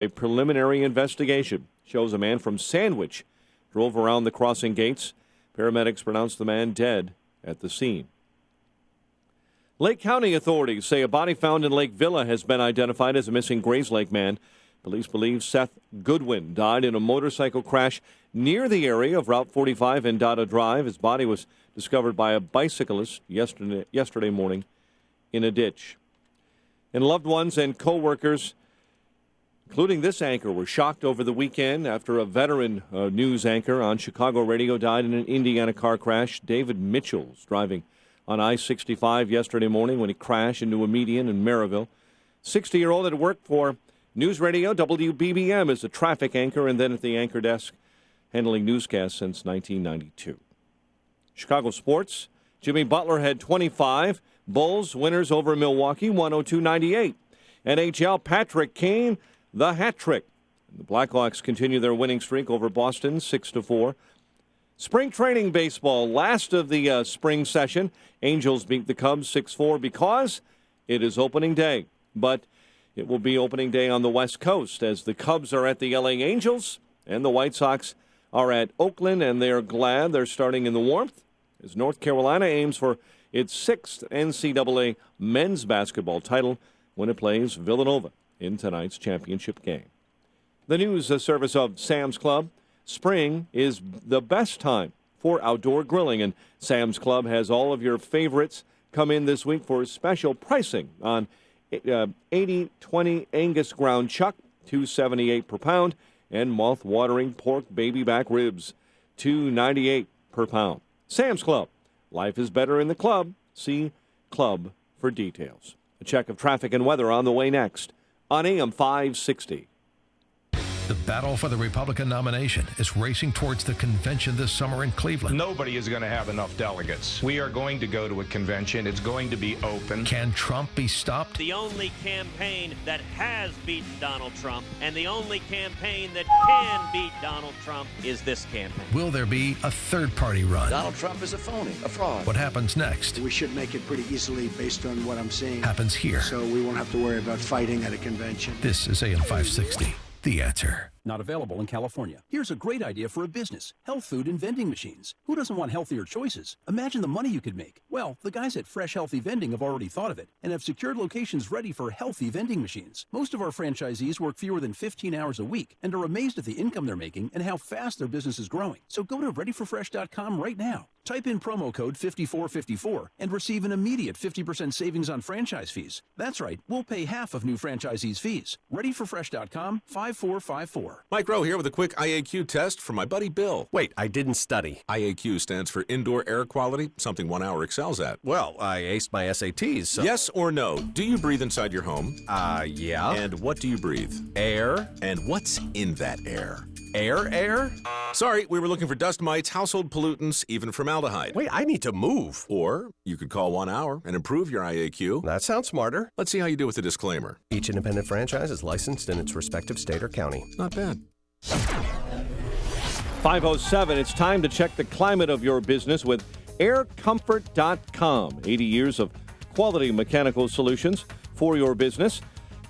A preliminary investigation shows a man from Sandwich drove around the crossing gates. Paramedics pronounced the man dead at the scene. Lake County authorities say a body found in Lake Villa has been identified as a missing Grayslake man. Police believe Seth Goodwin died in a motorcycle crash near the area of Route 45 and Dada Drive. His body was discovered by a bicyclist yesterday morning in a ditch. And loved ones and co-workers, including this anchor, were shocked over the weekend after a veteran news anchor on Chicago radio died in an Indiana car crash. David Mitchell was driving on I-65 yesterday morning when he crashed into a median in Maryville. 60-year-old had worked for News Radio WBBM as a traffic anchor and then at the anchor desk handling newscasts since 1992. Chicago sports. Jimmy Butler had 25. Bulls winners over Milwaukee 102-98. NHL Patrick Kane, the hat trick. The Blackhawks continue their winning streak over Boston 6-4. Spring training baseball, last of the spring session. Angels beat the Cubs 6-4 because it is opening day. But it will be opening day on the West Coast as the Cubs are at the LA Angels and the White Sox are at Oakland, and they are glad they're starting in the warmth as North Carolina aims for its 6th NCAA men's basketball title when it plays Villanova in tonight's championship game. The news service of Sam's Club. Spring is the best time for outdoor grilling, and Sam's Club has all of your favorites come in this week for special pricing on 80/20 Angus ground chuck, $2.78 per pound, and mouth-watering pork baby back ribs, $2.98 per pound. Sam's Club. Life is better in the club. See Club for details. A check of traffic and weather on the way next on AM 560. The battle for the Republican nomination is racing towards the convention this summer in Cleveland. Nobody is going to have enough delegates. We are going to go to a convention. It's going to be open. Can Trump be stopped? The only campaign that has beaten Donald Trump and the only campaign that can beat Donald Trump is this campaign. Will there be a third-party run? Donald Trump is a phony, a fraud. What happens next? We should make it pretty easily based on what I'm seeing. Happens here. So we won't have to worry about fighting at a convention. This is AM 560. The Answer. Not available in California. Here's a great idea for a business. Health food and vending machines. Who doesn't want healthier choices? Imagine the money you could make. Well, the guys at Fresh Healthy Vending have already thought of it and have secured locations ready for healthy vending machines. Most of our franchisees work fewer than 15 hours a week and are amazed at the income they're making and how fast their business is growing. So go to readyforfresh.com right now. Type in promo code 5454 and receive an immediate 50% savings on franchise fees. That's right, we'll pay half of new franchisees' fees. Readyforfresh.com 5454. Mike Rowe here with a quick IAQ test for my buddy Bill. Wait, I didn't study. IAQ stands for Indoor Air Quality, something 1 hour excels at. Well, I aced my SATs, so... Yes or no? Do you breathe inside your home? Yeah. And what do you breathe? Air. And what's in that air? Air? Sorry, we were looking for dust mites, household pollutants, even formaldehyde. Wait, I need to move. Or you could call 1 hour and improve your IAQ. That sounds smarter. Let's see how you do with the disclaimer. Each independent franchise is licensed in its respective state or county. Not bad. 5:07, it's time to check the climate of your business with aircomfort.com. 80 years of quality mechanical solutions for your business.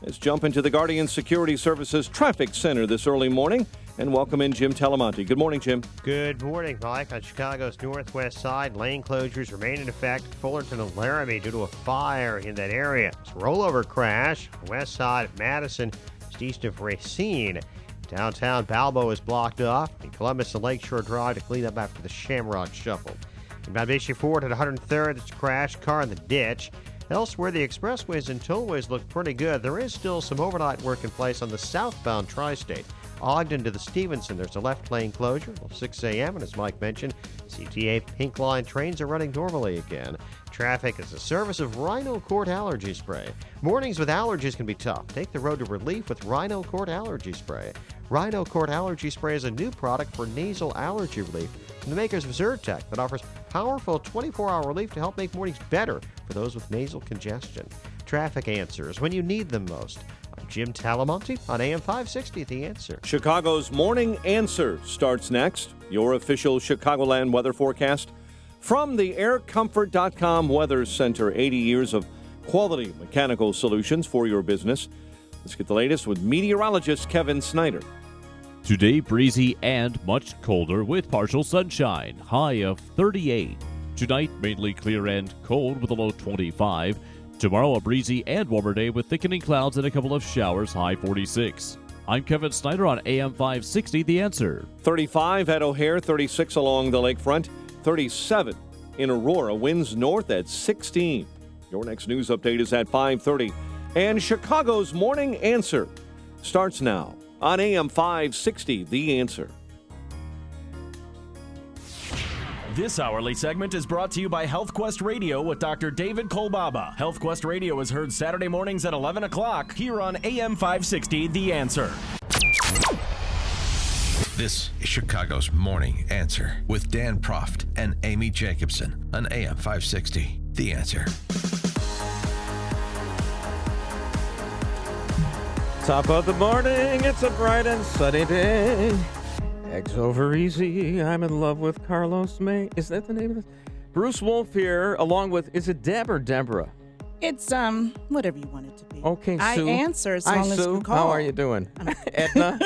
Let's jump into the Guardian Security Services Traffic Center this early morning and welcome in Jim Talamonte. Good morning, Jim. Good morning, Mike. On Chicago's northwest side, lane closures remain in effect at Fullerton and Laramie due to a fire in that area. It's a rollover crash. West side of Madison, just east of Racine. Downtown Balboa is blocked off. In Columbus and Lakeshore Drive to clean up after the Shamrock Shuffle. In Bonavista Ford at 103rd, it's a crash. Car in the ditch. Elsewhere, the expressways and tollways look pretty good. There is still some overnight work in place on the southbound tri-state. Ogden to the Stevenson, there's a left lane closure until 6 a.m. And as Mike mentioned, CTA Pink Line trains are running normally again. Traffic is a service of Rhino Court Allergy Spray. Mornings with allergies can be tough. Take the road to relief with Rhino Court Allergy Spray. Rhino Court Allergy Spray is a new product for nasal allergy relief from the makers of Zyrtec that offers powerful 24-hour relief to help make mornings better for those with nasal congestion. Traffic answers when you need them most. I'm Jim Talamonte on AM 560, The Answer. Chicago's Morning Answer starts next. Your official Chicagoland weather forecast from the aircomfort.com Weather Center. 80 years of quality mechanical solutions for your business. Let's get the latest with meteorologist Kevin Snyder. Today, breezy and much colder with partial sunshine, high of 38. Tonight, mainly clear and cold with a low 25. Tomorrow, a breezy and warmer day with thickening clouds and a couple of showers, high 46. I'm Kevin Snyder on AM 560, The Answer. 35 at O'Hare, 36 along the lakefront, 37 in Aurora, winds north at 16. Your next news update is at 5:30. And Chicago's Morning Answer starts now on AM 560, The Answer. This hourly segment is brought to you by HealthQuest Radio with Dr. David Kolbaba. HealthQuest Radio is heard Saturday mornings at 11 o'clock here on AM 560, The Answer. This is Chicago's Morning Answer with Dan Proft and Amy Jacobson on AM 560, The Answer. Top of the morning, it's a bright and sunny day. Eggs over easy, I'm in love with Carlos May. Is that the name of this? Bruce Wolf here, along with, is it Deb or Deborah? It's, whatever you want it to be. Okay, Sue. I answer as long as Sue. you call. How are you doing? Edna?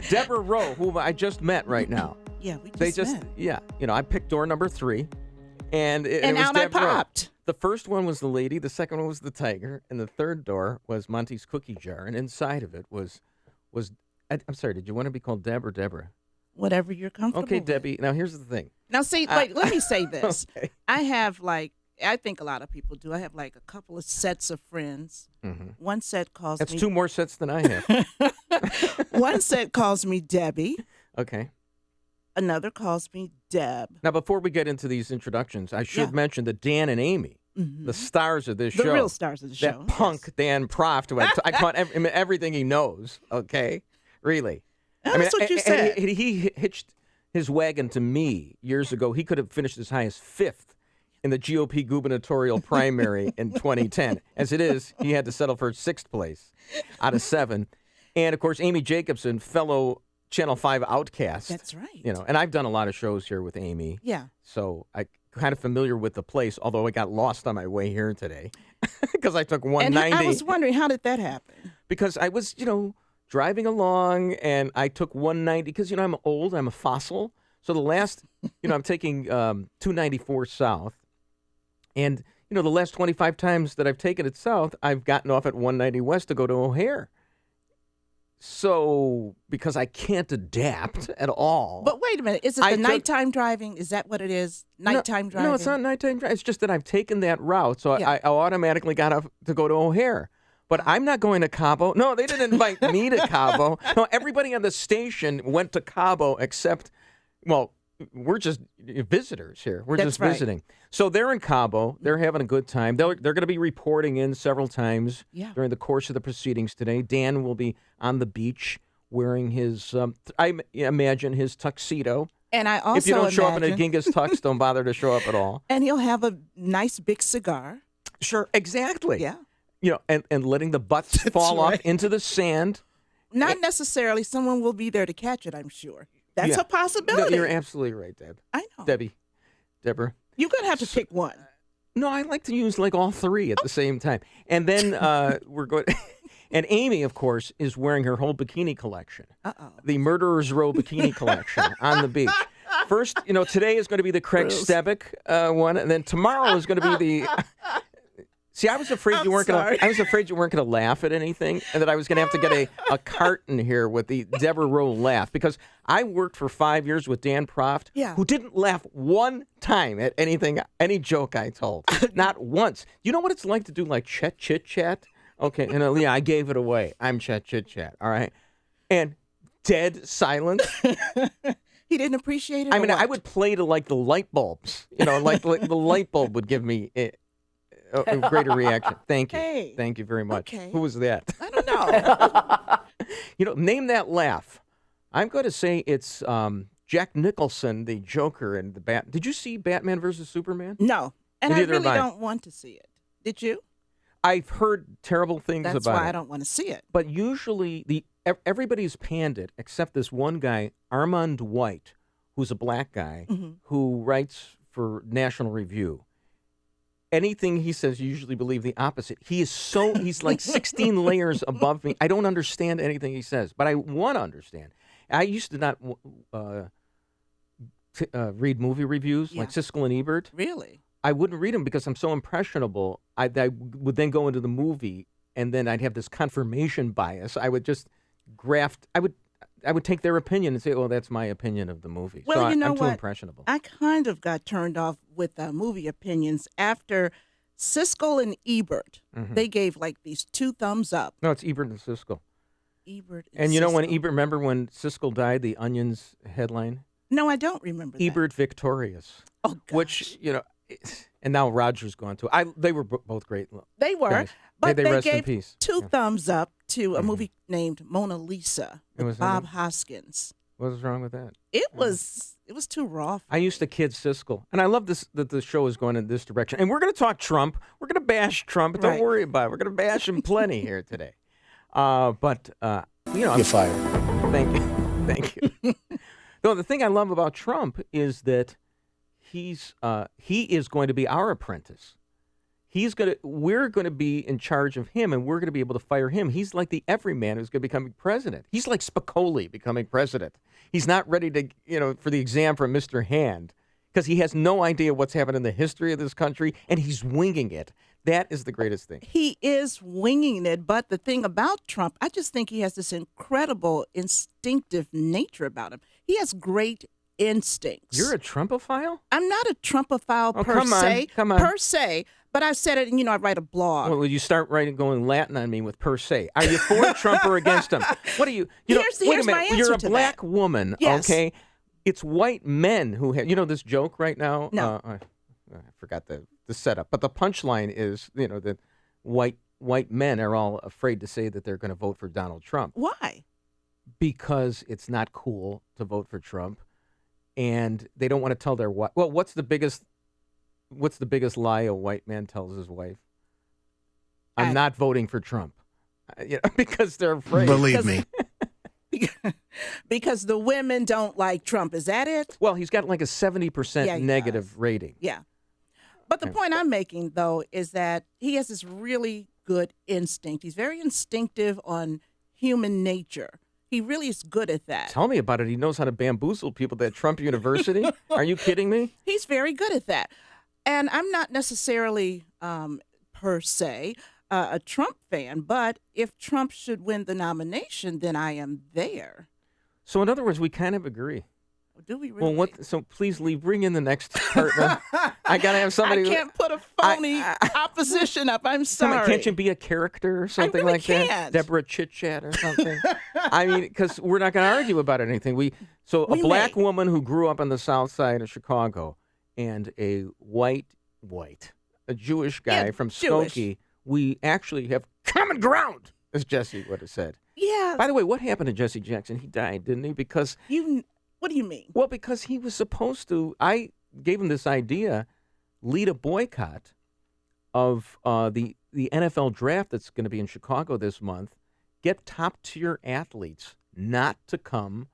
Deborah Rowe, whom I just met right now. Yeah, we just met. Yeah, I picked door number 3, and it was out Deborah I popped. Rowe. The first one was the lady, the second one was the tiger, and the third door was Monty's cookie jar, and inside of it was I'm sorry, did you want to be called Deb or Deborah? Whatever you're comfortable Okay, with. Debbie. Now, here's the thing. Now, see, let me say this. Okay. I have, I think a lot of people do. I have, a couple of sets of friends. Mm-hmm. One set calls me... That's 2 more sets than I have. One set calls me Debbie. Okay. Another calls me Deb. Now, before we get into these introductions, I should mention that Dan and Amy, the stars of this show. The real stars of the show. That punk Dan Proft, who I taught everything he knows, okay? Really. That's what you said. He hitched his wagon to me years ago. He could have finished as high as 5th in the GOP gubernatorial primary in 2010. As it is, he had to settle for 6th place out of 7. And, of course, Amy Jacobson, fellow Channel 5 outcast. That's right. And I've done a lot of shows here with Amy. Yeah. So I'm kind of familiar with the place, although I got lost on my way here today because I took 190. And I was wondering, how did that happen? Because I was, driving along and I took 190 because, I'm old, I'm a fossil. So the last, I'm taking 294 south. And, the last 25 times that I've taken it south, I've gotten off at 190 west to go to O'Hare. So, because I can't adapt at all. But wait a minute. Is it the nighttime driving? Is that what it is? Nighttime driving? No, it's not nighttime driving. It's just that I've taken that route. So I automatically got up to go to O'Hare. But I'm not going to Cabo. No, they didn't invite me to Cabo. No, everybody on the station went to Cabo except, we're just visitors here. We're just visiting. So they're in Cabo. They're having a good time. They're going to be reporting in several times during the course of the proceedings today. Dan will be on the beach wearing his, I imagine, his tuxedo. And I also if you don't show up in a Genghis tux, don't bother to show up at all. And he'll have a nice big cigar. Sure, exactly. Yeah. And letting the butts fall off into the sand. Not necessarily. Someone will be there to catch it, I'm sure. That's a possibility. No, you're absolutely right, Deb. I know. Deborah. You're going to have to pick one. No, I like to use all 3 at the same time. And then we're going... And Amy, of course, is wearing her whole bikini collection. Uh-oh. The Murderer's Row bikini collection on the beach. First, today is going to be the Craig Stebick one, and then tomorrow is going to be the... See, I was afraid you weren't going to laugh at anything, and that I was going to have to get a carton here with the Deborah Rowe laugh, because I worked for 5 years with Dan Proft, who didn't laugh one time at anything, any joke I told, not once. You know what it's like to do Chet Chit Chat? Okay, and I gave it away. I'm Chet Chit Chat. All right, and dead silence. He didn't appreciate it. I mean, I would play to the light bulbs. The light bulb would give me. A greater reaction. Thank you. Hey. Thank you very much. Okay. Who was that? I don't know. Name that laugh. I'm going to say it's Jack Nicholson, the Joker, and the Bat. Did you see Batman versus Superman? No. And I really don't want to see it. Did you? I've heard terrible things about it. That's why I don't want to see it. But usually everybody's panned it except this one guy, Armand White, who's a black guy who writes for National Review. anything he says, you usually believe the opposite. He's like 16 layers above me. I don't understand anything he says, but I want to understand. I used to not read movie reviews like Siskel and Ebert. Really? I wouldn't read them because I'm so impressionable. I would then go into the movie, and then I'd have this confirmation bias. I would just graft. I would take their opinion and say, "Oh, that's my opinion of the movie." Well, so you know I'm too what? impressionable. I kind of got turned off with movie opinions after Siskel and Ebert. They gave like these 2 thumbs up. No, it's Ebert and Siskel. Ebert And you know when Siskel. remember when Siskel died, the Onion's headline? No, I don't remember that. Ebert victorious. Oh, gosh. Which, and now Roger's gone too. They were both great. They were, guys. but they they rest in gave peace. 2 thumbs up to a movie named Mona Lisa And with was that Bob it? Hoskins. What was wrong with that? It was too raw. I used to kid Siskel, and I love this that the show is going in this direction. And we're going to talk Trump. We're going to bash Trump. Don't Right. worry about it. We're going to bash him plenty here today. But You're fired. Thank you, thank you. No, the thing I love about Trump is that he is going to be our apprentice. We're going to be in charge of him, and we're going to be able to fire him. He's like the everyman who's going to become president. He's like Spicoli becoming president. He's not ready to, for the exam from Mr. Hand because he has no idea what's happened in the history of this country, and he's winging it. That is the greatest thing. He is winging it, but the thing about Trump, I just think he has this incredible instinctive nature about him. He has great instincts. You're a Trumpophile? I'm not a Trumpophile come on. per se, but I've said it, and I write a blog. Well, you start going Latin on me with per se. Are you for Trump or against him? What are you? Wait a here's minute. my answer You're a to black that. woman, Yes. okay? It's white men who have. This joke right now. No. I forgot the setup, but the punchline is that white men are all afraid to say that they're going to vote for Donald Trump. Why? Because it's not cool to vote for Trump, and they don't want to tell their wife. Well, what's the biggest lie a white man tells his wife? I'm not voting for Trump. Because they're afraid. Believe me. Because the women don't like Trump. Is that it? Well, he's got like a 70% negative rating. Yeah. But the point I'm making, though, is that he has this really good instinct. He's very instinctive on human nature. He really is good at that. Tell me about it. He knows how to bamboozle people at Trump University. Are you kidding me? He's very good at that. And I'm not necessarily, per se, a Trump fan, but if Trump should win the nomination, then I am there. So, in other words, we kind of agree. Do we really? Well, so please bring in the next partner. I got to have somebody. I can't put a phony opposition up. I'm sorry. Can't you be a character or something really like can't. that? Deborah Chit Chat or something. I mean, because we're not going to argue about anything. A black woman who grew up on the South Side of Chicago and a a Jewish guy from Skokie. We actually have common ground, as Jesse would have said. Yeah. By the way, what happened to Jesse Jackson? He died, didn't he? Because what do you mean? Well, because he was supposed to. I gave him this idea: lead a boycott of the NFL draft that's going to be in Chicago this month. Get top tier athletes not to come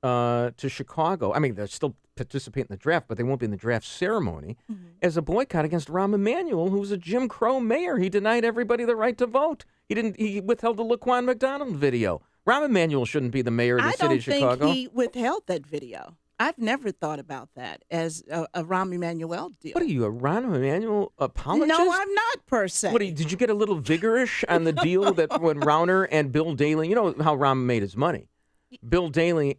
to Chicago. I mean, they'll still participate in the draft, but they won't be in the draft ceremony. As a boycott against Rahm Emanuel, who was a Jim Crow mayor. He denied everybody the right to vote. He withheld the Laquan McDonald video. Rahm Emanuel shouldn't be the mayor of the city of Chicago. I don't think he withheld that video. I've never thought about that as a Rahm Emanuel deal. What are you, a Rahm Emanuel apologist? No, I'm not, per se. Did you get a little vigorish on the deal that when Rauner and Bill Daley, you know how Rahm made his money? Bill Daley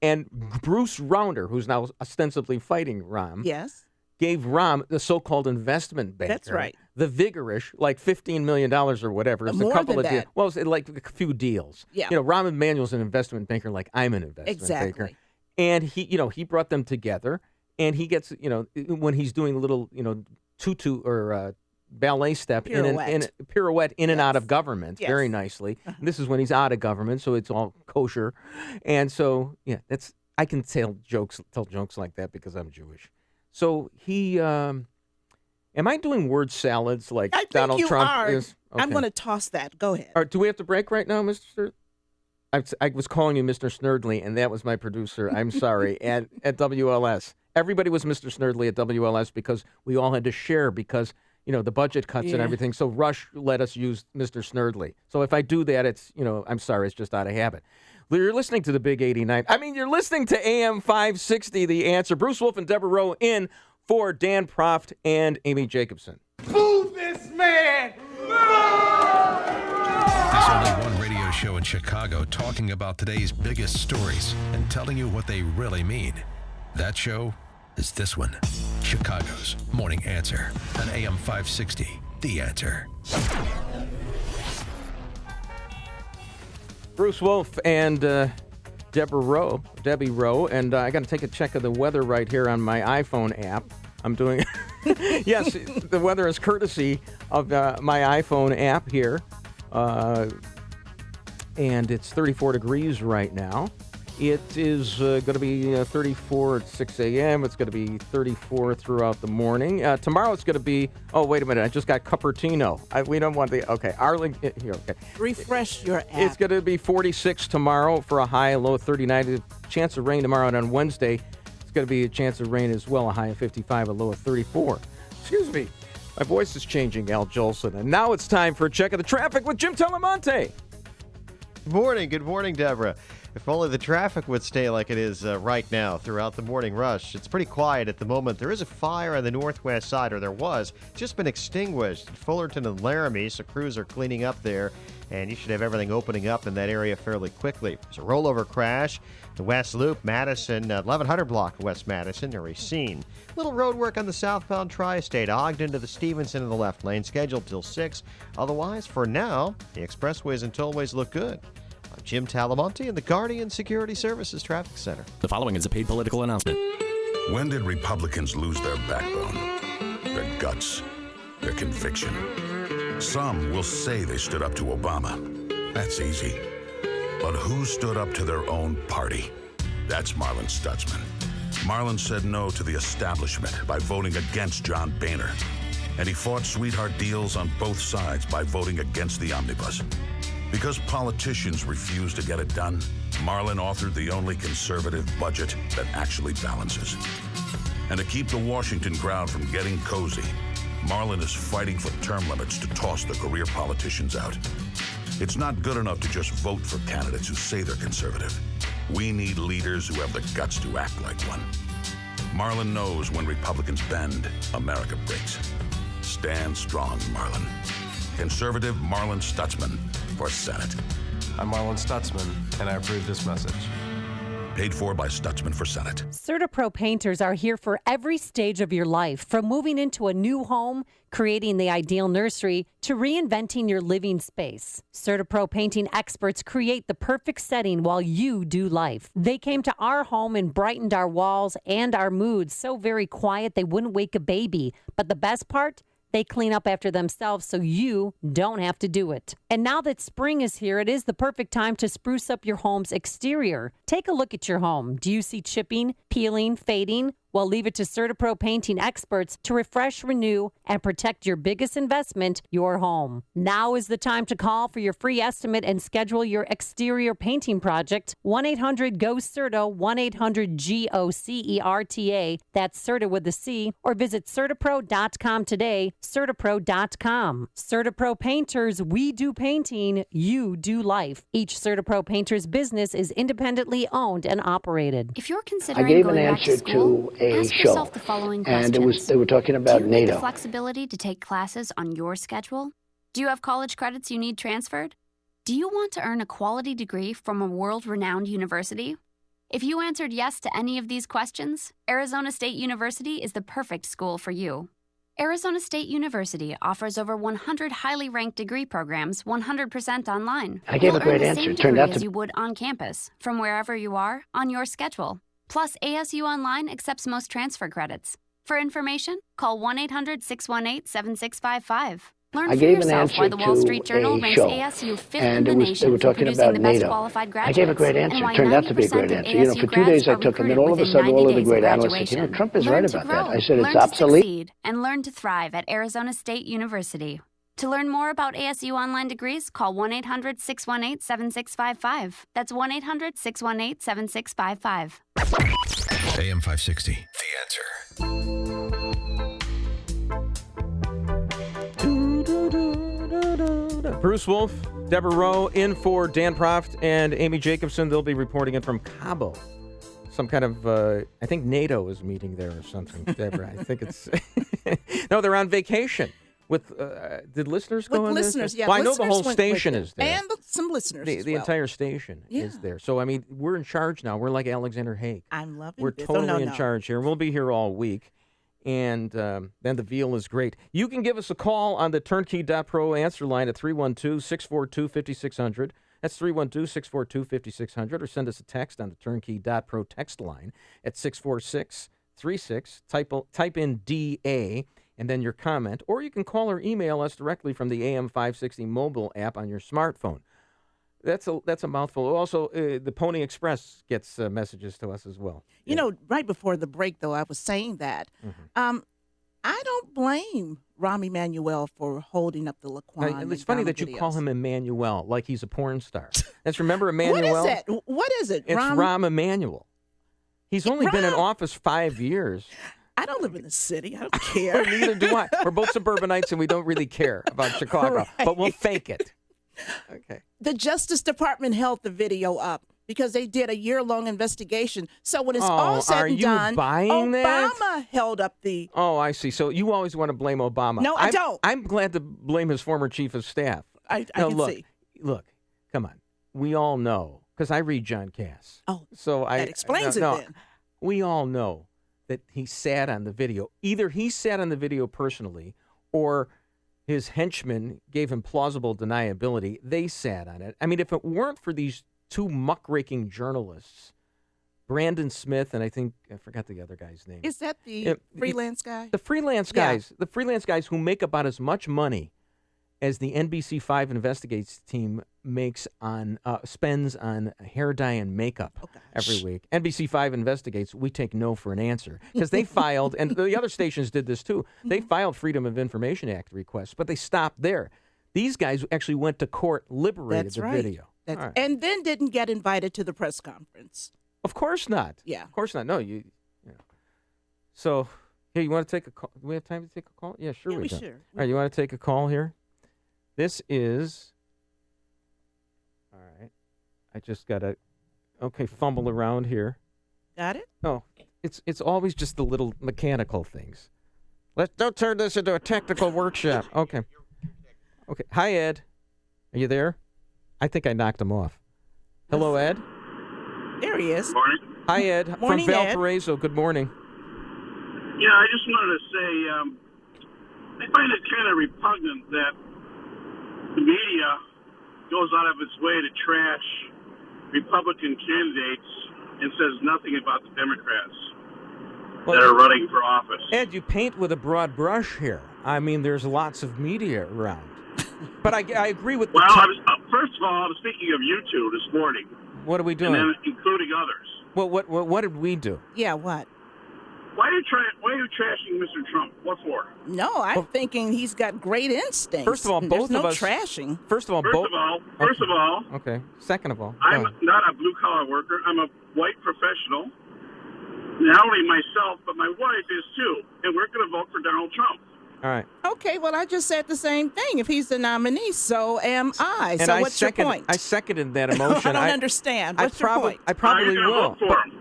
and Bruce Rauner, who's now ostensibly fighting Rahm, yes, gave Rahm, the so-called investment banker, that's right, the vigorish, like $15 million or whatever. It's more a couple than of deals. that. Well, it's like a few deals. Yeah. Rahm Emanuel's an investment banker, like I'm an investment banker. And he brought them together, and he gets, when he's doing a little, tutu or ballet step pirouette in and out of government very nicely. This is when he's out of government, so it's all kosher. And so, I can tell jokes like that because I'm Jewish. So he, am I doing word salads like I think Donald you Trump are. is? Okay. I'm going to toss that. Go ahead. All right, do we have to break right now, Mr. I was calling you Mr. Snerdley, and that was my producer. I'm sorry. at WLS. Everybody was Mr. Snerdley at WLS because we all had to share because, the budget cuts and everything. So Rush let us use Mr. Snerdley. So if I do that, it's, I'm sorry, it's just out of habit. You're listening to the Big 89. You're listening to AM 560, The Answer. Bruce Wolf and Deborah Rowe in for Dan Proft and Amy Jacobson. Move this man! There's only one radio show in Chicago talking about today's biggest stories and telling you what they really mean. That show is this one, Chicago's Morning Answer on AM 560, The Answer. Bruce Wolf and Debbie Rowe, and I got to take a check of the weather right here on my iPhone app. I'm doing, yes, the weather is courtesy of my iPhone app here, and it's 34 degrees right now. It is going to be 34 at 6 a.m. It's going to be 34 throughout the morning. Tomorrow it's going to be, oh, wait a minute. I just got Cupertino. We don't want the, okay. Arlington, here, okay. Refresh your app. It's going to be 46 tomorrow for a high, a low of 39. A chance of rain tomorrow, and on Wednesday, it's going to be a chance of rain as well, a high of 55, a low of 34. Excuse me. My voice is changing, Al Jolson. And now it's time for a check of the traffic with Jim Telemonte. Good morning, Deborah. If only the traffic would stay like it is right now throughout the morning rush. It's pretty quiet at the moment. There is a fire on the northwest side, or there was. It's just been extinguished at Fullerton and Laramie, so crews are cleaning up there, and you should have everything opening up in that area fairly quickly. There's a rollover crash. The West Loop, Madison, 1100 block of West Madison, area scene. Little road work on the southbound tri-state, Ogden to the Stevenson in the left lane, scheduled till 6. Otherwise, for now, the expressways and tollways look good. I'm Jim Talamonte in the Guardian Security Services Traffic Center. The following is a paid political announcement. When did Republicans lose their backbone, their guts, their conviction? Some will say they stood up to Obama. That's easy. But who stood up to their own party? That's Marlin Stutzman. Marlin said no to the establishment by voting against John Boehner. And he fought sweetheart deals on both sides by voting against the omnibus. Because politicians refuse to get it done, Marlin authored the only conservative budget that actually balances. And to keep the Washington crowd from getting cozy, Marlin is fighting for term limits to toss the career politicians out. It's not good enough to just vote for candidates who say they're conservative. We need leaders who have the guts to act like one. Marlin knows when Republicans bend, America breaks. Stand strong, Marlin. Conservative Marlin Stutzman for Senate. I'm Marlin Stutzman, and I approve this message. Paid for by Stutzman for Senate. CertaPro painters are here for every stage of your life, from moving into a new home, creating the ideal nursery, to reinventing your living space. CertaPro painting experts create the perfect setting while you do life. They came to our home and brightened our walls and our moods so very quiet they wouldn't wake a baby. But the best part? They clean up after themselves so you don't have to do it. And now that spring is here, it is the perfect time to spruce up your home's exterior. Take a look at your home. Do you see chipping, peeling, fading? Well, leave it to CertaPro painting experts to refresh, renew, and protect your biggest investment, your home. Now is the time to call for your free estimate and schedule your exterior painting project. 1-800-GO-CERTA, 1-800-GOCERTA. That's CERTA with a C. Or visit CertaPro.com today, CertaPro.com. CertaPro Painters, we do painting, you do life. Each CertaPro Painters business is independently owned and operated. If you're considering I gave going an back answer to school, to a ask show, yourself the following questions. and they were talking about Do you have NATO. the flexibility to take classes on your schedule? Do you have college credits you need transferred? Do you want to earn a quality degree from a world-renowned university? If you answered yes to any of these questions, Arizona State University is the perfect school for you. Arizona State University offers over 100 highly ranked degree programs 100% online. I gave You'll a great earn the answer. same It turned out degree to as you would on campus, from wherever you are, on your schedule. Plus, ASU Online accepts most transfer credits. For information, call 1-800-618-7655. Learn I for gave an yourself answer why the Wall to Street Journal a ranks show, ASU fifth and in the they nation were for talking producing about the best NATO. qualified I graduates. gave a great and answer. why It turned out to be a 90% great of answer. You know, ASU for 2 grads days I are took them, and recruited all of a within sudden, 90 all of the days of great analysts said, graduation. Trump is Learn right to about grow, that. I said, learn it's to obsolete. succeed, and learn to thrive at Arizona State University. To learn more about ASU online degrees, call 1-800-618-7655. That's 1-800-618-7655. AM 560, The Answer. Bruce Wolf, Deborah Rowe in for Dan Proft and Amy Jacobson. They'll be reporting in from Cabo. Some kind of, I think NATO is meeting there or something, Deborah. I think it's, no, they're on vacation. With did listeners go on listeners, this? Yeah. Well, I know listeners the whole station is there. And some listeners as The well. entire station is there. So, I mean, we're in charge now. We're like Alexander Haig. I'm loving We're this. totally in charge here. We'll be here all week. And then the veal is great. You can give us a call on the turnkey.pro answer line at 312-642-5600. That's 312-642-5600. Or send us a text on the turnkey.pro text line at 64636. Type in DA. And then your comment, or you can call or email us directly from the AM 560 mobile app on your smartphone. That's a mouthful. Also, the Pony Express gets messages to us as well. You know, right before the break, though, I was saying that I don't blame Rahm Emanuel for holding up the Laquan. Now, it's funny that you call him Emmanuel like he's a porn star. Let's remember Emmanuel. What is it? What is it? It's Rahm Emanuel. He's only been in office 5 years. I don't live in the city. I don't care. Neither do I. We're both suburbanites, and we don't really care about Chicago, Right. but we'll fake it. Okay. The Justice Department held the video up because they did a year-long investigation. So when it's all said and done, Obama held up the... Oh, I see. So you always want to blame Obama. No, I don't. I'm glad to blame his former chief of staff. I can see. Look, come on. We all know, because I read John Cass. Oh, so that explains it then. We all know that he sat on the video. Either he sat on the video personally or his henchmen gave him plausible deniability. They sat on it. I mean, if it weren't for these two muckraking journalists, Brandon Smith and I forgot the other guy's name. Is that the freelance guy? The freelance guys. The freelance guys who make about as much money as the NBC5 Investigates team spends on hair dye and makeup every week. NBC5 Investigates, we take no for an answer. Because they filed, and the other stations did this too, they filed Freedom of Information Act requests, but they stopped there. These guys actually went to court, liberated video. Right. And then didn't get invited to the press conference. Of course not. Yeah. Of course not. No, you know. So, here, you want to take a call? Do we have time to take a call? Yeah, sure we do. Sure. All right, you want to take a call here? This is... All right. I just got to, fumble around here. Got it? Oh, it's always just the little mechanical things. Don't turn this into a technical workshop. Okay. Hi, Ed. Are you there? I think I knocked him off. Hello, Ed. There he is. Morning. Hi, Ed. Morning, from Ed. Valparaiso. Good morning. Yeah, I just wanted to say I find it kind of repugnant that the media goes out of its way to trash Republican candidates and says nothing about the Democrats that are running for office. Ed, you paint with a broad brush here. I mean, there's lots of media around. But I agree with... Well, first of all, I was speaking of you two this morning. What are we doing? And then including others. Well, what did we do? Yeah, what? Why are you trashing Mr. Trump? What for? No, I'm thinking he's got great instincts. First of all, both There's of no us... trashing. First of all... Okay. Second of all... I'm not a blue-collar worker. I'm a white professional. Not only myself, but my wife is too. And we're going to vote for Donald Trump. All right. Okay, well, I just said the same thing. If he's the nominee, so am I. And so what's your point? I seconded that emotion. I don't understand. What's your point? I probably will. Vote for him.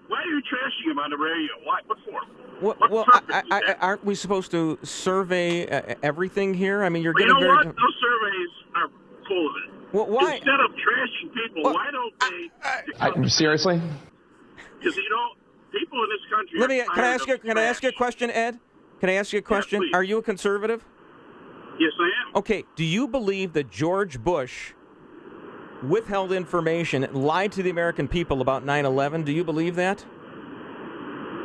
Why are you trashing him on the radio? What for? Well, aren't we supposed to survey everything here? I mean, you're getting very... what? Those surveys are full of it. Well, why? Instead of trashing people, why don't they... seriously? Because, people in this country... Can I ask you a question, Ed? Can I ask you a question? Yeah, are you a conservative? Yes, I am. Okay, do you believe that George Bush withheld information, lied to the American people about 9/11? Do you believe that?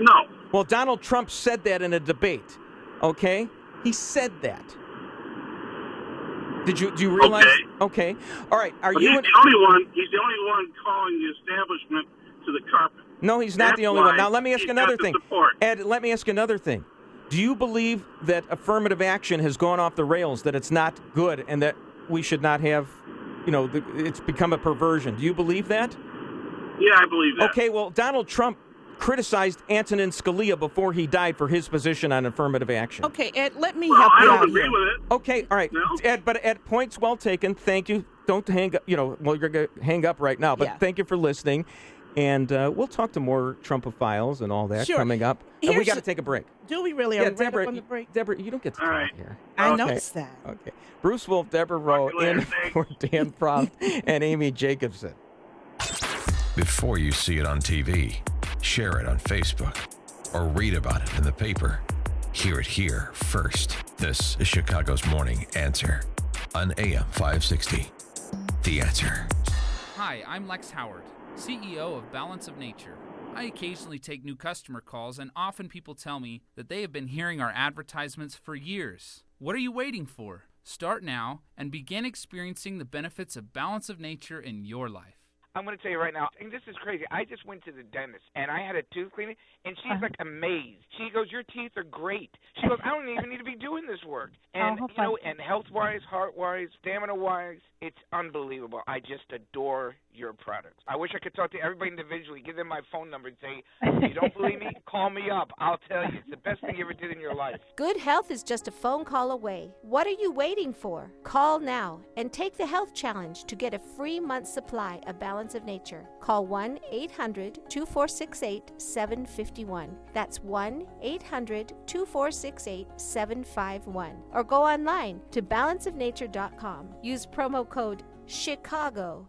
No. Well, Donald Trump said that in a debate, okay? He said that. Do you realize? Okay. All right. He's the only one calling the establishment to the carpet. No, he's not the only one. Now, let me ask another thing. Ed, let me ask another thing. Do you believe that affirmative action has gone off the rails, that it's not good, and that we should not have, it's become a perversion? Do you believe that? Yeah, I believe that. Okay, well, Donald Trump criticized Antonin Scalia before he died for his position on affirmative action. Okay, Ed, let me help you out here. with it. Okay, all right. No? Ed, but Ed, points well taken. Thank you. Don't hang up, you're going to hang up right now, but thank you for listening. And we'll talk to more Trumpophiles and all that coming up. And we got to take a break. Do we really? Are we right up on the break? Deborah, you don't get to talk here. I noticed that. Okay. Bruce Wolf, Deborah Rowe, in for Dan Proft and Amy Jacobson. Before you see it on TV, share it on Facebook, or read about it in the paper, hear it here first. This is Chicago's Morning Answer on AM 560. The Answer. Hi, I'm Lex Howard, CEO of Balance of Nature. I occasionally take new customer calls, and often people tell me that they have been hearing our advertisements for years. What are you waiting for? Start now and begin experiencing the benefits of Balance of Nature in your life. I'm going to tell you right now, and this is crazy. I just went to the dentist, and I had a tooth cleaning, and she's like amazed. She goes, your teeth are great. She goes, I don't even need to be doing this work. And, and health-wise, heart-wise, stamina-wise, it's unbelievable. I just adore your products. I wish I could talk to everybody individually, give them my phone number and say, if you don't believe me, call me up. I'll tell you. It's the best thing you ever did in your life. Good health is just a phone call away. What are you waiting for? Call now and take the health challenge to get a free month's supply of Balance of Nature. Call 1-800-2468-751. That's 1-800-2468-751. Or go online to balanceofnature.com. Use promo code CHICAGO.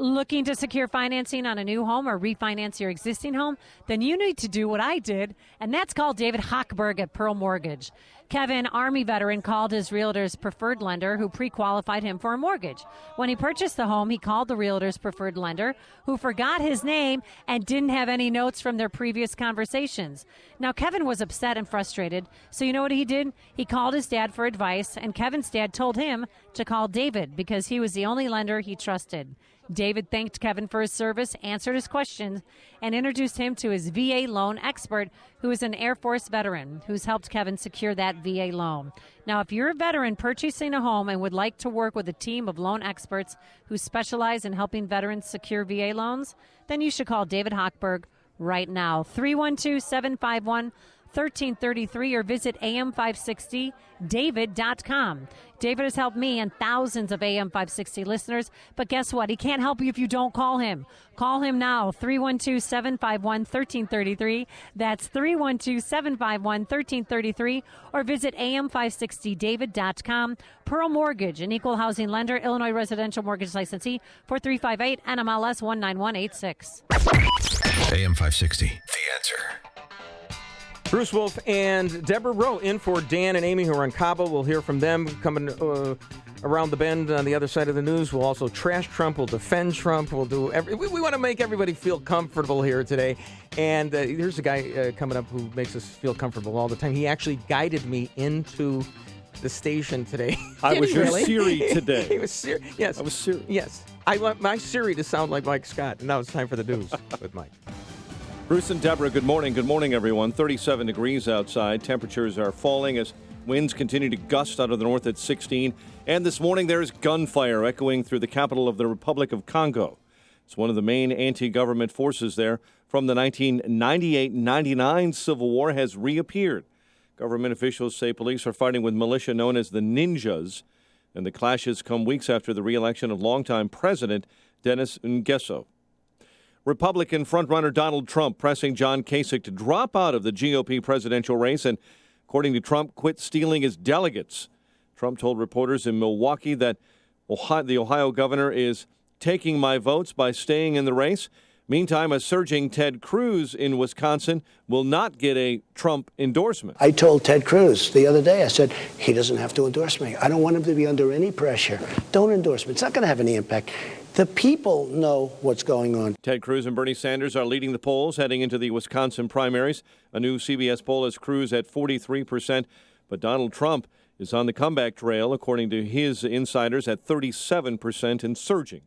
Looking to secure financing on a new home or refinance your existing home? Then you need to do what I did, and that's call David Hochberg at Pearl Mortgage. Kevin, Army veteran, called his realtor's preferred lender who pre-qualified him for a mortgage. When he purchased the home, he called the realtor's preferred lender who forgot his name and didn't have any notes from their previous conversations. Now, Kevin was upset and frustrated, so you know what he did? He called his dad for advice, and Kevin's dad told him to call David because he was the only lender he trusted. David thanked Kevin for his service, answered his questions, and introduced him to his VA loan expert, who is an Air Force veteran who's helped Kevin secure that VA loan. Now, if you're a veteran purchasing a home and would like to work with a team of loan experts who specialize in helping veterans secure VA loans, then you should call David Hochberg right now. 312-751-1333 or visit am560david.com. David has helped me and thousands of AM 560 listeners, but guess what? He can't help you if you don't call him. Call him now, 312-751-1333. That's 312-751-1333, or visit am560david.com. Pearl Mortgage, an equal housing lender, Illinois residential mortgage licensee, 4358 NMLS 19186. AM 560, The Answer. Bruce Wolf and Deborah Rowe in for Dan and Amy, who are in Cabo. We'll hear from them coming around the bend on the other side of the news. We'll also trash Trump. We'll defend Trump. We'll do we want to make everybody feel comfortable here today. And here's a guy coming up who makes us feel comfortable all the time. He actually guided me into the station today. I was your Siri today. He was Siri. Yes. I was Siri. Yes. I want my Siri to sound like Mike Scott. And now it's time for the news with Mike. Bruce and Deborah, good morning. Good morning, everyone. 37 degrees outside. Temperatures are falling as winds continue to gust out of the north at 16. And this morning there's gunfire echoing through the capital of the Republic of Congo. It's one of the main anti-government forces there from the 1998-99 Civil War has reappeared. Government officials say police are fighting with militia known as the Ninjas, and the clashes come weeks after the re-election of longtime President Denis Nguesso. Republican frontrunner Donald Trump pressing John Kasich to drop out of the GOP presidential race and, according to Trump, quit stealing his delegates. Trump told reporters in Milwaukee that the Ohio governor is taking my votes by staying in the race. Meantime, a surging Ted Cruz in Wisconsin will not get a Trump endorsement. I told Ted Cruz the other day, I said, he doesn't have to endorse me. I don't want him to be under any pressure. Don't endorse me. It's not going to have any impact. The people know what's going on. Ted Cruz and Bernie Sanders are leading the polls heading into the Wisconsin primaries. A new CBS poll has Cruz at 43%, but Donald Trump is on the comeback trail, according to his insiders, at 37% and surging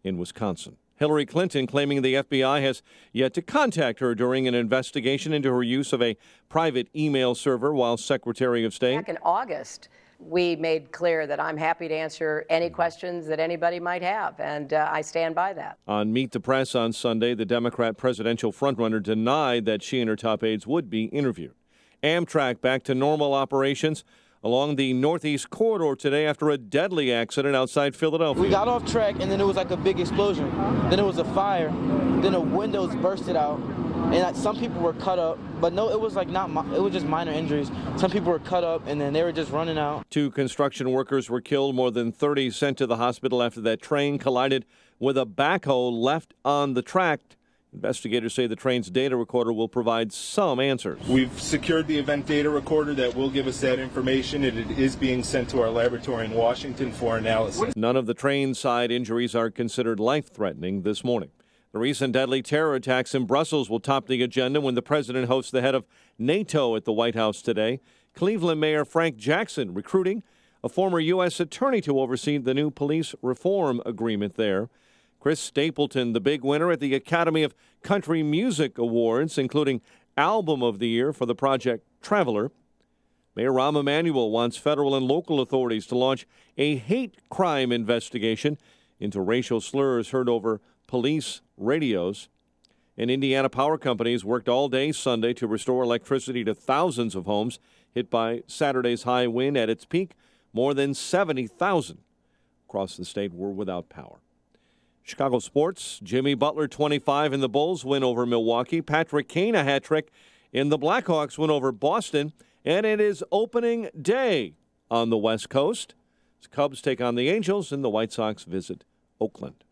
in Wisconsin. Hillary Clinton claiming the FBI has yet to contact her during an investigation into her use of a private email server while Secretary of State. Back in August, we made clear that I'm happy to answer any questions that anybody might have, and I stand by that. On Meet the Press on Sunday, the Democrat presidential frontrunner denied that she and her top aides would be interviewed. Amtrak back to normal operations along the Northeast Corridor today after a deadly accident outside Philadelphia. We got off track, and then it was like a big explosion. Then it was a fire. Then the windows bursted out, and some people were cut up. But no, it was like it was just minor injuries. Some people were cut up, and then they were just running out. 2 construction workers were killed, more than 30 sent to the hospital after that train collided with a backhoe left on the track. Investigators say the train's data recorder will provide some answers. We've secured the event data recorder that will give us that information, and it is being sent to our laboratory in Washington for analysis. None of the train side injuries are considered life-threatening this morning. The recent deadly terror attacks in Brussels will top the agenda when the president hosts the head of NATO at the White House today. Cleveland Mayor Frank Jackson recruiting a former U.S. attorney to oversee the new police reform agreement there. Chris Stapleton, the big winner at the Academy of Country Music Awards, including Album of the Year for the project Traveler. Mayor Rahm Emanuel wants federal and local authorities to launch a hate crime investigation into racial slurs heard over police radios. And Indiana power companies worked all day Sunday to restore electricity to thousands of homes hit by Saturday's high wind. At its peak, more than 70,000 across the state were without power. Chicago sports, Jimmy Butler 25 in the Bulls win over Milwaukee. Patrick Kane a hat trick in the Blackhawks win over Boston. And it is opening day on the West Coast. The Cubs take on the Angels and the White Sox visit Oakland.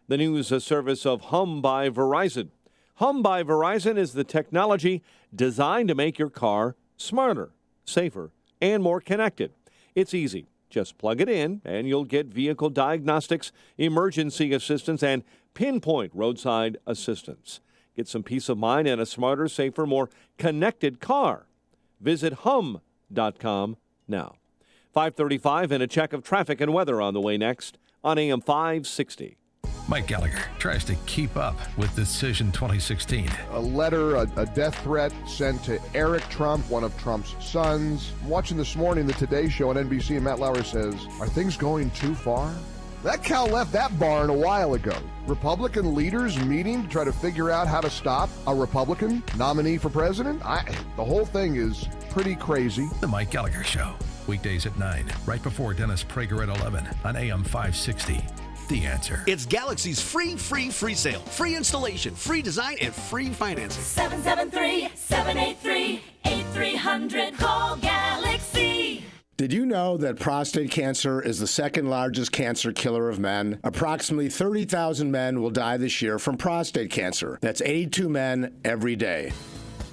The news service of Hum by Verizon. Hum by Verizon is the technology designed to make your car smarter, safer, and more connected. It's easy. Just plug it in, and you'll get vehicle diagnostics, emergency assistance, and pinpoint roadside assistance. Get some peace of mind and a smarter, safer, more connected car. Visit hum.com now. 5:35 and a check of traffic and weather on the way next on AM 560. Mike Gallagher tries to keep up with Decision 2016. A letter, a death threat sent to Eric Trump, one of Trump's sons. I'm watching this morning the Today Show on NBC, and Matt Lauer says, are things going too far? That cow left that barn a while ago. Republican leaders meeting to try to figure out how to stop a Republican nominee for president? The whole thing is pretty crazy. The Mike Gallagher Show, weekdays at 9, right before Dennis Prager at 11 on AM 560. The Answer. It's Galaxy's free sale. Free installation, free design, and free financing. 773-783-8300. Call Galaxy. Did you know that prostate cancer is the second largest cancer killer of men? Approximately 30,000 men will die this year from prostate cancer. That's 82 men every day.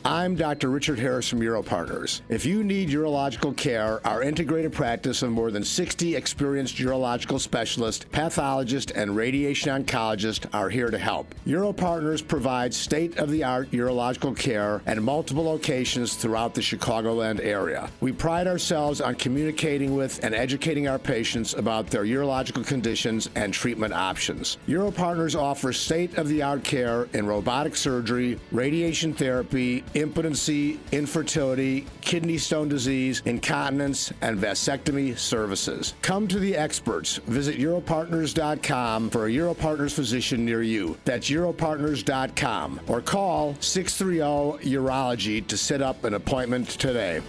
I'm Dr. Richard Harris from UroPartners. If you need urological care, our integrated practice of more than 60 experienced urological specialists, pathologists, and radiation oncologists are here to help. UroPartners provides state-of-the-art urological care at multiple locations throughout the Chicagoland area. We pride ourselves on communicating with and educating our patients about their urological conditions and treatment options. UroPartners offers state-of-the-art care in robotic surgery, radiation therapy, impotency, infertility, kidney stone disease, incontinence, and vasectomy services. Come to the experts. Visit UroPartners.com for a UroPartners physician near you. That's UroPartners.com. Or call 630-UROLOGY to set up an appointment today.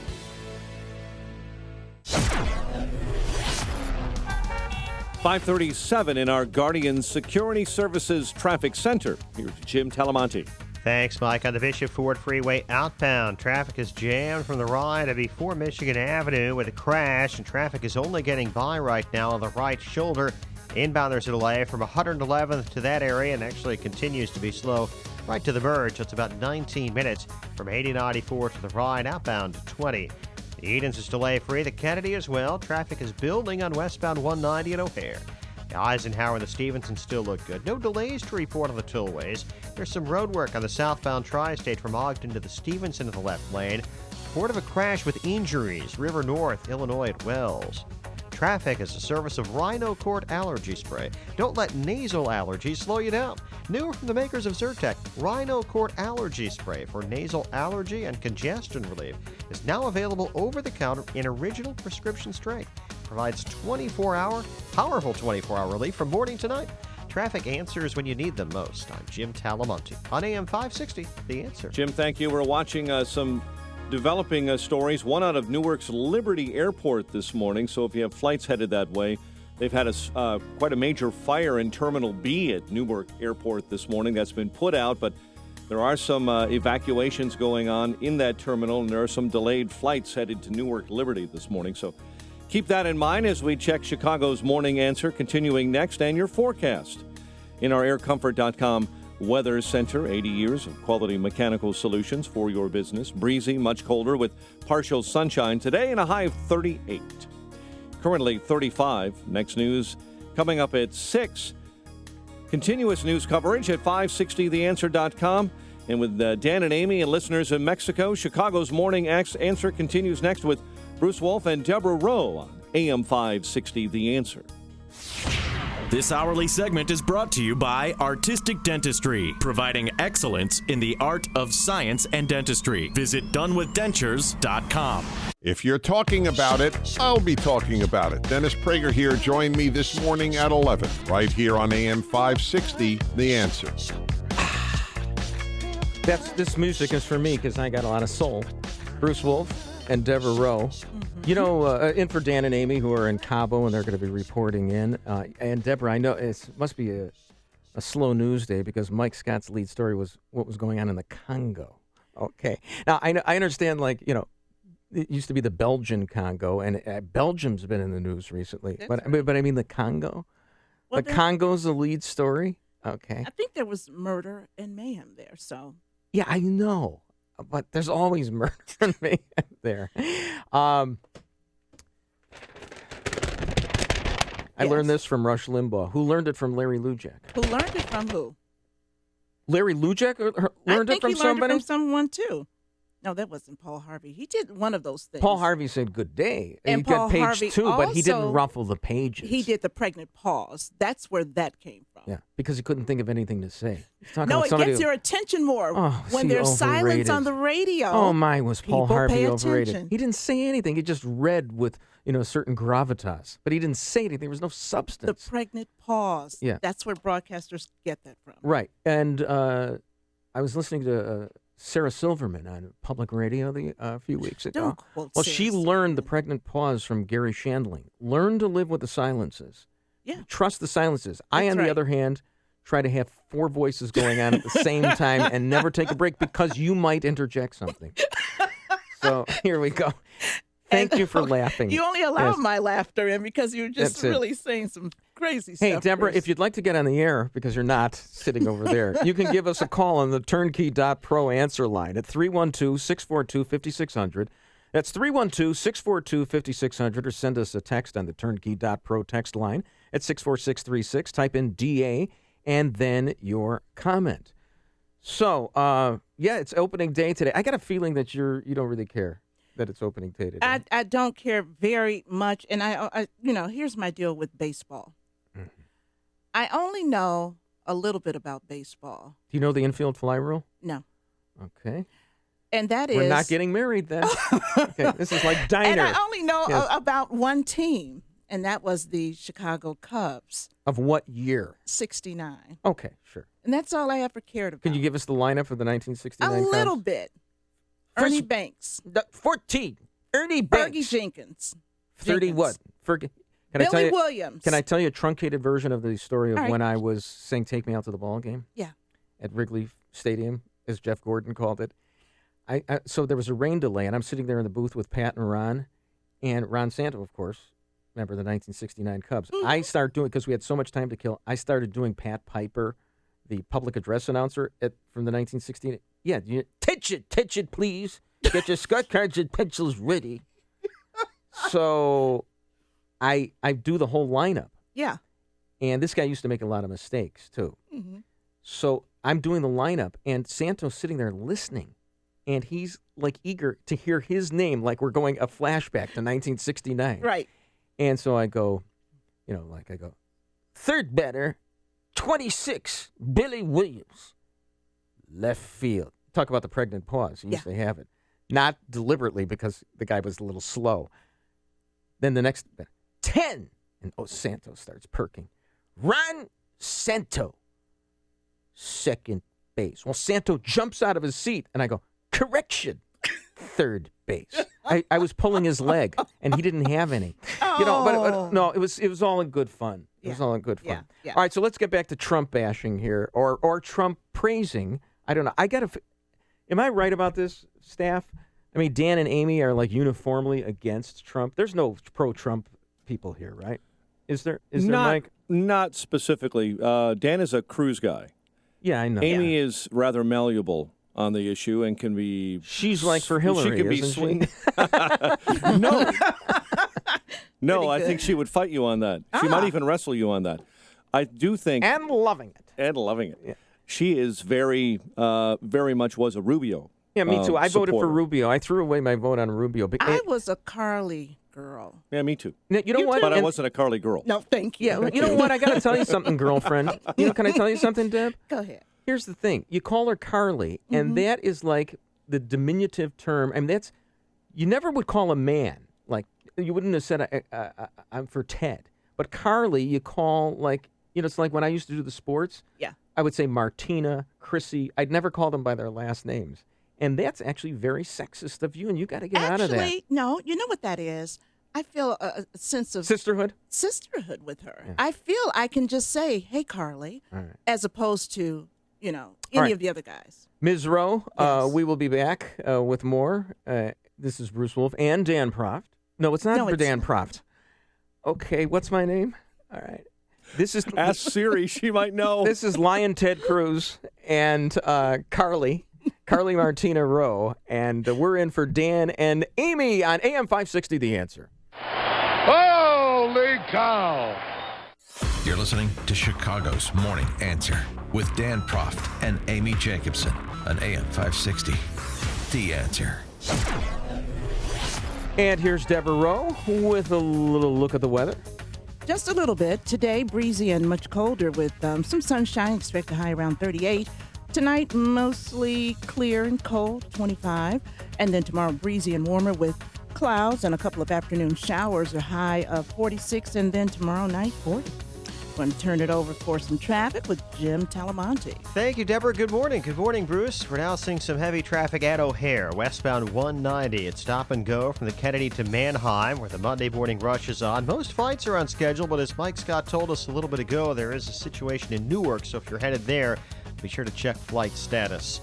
.537 in our Guardian Security Services Traffic Center. Here's Jim Talamonte. Thanks, Mike. On the Bishop Ford Freeway outbound, traffic is jammed from the right of before Michigan Avenue with a crash, and traffic is only getting by right now on the right shoulder. Inbound, there's a delay from 111th to that area, and actually continues to be slow right to the merge. It's about 19 minutes from 8094 to the right, outbound 20. The Edens is delay-free. The Kennedy as well. Traffic is building on westbound 190 at O'Hare. The Eisenhower and the Stevenson still look good. No delays to report on the tollways. There's some road work on the southbound tri-state from Ogden to the Stevenson in the left lane. Report of a crash with injuries. River North, Illinois at Wells. Traffic is a service of Rhino Court Allergy Spray. Don't let nasal allergies slow you down. New from the makers of Zyrtec, Rhino Court Allergy Spray for nasal allergy and congestion relief is now available over the counter in original prescription strength. Provides powerful 24-hour relief from morning to night. Traffic answers when you need them most. I'm Jim Talamonte on AM 560, The Answer. Jim, thank you. We're watching some developing stories. One out of Newark's Liberty Airport this morning. So if you have flights headed that way, they've had quite a major fire in Terminal B at Newark Airport this morning. That's been put out, but there are some evacuations going on in that terminal, and there are some delayed flights headed to Newark Liberty this morning. So keep that in mind as we check Chicago's Morning Answer, continuing next, and your forecast in our aircomfort.com Weather Center. 80 years of quality mechanical solutions for your business. Breezy, much colder with partial sunshine today and a high of 38. Currently 35. Next news coming up at 6. Continuous news coverage at 560theanswer.com. And with Dan and Amy and listeners in Mexico, Chicago's Morning Answer continues next with Bruce Wolf and Deborah Rowe on AM 560 The Answer. This hourly segment is brought to you by Artistic Dentistry, providing excellence in the art of science and dentistry. Visit donewithdentures.com. If you're talking about it, I'll be talking about it. Dennis Prager here. Join me this morning at 11, right here on AM 560, The Answer. This music is for me because I got a lot of soul. Bruce Wolf and Deborah Rowe. You know, in for Dan and Amy, who are in Cabo, and they're going to be reporting in. And Deborah, I know it must be a slow news day because Mike Scott's lead story was what was going on in the Congo. Okay. Now, I understand, like, you know, it used to be the Belgian Congo, and Belgium's been in the news recently. But I mean the Congo? Well, the Congo's the lead story? Okay. I think there was murder and mayhem there, so. Yeah, I know. But there's always murder and mayhem there. I learned this from Rush Limbaugh. Who learned it from Larry Lujak? Who learned it from who? Larry Lujak learned it from somebody? I think he learned it from someone, too. No, that wasn't Paul Harvey. He did one of those things. Paul Harvey said good day. And he Paul got page Harvey 2, but he didn't also- ruffle the pages. He did the pregnant pause. That's where that came from. Yeah, because he couldn't think of anything to say. He's talking No, about it somebody gets who- your attention more is when he there's silence overrated? on the radio. Oh, my, was Paul People Harvey pay overrated? attention. He didn't say anything. He just read with, you know, a certain gravitas. But he didn't say anything. There was no The substance. pregnant pause. Yeah. That's where broadcasters get that from. Right. And I was listening to Sarah Silverman on public radio a few weeks ago. Don't quote Well, Sarah she learned the pregnant pause from Gary Shandling. Learn to live with the silences. Yeah. Trust the silences. I, on the right. other hand, try to have 4 voices going on at the same time and never take a break because you might interject something. So here we go. Thank you for laughing. You only allow Yes. my laughter in because you're just That's it. really saying some crazy stuff. Hey, Deborah, Bruce. if you'd like to get on the air, because you're not sitting over there, you can give us a call on the Turnkey.pro answer line at 312-642-5600. That's 312-642-5600, or send us a text on the Turnkey.pro text line at 64636. Type in DA and then your comment. So, yeah, it's opening day today. I got a feeling that you don't really care that it's opening day today. I don't care very much, and I here's my deal with baseball. Mm-hmm. I only know a little bit about baseball. Do you know the infield fly rule? No, Okay. and that is We're not getting married then. Okay, this is like diner. And I only know Yes. about one team, and that was the Chicago Cubs. Of what year? 69. Okay, sure. And that's all I ever cared about. Can you give us the lineup for the 1969 A Cubs? little bit. Ernie Banks. 14. Ernie Bergie Banks. Jenkins. 30 Jenkins. what? Can I tell Billy you, Williams. Can I tell you a truncated version of the story of All right. when I was saying "Take Me Out to the Ball Game"? Yeah. At Wrigley Stadium, as Jeff Gordon called it. So there was a rain delay, and I'm sitting there in the booth with Pat and Ron Santo, of course. Remember the 1969 Cubs? Mm-hmm. I started doing, because we had so much time to kill, I started doing Pat Piper, the public address announcer from the 1969. Yeah, touch it, please. Get your scut cards and pencils ready. So I do the whole lineup. Yeah. And this guy used to make a lot of mistakes, too. Mm-hmm. So I'm doing the lineup, and Santo's sitting there listening. And he's, like, eager to hear his name, like we're going a flashback to 1969. Right. And so I go, third batter, 26, Billy Williams, left field. Talk about the pregnant pause. He used to have it. Not deliberately because the guy was a little slow. Then the next, 10, and Santo starts perking. Ron Santo, second base. Well, Santo jumps out of his seat, and I go, correction, third base. I was pulling his leg, and he didn't have any. But no, it was all in good fun. It was all in good fun. Yeah. All right, so let's get back to Trump bashing here, or Trump praising. I don't know. Am I right about this, staff? I mean, Dan and Amy are like uniformly against Trump. There's no pro-Trump people here, right? Is there, Mike? Not specifically. Dan is a cruise guy. Yeah, I know. Amy is rather malleable on the issue and can be... She's like for Hillary, she can be isn't she? No, I think she would fight you on that. She might even wrestle you on that. I do think... And loving it. Yeah. She is very much was a Rubio. Yeah, me too. I voted for supporter. Rubio. I threw away my vote on Rubio. I was a Carly girl. Yeah, me too. You know what? But I wasn't a Carly girl. No, thank you. Yeah, you know what? I got to tell you something, girlfriend. Can I tell you something, Deb? Go ahead. Here's the thing. You call her Carly, and that is like the diminutive term. I mean, you never would call a man, like, you wouldn't have said, I'm for Ted. But Carly, you call, like, it's like when I used to do the sports. Yeah. I would say Martina, Chrissy. I'd never call them by their last names. And that's actually very sexist of you, and you got to get out of that. Actually, no, you know what that is? I feel a sense of sisterhood with her. Yeah. I feel I can just say, hey, Carly, as opposed to, any of the other guys. Ms. Rowe, we will be back with more. This is Bruce Wolf and Dan Proft. No, it's not Dan Proft. Okay, what's my name? All right. This is Ask Siri, she might know. This is Lion Ted Cruz and Carly Martina Rowe, and we're in for Dan and Amy on AM 560 The Answer. Holy cow! You're listening to Chicago's Morning Answer with Dan Proft and Amy Jacobson on AM 560 The Answer. And here's Deborah Rowe with a little look at the weather. Just a little bit. Today, breezy and much colder with some sunshine. Expect a high around 38. Tonight, mostly clear and cold, 25. And then tomorrow, breezy and warmer with clouds and a couple of afternoon showers, a high of 46. And then tomorrow night, 40. Going to turn it over for some traffic with Jim Talamonte. Thank you, Deborah. Good morning. Good morning, Bruce. We're now seeing some heavy traffic at O'Hare, westbound 190. It's stop and go from the Kennedy to Mannheim, where the Monday morning rush is on. Most flights are on schedule, but as Mike Scott told us a little bit ago, there is a situation in Newark, so if you're headed there, be sure to check flight status.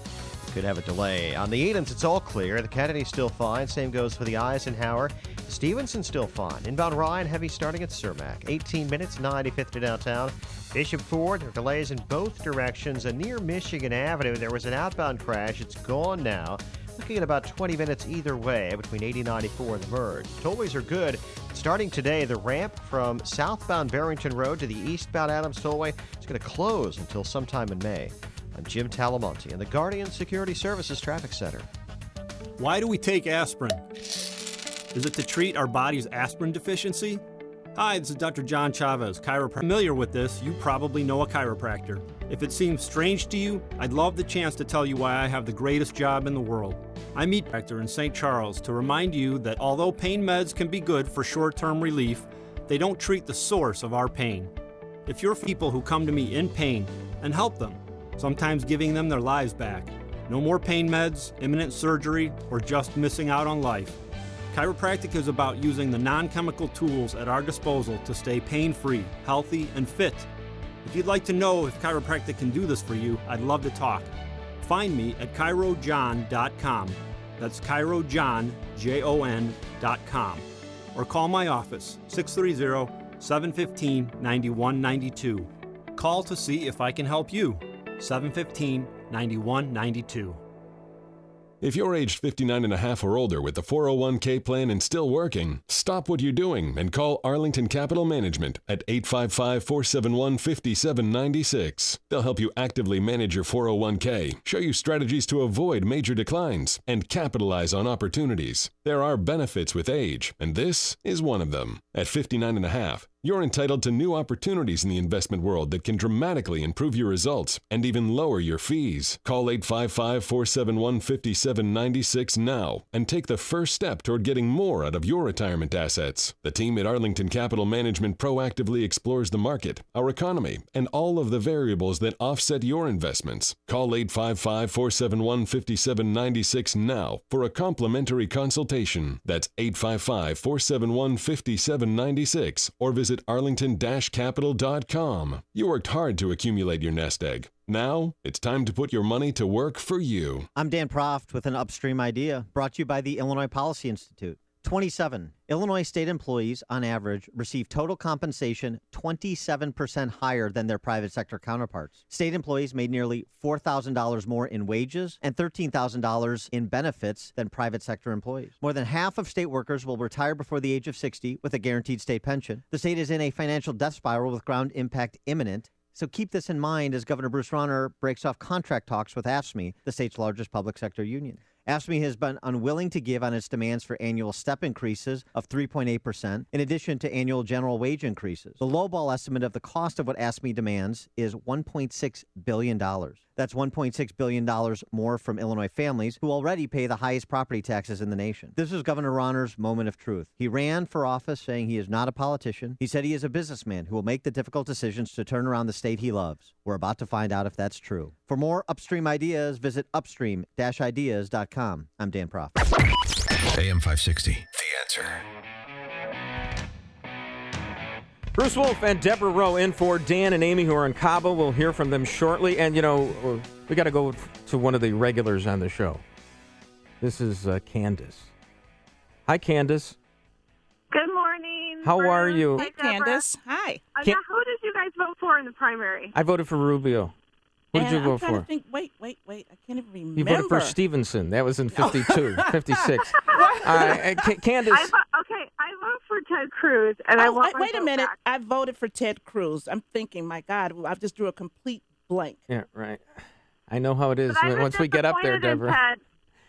Could have a delay. On the Edens, it's all clear. The Kennedy's still fine. Same goes for the Eisenhower. Stevenson still fine. Inbound Ryan, heavy starting at Cermak. 18 minutes, 95th to downtown. Bishop Ford, there are delays in both directions. And near Michigan Avenue, there was an outbound crash. It's gone now. Looking at about 20 minutes either way between 80-94 and the merge. Tollways are good. Starting today, the ramp from southbound Barrington Road to the eastbound Adams Tollway is going to close until sometime in May. I'm Jim Talamonte in the Guardian Security Services Traffic Center. Why do we take aspirin? Is it to treat our body's aspirin deficiency? Hi, this is Dr. John Chavez, chiropractor. Familiar with this, you probably know a chiropractor. If it seems strange to you, I'd love the chance to tell you why I have the greatest job in the world. I meet a chiropractor in St. Charles to remind you that although pain meds can be good for short-term relief, they don't treat the source of our pain. If you're people who come to me in pain and help them, sometimes giving them their lives back. No more pain meds, imminent surgery, or just missing out on life. Chiropractic is about using the non-chemical tools at our disposal to stay pain-free, healthy, and fit. If you'd like to know if chiropractic can do this for you, I'd love to talk. Find me at chirojon.com. That's chirojon.com. Or call my office, 630-715-9192. Call to see if I can help you. 715-9192. If you're aged 59 and a half or older with the 401k plan and still working, stop what you're doing and call Arlington Capital Management at 855-471-5796. They'll help you actively manage your 401k, show you strategies to avoid major declines, and capitalize on opportunities. There are benefits with age, and this is one of them. At 59 and a half, you're entitled to new opportunities in the investment world that can dramatically improve your results and even lower your fees. Call 855-471-5796 now and take the first step toward getting more out of your retirement assets. The team at Arlington Capital Management proactively explores the market, our economy, and all of the variables that offset your investments. Call 855-471-5796 now for a complimentary consultation. That's 855-471-5796 or visit arlington-capital.com. You worked hard to accumulate your nest egg. Now, it's time to put your money to work for you. I'm Dan Proft with an Upstream idea brought to you by the Illinois Policy Institute. 27. Illinois state employees, on average, receive total compensation 27% higher than their private sector counterparts. State employees made nearly $4,000 more in wages and $13,000 in benefits than private sector employees. More than half of state workers will retire before the age of 60 with a guaranteed state pension. The state is in a financial death spiral with ground impact imminent. So keep this in mind as Governor Bruce Rauner breaks off contract talks with AFSCME, the state's largest public sector union. AFSCME has been unwilling to give on its demands for annual step increases of 3.8%, in addition to annual general wage increases. The lowball estimate of the cost of what AFSCME demands is $1.6 billion. That's $1.6 billion more from Illinois families who already pay the highest property taxes in the nation. This is Governor Rauner's moment of truth. He ran for office saying he is not a politician. He said he is a businessman who will make the difficult decisions to turn around the state he loves. We're about to find out if that's true. For more Upstream ideas, visit upstream-ideas.com. I'm Dan Proft. AM 560, The Answer. Bruce Wolf and Deborah Rowe in for Dan and Amy, who are in Cabo. We'll hear from them shortly. And, you know, we got to go to one of the regulars on the show. This is Candace. Hi, Candace. Good morning. How are you? Hey, Candace. Hi. Who did you guys vote for in the primary? I voted for Rubio. Who did you vote for? Wait. I can't even remember. You voted for Stevenson. That was in 52, 56. Candace. I vote for Ted Cruz, and I want my wait a vote minute. back. I voted for Ted Cruz. I'm thinking, my God, I just drew a complete blank. Yeah, right. I know how it is But I've been once we get up there, disappointed in Deborah. Ted.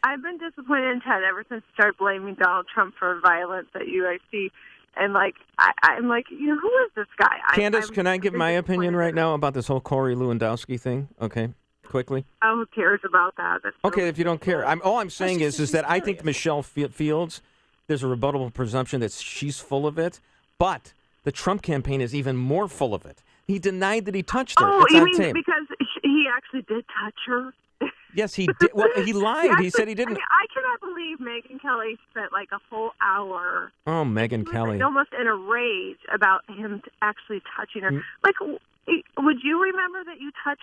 I've been disappointed in Ted ever since he started blaming Donald Trump for violence at UIC. And, I'm like, who is this guy? Candace, can I give my opinion right now about this whole Corey Lewandowski thing? Okay, quickly. Oh, who cares about that? That's Okay, if you don't care. All I'm saying is that I think Michelle Fields, there's a rebuttable presumption that she's full of it, but the Trump campaign is even more full of it. He denied that he touched her. Oh, it's you on mean tape. because he actually did touch her? Yes, he did. Well, he lied. He said he didn't. I cannot believe Megyn Kelly spent like a whole hour. Oh, Megyn Kelly. Almost in a rage about him actually touching her. Like, would you remember that you touched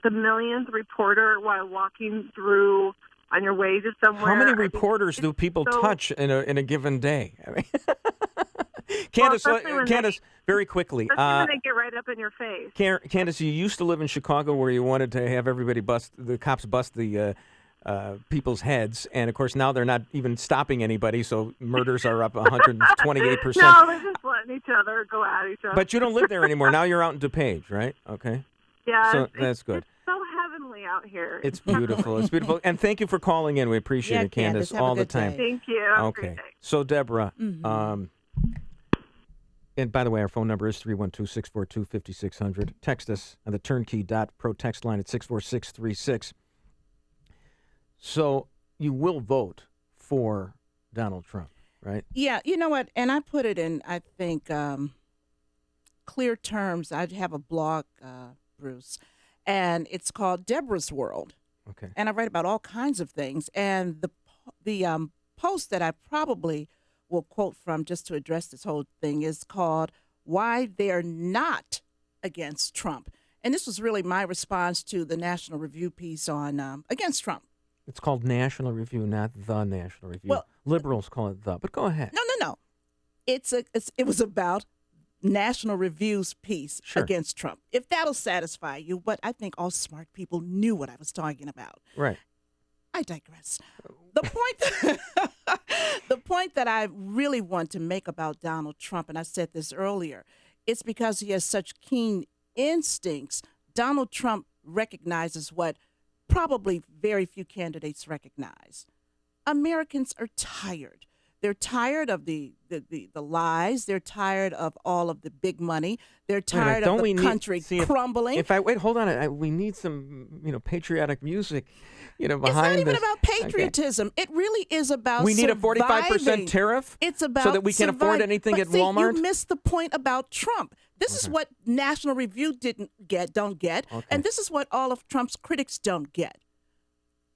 the millionth reporter while walking through on your way to somewhere? How many reporters do people touch in a given day? I mean, Candace, very quickly. Especially when they get right up in your face. Candace, you used to live in Chicago where you wanted to have everybody the cops bust the people's heads, and of course now they're not even stopping anybody, so murders are up 128%. No, they're just letting each other go at each other. But you don't live there anymore. Now you're out in DuPage, right? Okay. Yeah, so that's good. It's so heavenly out here. It's beautiful. It's beautiful. And thank you for calling in. We appreciate it, Candace, have all a the good time. day. Thank you. Have a great Okay. day. So, Deborah, and by the way, our phone number is 312-642-5600. Text us on the turnkey.pro text line at 64636. So you will vote for Donald Trump, right? Yeah, you know what? And I put it in, I think, clear terms. I have a blog, Bruce, and it's called Deborah's World. Okay. And I write about all kinds of things. And the post that I probably will quote from just to address this whole thing is called Why They're Not Against Trump. And this was really my response to the National Review piece on Against Trump. It's called National Review, not the National Review. Well, liberals call it the, but go ahead. No. It was about National Review's piece against Trump. If that'll satisfy you, but I think all smart people knew what I was talking about. Right. I digress. The point that I really want to make about Donald Trump, and I said this earlier, it's because he has such keen instincts. Donald Trump recognizes what probably very few candidates recognize. Americans are tired. They're tired of the lies. They're tired of all of the big money. They're tired of the country crumbling. Hold on. We need some, patriotic music, behind It's not even this. about patriotism. Okay. It really is about We need surviving. a 45% tariff. It's about so that we can afford anything at Walmart. You missed the point about Trump. This is what National Review don't get, and this is what all of Trump's critics don't get.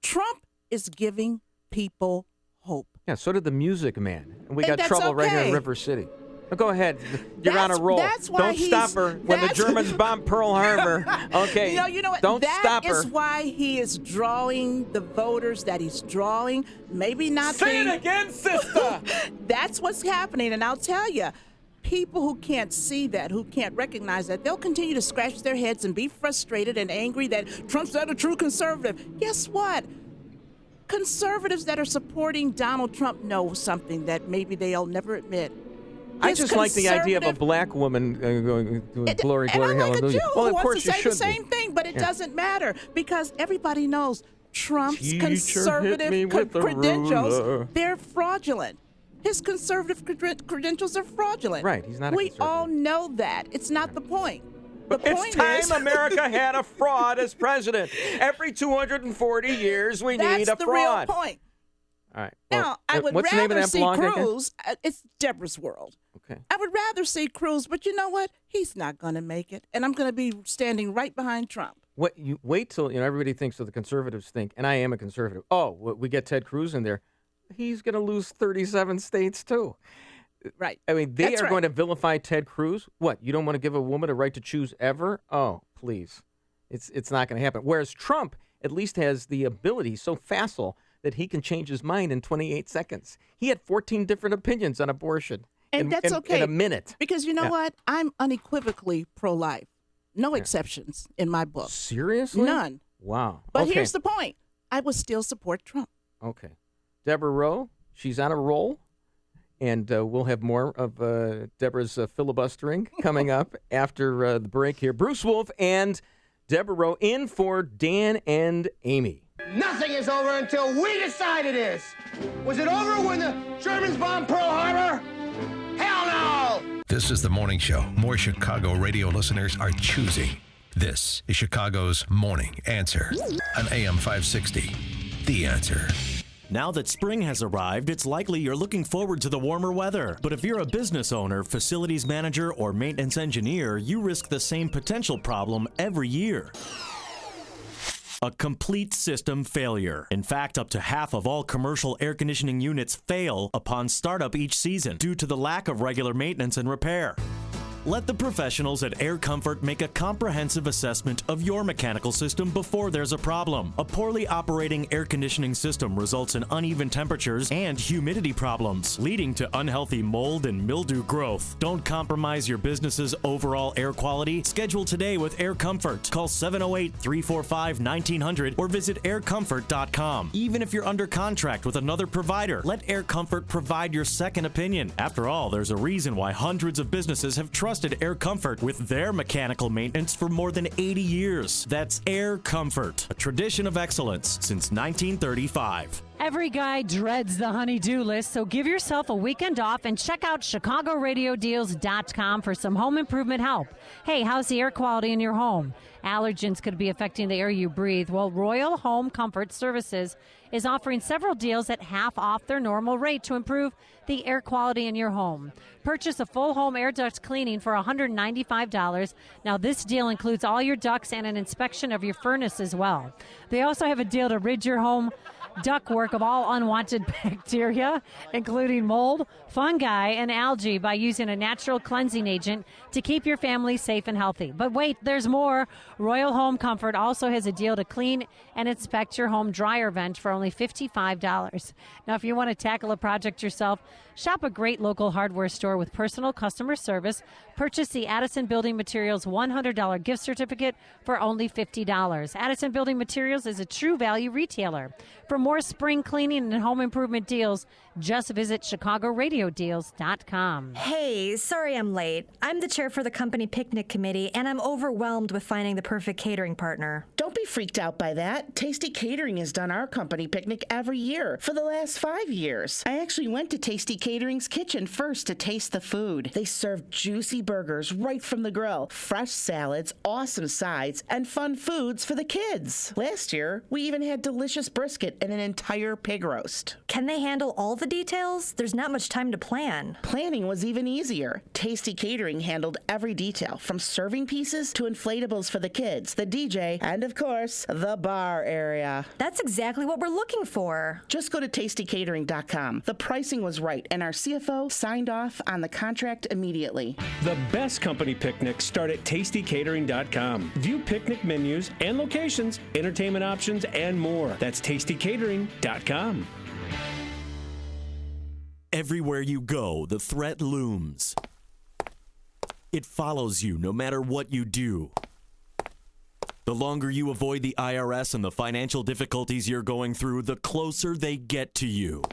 Trump is giving people hope. Yeah, so did the Music Man. And we And got that's trouble right here in okay. River City. Now, go ahead. You're on a roll. Don't stop her when the Germans bomb Pearl Harbor. Okay. You know what? Don't stop her. That is why he is drawing the voters that he's drawing. Maybe not. Say it again, sister. That's what's happening. And I'll tell you, people who can't see that, who can't recognize that, they'll continue to scratch their heads and be frustrated and angry that Trump's not a true conservative. Guess what? Conservatives that are supporting Donald Trump know something that maybe they'll never admit. I just like the idea of a black woman going glory, glory, hallelujah. Well, of course you you should the same thing, but it doesn't matter because everybody knows Trump's conservative credentials, they're fraudulent. His conservative credentials are fraudulent. Right, he's not a We all know that. It's not the point. The point It's time is, America had a fraud as president. Every 240 years, we need a fraud. That's the real point. All right. Now, I would what's the name of rather that see blog again? Cruz. It's Deborah's World. Okay. I would rather see Cruz, but you know what? He's not going to make it, and I'm going to be standing right behind Trump. You wait till everybody thinks, or the conservatives think, and I am a conservative. Oh, we get Ted Cruz in there. He's going to lose 37 states too. Right. I mean, they That's are right. going to vilify Ted Cruz. What? You don't want to give a woman a right to choose ever? Oh, please. It's not going to happen. Whereas Trump at least has the ability, so facile, that he can change his mind in 28 seconds. He had 14 different opinions on abortion. And that's okay. In a minute. Because you know what? I'm unequivocally pro-life. No exceptions in my book. Seriously? None. Wow. But okay. here's the point. I would still support Trump. Okay. Deborah Rowe, she's on a roll. And we'll have more of Deborah's filibustering coming up after the break here. Bruce Wolf and Deborah Rowe in for Dan and Amy. Nothing is over until we decide it is. Was it over when the Germans bombed Pearl Harbor? Hell no! This is the morning show more Chicago radio listeners are choosing. This is Chicago's Morning Answer on AM 560. The Answer. Now that spring has arrived, it's likely you're looking forward to the warmer weather. But if you're a business owner, facilities manager, or maintenance engineer, you risk the same potential problem every year. A complete system failure. In fact, up to half of all commercial air conditioning units fail upon startup each season due to the lack of regular maintenance and repair. Let the professionals at Air Comfort make a comprehensive assessment of your mechanical system before there's a problem. A poorly operating air conditioning system results in uneven temperatures and humidity problems, leading to unhealthy mold and mildew growth. Don't compromise your business's overall air quality. Schedule today with Air Comfort. Call 708-345-1900 or visit aircomfort.com. Even if you're under contract with another provider, let Air Comfort provide your second opinion. After all, there's a reason why hundreds of businesses have trusted Air Comfort with their mechanical maintenance for more than 80 years. That's Air Comfort, a tradition of excellence since 1935. Every guy dreads the honey-do list, so give yourself a weekend off and check out ChicagoRadioDeals.com for some home improvement help. Hey, how's the air quality in your home? Allergens could be affecting the air you breathe. Well, Royal Home Comfort Services is offering several deals at half off their normal rate to improve the air quality in your home. Purchase a full home air duct cleaning for $195. Now, this deal includes all your ducts and an inspection of your furnace as well. They also have a deal to rid your home ductwork of all unwanted bacteria, including mold, fungi, and algae by using a natural cleansing agent to keep your family safe and healthy. But wait, there's more. Royal Home Comfort also has a deal to clean and inspect your home dryer vent for only $55. Now, if you want to tackle a project yourself, shop a great local hardware store with personal customer service. Purchase the Addison Building Materials $100 gift certificate for only $50. Addison Building Materials is a true value retailer. For more more spring cleaning and home improvement deals. Just visit ChicagoRadioDeals.com. Hey, sorry I'm late. I'm the chair for the company picnic committee, and I'm overwhelmed with finding the perfect catering partner. Don't be freaked out by that. Tasty Catering has done our company picnic every year for the last 5 years. I actually went to Tasty Catering's kitchen first to taste the food. They serve juicy burgers right from the grill, fresh salads, awesome sides, and fun foods for the kids. Last year, we even had delicious brisket and an entire pig roast. Can they handle all the details? There's not much time to plan. Planning was even easier. Tasty Catering handled every detail, from serving pieces to inflatables for the kids, the DJ, and of course, the bar area. That's exactly what we're looking for. Just go to tastycatering.com. The pricing was right, and our CFO signed off on the contract immediately. The best company picnics start at tastycatering.com. View picnic menus and locations, entertainment options, and more. That's tastycatering.com. Everywhere you go, the threat looms. It follows you no matter what you do. The longer you avoid the IRS and the financial difficulties you're going through, the closer they get to you.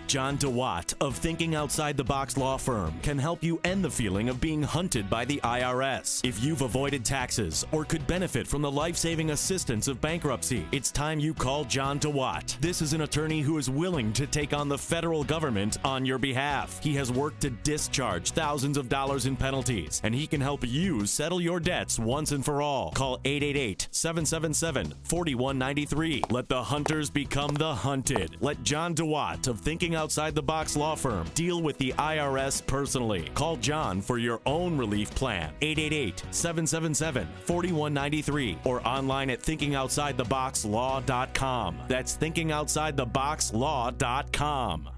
John DeWatt of Thinking Outside the Box Law Firm can help you end the feeling of being hunted by the IRS. If you've avoided taxes or could benefit from the life-saving assistance of bankruptcy, it's time you call John DeWatt. This is an attorney who is willing to take on the federal government on your behalf. He has worked to discharge thousands of dollars in penalties, and he can help you settle your debts once and for all. Call 888-777-4193. Let the hunters become the hunted. Let John DeWatt of Thinking Outside the Box Law Firm deal with the IRS personally. Call John for your own relief plan. 888-777-4193 or online at thinkingoutsidetheboxlaw.com. That's thinkingoutsidetheboxlaw.com.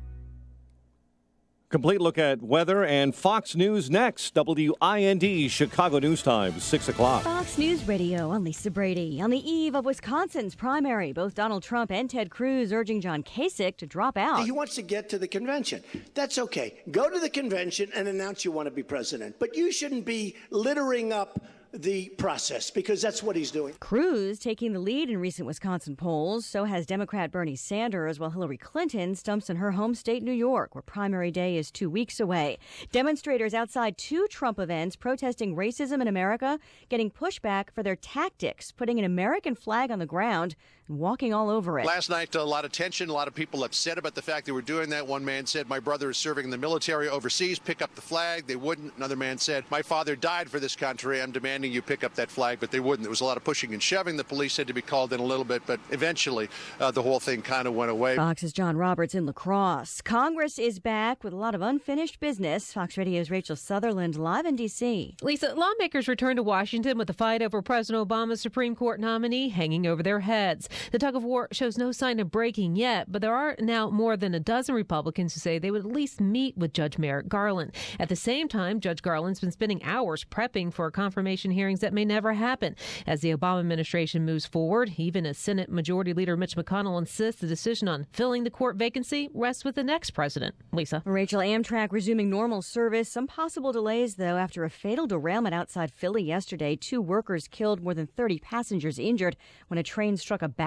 Complete look at weather and Fox News next. WIND Chicago News Time, 6 o'clock. Fox News Radio, I'm Lisa Brady. On the eve of Wisconsin's primary, both Donald Trump and Ted Cruz urging John Kasich to drop out. He wants to get to the convention. That's okay. Go to the convention and announce you want to be president. But you shouldn't be littering up the process, because that's what he's doing. Cruz taking the lead in recent Wisconsin polls. So has Democrat Bernie Sanders, while Hillary Clinton stumps in her home state, New York, where primary day is 2 weeks away. Demonstrators outside 2 Trump events protesting racism in America, getting pushback for their tactics, putting an American flag on the ground and walking all over it. Last night, a lot of tension, a lot of people upset about the fact they were doing that. One man said, my brother is serving in the military overseas, pick up the flag. They wouldn't. Another man said, my father died for this country. I'm demanding you pick up that flag, but they wouldn't. There was a lot of pushing and shoving. The police had to be called in a little bit, but eventually the whole thing kind of went away. Fox's John Roberts in La Crosse. Congress is back with a lot of unfinished business. Fox Radio's Rachel Sutherland live in D.C. Lisa, lawmakers returned to Washington with the fight over President Obama's Supreme Court nominee hanging over their heads. The tug of war shows no sign of breaking yet, but there are now more than a dozen Republicans who say they would at least meet with Judge Merrick Garland. At the same time, Judge Garland's been spending hours prepping for confirmation hearings that may never happen. As the Obama administration moves forward, even as Senate Majority Leader Mitch McConnell insists the decision on filling the court vacancy rests with the next president. Lisa. Rachel, Amtrak resuming normal service. Some possible delays, though, after a fatal derailment outside Philly yesterday. 2 workers killed, more than 30 passengers injured when a train struck a backhoe.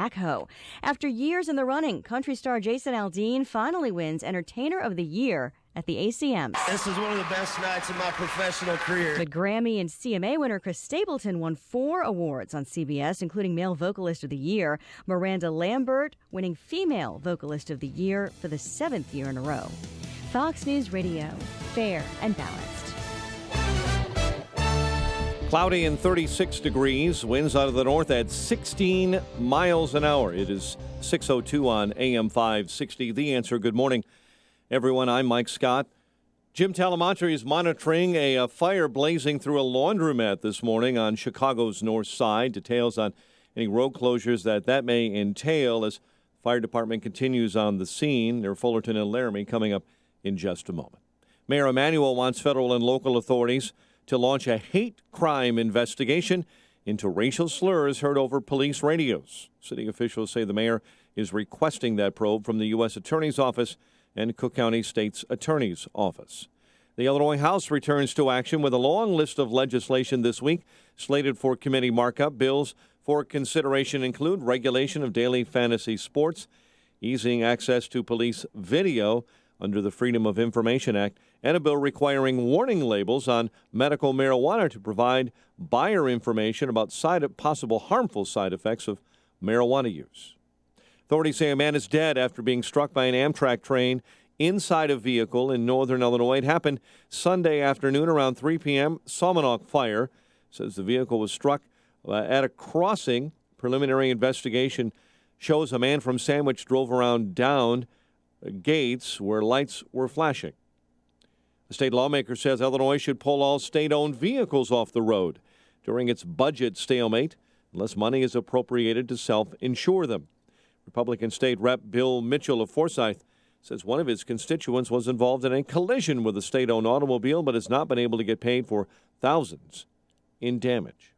After years in the running, country star Jason Aldean finally wins Entertainer of the Year at the ACMs. This is one of the best nights of my professional career. But Grammy and CMA winner Chris Stapleton won 4 awards on CBS, including Male Vocalist of the Year. Miranda Lambert winning Female Vocalist of the Year for the 7th year in a row. Fox News Radio, fair and balanced. Cloudy and 36 degrees. Winds out of the north at 16 miles an hour. It is 6:02 on AM 560. The Answer. Good morning, everyone. I'm Mike Scott. Jim Talamonte is monitoring a fire blazing through a laundromat this morning on Chicago's north side. Details on any road closures that may entail as fire department continues on the scene near Fullerton and Laramie coming up in just a moment. Mayor Emanuel wants federal and local authorities to launch a hate crime investigation into racial slurs heard over police radios. City officials say the mayor is requesting that probe from the U.S. Attorney's Office and Cook County State's Attorney's Office. The Illinois House returns to action with a long list of legislation this week slated for committee markup. Bills for consideration include regulation of daily fantasy sports, easing access to police video under the Freedom of Information Act, and a bill requiring warning labels on medical marijuana to provide buyer information about possible harmful side effects of marijuana use. Authorities say a man is dead after being struck by an Amtrak train inside a vehicle in northern Illinois. It happened Sunday afternoon around 3 p.m. Salmonaught Fire says the vehicle was struck at a crossing. Preliminary investigation shows a man from Sandwich drove around down gates where lights were flashing. The state lawmaker says Illinois should pull all state-owned vehicles off the road during its budget stalemate unless money is appropriated to self-insure them. Republican State Rep Bill Mitchell of Forsyth says one of his constituents was involved in a collision with a state-owned automobile but has not been able to get paid for thousands in damage.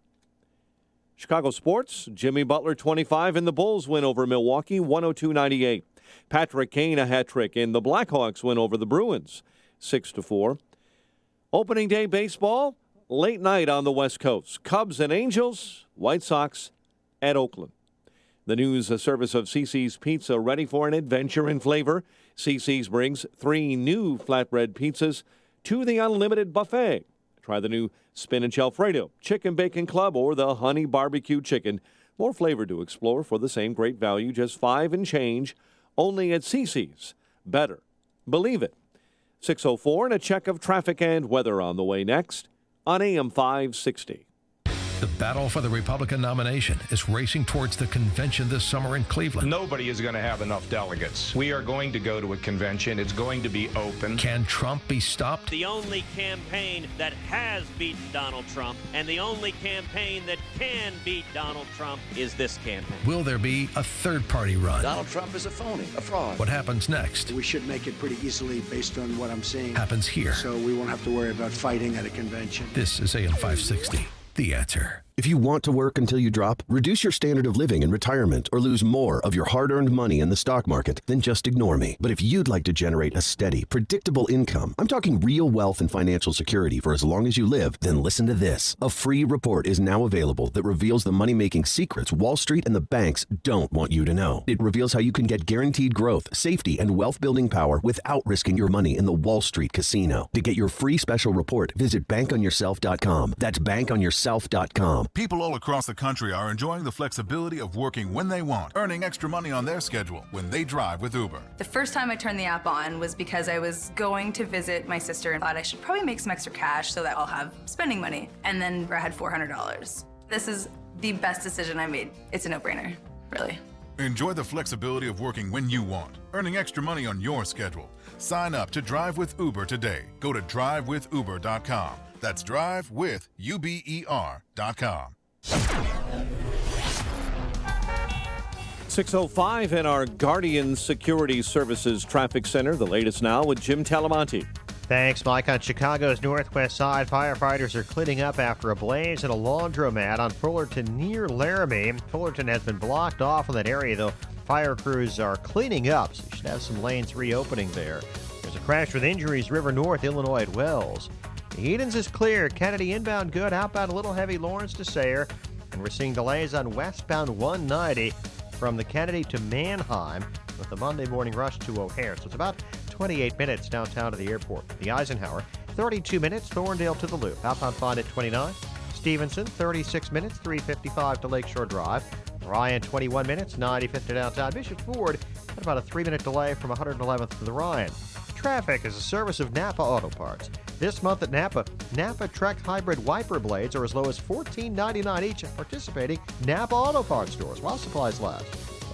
Chicago sports, Jimmy Butler 25 and the Bulls win over Milwaukee 102-98. Patrick Kane a hat trick and the Blackhawks win over the Bruins 6-4. Opening day baseball, late night on the West Coast. Cubs and Angels, White Sox at Oakland. The news service of CiCi's Pizza, ready for an adventure in flavor. CiCi's brings 3 new flatbread pizzas to the unlimited buffet. Try the new Spinach Alfredo, Chicken Bacon Club, or the Honey Barbecue Chicken. More flavor to explore for the same great value, just $5 and change, only at CiCi's. Better believe it. 6:04 and a check of traffic and weather on the way next on AM 560. The battle for the Republican nomination is racing towards the convention this summer in Cleveland. Nobody is going to have enough delegates. We are going to go to a convention. It's going to be open. Can Trump be stopped? The only campaign that has beaten Donald Trump and the only campaign that can beat Donald Trump is this campaign. Will there be a third-party run? Donald Trump is a phony, a fraud. What happens next? We should make it pretty easily based on what I'm seeing. Happens here. So we won't have to worry about fighting at a convention. This is AM 560. The Answer. If you want to work until you drop, reduce your standard of living in retirement, or lose more of your hard-earned money in the stock market, then just ignore me. But if you'd like to generate a steady, predictable income, I'm talking real wealth and financial security for as long as you live, then listen to this. A free report is now available that reveals the money-making secrets Wall Street and the banks don't want you to know. It reveals how you can get guaranteed growth, safety, and wealth-building power without risking your money in the Wall Street casino. To get your free special report, visit bankonyourself.com. That's bankonyourself.com. People all across the country are enjoying the flexibility of working when they want, earning extra money on their schedule when they drive with Uber. The first time I turned the app on was because I was going to visit my sister and thought I should probably make some extra cash so that I'll have spending money. And then I had $400. This is the best decision I made. It's a no-brainer, really. Enjoy the flexibility of working when you want, earning extra money on your schedule. Sign up to Drive with Uber today. Go to drivewithuber.com. That's drivewithuber.com. 6:05 in our Guardian Security Services Traffic Center. The latest now with Jim Talamonte. Thanks, Mike. On Chicago's northwest side, firefighters are cleaning up after a blaze at a laundromat on Fullerton near Laramie. Fullerton has been blocked off in that area, though fire crews are cleaning up, so you should have some lanes reopening there. There's a crash with injuries River North, Illinois at Wells. The Edens is clear. Kennedy inbound good. Outbound a little heavy Lawrence to Sayre. And we're seeing delays on westbound 190 from the Kennedy to Manheim with the Monday morning rush to O'Hare. So it's about 28 minutes downtown to the airport. The Eisenhower, 32 minutes, Thorndale to the Loop. Outbound fine at 29. Stevenson, 36 minutes, 3:55 to Lakeshore Drive. Ryan, 21 minutes, 95th to downtown. Bishop Ford had about a 3-minute delay from 111th to the Ryan. Traffic is a service of Napa Auto Parts. This month at Napa Trek Hybrid Wiper Blades are as low as $14.99 each at participating Napa Auto Parts stores while supplies last.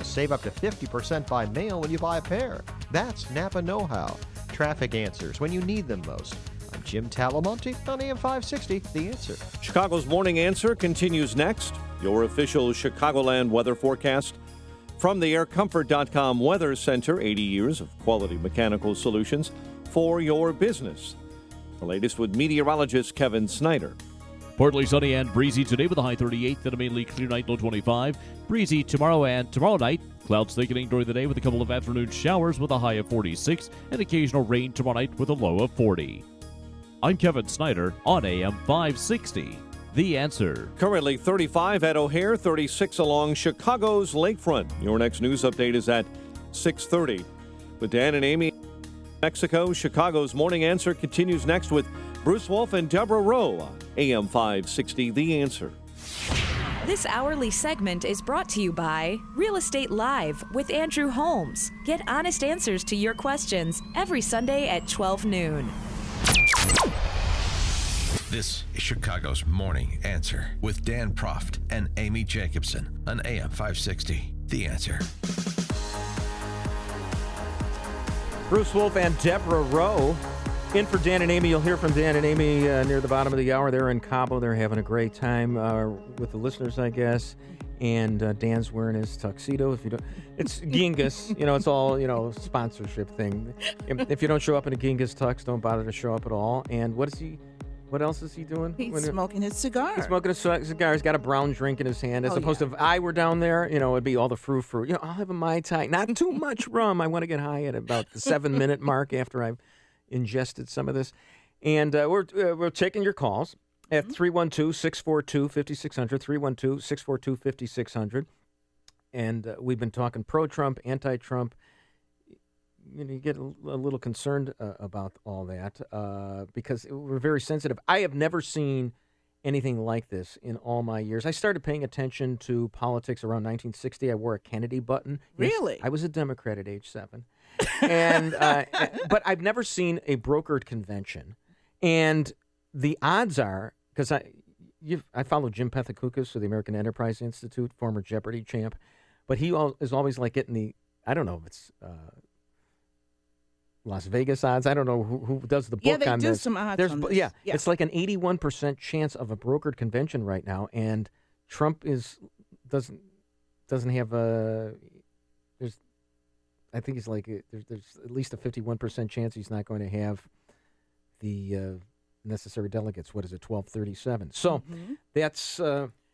Save up to 50% by mail when you buy a pair. That's Napa know-how. Traffic answers when you need them most. I'm Jim Talamonte on AM 560, The Answer. Chicago's Morning Answer continues next. Your official Chicagoland weather forecast from the AirComfort.com Weather Center. 80 years of quality mechanical solutions for your business. The latest with meteorologist Kevin Snyder. Partly sunny and breezy today with a high 38, then a mainly clear night, low 25. Breezy tomorrow and tomorrow night. Clouds thickening during the day with a couple of afternoon showers with a high of 46 and occasional rain tomorrow night with a low of 40. I'm Kevin Snyder on AM 560. The Answer. Currently 35 at O'Hare, 36 along Chicago's lakefront. Your next news update is at 6:30. With Dan and Amy, Mexico, Chicago's Morning Answer continues next with Bruce Wolf and Deborah Rowe on AM 560, The Answer. This hourly segment is brought to you by Real Estate Live with Andrew Holmes. Get honest answers to your questions every Sunday at 12 noon. This is Chicago's Morning Answer with Dan Proft and Amy Jacobson on AM 560, The Answer. Bruce Wolf and Deborah Rowe in for Dan and Amy. You'll hear from Dan and Amy near the bottom of the hour. They're in Cabo. They're having a great time with the listeners, I guess. And Dan's wearing his tuxedo. If you don't, it's Genghis. It's all sponsorship thing. If you don't show up in a Genghis tux, don't bother to show up at all. And what else is he doing? He's smoking his cigar. He's smoking a cigar. He's got a brown drink in his hand. As opposed to if I were down there, it'd be all the frou-frou. I'll have a Mai Tai. Not too much rum. I want to get high at about the 7-minute mark after I've ingested some of this. And we're taking your calls at 312-642-5600, 312-642-5600. And we've been talking pro-Trump, anti-Trump. You get a little concerned about all that because we're very sensitive. I have never seen anything like this in all my years. I started paying attention to politics around 1960. I wore a Kennedy button. Really? Yes, I was a Democrat at age 7. And but I've never seen a brokered convention. And the odds are, because I follow Jim Pethokoukis of the American Enterprise Institute, former Jeopardy champ, but he is always like getting the, I don't know if it's Las Vegas odds. I don't know who does the book on this. Yeah, they do some odds on this. Yeah, it's like an 81% chance of a brokered convention right now, and Trump doesn't have a. I think he's like there's at least a 51% chance he's not going to have the necessary delegates. What is it, 1237? So that's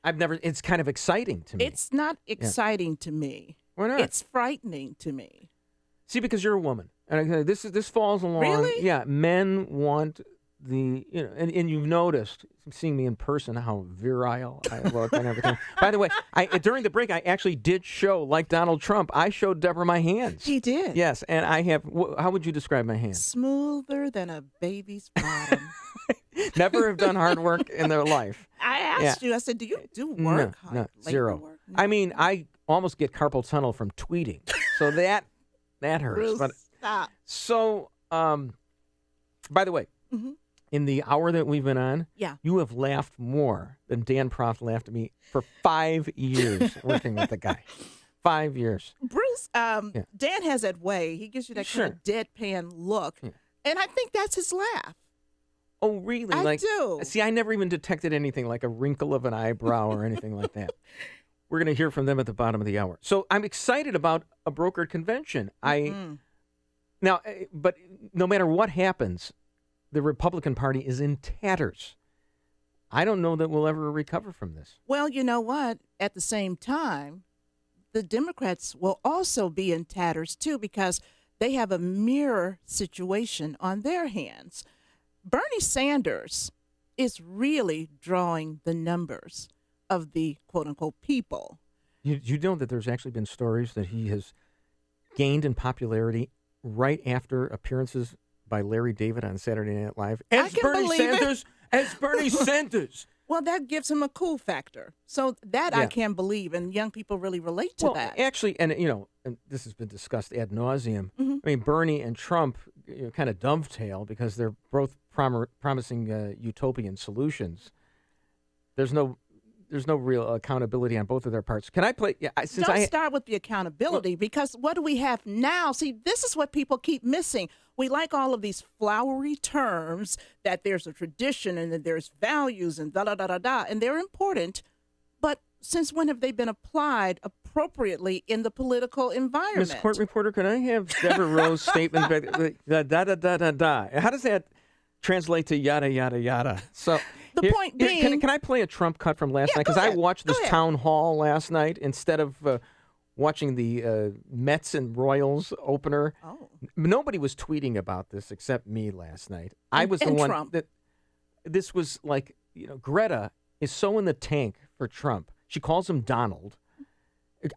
it's kind of exciting to me. It's not exciting to me. Why not? It's frightening to me. See, because you're a woman. And this falls along. Really? Yeah, men want and you've noticed, seeing me in person, how virile I look and everything. By the way, during the break, I actually did show, like Donald Trump, I showed Deborah my hands. He did? Yes, and I have, how would you describe my hands? Smoother than a baby's bottom. Never have done hard work in their life. I asked you, I said, do you do work? No, zero. Work? No. I mean, I almost get carpal tunnel from tweeting, so that hurts. Bruce, but stop. So, by the way, in the hour that we've been on, you have laughed more than Dan Proft laughed at me for 5 years working with the guy. 5 years. Bruce, Dan has that way. He gives you that kind of deadpan look, and I think that's his laugh. Oh, really? I do. See, I never even detected anything like a wrinkle of an eyebrow or anything like that. We're going to hear from them at the bottom of the hour. So I'm excited about a brokered convention. Now, but no matter what happens, the Republican Party is in tatters. I don't know that we'll ever recover from this. Well, you know what? At the same time, the Democrats will also be in tatters, too, because they have a mirror situation on their hands. Bernie Sanders is really drawing the numbers of the quote-unquote people. You know that there's actually been stories that he has gained in popularity right after appearances by Larry David on Saturday Night Live as Bernie Sanders. Well, that gives him a cool factor. So that I can believe, and young people really relate to that. Actually, and this has been discussed ad nauseum. I mean, Bernie and Trump kind of dovetail because they're both promising utopian solutions. There's no real accountability on both of their parts. Can I play? Yeah, Don't start with the accountability because what do we have now? See, this is what people keep missing. We like all of these flowery terms that there's a tradition and that there's values and da-da-da-da-da, and they're important. But since when have they been applied appropriately in the political environment? Ms. Court Reporter, can I have Deborah Rowe's statement? Da-da-da-da-da. How does that translate to yada, yada, yada? So the point being... Can I play a Trump cut from last night? Because I watched this town hall last night instead of watching the Mets and Royals opener. Oh. Nobody was tweeting about this except me last night. I was the one Trump. that this was like, Greta is so in the tank for Trump. She calls him Donald.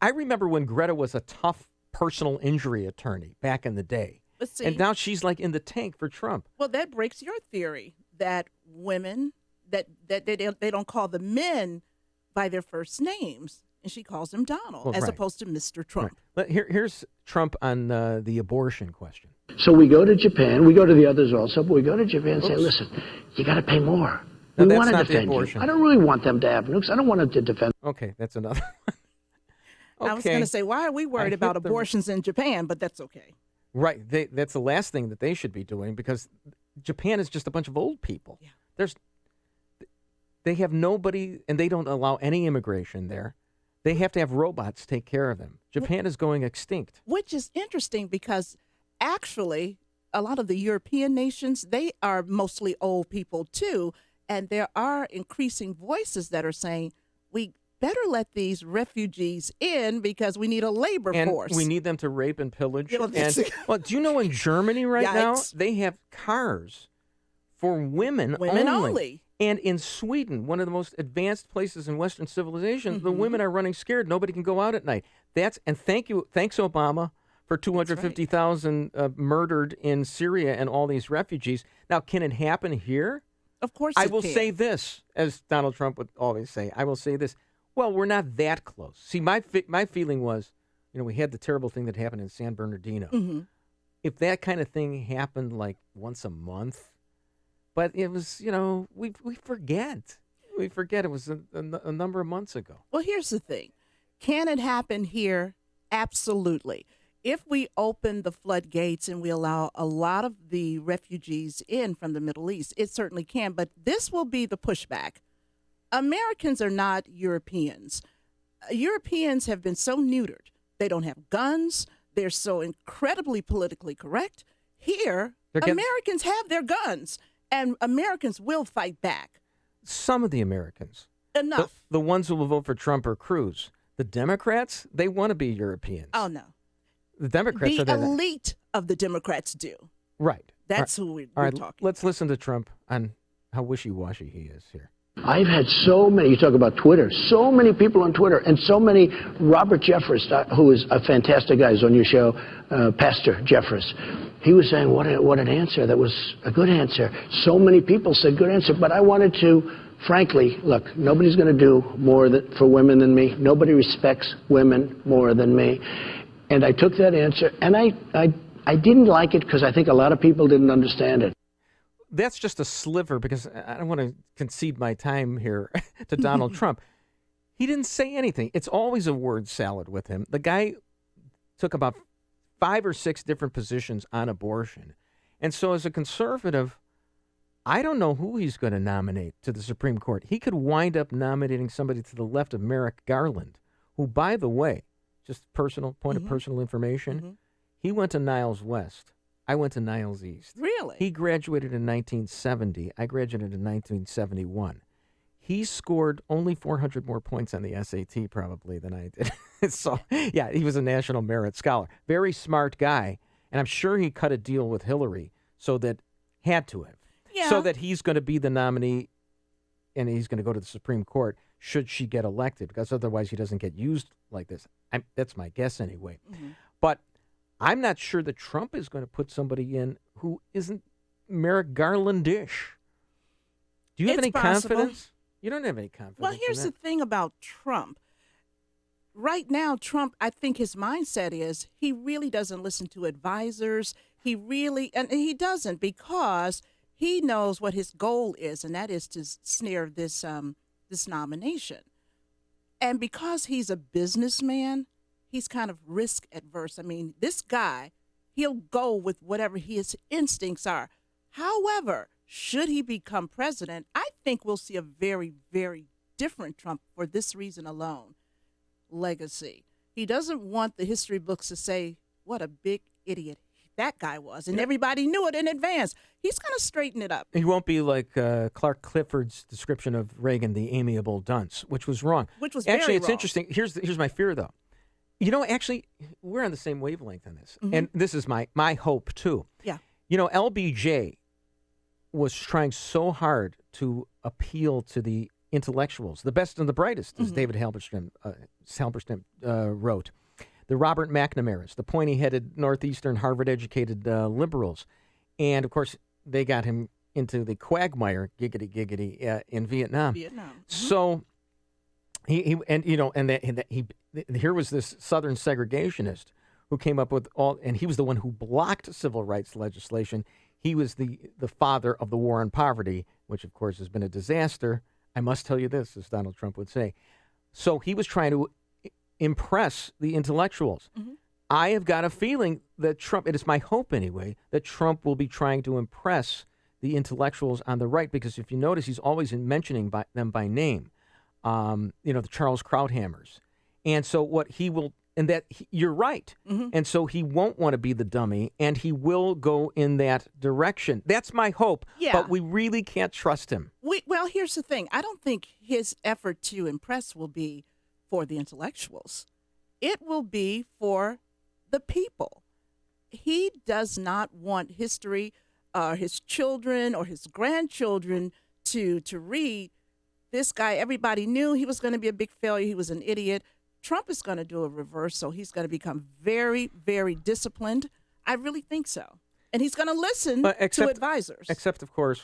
I remember when Greta was a tough personal injury attorney back in the day. But see, and now she's like in the tank for Trump. Well, that breaks your theory that women, that they don't call the men by their first names. And she calls him Donald, Well, as right. opposed to Mr. Trump. Right. Here's Trump on the abortion question. So we go to Japan. We go to the others also, but we go to Japan and say, listen, you got to pay more. No, We that's want to not the defend you. abortion. I don't really want them to have nukes. I don't want them to defend. Okay, that's another one. I was going to say, why are we worried hit about the- abortions in Japan? But that's okay. Right. That's the last thing that they should be doing because Japan is just a bunch of old people. Yeah. They have nobody, and they don't allow any immigration there. They have to have robots take care of them. Japan is going extinct. Which is interesting because actually, a lot of the European nations, they are mostly old people too. And there are increasing voices that are saying, we better let these refugees in because we need a labor And force. we need them to rape and pillage. Yeah, well, that's- Well, do you know in Germany right now, Yikes. they have cars for women Women only. And in Sweden, one of the most advanced places in Western civilization, the women are running scared. Nobody can go out at night. Thanks Obama for 250,000 murdered in Syria and all these refugees. Now, can it happen here? Of course I it will can. say this, as Donald Trump would always say. I will say this. Well, we're not that close. See, my feeling was, we had the terrible thing that happened in San Bernardino. Mm-hmm. If that kind of thing happened like once a month, but it was, we forget. We forget it was a number of months ago. Well, here's the thing. Can it happen here? Absolutely. If we open the floodgates and we allow a lot of the refugees in from the Middle East, it certainly can. But this will be the pushback. Americans are not Europeans. Europeans have been so neutered. They don't have guns. They're so incredibly politically correct. Here, Americans have their guns, and Americans will fight back. Some of the Americans. Enough. The ones who will vote for Trump or Cruz. The Democrats, they want to be Europeans. Oh, no. The Democrats The are there. elite of the Democrats do. Right. That's All who right. we're talking. Let's listen to Trump on how wishy-washy he is here. I've had so many, you talk about Twitter, so many people on Twitter, and so many, Robert Jeffress, who is a fantastic guy, who's on your show, Pastor Jeffress, he was saying, what an answer. That was a good answer. So many people said good answer, but I wanted to, frankly, look, nobody's going to do more for women than me. Nobody respects women more than me. And I took that answer, and I didn't like it because I think a lot of people didn't understand it. That's just a sliver because I don't want to concede my time here to Donald Trump. He didn't say anything. It's always a word salad with him. The guy took about 5 or 6 different positions on abortion. And so as a conservative, I don't know who he's going to nominate to the Supreme Court. He could wind up nominating somebody to the left of Merrick Garland, who, by the way, just personal point of personal information, he went to Niles West. I went to Niles East. Really? He graduated in 1970. I graduated in 1971. He scored only 400 more points on the SAT probably than I did. So, yeah, he was a National Merit Scholar. Very smart guy. And I'm sure he cut a deal with Hillary so that he's going to be the nominee and he's going to go to the Supreme Court should she get elected, because otherwise he doesn't get used like this. That's my guess anyway. But I'm not sure that Trump is going to put somebody in who isn't Merrick Garlandish. Do you have any confidence? You don't have any confidence. Well, here's the thing about Trump. Right now, Trump, I think his mindset is he really doesn't listen to advisors. And he doesn't, because he knows what his goal is, and that is to snare this nomination. And because he's a businessman, he's kind of risk adverse. I mean, this guy, he'll go with whatever his instincts are. However, should he become president, I think we'll see a very, very different Trump for this reason alone. Legacy. He doesn't want the history books to say what a big idiot that guy was, and everybody knew it in advance. He's going to straighten it up. He won't be like Clark Clifford's description of Reagan, the amiable dunce, which was wrong. Which was actually, very it's wrong. Interesting. Here's my fear, though. Actually, we're on the same wavelength on this, and this is my hope too. Yeah. LBJ was trying so hard to appeal to the intellectuals, the best and the brightest, as David Halberstam wrote. The Robert McNamara's, the pointy-headed Northeastern Harvard-educated liberals. And, of course, they got him into the quagmire, giggity, in Vietnam. So here was this Southern segregationist who came up with and he was the one who blocked civil rights legislation. He was the father of the war on poverty, which, of course, has been a disaster. I must tell you this, as Donald Trump would say. So he was trying to impress the intellectuals. I have got a feeling that Trump, it is my hope anyway, that Trump will be trying to impress the intellectuals on the right, because if you notice, he's always mentioning them by name, the Charles Krauthammers. And so what he will, and that you're right. And so he won't want to be the dummy, and he will go in that direction. That's my hope, but we really can't trust him. Well, here's the thing. I don't think his effort to impress will be for the intellectuals. It will be for the people. He does not want history, his children or his grandchildren to read, this guy, everybody knew he was going to be a big failure. He was an idiot. Trump is going to do a reverse, so he's going to become very, very disciplined. I really think so. And he's going to listen to advisors. Except, of course,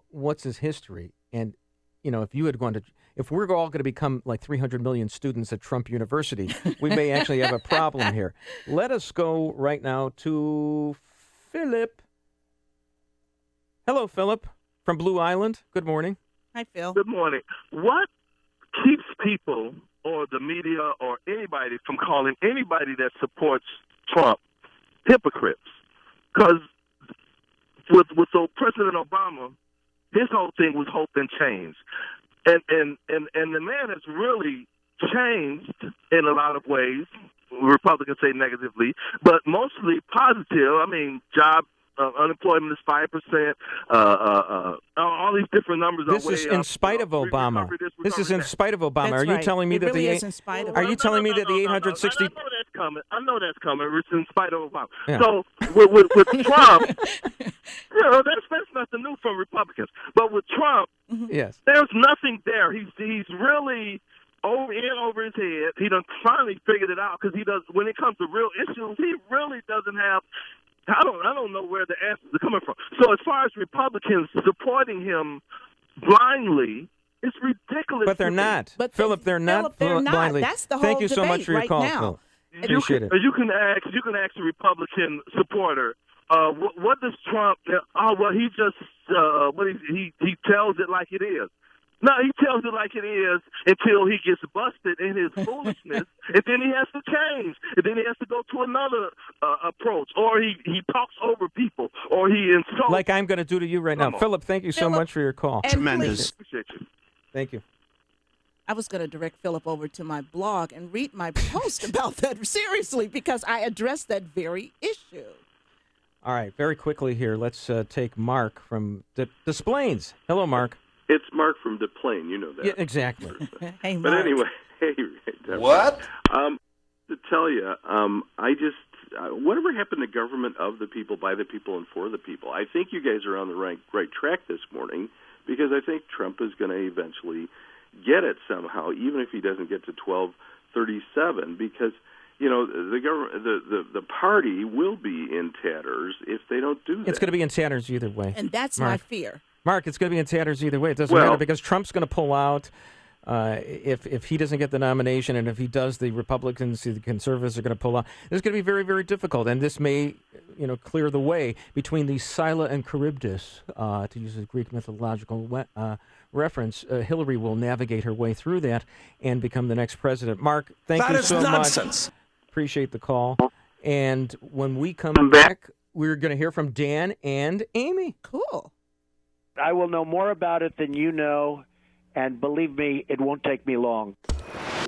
what's his history? And, if we're all going to become like 300 million students at Trump University, we may actually have a problem here. Let us go right now to Philip. Hello, Philip, from Blue Island. Good morning. Hi, Phil. Good morning. What keeps people or the media or anybody from calling anybody that supports Trump hypocrites? Because with President Obama, his whole thing was hope and change. And the man has really changed in a lot of ways. Republicans say negatively, but mostly positive. I mean, unemployment is 5%. All these different numbers. This is in spite of Obama. This is in spite of Obama. Are you telling me that the 860? I know that's coming. It's in spite of Obama. Yeah. So with Trump, that's nothing new from Republicans. But with Trump, yes, there's nothing there. He's really over his head. He done finally figured it out, because he does. When it comes to real issues, he really doesn't have. I don't know where the answers are coming from. So as far as Republicans supporting him blindly, it's ridiculous. But they're not. Philip, they're not blindly. That's the whole Thank you so much for your call, Phil. Appreciate it. You can ask a Republican supporter, what does Trump? He just he tells it like it is. No, he tells it like it is until he gets busted in his foolishness, and then he has to change, and then he has to go to another approach, or he talks over people, or he insults. Like I'm going to do to you right now. Philip, thank you so much for your call. Tremendous. Appreciate you. Thank you. I was going to direct Philip over to my blog and read my post about that seriously, because I addressed that very issue. All right, very quickly here, let's take Mark from Des Plaines. Hello, Mark. It's Mark from Des Plaines, you know that. Yeah, exactly. Hey, But Mark. anyway, hey, Deborah. What? To tell you, I just whatever happened to government of the people, by the people, and for the people? I think you guys are on the right track this morning, because I think Trump is going to eventually get it somehow, even if he doesn't get to 1237, because the government, the party will be in tatters if they don't do that. It's going to be in tatters either way. And that's Mark. my fear. Mark, it's going to be in tatters either way. It doesn't matter, because Trump's going to pull out. If he doesn't get the nomination, and if he does, the Republicans, the conservatives are going to pull out. It's going to be very, very difficult, and this may, clear the way between the Scylla and Charybdis, to use a Greek mythological reference. Hillary will navigate her way through that and become the next president. Mark, thank you so much. Appreciate the call. And when we come back, we're going to hear from Dan and Amy. Cool. I will know more about it than you know, and believe me, it won't take me long.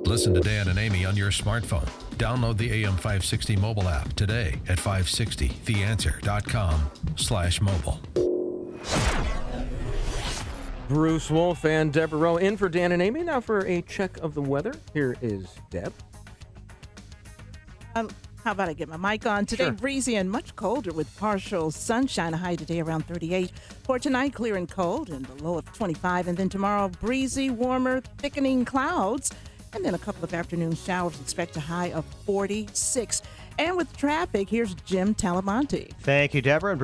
Listen to Dan and Amy on your smartphone. Download the AM 560 mobile app today at 560theanswer.com/mobile. Bruce Wolf and Deborah Rowe in for Dan and Amy. Now for a check of the weather. Here is Deb. How about I get my mic on? Today, Sure. breezy and much colder with partial sunshine. A high today around 38. For tonight, clear and cold and the low of 25. And then tomorrow, breezy, warmer, thickening clouds. And then a couple of afternoon showers. Expect a high of 46. And with traffic, here's Jim Talamonte. Thank you, Deborah. And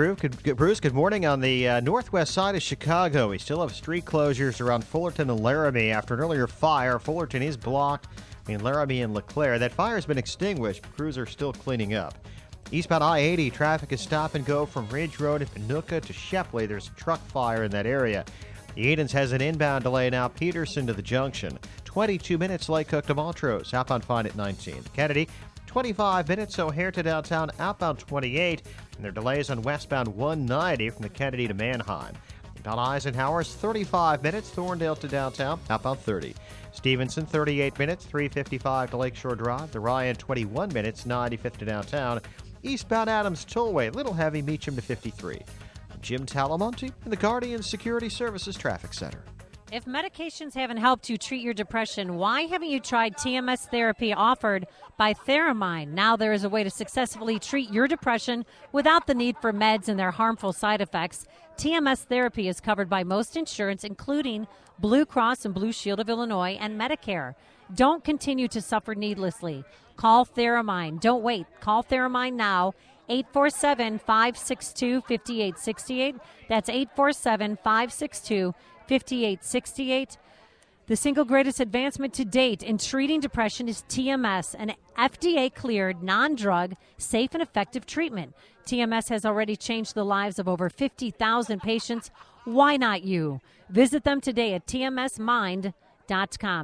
Bruce, good morning. On the northwest side of Chicago, we still have street closures around Fullerton and Laramie after an earlier fire. Fullerton is blocked between Laramie and LeClaire. That fire has been extinguished. Crews are still cleaning up. Eastbound I-80, traffic is stop and go from Ridge Road in Panuca to Shepley. There's a truck fire in that area. The Edens has an inbound delay now, Peterson to the junction. 22 minutes, Lake Cook to Montrose. Outbound fine at 19. Kennedy, 25 minutes, O'Hare to downtown. Outbound 28. And there are delays on westbound 190 from the Kennedy to Manheim. Inbound Eisenhower's 35 minutes, Thorndale to downtown. Outbound 30. Stevenson, 38 minutes, 355 to Lakeshore Drive. The Ryan, 21 minutes, 95th to downtown. Eastbound Adams Tollway, little heavy, Meacham to 53. I'm Jim Talamonte in the Guardian Security Services Traffic Center. If medications haven't helped you treat your depression, why haven't you tried TMS therapy offered by Theramine? Now there is a way to successfully treat your depression without the need for meds and their harmful side effects. TMS therapy is covered by most insurance, including Blue Cross and Blue Shield of Illinois and Medicare. Don't continue to suffer needlessly. Call Theramine. Don't wait. Call Theramine now. 847-562-5868. That's 847-562-5868. The single greatest advancement to date in treating depression is TMS, an FDA-cleared, non-drug, safe and effective treatment. TMS has already changed the lives of over 50,000 patients. Why not you? Visit them today at tmsmind.com.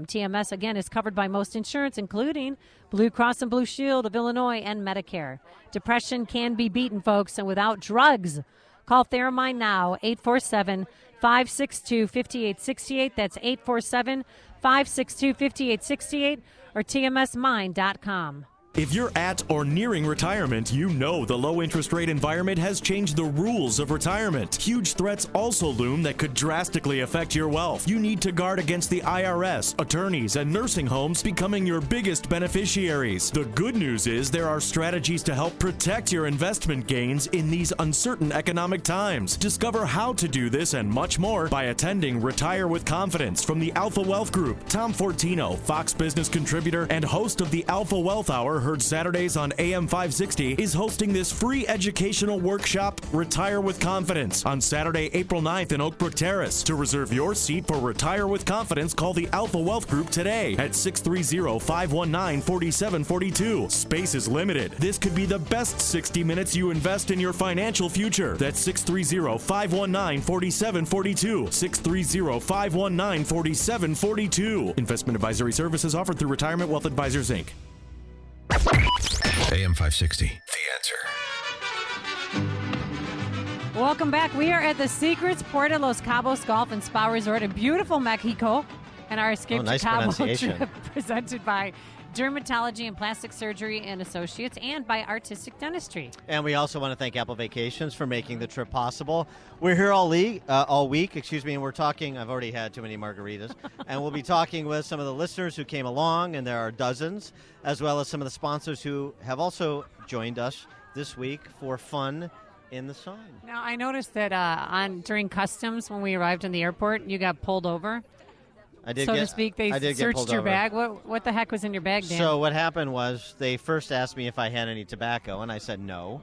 TMS, again, is covered by most insurance, including Blue Cross and Blue Shield of Illinois and Medicare. Depression can be beaten, folks, and without drugs. Call Theramine now, 847-562-5868. That's 847-562-5868 or tmsmind.com. If you're at or nearing retirement, you know the low interest rate environment has changed the rules of retirement. Huge threats also loom that could drastically affect your wealth. You need to guard against the IRS, attorneys, and nursing homes becoming your biggest beneficiaries. The good news is there are strategies to help protect your investment gains in these uncertain economic times. Discover how to do this and much more by attending Retire with Confidence from the Alpha Wealth Group. Tom Fortino, Fox Business contributor and host of the Alpha Wealth Hour, heard Saturdays on AM 560, is hosting this free educational workshop, Retire with Confidence, on Saturday, April 9th in Oak Brook Terrace. To reserve your seat for Retire with Confidence, call the Alpha Wealth Group today at 630-519-4742. Space is limited. This could be the best 60 minutes you invest in your financial future. That's 630-519-4742. 630-519-4742. Investment advisory services offered through Retirement Wealth Advisors, Inc. AM 560, The Answer. Welcome back. We are at the Secrets Puerto Los Cabos Golf and Spa Resort in beautiful Mexico, and our Escape to nice Cabo pronunciation. trip presented by Dermatology and Plastic Surgery and Associates and by Artistic Dentistry. And we also want to thank Apple Vacations for making the trip possible. We're here all week, and we're talking, I've already had too many margaritas, and we'll be talking with some of the listeners who came along, and there are dozens, as well as some of the sponsors who have also joined us this week for fun in the sun. Now, I noticed that during customs, when we arrived in the airport, you got pulled over. To speak, they searched your bag. What the heck was in your bag, Dan? So what happened was they first asked me if I had any tobacco, and I said no.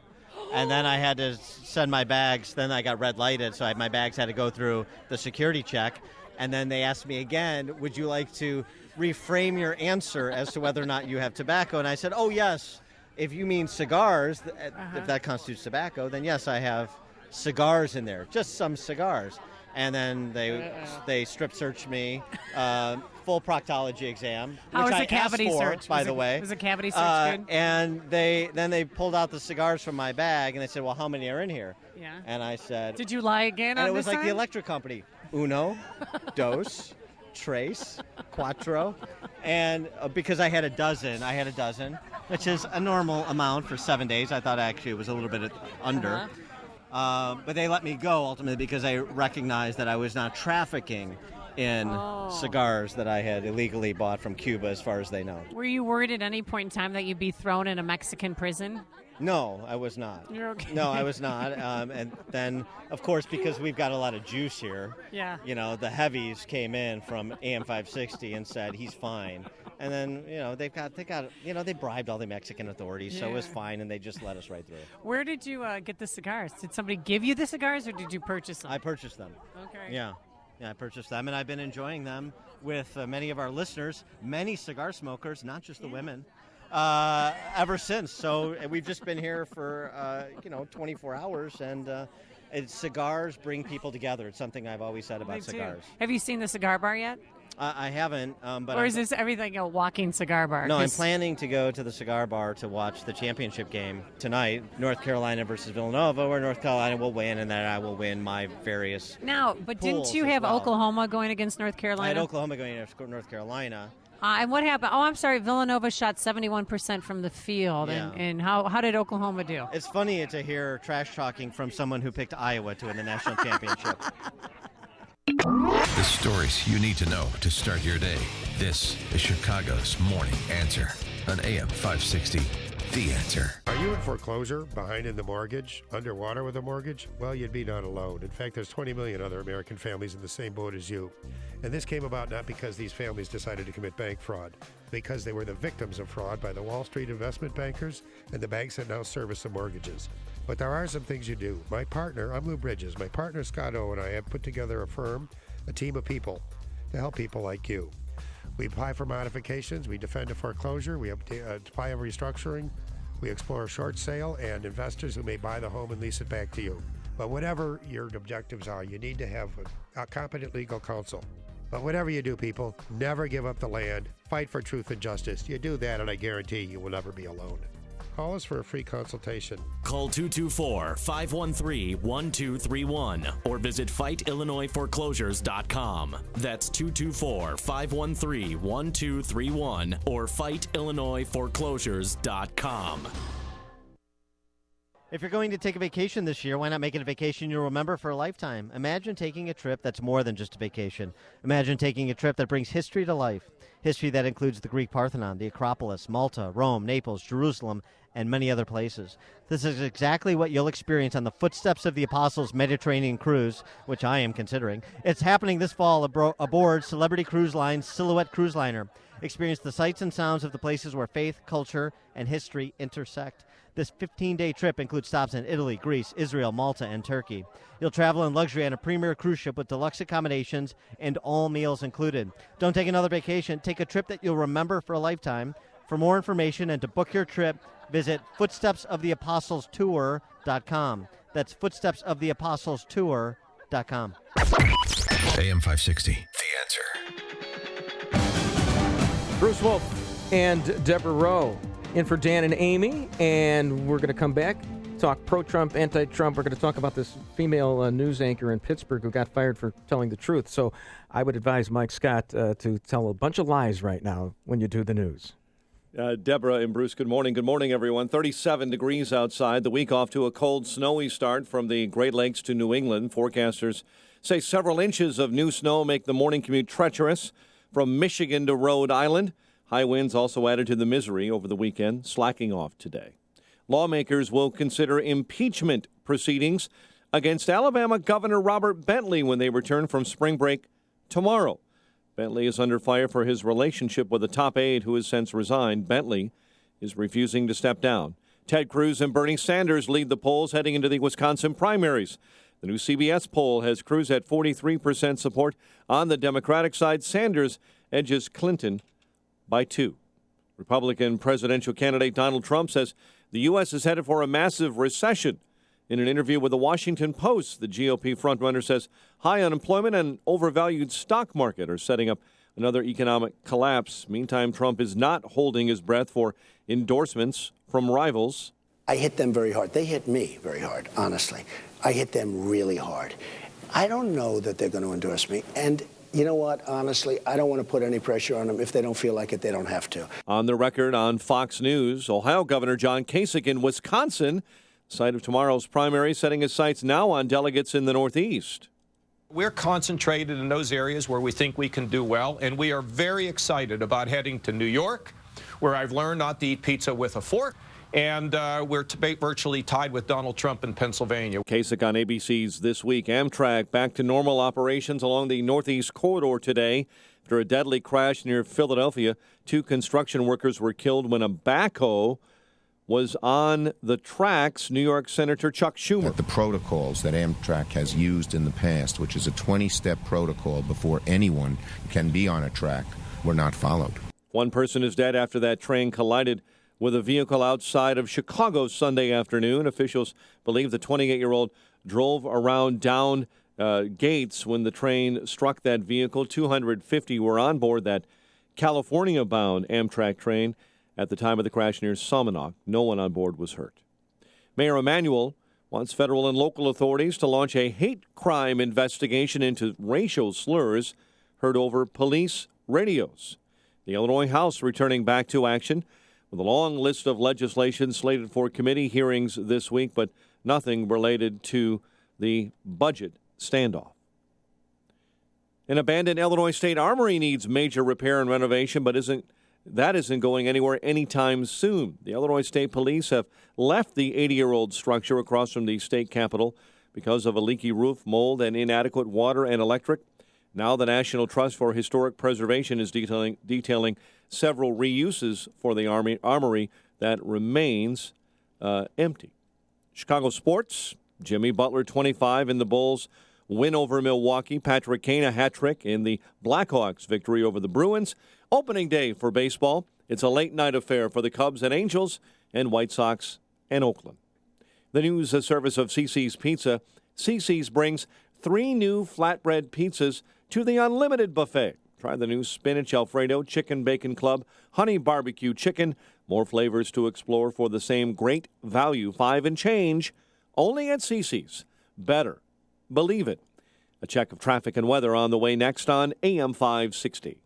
And then I had to send my bags. Then I got red lighted, so my bags had to go through the security check. And then they asked me again, would you like to reframe your answer as to whether or not you have tobacco? And I said, oh, yes. If you mean cigars, if that constitutes tobacco, then yes, I have cigars in there, just some cigars. And then they strip searched me, full proctology exam, How which was I the cavity asked for, search? by the way. Was a cavity search good? And they pulled out the cigars from my bag, and they said, well, how many are in here? Yeah. And I said... Did you lie again and on it was this like the time? electric company. Uno, dos, tres, cuatro. And because I had a dozen, which is a normal amount for 7 days. I thought actually it was a little bit under. But they let me go ultimately because they recognized that I was not trafficking in cigars that I had illegally bought from Cuba, as far as they know. Were you worried at any point in time that you'd be thrown in a Mexican prison? No, I was not. You're okay. No, I was not. And then, of course, because we've got a lot of juice here, Yeah. you know, the heavies came in from AM 560 and said he's fine. And then, you know, they bribed all the Mexican authorities, so it was Yeah. fine, and they just let us right through. Where did you get the cigars? Did somebody give you the cigars, or did you purchase them? I purchased them. Okay. Yeah, I purchased them, and I've been enjoying them with many of our listeners, many cigar smokers, not just the women, ever since. So we've just been here for 24 hours, and cigars bring people together. It's something I've always said about Me too. cigars. Have you seen the cigar bar yet? I haven't, but Or is this everything a walking cigar bar? No, I'm 'Cause- planning to go to the cigar bar to watch the championship game tonight, North Carolina versus Villanova, where North Carolina will win, and then I will win my various. Now, but didn't pools you as have well. Oklahoma going against North I had Carolina? Oklahoma going to North Carolina. And what happened? Oh, I'm sorry. Villanova shot 71% from the field. Yeah. And how did Oklahoma do? It's funny to hear trash talking from someone who picked Iowa to win the national championship. The stories you need to know to start your day. This is Chicago's Morning Answer on AM 560. The Answer. Are you in foreclosure, behind in the mortgage, underwater with a mortgage? Well, you'd be not alone. In fact, there's 20 million other American families in the same boat as you. And this came about not because these families decided to commit bank fraud, because they were the victims of fraud by the Wall Street investment bankers and the banks that now service the mortgages. But there are some things you do. My partner, I'm Lou Bridges, my partner Scott O and I have put together a firm, a team of people to help people like you. We apply for modifications, we defend a foreclosure, we apply a restructuring, we explore a short sale, and investors who may buy the home and lease it back to you. But whatever your objectives are, you need to have a competent legal counsel. But whatever you do, people, never give up the land. Fight for truth and justice. You do that, and I guarantee you will never be alone. Call us for a free consultation. Call 224-513-1231 or visit FightIllinoisForeclosures.com. That's 224-513-1231 or FightIllinoisForeclosures.com. If you're going to take a vacation this year, why not make it a vacation you'll remember for a lifetime? Imagine taking a trip that's more than just a vacation. Imagine taking a trip that brings history to life. History that includes the Greek Parthenon, the Acropolis, Malta, Rome, Naples, Jerusalem, and many other places. This is exactly what you'll experience on the Footsteps of the Apostles Mediterranean Cruise, which I am considering. It's happening this fall aboard Celebrity Cruise Line's Silhouette Cruise Liner. Experience the sights and sounds of the places where faith, culture, and history intersect. This 15-day trip includes stops in Italy, Greece, Israel, Malta, and Turkey. You'll travel in luxury on a premier cruise ship with deluxe accommodations and all meals included. Don't take another vacation. Take a trip that you'll remember for a lifetime. For more information and to book your trip, visit footstepsoftheapostlestour.com. That's footstepsoftheapostlestour.com. AM 560. The Answer. Bruce Wolf and Deborah Rowe in for Dan and Amy, and we're going to come back, talk pro-Trump, anti-Trump. We're going to talk about this female news anchor in Pittsburgh who got fired for telling the truth. So I would advise Mike Scott to tell a bunch of lies right now when you do the news. Deborah and Bruce, good morning. Good morning, everyone. 37 degrees outside. The week off to a cold, snowy start from the Great Lakes to New England. Forecasters say several inches of new snow make the morning commute treacherous from Michigan to Rhode Island. High winds also added to the misery over the weekend, slacking off today. Lawmakers will consider impeachment proceedings against Alabama Governor Robert Bentley when they return from spring break tomorrow. Bentley is under fire for his relationship with a top aide who has since resigned. Bentley is refusing to step down. Ted Cruz and Bernie Sanders lead the polls heading into the Wisconsin primaries. The new CBS poll has Cruz at 43% support on the Democratic side. Sanders edges Clinton by 2. Republican presidential candidate Donald Trump says the U.S. is headed for a massive recession. In an interview with the Washington Post, the GOP frontrunner says high unemployment and overvalued stock market are setting up another economic collapse. Meantime, Trump is not holding his breath for endorsements from rivals. I hit them very hard. They hit me very hard, honestly. I hit them really hard. I don't know that they're going to endorse me. And you know what? Honestly, I don't want to put any pressure on them. If they don't feel like it, they don't have to. On the record on Fox News, Ohio Governor John Kasich in Wisconsin, site of tomorrow's primary, setting his sights now on delegates in the Northeast. We're concentrated in those areas where we think we can do well, and we are very excited about heading to New York, where I've learned not to eat pizza with a fork, and we're virtually tied with Donald Trump in Pennsylvania. Kasich on ABC's This Week. Amtrak back to normal operations along the Northeast Corridor today. After a deadly crash near Philadelphia, 2 construction workers were killed when a backhoe was on the tracks. New York Senator Chuck Schumer. That the protocols that Amtrak has used in the past, which is a 20-step protocol before anyone can be on a track, were not followed. One person is dead after that train collided with a vehicle outside of Chicago Sunday afternoon. Officials believe the 28-year-old drove around down gates when the train struck that vehicle. 250 were on board that California-bound Amtrak train at the time of the crash near Salmonaught. No one on board was hurt. Mayor Emanuel wants federal and local authorities to launch a hate crime investigation into racial slurs heard over police radios. The Illinois House returning back to action with a long list of legislation slated for committee hearings this week, but nothing related to the budget standoff. An abandoned Illinois State Armory needs major repair and renovation, but isn't going anywhere anytime soon. The Illinois State Police have left the 80-year-old structure across from the state capitol because of a leaky roof, mold, and inadequate water and electric. Now the National Trust for Historic Preservation is detailing several reuses for the armory that remains empty. Chicago sports, Jimmy Butler 25 in the Bulls win over Milwaukee. Patrick Kane a hat trick in the Blackhawks victory over the Bruins. Opening day for baseball. It's a late night affair for the Cubs and Angels and White Sox and Oakland. The news service of CiCi's Pizza. CiCi's brings 3 new flatbread pizzas to the Unlimited Buffet. Try the new Spinach Alfredo, Chicken Bacon Club, Honey Barbecue Chicken. More flavors to explore for the same great value. 5 and change. Only at CiCi's. Better. Believe it. A check of traffic and weather on the way next on AM 560.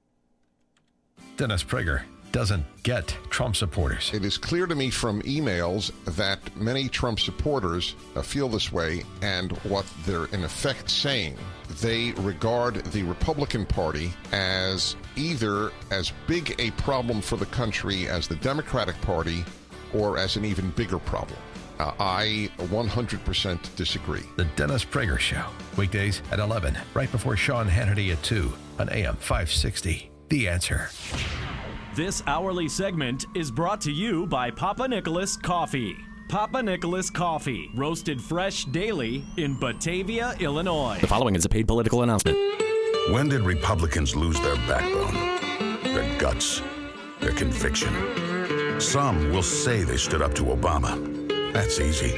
Dennis Prager doesn't get Trump supporters. It is clear to me from emails that many Trump supporters feel this way, and what they're in effect saying, they regard the Republican Party as either as big a problem for the country as the Democratic Party or as an even bigger problem. I 100% disagree. The Dennis Prager Show, weekdays at 11, right before Sean Hannity at 2 on AM 560. The Answer. This hourly segment is brought to you by Papa Nicholas Coffee. Papa Nicholas Coffee, roasted fresh daily in Batavia, Illinois. The following is a paid political announcement. When did Republicans lose their backbone, their guts, their conviction? Some will say they stood up to Obama. That's easy.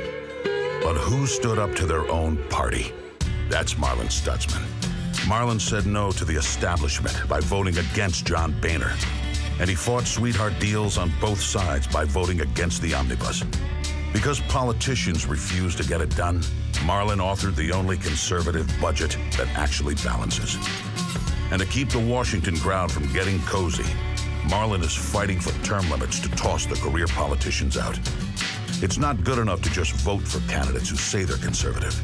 But who stood up to their own party? That's Marlin Stutzman. Marlin said no to the establishment by voting against John Boehner. And he fought sweetheart deals on both sides by voting against the omnibus. Because politicians refuse to get it done, Marlin authored the only conservative budget that actually balances. And to keep the Washington crowd from getting cozy, Marlin is fighting for term limits to toss the career politicians out. It's not good enough to just vote for candidates who say they're conservative.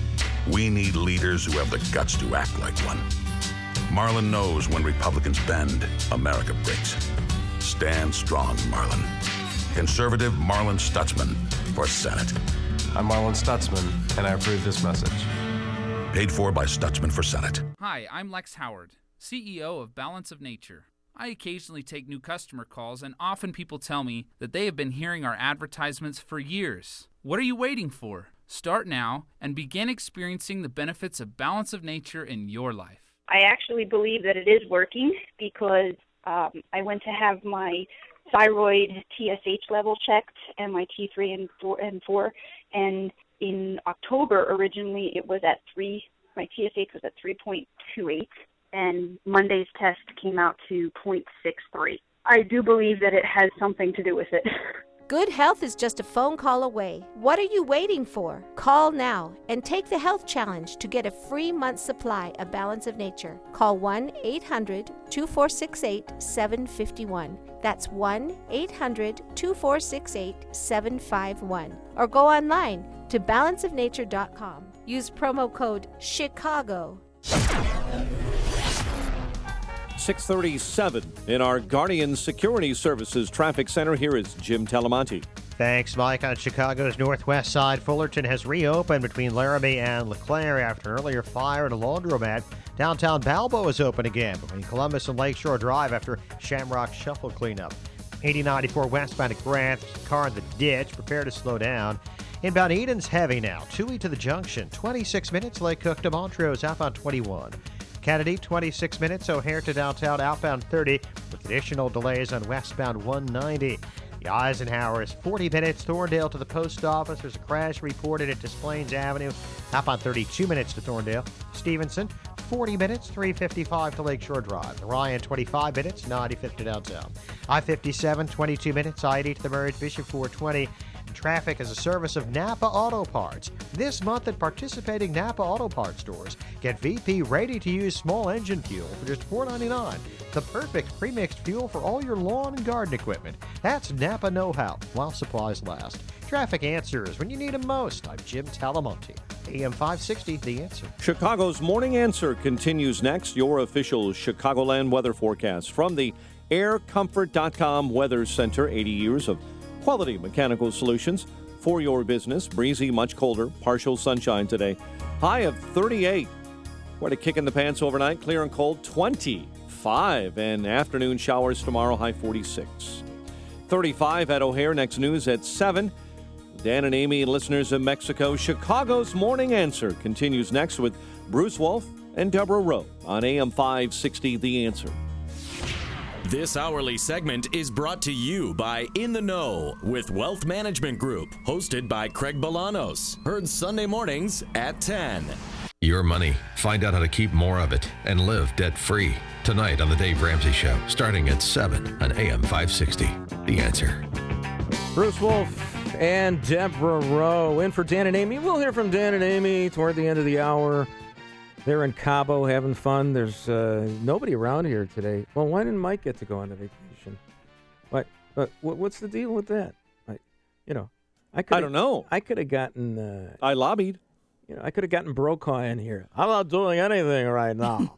We need leaders who have the guts to act like one. Marlin knows when Republicans bend, America breaks. Stand strong, Marlin. Conservative Marlin Stutzman for Senate. I'm Marlin Stutzman, and I approve this message. Paid for by Stutzman for Senate. Hi, I'm Lex Howard, CEO of Balance of Nature. I occasionally take new customer calls, and often people tell me that they have been hearing our advertisements for years. What are you waiting for? Start now and begin experiencing the benefits of Balance of Nature in your life. I actually believe that it is working because I went to have my thyroid TSH level checked and my T3 and 4, and in October originally it was at 3. My TSH was at 3.28. And Monday's test came out to 0.63. I do believe that it has something to do with it. Good health is just a phone call away. What are you waiting for? Call now and take the health challenge to get a free month's supply of Balance of Nature. Call 1-800-2468-751. That's 1-800-2468-751. Or go online to balanceofnature.com. Use promo code CHICAGO. 6:37 in our Guardian Security Services Traffic Center. Here is Jim Talamonte. Thanks, Mike. On Chicago's northwest side, Fullerton has reopened between Laramie and LeClaire after an earlier fire at a laundromat. Downtown Balboa is open again between Columbus and Lakeshore Drive after Shamrock Shuffle cleanup. 8094 westbound at Grant, car in the ditch, prepare to slow down. Inbound Eden's heavy now. Toohey to the junction, 26 minutes. Lake Cook to Montrose, outbound 21. Kennedy, 26 minutes. O'Hare to downtown, outbound 30, with additional delays on westbound 190. The Eisenhower is 40 minutes. Thorndale to the post office. There's a crash reported at Des Plaines Avenue. Outbound 32 minutes to Thorndale. Stevenson, 40 minutes, 355 to Lakeshore Drive. The Ryan, 25 minutes, 95 to downtown. I-57, 22 minutes. I-80 to the Marriage Bishop, 420. Traffic is a service of Napa Auto Parts. This month at participating Napa Auto Parts stores, get VP ready-to-use small engine fuel for just $4.99. The perfect pre-mixed fuel for all your lawn and garden equipment. That's Napa know-how while supplies last. Traffic answers when you need them most. I'm Jim Talamonte. AM 560, The Answer. Chicago's Morning Answer continues next. Your official Chicagoland weather forecast from the aircomfort.com Weather Center. 80 years of quality mechanical solutions for your business. Breezy, much colder, partial sunshine today. High of 38. Quite a kick in the pants overnight. Clear and cold, 25. And afternoon showers tomorrow, high 46. 35 at O'Hare. Next news at 7. Dan and Amy, listeners in Mexico. Chicago's Morning Answer continues next with Bruce Wolf and Deborah Rowe on AM 560, The Answer. This hourly segment is brought to you by In the Know with Wealth Management Group, hosted by Craig Bolanos. Heard Sunday mornings at 10. Your money. Find out how to keep more of it and live debt-free. Tonight on The Dave Ramsey Show, starting at 7 on AM 560. The Answer. Bruce Wolf and Deborah Rowe in for Dan and Amy. We'll hear from Dan and Amy toward the end of the hour. They're in Cabo having fun. There's nobody around here today. Well, why didn't Mike get to go on a vacation? What's the deal with that? I don't know. I could have gotten. I lobbied. I could have gotten Brokaw in here. I'm not doing anything right now.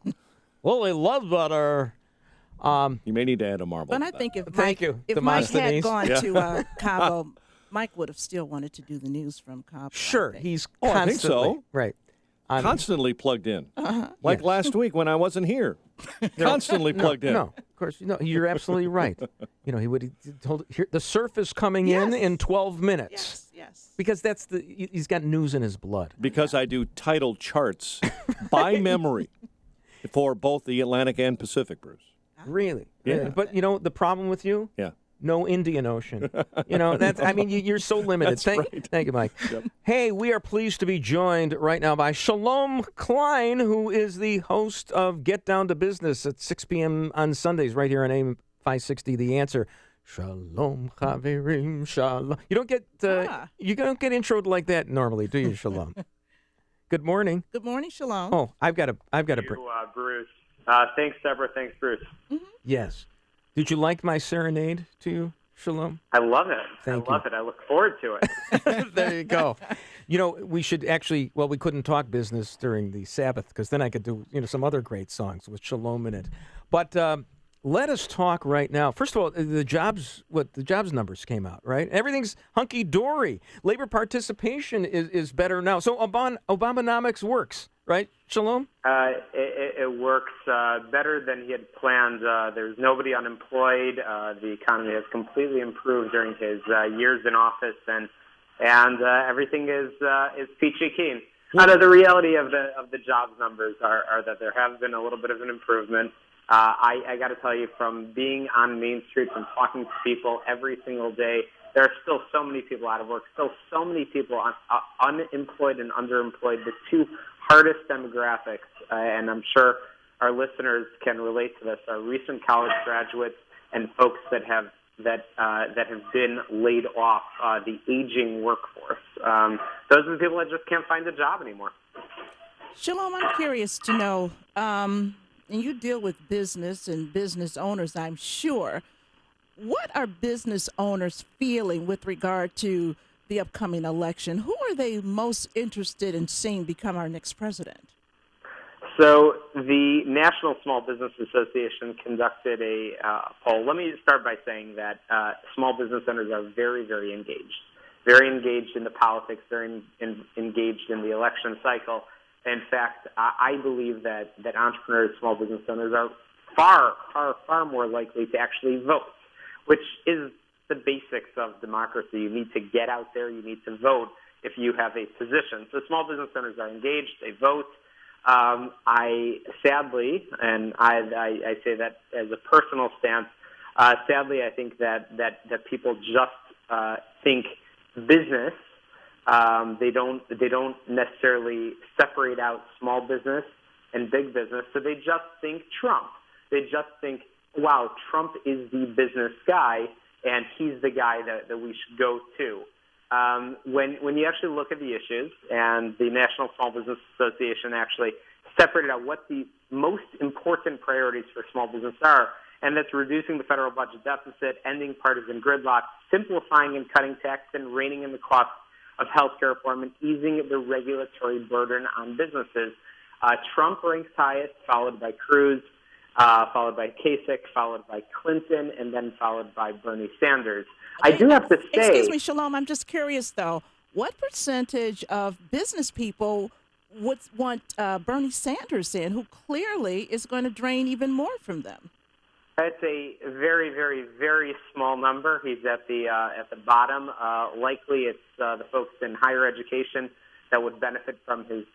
Lily Ledbetter. You may need to add a marble. But I think if Thank Mike, you, if Mike Demosthenes. had gone to Cabo, Mike would have still wanted to do the news from Cabo. Sure, he's I constantly think so. right. Constantly plugged in. Uh-huh. Like last week when I wasn't here. Constantly plugged in. No, of course, you're absolutely right. He would told here the surf is coming in 12 minutes. Yes. Because he's got news in his blood. Because I do title charts by memory for both the Atlantic and Pacific, Bruce. Really? Yeah. But the problem with you? Yeah. No Indian Ocean. That's. I mean, you're so limited. Thank you, Mike. Yep. Hey, we are pleased to be joined right now by Shalom Klein, who is the host of Get Down to Business at 6 p.m. on Sundays, right here on AM 560. The Answer. Shalom, Chaverim, Shalom. You don't get introed like that normally, do you, Shalom? Good morning. Good morning, Shalom. Oh, I've got a Bruce. Thanks, Deborah. Thanks, Bruce. Mm-hmm. Yes. Did you like my serenade to you, Shalom? I love it. Thank I love it. I look forward to it. There you go. We should actually, we couldn't talk business during the Sabbath because then I could do, some other great songs with Shalom in it. But let us talk right now. First of all, the jobs numbers came out, right? Everything's hunky-dory. Labor participation is better now. So Obamonomics works, right, Shalom? It works better than he had planned. There's nobody unemployed. The economy has completely improved during his years in office, and everything is peachy keen. The reality of the jobs numbers are that there has been a little bit of an improvement. I got to tell you, from being on Main Street and talking to people every single day, there are still so many people out of work, still so many people unemployed and underemployed, the two hardest demographics, and I'm sure our listeners can relate to this, are recent college graduates and folks that have been laid off, the aging workforce. Those are the people that just can't find a job anymore. Shalom, I'm curious to know, and you deal with business and business owners, I'm sure. What are business owners feeling with regard to the upcoming election? Who are they most interested in seeing become our next president? So the National Small Business Association conducted a poll. Let me start by saying that small business owners are very, very engaged in the politics, very engaged in the election cycle. In fact, I believe that entrepreneurs, small business owners are far more likely to actually vote, which is the basics of democracy. You need to get out there. You need to vote if you have a position. So small business owners are engaged. They vote. I sadly, and I say that as a personal stance, sadly I think that people just think business. They don't necessarily separate out small business and big business. So they just think Trump. They just think, wow, Trump is the business guy, and he's the guy that we should go to. When you actually look at the issues, and the National Small Business Association actually separated out what the most important priorities for small business are, and that's reducing the federal budget deficit, ending partisan gridlock, simplifying and cutting tax, and reining in the cost of healthcare reform, and easing the regulatory burden on businesses. Trump ranks highest, followed by Cruz, followed by Kasich, followed by Clinton, and then followed by Bernie Sanders. I do have to say... Excuse me, Shalom, I'm just curious, though. What percentage of business people would want Bernie Sanders in, who clearly is going to drain even more from them? It's a very, very, very small number. He's at the bottom. Likely it's the folks in higher education that would benefit from his...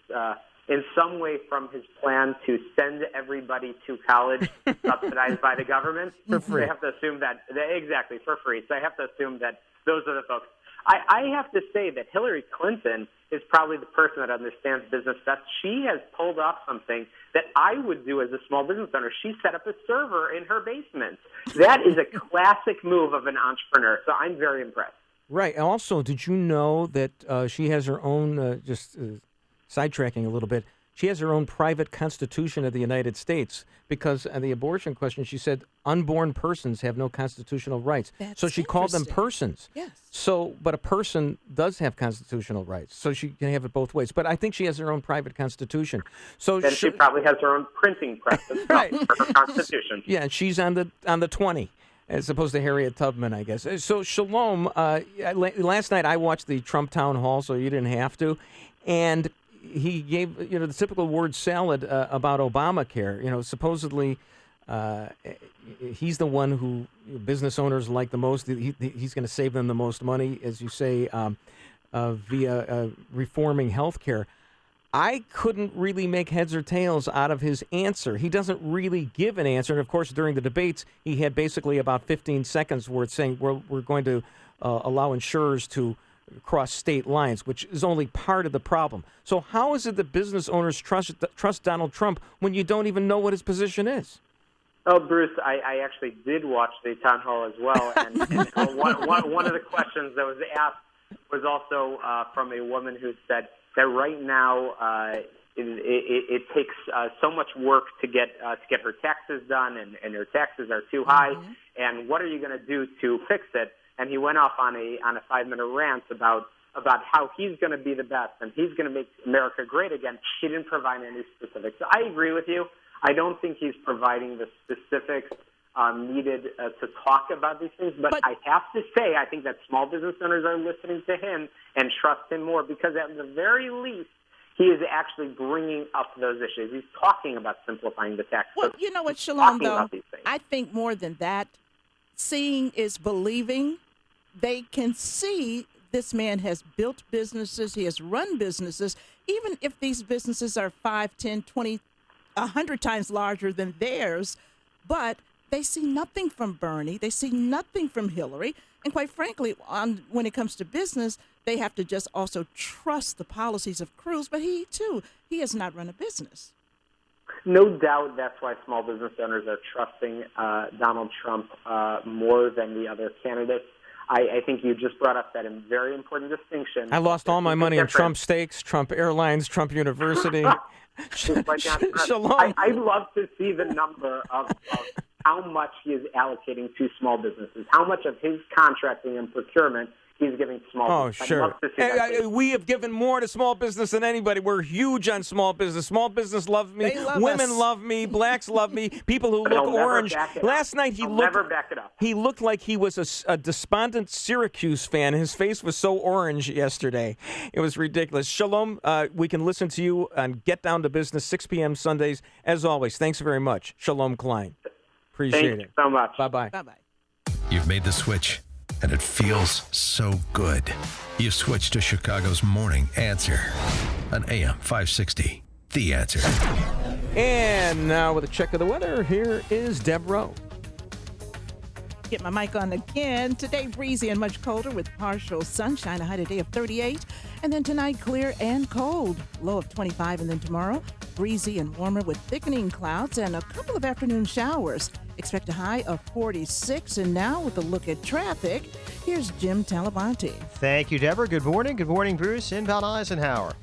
in some way from his plan to send everybody to college subsidized by the government. For free. They have to assume that, exactly, for free. So I have to assume that those are the folks. I have to say that Hillary Clinton is probably the person that understands business best. She has pulled off something that I would do as a small business owner. She set up a server in her basement. That is a classic move of an entrepreneur. So I'm very impressed. Right. Also, did you know that she has her own, sidetracking a little bit, she has her own private constitution of the United States, because on the abortion question, she said unborn persons have no constitutional rights. So she called them persons. Yes. So, but a person does have constitutional rights, so she can have it both ways. But I think she has her own private constitution. So then she probably has her own printing press as well for her constitution. Yeah, she's on the 20. As opposed to Harriet Tubman, I guess. So, Shalom, last night I watched the Trump town hall, so you didn't have to. And he gave, the typical word salad about Obamacare. Supposedly he's the one who business owners like the most. He's going to save them the most money, as you say, via reforming health care. I couldn't really make heads or tails out of his answer. He doesn't really give an answer. And, of course, during the debates, he had basically about 15 seconds worth saying, we're going to allow insurers to cross state lines, which is only part of the problem. So how is it that business owners trust Donald Trump when you don't even know what his position is? Oh, Bruce, I actually did watch the town hall as well. And one of the questions that was asked was also from a woman who said that right now it takes so much work to get her taxes done, and her taxes are too high. Mm-hmm. And what are you going to do to fix it? And he went off on a 5-minute rant about how he's going to be the best and he's going to make America great again. He didn't provide any specifics. So I agree with you. I don't think he's providing the specifics needed to talk about these things. But I have to say, I think that small business owners are listening to him and trust him more, because at the very least, he is actually bringing up those issues. He's talking about simplifying the tax. Well, you know what, Shalom, though, I think more than that, seeing is believing. They can see this man has built businesses, he has run businesses, even if these businesses are 5, 10, 20, 100 times larger than theirs, but they see nothing from Bernie, they see nothing from Hillary, and quite frankly, when it comes to business, they have to just also trust the policies of Cruz, but he has not run a business. No doubt that's why small business owners are trusting Donald Trump more than the other candidates. I think you just brought up that very important distinction. I lost all my money on Trump steaks, Trump Airlines, Trump University. Shalom. I'd love to see the number of how much he is allocating to small businesses, how much of his contracting and procurement he's giving small business. Sure. I'd love to see that. We have given more to small business than anybody. We're huge on small business. Small business loves me. Women love me. Blacks love me. People who look orange. Last night never back it up. He looked like he was a despondent Syracuse fan. His face was so orange yesterday. It was ridiculous. Shalom. We can listen to you on Get Down to Business, 6 p.m. Sundays. As always, thanks very much. Shalom Klein. Appreciate it. Thank you so much. Bye-bye. Bye-bye. You've made the switch, and it feels so good. You've switched to Chicago's Morning Answer on AM 560. The Answer. And now with a check of the weather, here is Deb Rowe. Get my mic on again. Today, breezy and much colder with partial sunshine, a high today of 38. And then tonight, clear and cold, low of 25. And then tomorrow, breezy and warmer with thickening clouds and a couple of afternoon showers. Expect a high of 46. And now with a look at traffic, here's Jim Talabanti. Thank you, Deborah. Good morning. Good morning, Bruce. Inbound Eisenhower.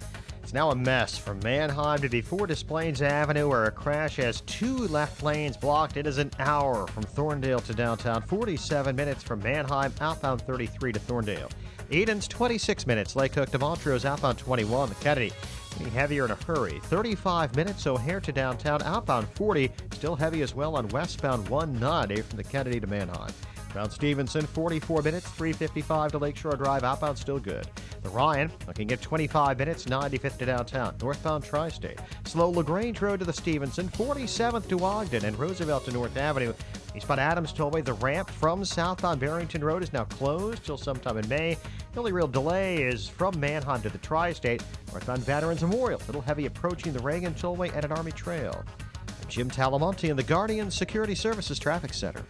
It's now a mess from Manheim to before Des Plaines Avenue, where a crash has 2 left lanes blocked. It is an hour from Thorndale to downtown, 47 minutes from Manheim, outbound 33 to Thorndale. Eden's 26 minutes, Lake Hook to Montrose, outbound 21. The Kennedy, getting heavier in a hurry, 35 minutes, O'Hare to downtown, outbound 40. Still heavy as well on westbound 190 from the Kennedy to Manheim. Mount Stevenson, 44 minutes, 355 to Lakeshore Drive, outbound still good. The Ryan, looking at 25 minutes, 95th to downtown, northbound Tri-State. Slow LaGrange Road to the Stevenson, 47th to Ogden, and Roosevelt to North Avenue. Eastbound Adams Tollway, the ramp from southbound Barrington Road is now closed till sometime in May. The only real delay is from Manheim to the Tri-State, northbound Veterans Memorial, a little heavy approaching the Reagan Tollway at an Army Trail. I'm Jim Talamonte in the Guardian Security Services Traffic Center.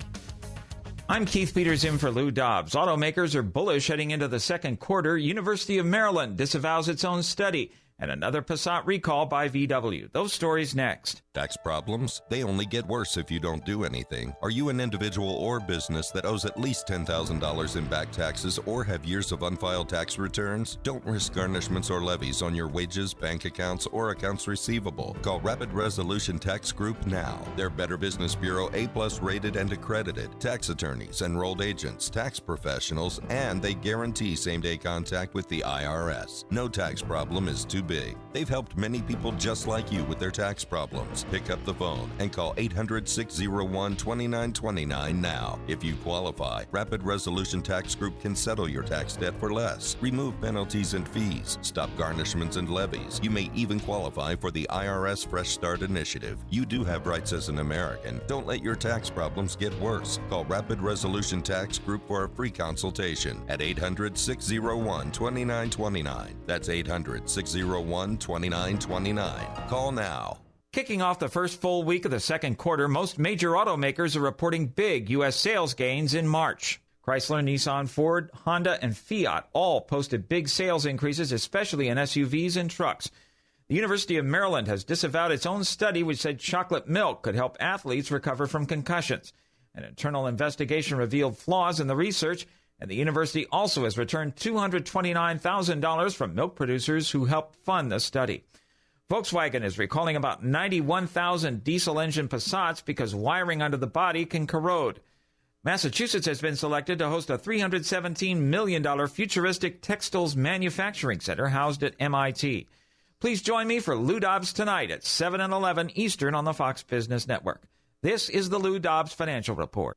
I'm Keith Peters in for Lou Dobbs. Automakers are bullish heading into the second quarter. University of Maryland disavows its own study. And another Passat recall by VW. Those stories next. Tax problems? They only get worse if you don't do anything. Are you an individual or business that owes at least $10,000 in back taxes or have years of unfiled tax returns? Don't risk garnishments or levies on your wages, bank accounts, or accounts receivable. Call Rapid Resolution Tax Group now. They're Better Business Bureau A+ rated and accredited. Tax attorneys, enrolled agents, tax professionals, and they guarantee same-day contact with the IRS. No tax problem is too big. They've helped many people just like you with their tax problems. Pick up the phone and call 800-601-2929 now. If you qualify, Rapid Resolution Tax Group can settle your tax debt for less, remove penalties and fees, stop garnishments and levies. You may even qualify for the IRS Fresh Start Initiative. You do have rights as an American. Don't let your tax problems get worse. Call Rapid Resolution Tax Group for a free consultation at 800-601-2929. That's 800-601-2929. Call now. Kicking off the first full week of the second quarter, most major automakers are reporting big U.S. sales gains in March. Chrysler, Nissan, Ford, Honda, and Fiat all posted big sales increases, especially in SUVs and trucks. The University of Maryland has disavowed its own study which said chocolate milk could help athletes recover from concussions. An internal investigation revealed flaws in the research, and the university also has returned $229,000 from milk producers who helped fund the study. Volkswagen is recalling about 91,000 diesel engine Passats because wiring under the body can corrode. Massachusetts has been selected to host a $317 million futuristic textiles manufacturing center housed at MIT. Please join me for Lou Dobbs tonight at 7 and 11 Eastern on the Fox Business Network. This is the Lou Dobbs Financial Report.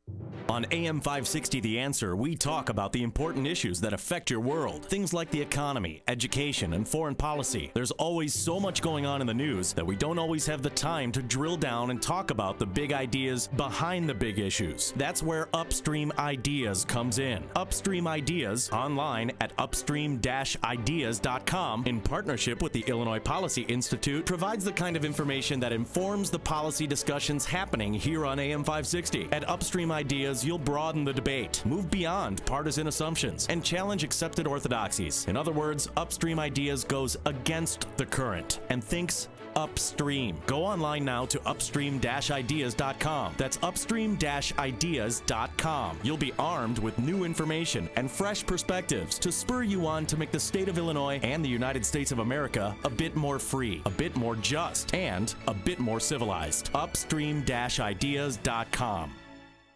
On AM 560 The Answer, we talk about the important issues that affect your world. Things like the economy, education, and foreign policy. There's always so much going on in the news that we don't always have the time to drill down and talk about the big ideas behind the big issues. That's where Upstream Ideas comes in. Upstream Ideas, online at upstream-ideas.com, in partnership with the Illinois Policy Institute, provides the kind of information that informs the policy discussions happening here on AM 560. At Upstream Ideas, you'll broaden the debate, move beyond partisan assumptions, and challenge accepted orthodoxies. In other words, Upstream Ideas goes against the current and thinks Upstream. Go online now to upstream-ideas.com. That's upstream-ideas.com. You'll be armed with new information and fresh perspectives to spur you on to make the state of Illinois and the United States of America a bit more free, a bit more just, and a bit more civilized. Upstream-ideas.com.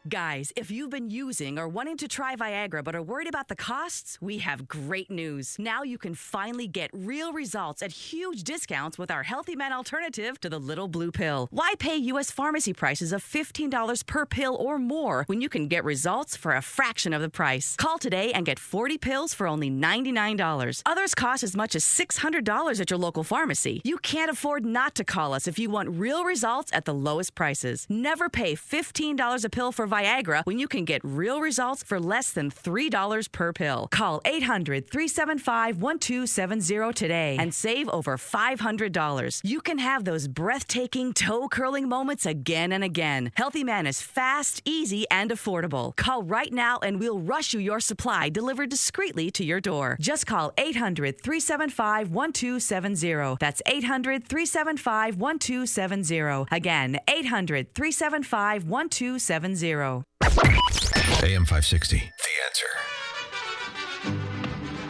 Guys, if you've been using or wanting to try Viagra but are worried about the costs, we have great news. Now you can finally get real results at huge discounts with our Healthy Man alternative to the little blue pill. Why pay U.S. pharmacy prices of $15 per pill or more when you can get results for a fraction of the price? Call today and get 40 pills for only $99. Others cost as much as $600 at your local pharmacy. You can't afford not to call us if you want real results at the lowest prices. Never pay $15 a pill for Viagra when you can get real results for less than $3 per pill. Call 800-375-1270 today and save over $500. You can have those breathtaking, toe-curling moments again and again. Healthy Man is fast, easy, and affordable. Call right now and we'll rush you your supply delivered discreetly to your door. Just call 800-375-1270. That's 800-375-1270. Again, 800-375-1270. AM 560, The Answer.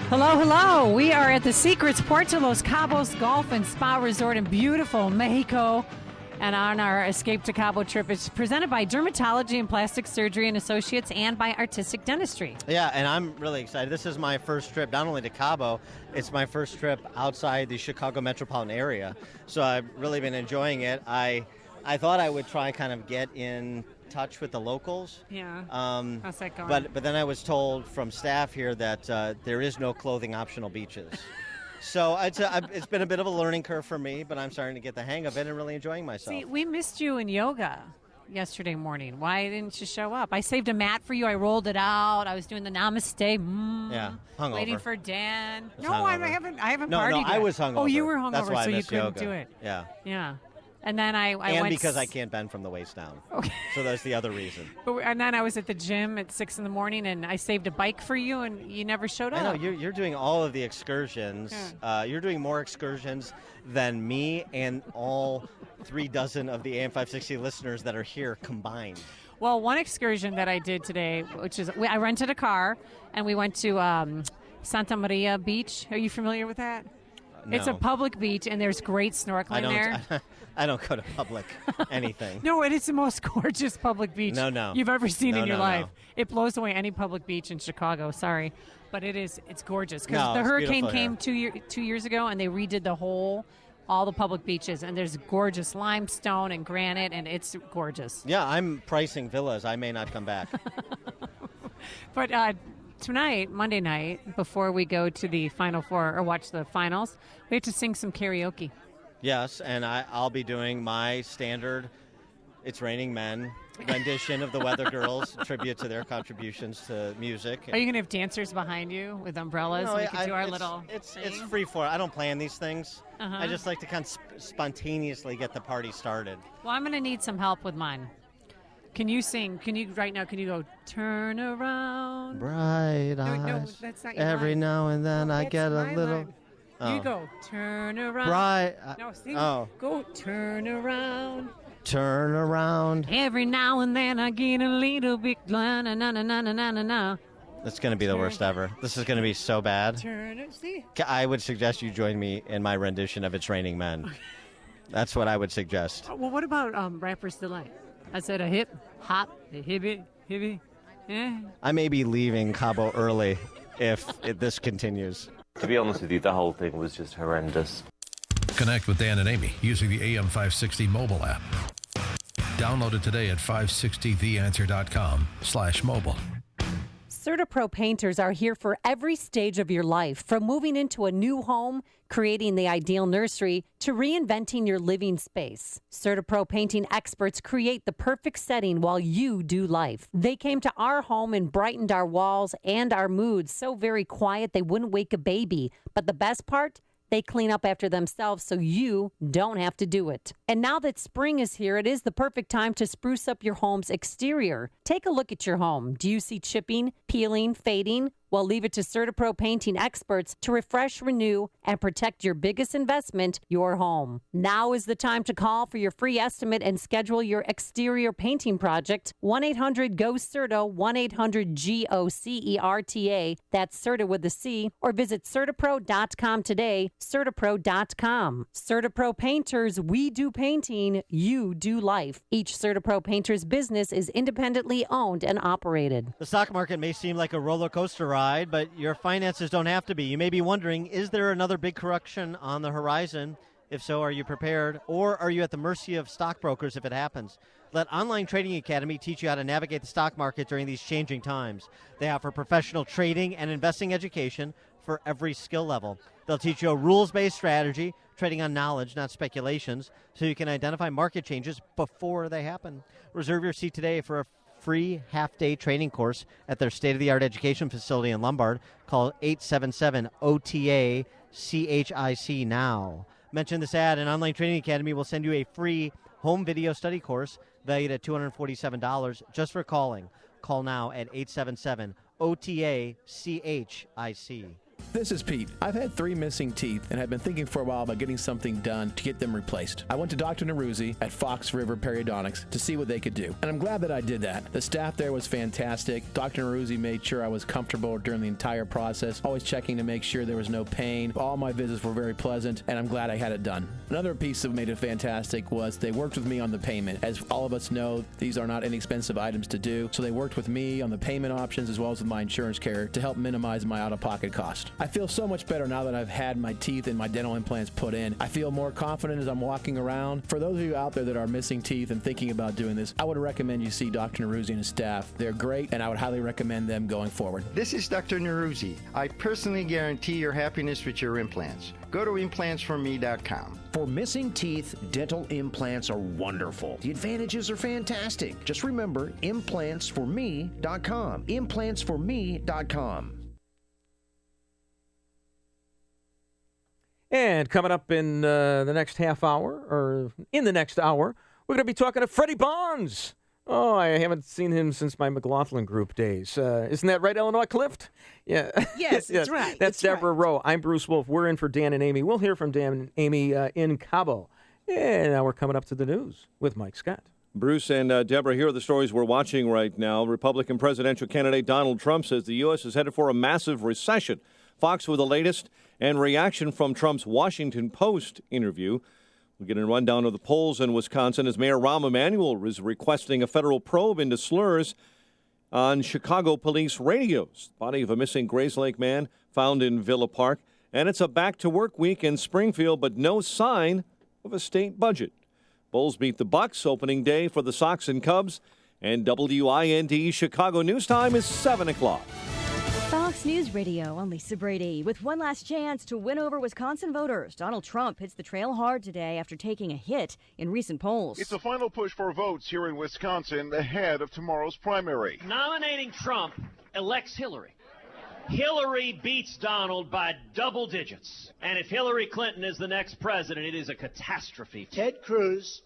Hello, hello. We are at the Secrets Puerto Los Cabos Golf and Spa Resort in beautiful Mexico. And on our Escape to Cabo trip, it's presented by Dermatology and Plastic Surgery and Associates and by Artistic Dentistry. Yeah, and I'm really excited. This is my first trip, not only to Cabo, it's my first trip outside the Chicago metropolitan area. So I've really been enjoying it. I thought I would try and kind of get in touch with the locals. Yeah. How's that going? But then I was told from staff here that there is no clothing optional beaches. So it's been a bit of a learning curve for me, but I'm starting to get the hang of it and really enjoying myself. See, we missed you in yoga yesterday morning. Why didn't you show up? I saved a mat for you. I rolled it out. I was doing the namaste. Yeah, hungover. Waiting for Dan. Was no, I hungover. haven't partied No, yet. I was hungover. Oh, you were hungover, That's why so I you missed couldn't yoga. do it. Yeah. Yeah. And then I and went... because I can't bend from the waist down. Okay. So that's the other reason. And then I was at the gym at 6 in the morning, and I saved a bike for you, and you never showed up. I know, you're doing all of the excursions. Yeah. You're doing more excursions than me and all 36 of the AM 560 listeners that are here combined. Well, one excursion that I did today, which is I rented a car, and we went to Santa Maria Beach. Are you familiar with that? No. It's a public beach, and there's great snorkeling there. I don't go to public anything. No, it is the most gorgeous public beach you've ever seen in your life. No. It blows away any public beach in Chicago. Sorry, but it's gorgeous because No, the it's hurricane beautiful came 2 years ago, and they redid all the public beaches, and there's gorgeous limestone and granite, and it's gorgeous. Yeah, I'm pricing villas. I may not come back. But tonight, Monday night, before we go to the Final Four or watch the finals, we have to sing some karaoke. Yes, and I'll be doing my standard It's Raining Men rendition of the Weather Girls, tribute to their contributions to music. Are you going to have dancers behind you with umbrellas? No, and we can do our it's, little It's thing? free for. I don't plan these things. Uh-huh. I just like to kind of spontaneously get the party started. Well, I'm going to need some help with mine. Can you sing? Can you go, turn around? Bright eyes. No, that's not your Every line. now and then I That's get a my little. line. Oh. You go, turn around. Bright. No, sing. Oh. Go, turn around. Turn around. Every now and then I get a little bit na na na na na na na na. That's going to be the worst ever. This is going to be so bad. Turn it. See. I would suggest you join me in my rendition of It's Raining Men. That's what I would suggest. Well, what about Rapper's Delight? I said a hip, hop, a hippie, yeah. I may be leaving Cabo early if this continues. To be honest with you, the whole thing was just horrendous. Connect with Dan and Amy using the AM 560 mobile app. Download it today at 560theanswer.com/mobile. CertaPro painters are here for every stage of your life, from moving into a new home, creating the ideal nursery, to reinventing your living space. CertaPro painting experts create the perfect setting while you do life. They came to our home and brightened our walls and our moods so very quiet they wouldn't wake a baby. But the best part? They clean up after themselves so you don't have to do it. And now that spring is here, it is the perfect time to spruce up your home's exterior. Take a look at your home. Do you see chipping, peeling, fading? Well, leave it to CertaPro Painting experts to refresh, renew, and protect your biggest investment, your home. Now is the time to call for your free estimate and schedule your exterior painting project. 1-800-GO-CERTA, 1-800-GOCERTA. That's CERTA with the C. Or visit CertaPro.com today. CertaPro.com. CertaPro Painters, we do painting, you do life. Each CertaPro Painters business is independently owned and operated. The stock market may seem like a roller coaster ride, but your finances don't have to be. You may be wondering, is there another big correction on the horizon? If so, are you prepared? Or are you at the mercy of stockbrokers if it happens? Let Online Trading Academy teach you how to navigate the stock market during these changing times. They offer professional trading and investing education for every skill level. They'll teach you a rules-based strategy, trading on knowledge, not speculations, so you can identify market changes before they happen. Reserve your seat today for a free half-day training course at their state-of-the-art education facility in Lombard. Call 877-OTA-CHIC now. Mention this ad, and Online Trading Academy will send you a free home video study course valued at $247 just for calling. Call now at 877-OTA-CHIC. This is Pete. I've had 3 missing teeth and have been thinking for a while about getting something done to get them replaced. I went to Dr. Neruzzi at Fox River Periodontics to see what they could do, and I'm glad that I did that. The staff there was fantastic. Dr. Neruzzi made sure I was comfortable during the entire process, always checking to make sure there was no pain. All my visits were very pleasant, and I'm glad I had it done. Another piece that made it fantastic was they worked with me on the payment. As all of us know, these are not inexpensive items to do, so they worked with me on the payment options as well as with my insurance carrier to help minimize my out-of-pocket cost. I feel so much better now that I've had my teeth and my dental implants put in. I feel more confident as I'm walking around. For those of you out there that are missing teeth and thinking about doing this, I would recommend you see Dr. Neruzzi and his staff. They're great, and I would highly recommend them going forward. This is Dr. Neruzzi. I personally guarantee your happiness with your implants. Go to implantsforme.com. For missing teeth, dental implants are wonderful. The advantages are fantastic. Just remember, implantsforme.com. Implantsforme.com. And coming up in the next half hour, or in the next hour, we're going to be talking to Freddie Bonds. Oh, I haven't seen him since my McLaughlin Group days. Isn't that right, Illinois Clift? Yeah. Yes, that's right. That's Deborah Rowe. I'm Bruce Wolf. We're in for Dan and Amy. We'll hear from Dan and Amy in Cabo. And now we're coming up to the news with Mike Scott. Bruce and Deborah, here are the stories we're watching right now. Republican presidential candidate Donald Trump says the U.S. is headed for a massive recession. Fox with the latest and reaction from Trump's Washington Post interview. We'll get a rundown of the polls in Wisconsin as Mayor Rahm Emanuel is requesting a federal probe into slurs on Chicago police radios. Body of a missing Grayslake man found in Villa Park. And it's a back-to-work week in Springfield, but no sign of a state budget. Bulls beat the Bucks, opening day for the Sox and Cubs. And WIND Chicago News Time is 7 o'clock. Fox News Radio, I'm Lisa Brady. With one last chance to win over Wisconsin voters, Donald Trump hits the trail hard today after taking a hit in recent polls. It's a final push for votes here in Wisconsin ahead of tomorrow's primary. Nominating Trump elects Hillary. Hillary beats Donald by double digits. And if Hillary Clinton is the next president, it is a catastrophe. Ted Cruz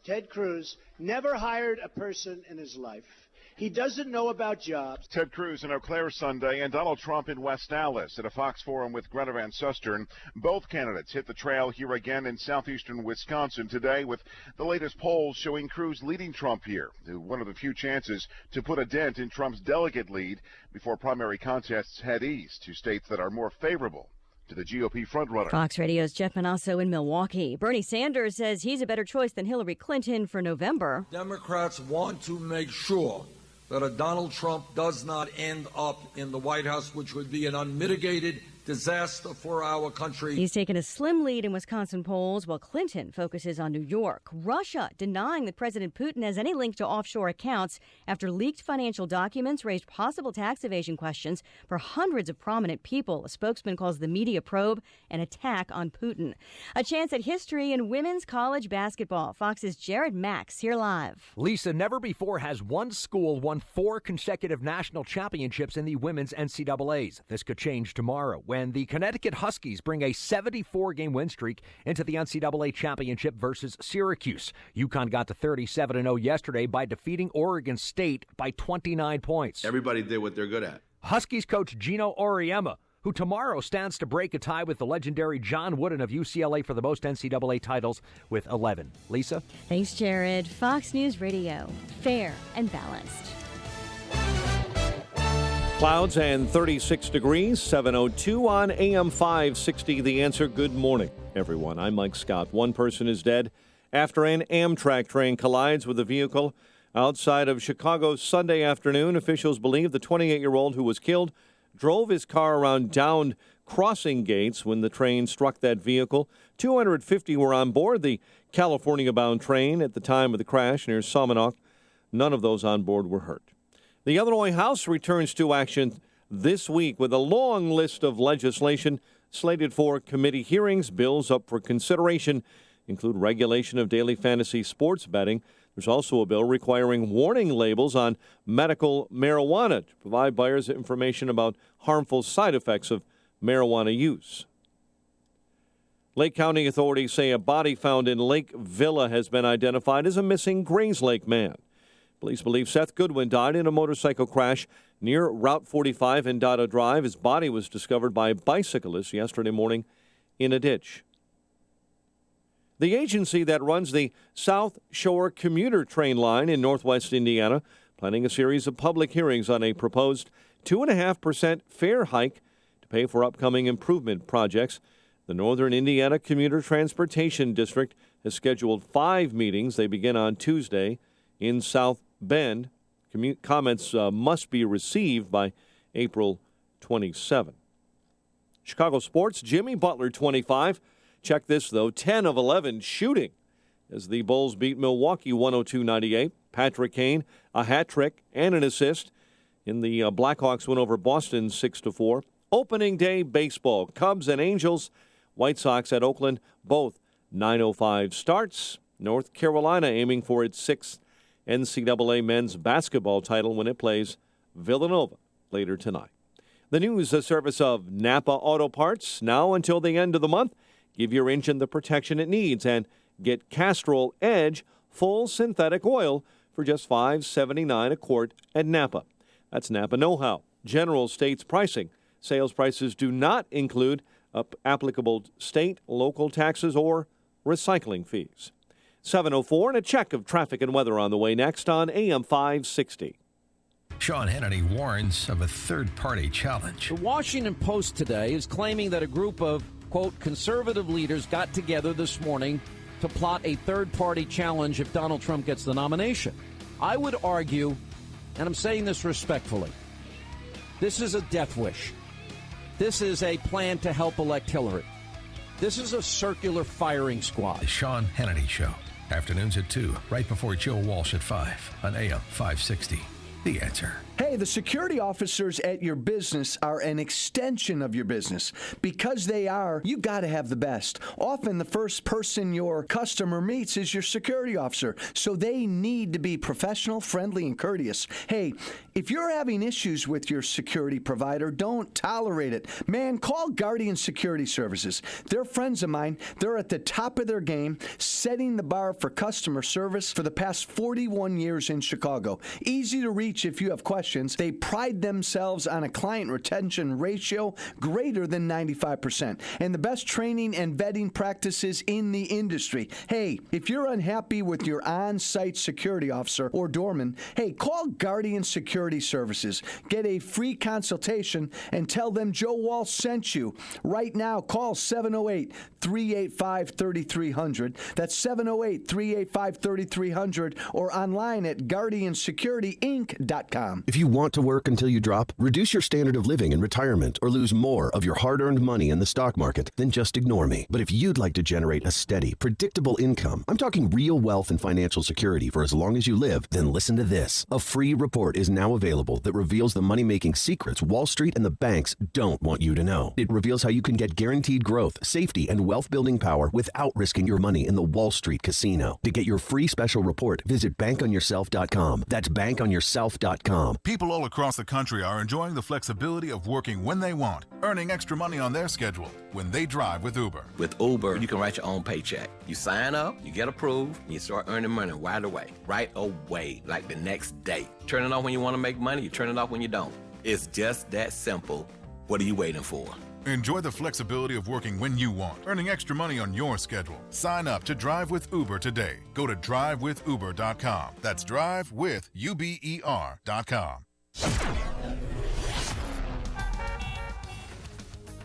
never hired a person in his life. He doesn't know about jobs. Ted Cruz in Eau Claire Sunday and Donald Trump in West Allis at a Fox Forum with Greta Van Susteren. Both candidates hit the trail here again in southeastern Wisconsin today with the latest polls showing Cruz leading Trump here. One of the few chances to put a dent in Trump's delegate lead before primary contests head east to states that are more favorable to the GOP frontrunner. Fox Radio's Jeff Manasso in Milwaukee. Bernie Sanders says he's a better choice than Hillary Clinton for November. Democrats want to make sure that a Donald Trump does not end up in the White House, which would be an unmitigated disaster for our country. He's taken a slim lead in Wisconsin polls while Clinton focuses on New York. Russia denying that President Putin has any link to offshore accounts after leaked financial documents raised possible tax evasion questions for hundreds of prominent people. A spokesman calls the media probe an attack on Putin. A chance at history in women's college basketball. Fox's Jared Max here live. Lisa, never before has one school won 4 consecutive national championships in the women's NCAAs. This could change tomorrow when the Connecticut Huskies bring a 74-game win streak into the NCAA championship versus Syracuse. UConn got to 37-0 yesterday by defeating Oregon State by 29 points. Everybody did what they're good at. Huskies coach Gino Auriemma, who tomorrow stands to break a tie with the legendary John Wooden of UCLA for the most NCAA titles with 11. Lisa? Thanks, Jared. Fox News Radio. Fair and balanced. Clouds and 36 degrees, 7:02 on AM 560. The Answer. Good morning, everyone. I'm Mike Scott. One person is dead after an Amtrak train collides with a vehicle outside of Chicago Sunday afternoon. Officials believe the 28-year-old who was killed drove his car around downed crossing gates when the train struck that vehicle. 250 were on board the California-bound train at the time of the crash near Saumonoc. None of those on board were hurt. The Illinois House returns to action this week with a long list of legislation slated for committee hearings. Bills up for consideration include regulation of daily fantasy sports betting. There's also a bill requiring warning labels on medical marijuana to provide buyers information about harmful side effects of marijuana use. Lake County authorities say a body found in Lake Villa has been identified as a missing Grayslake man. Police believe Seth Goodwin died in a motorcycle crash near Route 45 and Dada Drive. His body was discovered by a bicyclist yesterday morning in a ditch. The agency that runs the South Shore commuter train line in northwest Indiana planning a series of public hearings on a proposed 2.5% fare hike to pay for upcoming improvement projects. The Northern Indiana Commuter Transportation District has scheduled 5 meetings. They begin on Tuesday in South Bend. Comments must be received by April 27. Chicago sports, Jimmy Butler, 25. Check this, though, 10 of 11 shooting as the Bulls beat Milwaukee 102-98. Patrick Kane, a hat trick and an assist. In the Blackhawks win over Boston 6-4. Opening day baseball, Cubs and Angels. White Sox at Oakland, both 9:05 starts. North Carolina aiming for its 6th NCAA men's basketball title when it plays Villanova later tonight. The news, a service of Napa Auto Parts. Now until the end of the month, give your engine the protection it needs and get Castrol Edge full synthetic oil for just $5.79 a quart at Napa. That's Napa know-how. General States pricing. Sales prices do not include applicable state, local taxes, or recycling fees. 7:04 and a check of traffic and weather on the way next on AM 560. Sean Hannity warns of a third-party challenge. The Washington Post today is claiming that a group of, quote, conservative leaders got together this morning to plot a third-party challenge if Donald Trump gets the nomination. I would argue, and I'm saying this respectfully, this is a death wish. This is a plan to help elect Hillary. This is a circular firing squad. The Sean Hannity Show. Afternoons at 2, right before Joe Walsh at 5 on AM 560. The Answer. Hey, the security officers at your business are an extension of your business. Because they are, you got to have the best. Often the first person your customer meets is your security officer, so they need to be professional, friendly, and courteous. Hey, if you're having issues with your security provider, don't tolerate it. Man, call Guardian Security Services. They're friends of mine. They're at the top of their game, setting the bar for customer service for the past 41 years in Chicago. Easy to reach if you have questions. They pride themselves on a client retention ratio greater than 95% and the best training and vetting practices in the industry. Hey, if you're unhappy with your on-site security officer or doorman, hey, call Guardian Security Services. Get a free consultation and tell them Joe Walsh sent you. Right now, call 708-385-3300. That's 708-385-3300 or online at GuardianSecurityInc.com. If you want to work until you drop, reduce your standard of living in retirement, or lose more of your hard-earned money in the stock market, then just ignore me. But if you'd like to generate a steady, predictable income, I'm talking real wealth and financial security for as long as you live, then listen to this. A free report is now available that reveals the money-making secrets Wall Street and the banks don't want you to know. It reveals how you can get guaranteed growth, safety, and wealth-building power without risking your money in the Wall Street casino. To get your free special report, visit bankonyourself.com. That's bankonyourself.com. People all across the country are enjoying the flexibility of working when they want, earning extra money on their schedule when they drive with Uber. With Uber, you can write your own paycheck. You sign up, you get approved, and you start earning money right away. Right away, like the next day. Turn it on when you want to make money, you turn it off when you don't. It's just that simple. What are you waiting for? Enjoy the flexibility of working when you want, earning extra money on your schedule. Sign up to Drive with Uber today. Go to drivewithuber.com. That's drivewithuber.com.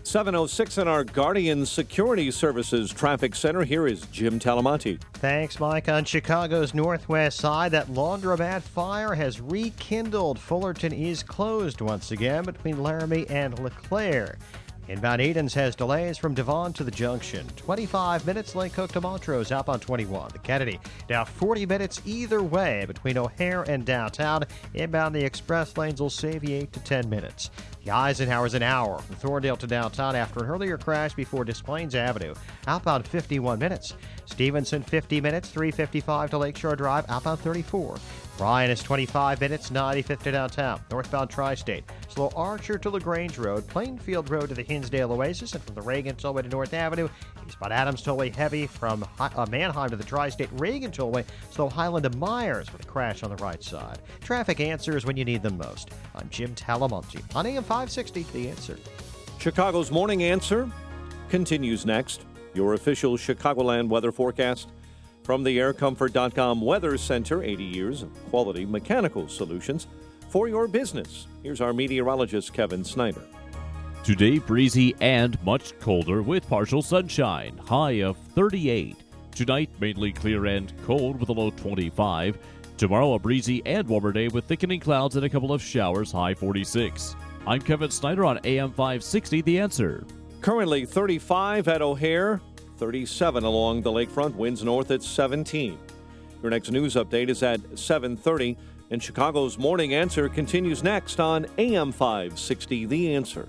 7:06 in our Guardian Security Services Traffic Center. Here is Jim Talamonte. Thanks, Mike. On Chicago's northwest side, that laundromat fire has rekindled. Fullerton is closed once again between Laramie and LeClaire. Inbound Edens has delays from Devon to the junction. 25 minutes Lake Cook to Montrose outbound 21. The Kennedy now 40 minutes either way between O'Hare and downtown. Inbound the express lanes will save you 8 to 10 minutes. The Eisenhower's an hour from Thorndale to downtown after an earlier crash before Des Plaines Avenue. Outbound 51 minutes. Stevenson 50 minutes, 355 to Lakeshore Drive, outbound 34. Bryan is 25 minutes, 95th to downtown. Northbound Tri-State. Slow Archer to LaGrange Road, Plainfield Road to the Hinsdale Oasis, and from the Reagan Tollway to North Avenue. Eastbound Adams Tollway heavy from Manheim to the Tri-State Reagan Tollway. Slow Highland to Myers with a crash on the right side. Traffic answers when you need them most. I'm Jim Talamonte on AM 560, The Answer. Chicago's Morning Answer continues next. Your official Chicagoland weather forecast from the aircomfort.com Weather Center. 80 years of quality mechanical solutions for your business. Here's our meteorologist, Kevin Snyder. Today, breezy and much colder with partial sunshine, high of 38. Tonight, mainly clear and cold with a low 25. Tomorrow, a breezy and warmer day with thickening clouds and a couple of showers, high 46. I'm Kevin Snyder on AM 560, The Answer. Currently 35 at O'Hare, 37 along the lakefront, winds north at 17. Your next news update is at 7:30, and Chicago's Morning Answer continues next on AM 560, The Answer.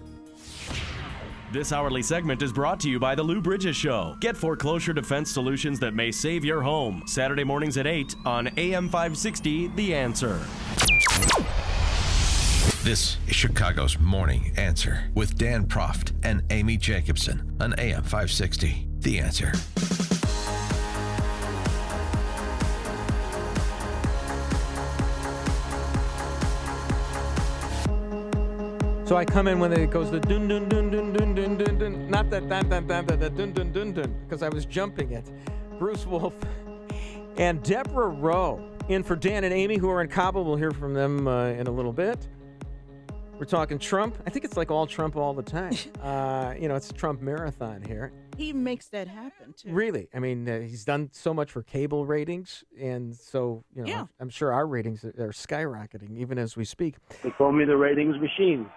This hourly segment is brought to you by The Lou Bridges Show. Get foreclosure defense solutions that may save your home. Saturday mornings at 8 on AM 560, The Answer. This is Chicago's Morning Answer with Dan Proft and Amy Jacobson on AM 560, The Answer. So I come in when it goes the dun dun dun dun dun dun dun dun, not that dun dun dun dun dun dun dun dun, because I was jumping it. Bruce Wolf and Deborah Rowe in for Dan and Amy, who are in Cabo. We'll hear from them in a little bit. We're talking Trump. I think it's like all Trump all the time. It's a Trump marathon here. He makes that happen, too. Really. I mean, he's done so much for cable ratings, and so, Yeah. I'm sure our ratings are skyrocketing even as we speak. They call me the ratings machine.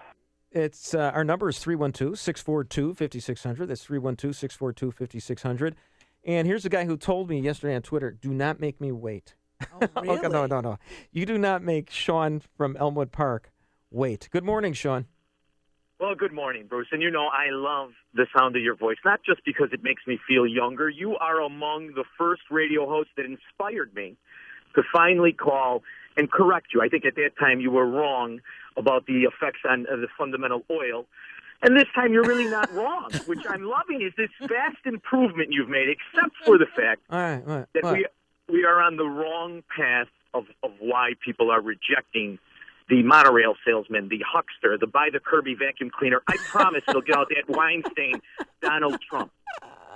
It's our number is 312-642-5600. That's 312-642-5600. And here's a guy who told me yesterday on Twitter, do not make me wait. Oh, really? Okay, no. You do not make Sean from Elmwood Park wait. Good morning, Sean. Well, good morning, Bruce. And I love the sound of your voice, not just because it makes me feel younger. You are among the first radio hosts that inspired me to finally call and correct you. I think at that time you were wrong about the effects on the fundamental oil. And this time you're really not wrong, which I'm loving is this vast improvement you've made, except for the fact that we are on the wrong path of why people are rejecting the monorail salesman, the huckster, the buy the Kirby vacuum cleaner. I promise he'll get out that Weinstein Donald Trump.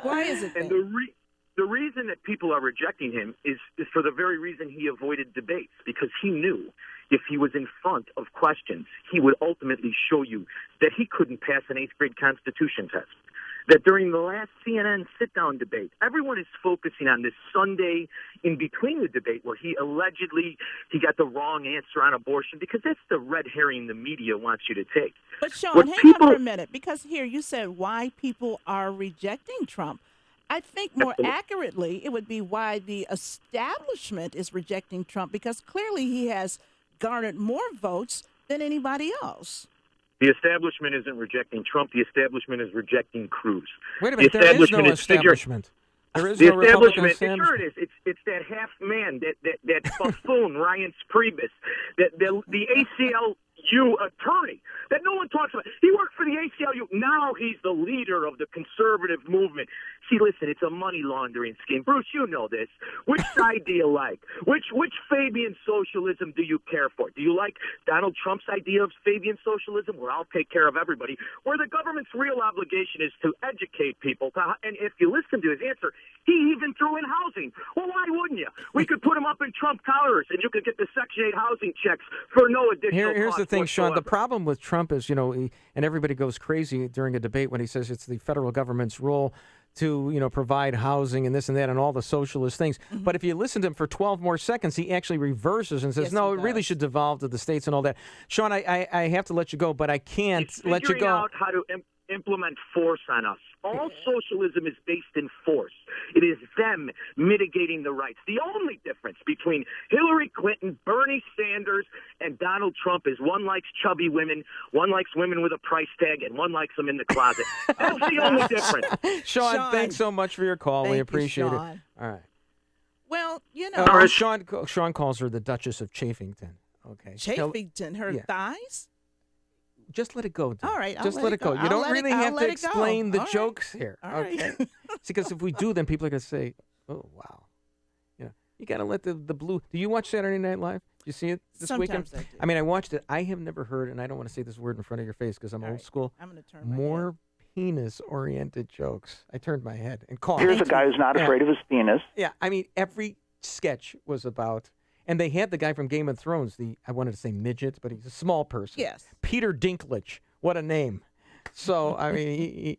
Why is it? And the reason that people are rejecting him is for the very reason he avoided debates, because he knew if he was in front of questions, he would ultimately show you that he couldn't pass an 8th grade Constitution test. That during the last CNN sit-down debate, everyone is focusing on this Sunday in between the debate where he got the wrong answer on abortion, because that's the red herring the media wants you to take. But Sean, hang on for a minute, because here you said why people are rejecting Trump. I think more accurately, it would be why the establishment is rejecting Trump, because clearly he has garnered more votes than anybody else. The establishment isn't rejecting Trump. The establishment is rejecting Cruz. Wait a minute, there is no establishment. There is the no Republican establishment. Sure it is. It's that half man, that buffoon, Ryan Priebus, the ACLU attorney that no one talks about. He worked for the ACLU. Now he's the leader of the conservative movement. See, listen, it's a money laundering scheme. Bruce, you know this. Which side do you like? Which Fabian socialism do you care for? Do you like Donald Trump's idea of Fabian socialism, where I'll take care of everybody, where the government's real obligation is to educate people? And if you listen to his answer, he even threw in housing. Well, why wouldn't you? We could put him up in Trump collars, and you could get the Section 8 housing checks for no additional Here's cost the thing, whatsoever. Sean. The problem with Trump is, and everybody goes crazy during a debate when he says it's the federal government's role to, provide housing and this and that and all the socialist things. Mm-hmm. But if you listen to him for 12 more seconds, he actually reverses and says, Yes, no, he it really does. should devolve to the states and all that. Sean, I have to let you go, but I can't He's let you figuring go. out how to implement force on us. All socialism is based in force. It is them mitigating the rights. The only difference between Hillary Clinton, Bernie Sanders, and Donald Trump is one likes chubby women, one likes women with a price tag, and one likes them in the closet. That's the only difference. Sean, thanks so much for your call. We appreciate it. Sean. All right. Well, Sean calls her the Duchess of Chafington. Okay. Chafington, her Yeah. thighs? Just let it go. Dan. All right, I'll just let let it it go. go. You I'll don't let it- really I'll have let to it go. explain the All right. jokes here. All right. Okay. Because if we do, then people are going to say, "Oh, wow." You got to let the blue. Do you watch Saturday Night Live? Do you see it this weekend? Sometimes I do. I watched it. I have never heard, and I don't want to say this word in front of your face because I'm old school. I'm going to turn my More penis-oriented jokes. I turned my head and caught. Here's a guy who's not afraid of his penis. Yeah, every sketch was about, and they had the guy from Game of Thrones. I wanted to say midget, but he's a small person. Yes. Peter Dinklage. What a name. So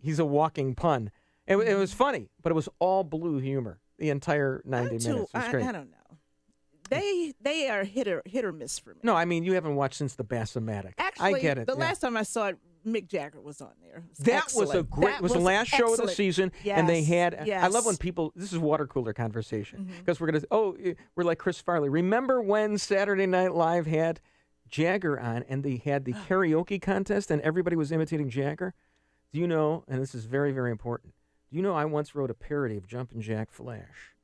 he's a walking pun. It was funny, but it was all blue humor. The entire 90 minutes. It was great. I don't know. They are hit or miss for me. No, you haven't watched since the Bassomatic. Actually, I get it. the yeah. last time I saw it, Mick Jagger was on there. That was a great. Was the last show of the season, and they had. I love when people. This is water cooler conversation because we're gonna. We're like Chris Farley. Remember when Saturday Night Live had Jagger on, and they had the karaoke contest, and everybody was imitating Jagger? Do you know? And this is very, very important. Do you know I once wrote a parody of Jumpin' Jack Flash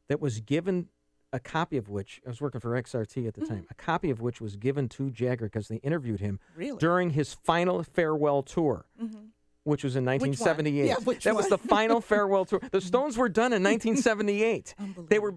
that was given. A copy of which, I was working for XRT at the time, a copy of which was given to Jagger because they interviewed him during his final farewell tour, which was in 1978. Yeah, that was the final farewell tour. The Stones were done in 1978.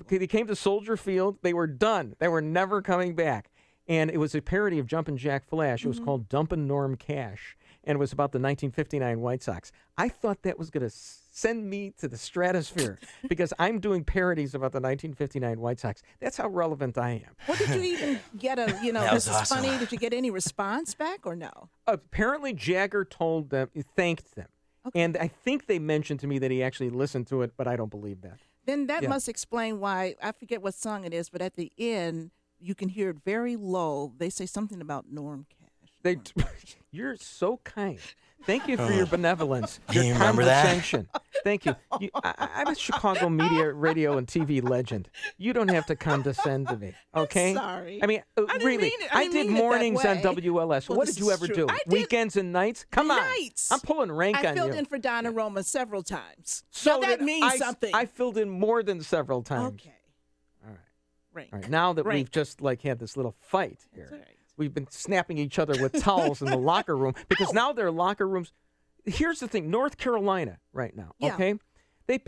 They came to Soldier Field. They were done. They were never coming back. And it was a parody of Jumpin' Jack Flash. It was called Dumpin' Norm Cash, and it was about the 1959 White Sox. I thought that was going to send me to the stratosphere because I'm doing parodies about the 1959 White Sox. That's how relevant I am. Well, did you even get this is awesome. funny. Did you get any response back or no? Apparently, Jagger told them, he thanked them. Okay. And I think they mentioned to me that he actually listened to it, but I don't believe that. Then that must explain why, I forget what song it is, but at the end, you can hear it very low. They say something about Norm Cash. You're so kind. Thank you for your benevolence, your You remember that? condescension. Thank you. I'm a Chicago media, radio, and TV legend. You don't have to condescend to me, okay? Sorry. I mean, really, I did mornings on WLS. Well, What this did you is ever true. do? I did Weekends and nights? Come on. Nights. I'm pulling rank I on filled you. in for Donna Roma several times. So now that did means I. something. I filled in more than several times. Okay. All Rank. right. Now that we've Rank. just had this little fight here, That's all right. we've been snapping each other with towels in the locker room because now their locker rooms. Here's the thing: North Carolina right now. Yeah. Okay, they've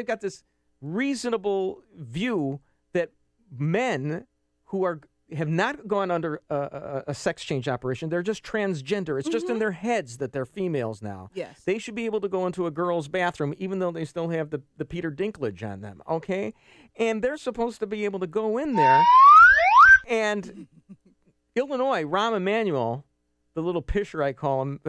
got this reasonable view that men who have not gone under a sex change operation, they're just transgender. It's just in their heads that they're females now. Yes. They should be able to go into a girl's bathroom even though they still have the Peter Dinklage on them, okay? And they're supposed to be able to go in there and Illinois, Rahm Emanuel, the little pisher I call him,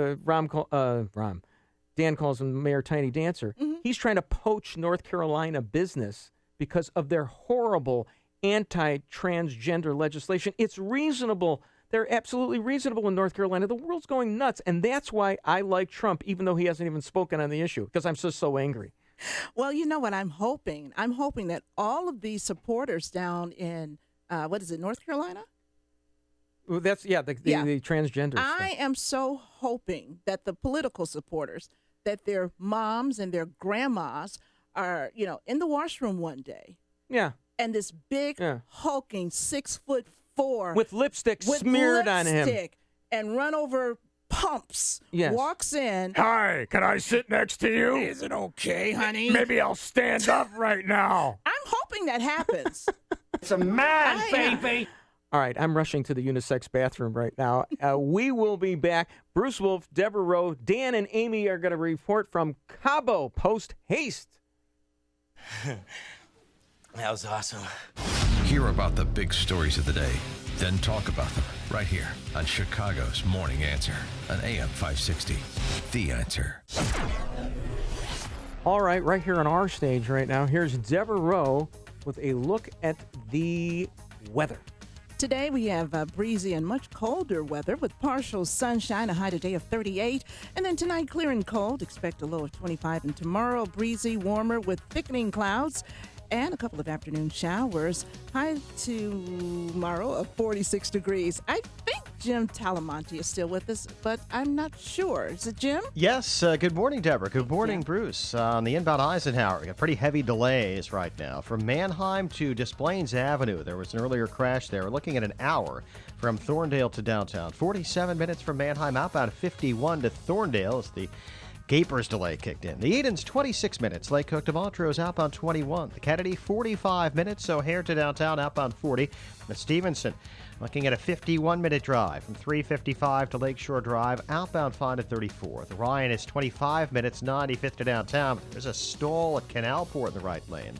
Dan calls him Mayor Tiny Dancer, he's trying to poach North Carolina business because of their horrible anti-transgender legislation. It's reasonable. They're absolutely reasonable in North Carolina. The world's going nuts, and that's why I like Trump, even though he hasn't even spoken on the issue, because I'm just so angry. Well, you know what I'm hoping? I'm hoping that all of these supporters down in, North Carolina? Well, that's, the transgender stuff. I am so hoping that the political supporters, that their moms and their grandmas are, in the washroom one day. Yeah. And this big, hulking 6'4" with lipstick smeared on him. and run over pumps. Yes. Walks in. Hi, can I sit next to you? Is it okay, honey? Maybe I'll stand up right now. I'm hoping that happens. It's a man, baby. All right, I'm rushing to the unisex bathroom right now. We will be back. Bruce Wolf, Deborah Rowe, Dan, and Amy are going to report from Cabo post haste. That was awesome. Hear about the big stories of the day, then talk about them right here on Chicago's Morning Answer on AM 560. The Answer. All right here on our stage right now, here's Deborah Rowe with a look at the weather. Today we have breezy and much colder weather with partial sunshine, a high today of 38. And then tonight, clear and cold. Expect a low of 25. And tomorrow, breezy, warmer with thickening clouds and a couple of afternoon showers. High tomorrow of 46 degrees. I think Jim Talamonte is still with us, but I'm not sure. Is it Jim? Yes. Good morning, Deborah. Good morning, Bruce. On the inbound Eisenhower, we got pretty heavy delays right now. From Manheim to Des Plaines Avenue, there was an earlier crash there. We're looking at an hour from Thorndale to downtown. 47 minutes from Manheim, outbound 51 to Thorndale as the Gapers delay kicked in. The Edens, 26 minutes. Lake Cook to Montrose, outbound 21. The Kennedy, 45 minutes. O'Hare to downtown, outbound 40. The Stevenson, looking at a 51-minute drive from 355 to Lakeshore Drive, outbound 5 to 34. The Ryan is 25 minutes, 95th to downtown. There's a stall at Canalport in the right lane.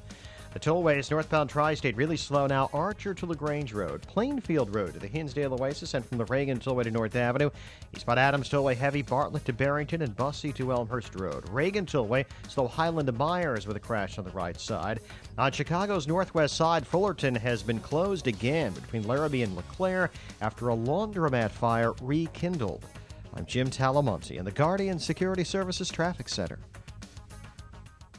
The tollways, northbound Tri-State, really slow now. Archer to LaGrange Road, Plainfield Road to the Hinsdale Oasis, and from the Reagan Tollway to North Avenue. Eastbound Adams Tollway heavy, Bartlett to Barrington, and Bussey to Elmhurst Road. Reagan Tollway, slow Highland to Myers with a crash on the right side. On Chicago's northwest side, Fullerton has been closed again between Larrabee and LeClaire after a laundromat fire rekindled. I'm Jim Talamonte in the Guardian Security Services Traffic Center.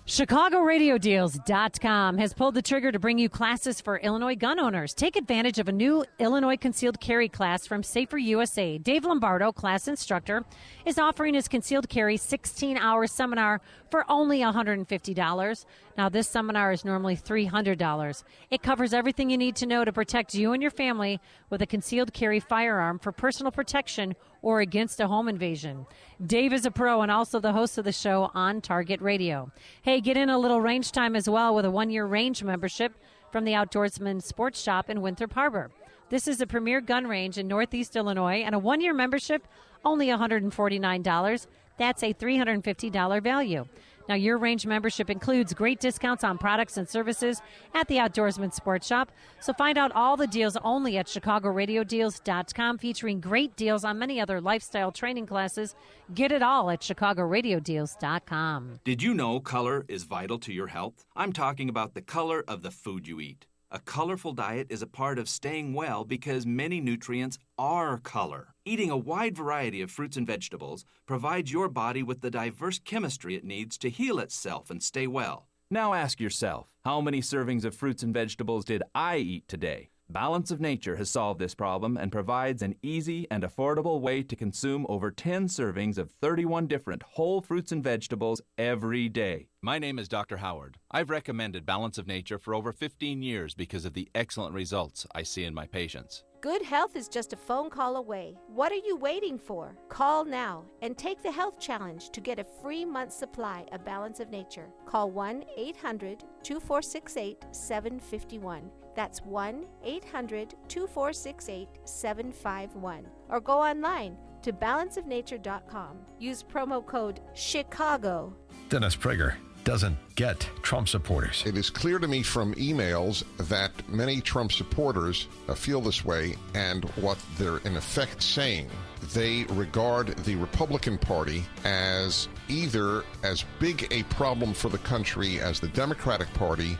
ChicagoRadioDeals.com has pulled the trigger to bring you classes for Illinois gun owners. Take advantage of a new Illinois concealed carry class from Safer USA. Dave Lombardo, class instructor, is offering his concealed carry 16-hour seminar for only $150. Now, this seminar is normally $300. It covers everything you need to know to protect you and your family with a concealed carry firearm for personal protection or against a home invasion. Dave is a pro and also the host of the show on Target Radio. Hey, get in a little range time as well with a 1-year range membership from the Outdoorsman Sports Shop in Winthrop Harbor. This is a premier gun range in Northeast Illinois, and a 1-year membership, only $149. That's a $350 value. Now, your range membership includes great discounts on products and services at the Outdoorsman Sports Shop. So find out all the deals only at ChicagoRadioDeals.com, featuring great deals on many other lifestyle training classes. Get it all at ChicagoRadioDeals.com. Did you know color is vital to your health? I'm talking about the color of the food you eat. A colorful diet is a part of staying well because many nutrients are color. Eating a wide variety of fruits and vegetables provides your body with the diverse chemistry it needs to heal itself and stay well. Now ask yourself, how many servings of fruits and vegetables did I eat today? Balance of Nature has solved this problem and provides an easy and affordable way to consume over 10 servings of 31 different whole fruits and vegetables every day. My name is Dr. Howard. I've recommended Balance of Nature for over 15 years because of the excellent results I see in my patients. Good health is just a phone call away. What are you waiting for? Call now and take the health challenge to get a free month's supply of Balance of Nature. Call 1-800-2468-751. That's 1-800-2468-751. Or go online to balanceofnature.com. Use promo code CHICAGO. Dennis Prager doesn't get Trump supporters. It is clear to me from emails that many Trump supporters feel this way, and what they're in effect saying, they regard the Republican Party as either as big a problem for the country as the Democratic Party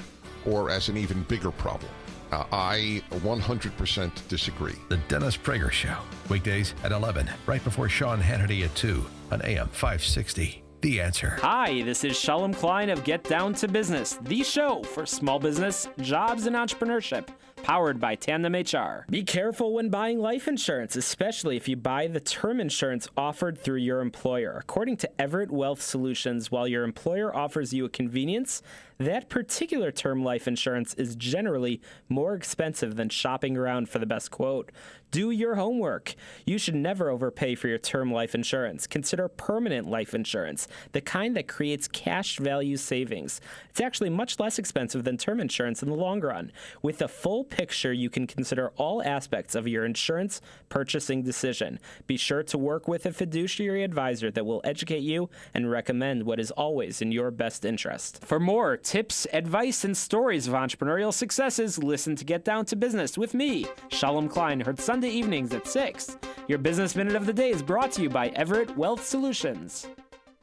or as an even bigger problem. I 100% disagree. The Dennis Prager Show, weekdays at 11, right before Sean Hannity at 2 on AM 560. The Answer. Hi, this is Shalom Klein of Get Down to Business, the show for small business, jobs, and entrepreneurship. powered by Tandem HR. Be careful when buying life insurance, especially if you buy the term insurance offered through your employer. According to Everett Wealth Solutions, while your employer offers you a convenience, that particular term life insurance is generally more expensive than shopping around for the best quote. Do your homework. You should never overpay for your term life insurance. Consider permanent life insurance, the kind that creates cash value savings. It's actually much less expensive than term insurance in the long run. With a full picture, you can consider all aspects of your insurance purchasing decision. Be sure to work with a fiduciary advisor that will educate you and recommend what is always in your best interest. For more tips, advice, and stories of entrepreneurial successes, listen to Get Down to Business with me, Shalom Klein, heard Sunday evenings at 6. Your Business Minute of the Day is brought to you by Everett Wealth Solutions.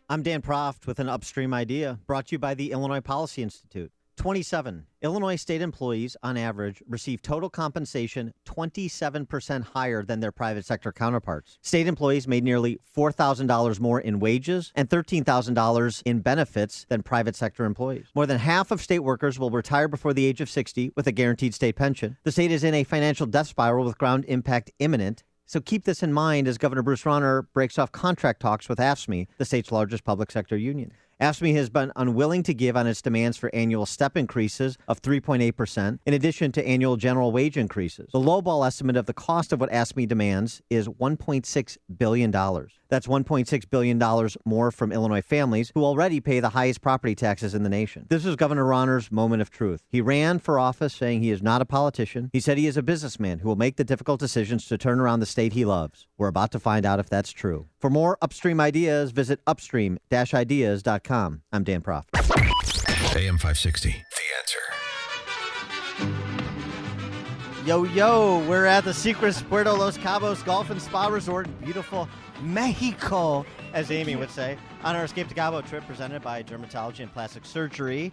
I'm Dan Proft with an Upstream Idea, brought to you by the Illinois Policy Institute. 27. Illinois state employees, on average, receive total compensation 27% higher than their private sector counterparts. State employees made nearly $4,000 more in wages and $13,000 in benefits than private sector employees. More than half of state workers will retire before the age of 60 with a guaranteed state pension. The state is in a financial death spiral with ground impact imminent. So keep this in mind as Governor Bruce Rauner breaks off contract talks with AFSCME, the state's largest public sector union. AFSCME has been unwilling to give on its demands for annual step increases of 3.8%, in addition to annual general wage increases. The lowball estimate of the cost of what AFSCME demands is $1.6 billion. That's $1.6 billion more from Illinois families who already pay the highest property taxes in the nation. This is Governor Rauner's moment of truth. He ran for office saying he is not a politician. He said he is a businessman who will make the difficult decisions to turn around the state he loves. We're about to find out if that's true. For more Upstream ideas, visit upstream-ideas.com. I'm Dan Proft. AM 560, The Answer. Yo, we're at the Secret Puerto Los Cabos Golf and Spa Resort in beautiful Mexico, as Amy would say, on our Escape to Cabo trip presented by Dermatology and Plastic Surgery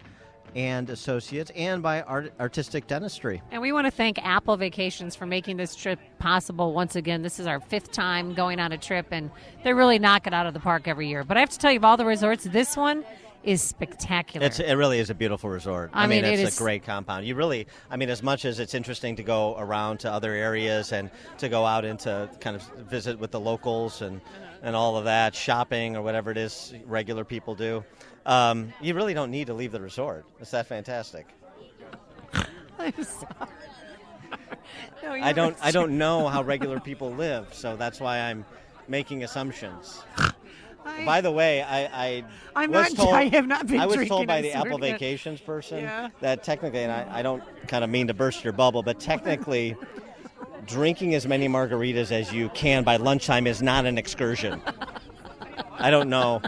and Associates and by Artistic Dentistry. And we want to thank Apple Vacations for making this trip possible once again. This is our 5th time going on a trip, and they really knock it out of the park every year. But I have to tell you, of all the resorts, this one is spectacular. It really is a beautiful resort. I mean it's a great compound. You really, as much as it's interesting to go around to other areas and to go out into kind of visit with the locals and all of that, shopping or whatever it is regular people do, you really don't need to leave the resort. It's that fantastic. I'm sorry. No, I don't know how regular people live, so that's why I'm making assumptions. By the way, I was told by the Apple Vacations person that technically, and I don't kind of mean to burst your bubble, but technically drinking as many margaritas as you can by lunchtime is not an excursion. I don't know.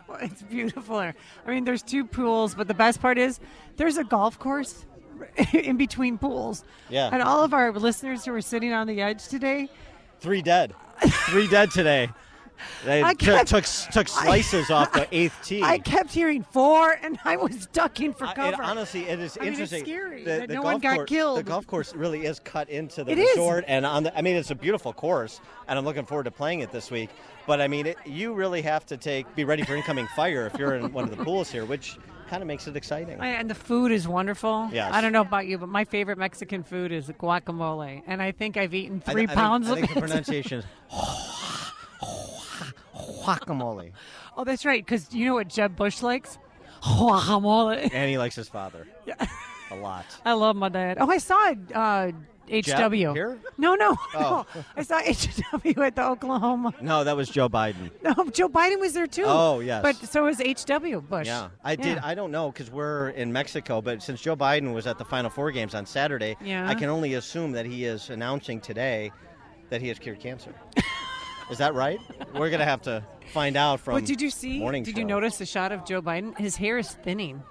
Well, it's beautiful there. I mean, there's 2 pools, but the best part is there's a golf course in between pools. Yeah. And all of our listeners who were sitting on the edge today. 3 dead. 3 dead today. They took slices off the 8th tee. I kept hearing 4, and I was ducking for cover. Honestly, it is interesting. It's scary the that no one got killed. The golf course really is cut into the resort, and it's a beautiful course, and I'm looking forward to playing it this week. But you really have to be ready for incoming fire if you're in one of the pools here, which kind of makes it exciting. And the food is wonderful. Yes. I don't know about you, but my favorite Mexican food is guacamole, and I think I've eaten 3 pounds of it. I think the pronunciation is guacamole. Oh, that's right, because you know what Jeb Bush likes? Guacamole. And he likes his father. Yeah. A lot. I love my dad. Oh, I saw HW. Jeb here? No. Oh. I saw HW at the Oklahoma. No, that was Joe Biden. No, Joe Biden was there too. Oh, yes. But so was HW Bush. Yeah, I did. I don't know because we're in Mexico, but since Joe Biden was at the Final Four games on Saturday, I can only assume that he is announcing today that he has cured cancer. Is that right? We're going to have to find out from Did you see? Morning Did show. you notice the shot of Joe Biden? His hair is thinning.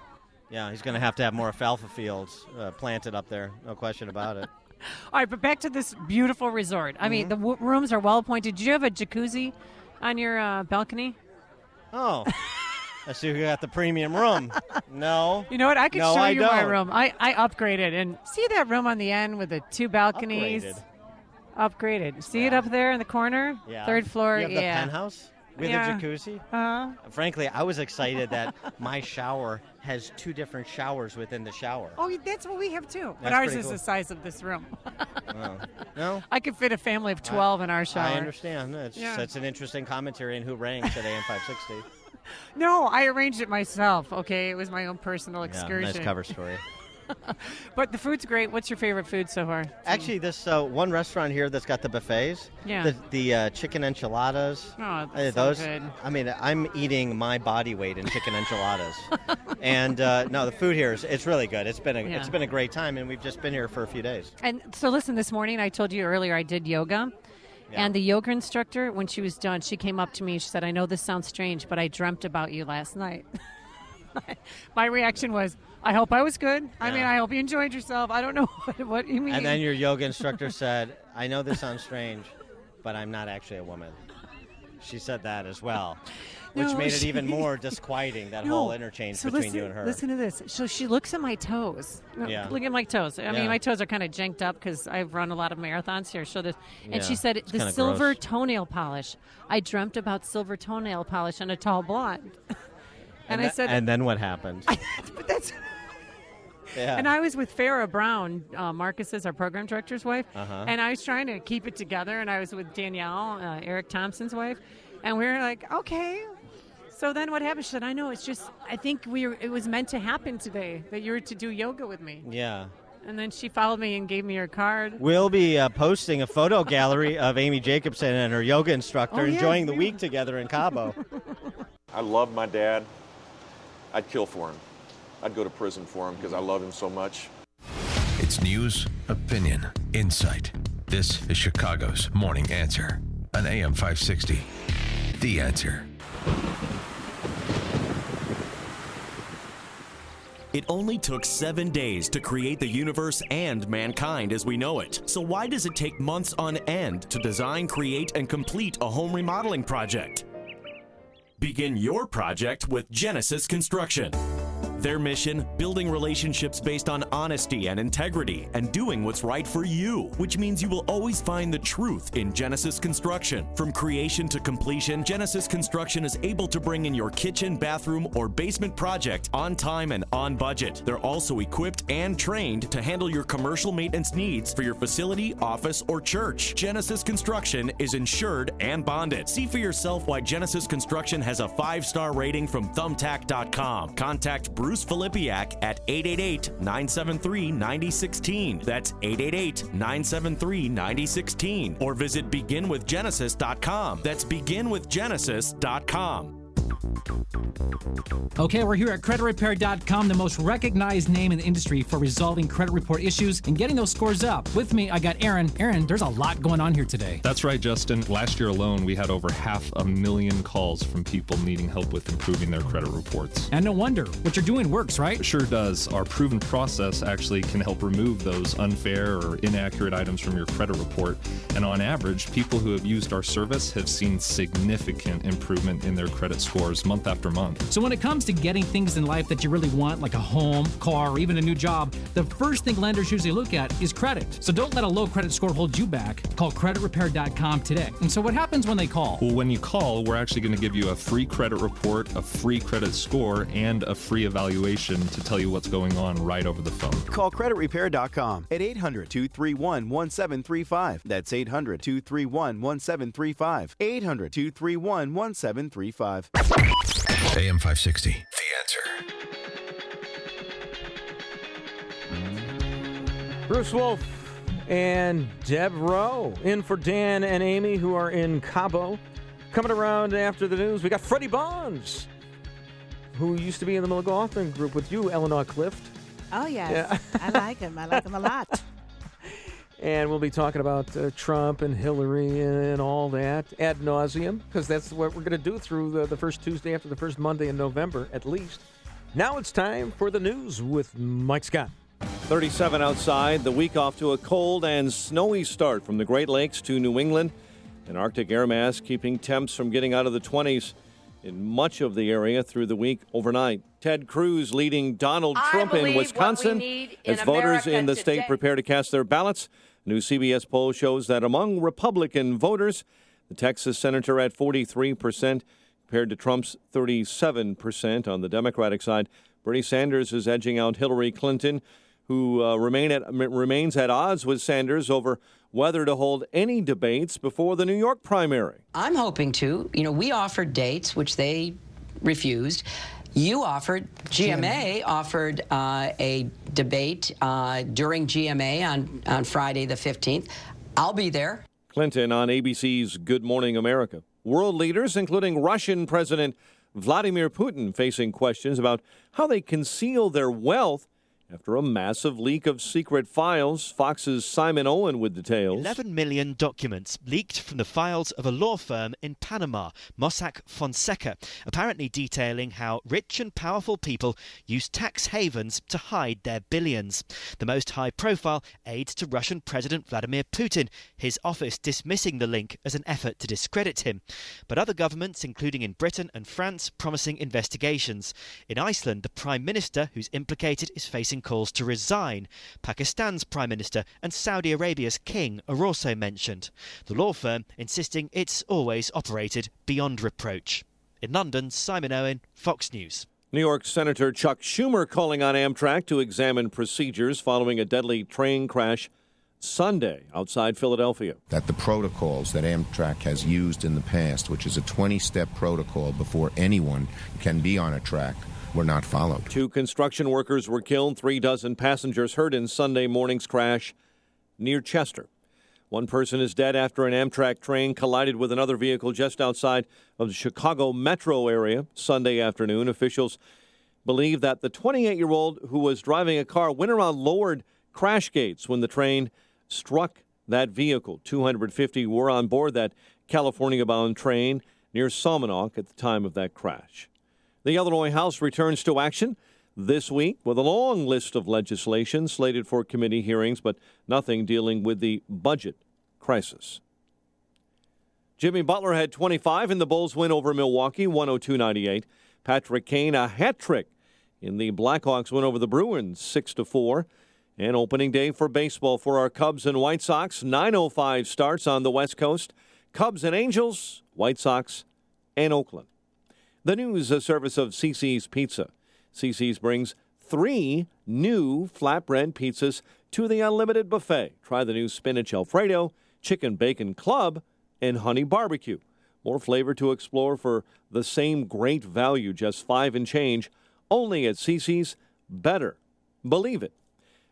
Yeah, he's going to have more alfalfa fields planted up there. No question about it. All right, but back to this beautiful resort. I mean, the rooms are well appointed. Did you have a jacuzzi on your balcony? Oh. I see you got the premium room. No. You know what? I could show you my don't. room. I upgraded. And see that room on the end with the 2 balconies? Upgraded. See it up there in the corner? Yeah. 3rd floor? You have the penthouse? With Yeah. a jacuzzi? Uh-huh. Frankly, I was excited that my shower has 2 different showers within the shower. Oh, that's what we have too. But That's ours pretty is cool. the size of this room. Oh. No? I could fit a family of 12 in our shower. I understand. Yeah. That's an interesting commentary in Who Ranks at AM 560. No, I arranged it myself, okay? It was my own personal excursion. Nice cover story. But the food's great. What's your favorite food so far? Actually, this one restaurant here that's got the buffets, Yeah. the chicken enchiladas, Oh, that's so those. good. I mean, I'm eating my body weight in chicken enchiladas, and no, the food here it's really good. It's been a great time, and we've just been here for a few days. And so, listen, this morning I told you earlier I did yoga. Yeah. And the yoga instructor, when she was done, she came up to me. She said, I know this sounds strange, but I dreamt about you last night. My reaction was, I hope I was good. I mean, I hope you enjoyed yourself. I don't know what you mean. And then your yoga instructor said, I know this sounds strange, but I'm not actually a woman. She said that as well, which No, made it she- even more disquieting, that No. whole interchange So between listen, you and her. Listen to this. So she looks at my toes. Yeah. Look at my toes. I Yeah. mean, my toes are kind of janked up because I've run a lot of marathons here. So this, and Yeah, she said it's the kinda silver gross. toenail polish. I dreamt about silver toenail polish on a tall blonde. And I said, and then what happened? But that's. Yeah. And I was with Farrah Brown, Marcus is our program director's wife, Uh-huh. and I was trying to keep it together, and I was with Danielle, Eric Thompson's wife, and we were like, okay. So then what happened? She said, I know, it's just, I think it was meant to happen today, that you were to do yoga with me. Yeah. And then she followed me and gave me her card. We'll be posting a photo gallery of Amy Jacobson and her yoga instructor Oh, yeah, enjoying the we week together in Cabo. I love my dad. I'd kill for him. I'd go to prison for him because I love him so much. It's news, opinion, insight. This is Chicago's Morning Answer on AM 560. The Answer. It only took 7 days to create the universe and mankind as we know it. So why does it take months on end to design, create, and complete a home remodeling project? Begin your project with Genesis Construction. Their mission, building relationships based on honesty and integrity and doing what's right for you, which means you will always find the truth in Genesis Construction. From creation to completion, Genesis Construction is able to bring in your kitchen, bathroom, or basement project on time and on budget. They're also equipped and trained to handle your commercial maintenance needs for your facility, office, or church. Genesis Construction is insured and bonded. See for yourself why Genesis Construction has a 5-star rating from Thumbtack.com. Contact Bruce Filipiak at 888-973-9016. That's 888-973-9016. Or visit beginwithgenesis.com. That's beginwithgenesis.com. Okay, we're here at CreditRepair.com, the most recognized name in the industry for resolving credit report issues and getting those scores up. With me, I got Aaron. Aaron, there's a lot going on here today. That's right, Justin. Last year alone, we had over 500,000 calls from people needing help with improving their credit reports. And no wonder. What you're doing works, right? It sure does. Our proven process actually can help remove those unfair or inaccurate items from your credit report. And on average, people who have used our service have seen significant improvement in their credit scores month after month. So when it comes to getting things in life that you really want, like a home, car, or even a new job, the first thing lenders usually look at is credit. So don't let a low credit score hold you back. Call CreditRepair.com today. And so what happens when they call? Well, when you call, we're actually going to give you a free credit report, a free credit score, and a free evaluation to tell you what's going on right over the phone. Call CreditRepair.com at 800-231-1735. That's 800-231-1735. 800-231-1735. AM 560. The Answer. Bruce Wolf and Deb Rowe in for Dan and Amy, who are in Cabo. Coming around after the news, we got Freddie Bonds, who used to be in the McLaughlin group with you, Eleanor Clift. Oh, yes. Yeah. I like him. I like him a lot. And we'll be talking about Trump and Hillary and all that ad nauseum, because that's what we're going to do through the first Tuesday after the first Monday in November, at least. Now it's time for the news with Mike Scott. 37 outside. The week off to a cold and snowy start from the Great Lakes to New England. An Arctic air mass keeping temps from getting out of the 20s in much of the area through the week overnight. Ted Cruz leading Donald Trump in Wisconsin as voters in the state prepare to cast their ballots. A new CBS poll shows that among Republican voters, The Texas senator at 43% compared to Trump's 37% on the Democratic side. Bernie Sanders is edging out Hillary Clinton, who remains at odds with Sanders over whether to hold any debates before the New York primary. I'm hoping to. We offered dates, which they refused. You offered, GMA offered a debate during GMA on Friday the 15th. I'll be there. Clinton on ABC's Good Morning America. World leaders, including Russian President Vladimir Putin, facing questions about how they conceal their wealth after a massive leak of secret files. Fox's Simon Owen with details. 11 million documents leaked from the files of a law firm in Panama, Mossack Fonseca, apparently detailing how rich and powerful people use tax havens to hide their billions. The most high-profile aides to Russian President Vladimir Putin, his office dismissing the link as an effort to discredit him. But other governments, including in Britain and France, promising investigations. In Iceland, the Prime Minister who's implicated is facing calls to resign. Pakistan's Prime Minister and Saudi Arabia's King are also mentioned. The law firm insisting it's always operated beyond reproach. In London, Simon Owen, Fox News. New York Senator Chuck Schumer calling on Amtrak to examine procedures following a deadly train crash Sunday outside Philadelphia. That the protocols that Amtrak has used in the past, which is a 20-step protocol before anyone can be on a track, were not followed. 2 construction workers were killed, 3 dozen passengers hurt in Sunday morning's crash near Chester. 1 person is dead after an Amtrak train collided with another vehicle just outside of the Chicago metro area Sunday afternoon. Officials believe that the 28-year-old who was driving a car went around lowered crash gates when the train struck that vehicle. 250 were on board that California-bound train near Salmonock at the time of that crash. The Illinois House returns to action this week with a long list of legislation slated for committee hearings, but nothing dealing with the budget crisis. Jimmy Butler had 25 in the Bulls' win over Milwaukee, 102-98. Patrick Kane, a hat trick in the Blackhawks win over the Bruins, 6-4. And opening day for baseball for our Cubs and White Sox, 9:05 starts on the West Coast. Cubs and Angels, White Sox, and Oakland. The news, a service of CiCi's Pizza. CiCi's brings 3 new flatbread pizzas to the unlimited buffet. Try the new spinach Alfredo, chicken bacon club, and honey barbecue. More flavor to explore for the same great value, just $5 and change, only at CiCi's. Better believe it.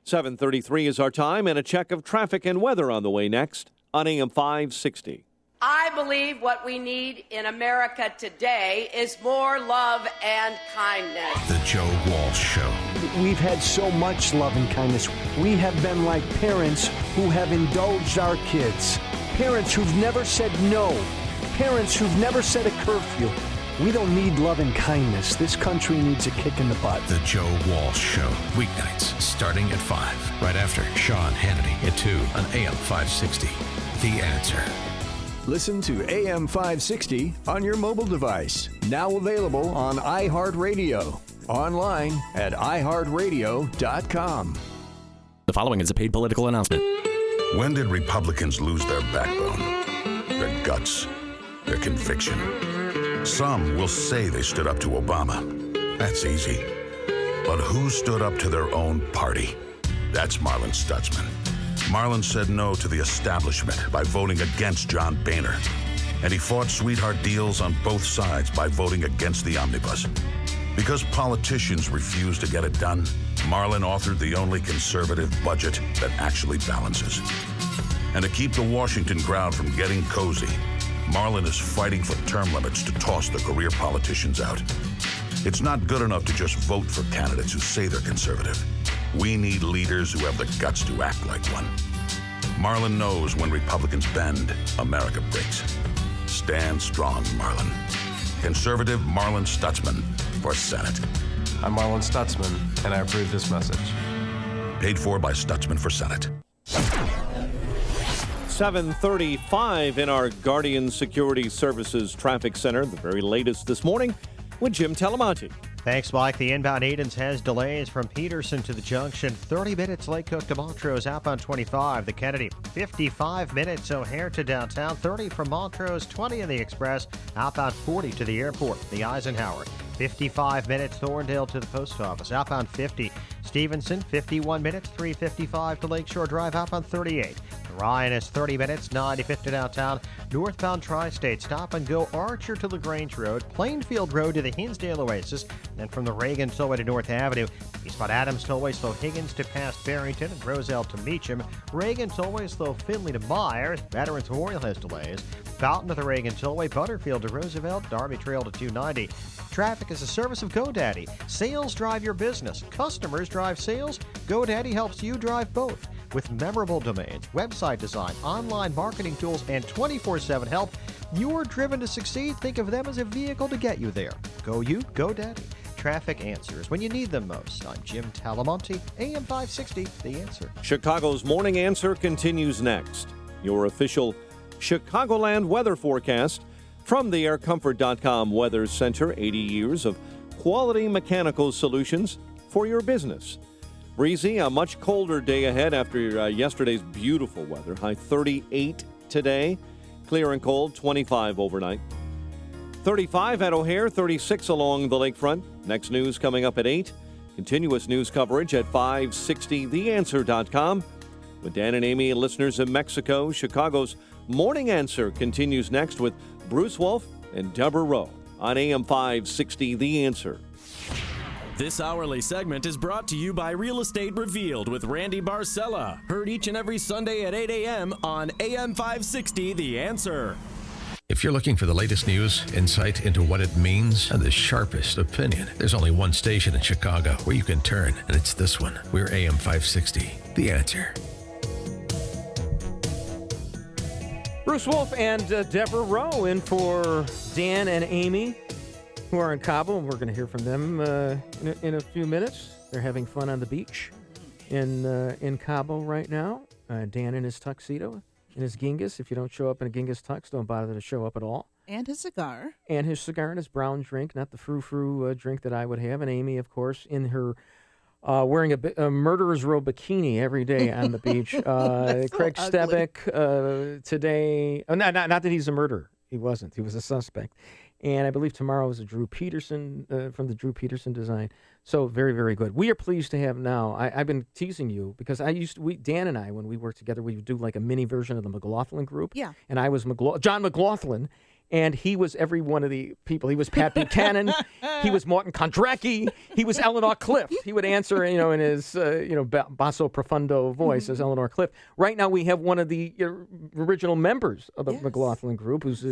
7:33 is our time, and a check of traffic and weather on the way next on AM 560. I believe what we need in America today is more love and kindness. The Joe Walsh Show. We've had so much love and kindness. We have been like parents who have indulged our kids. Parents who've never said no. Parents who've never set a curfew. We don't need love and kindness. This country needs a kick in the butt. The Joe Walsh Show. Weeknights starting at 5. Right after Sean Hannity at 2 on AM 560. The Answer. Listen to AM 560 on your mobile device. Now available on iHeartRadio. Online at iHeartRadio.com. The following is a paid political announcement. When did Republicans lose their backbone, their guts, their conviction? Some will say they stood up to Obama. That's easy. But who stood up to their own party? That's Marlin Stutzman. Marlin said no to the establishment by voting against John Boehner. And he fought sweetheart deals on both sides by voting against the omnibus. Because politicians refuse to get it done, Marlin authored the only conservative budget that actually balances. And to keep the Washington crowd from getting cozy, Marlin is fighting for term limits to toss the career politicians out. It's not good enough to just vote for candidates who say they're conservative. We need leaders who have the guts to act like one. Marlin knows when Republicans bend, America breaks. Stand strong, Marlin. Conservative Marlin Stutzman for Senate. I'm Marlin Stutzman, and I approve this message. Paid for by Stutzman for Senate. 7:35 in our Guardian Security Services Traffic Center. The very latest this morning. with Jim Talamonte. Thanks, Mike. The inbound Edens has delays from Peterson to the junction. 30 minutes Lake Cook to Montrose, outbound 25. The Kennedy, 55 minutes O'Hare to downtown. 30 from Montrose, 20 in the Express, outbound 40 to the airport. The Eisenhower, 55 minutes Thorndale to the post office, outbound 50. Stevenson, 51 minutes, 3:55 to Lakeshore Drive, outbound 38. Ryan is 30 minutes, 95 to downtown. Northbound Tri-State, stop and go Archer to LaGrange Road, Plainfield Road to the Hinsdale Oasis, and from the Reagan Tollway to North Avenue. Eastbound Adams Tollway, slow Higgins to past Barrington and Roselle to Meacham. Reagan Tollway, slow Finley to Myers. Veterans Memorial has delays. Fountain to the Reagan Tollway, Butterfield to Roosevelt, Darby Trail to 290. Traffic is a service of GoDaddy. Sales drive your business. Customers drive sales. GoDaddy helps you drive both. With memorable domains, website design, online marketing tools, and 24/7 help, you're driven to succeed. Think of them as a vehicle to get you there. Go you, GoDaddy. Traffic answers when you need them most. I'm Jim Talamonte, AM 560, The Answer. Chicago's Morning Answer continues next. Your official Chicagoland weather forecast from the AirComfort.com Weather Center. 80 years of quality mechanical solutions for your business. Breezy, a much colder day ahead after yesterday's beautiful weather. High 38 today. Clear and cold, 25 overnight. 35 at O'Hare, 36 along the lakefront. Next news coming up at 8. Continuous news coverage at 560theanswer.com. With Dan and Amy and listeners in Mexico, Chicago's Morning Answer continues next with Bruce Wolf and Deborah Rowe on AM 560 The Answer. This hourly segment is brought to you by Real Estate Revealed with Randy Barcella. Heard each and every Sunday at 8 a.m. on AM 560 The Answer. If you're looking for the latest news, insight into what it means, and the sharpest opinion, there's only one station in Chicago where you can turn, and it's this one. We're AM 560, The Answer. Bruce Wolf and Deborah Rowe in for Dan and Amy, who are in Cabo, and we're going to hear from them in a few minutes. They're having fun on the beach in Cabo right now. Dan in his tuxedo, in his ginghis. If you don't show up in a ginghis tux, don't bother to show up at all. And his cigar. And his cigar and his brown drink, not the frou-frou drink that I would have. And Amy, of course, in her wearing a murderer's row bikini every day on the beach. Craig Stebick today. Oh, not that he's a murderer. He wasn't. He was a suspect. And I believe tomorrow is a Drew Peterson from the Drew Peterson design. So very, very good. We are pleased to have now. I've been teasing you because Dan and I, when we worked together, we would do like a mini version of the McLaughlin group. Yeah. And I was John McLaughlin, and he was every one of the people. He was Pat Buchanan. He was Martin Kondracki. He was Eleanor Clift. He would answer, in his, basso profundo voice as Eleanor Clift. Right now we have one of the original members of the McLaughlin group who's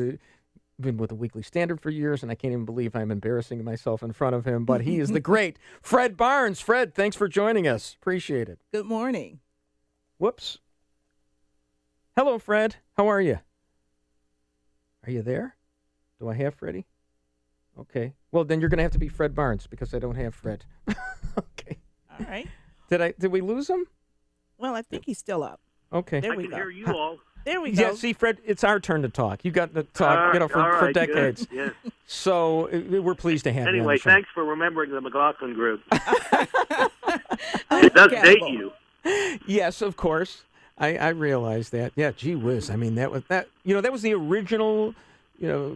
been with the Weekly Standard for years, and I can't even believe I'm embarrassing myself in front of him, but he is the great Fred Barnes. Fred, thanks for joining us. Appreciate it. Good morning. Whoops. Hello, Fred. How are you? Are you there? Do I have Freddie? Okay. Well, then you're going to have to be Fred Barnes because I don't have Fred. Okay. All right. Did we lose him? Well, I think he's still up. Okay. There we I can go. hear you all. There we go. Yeah, see, Fred, it's our turn to talk. You got to talk, for decades. Good. Yes. So we're pleased to have you on Anyway, the show. thanks for remembering the McLaughlin group. It does date you. Yes, of course. I realize that. Yeah, gee whiz. I mean, that was the original,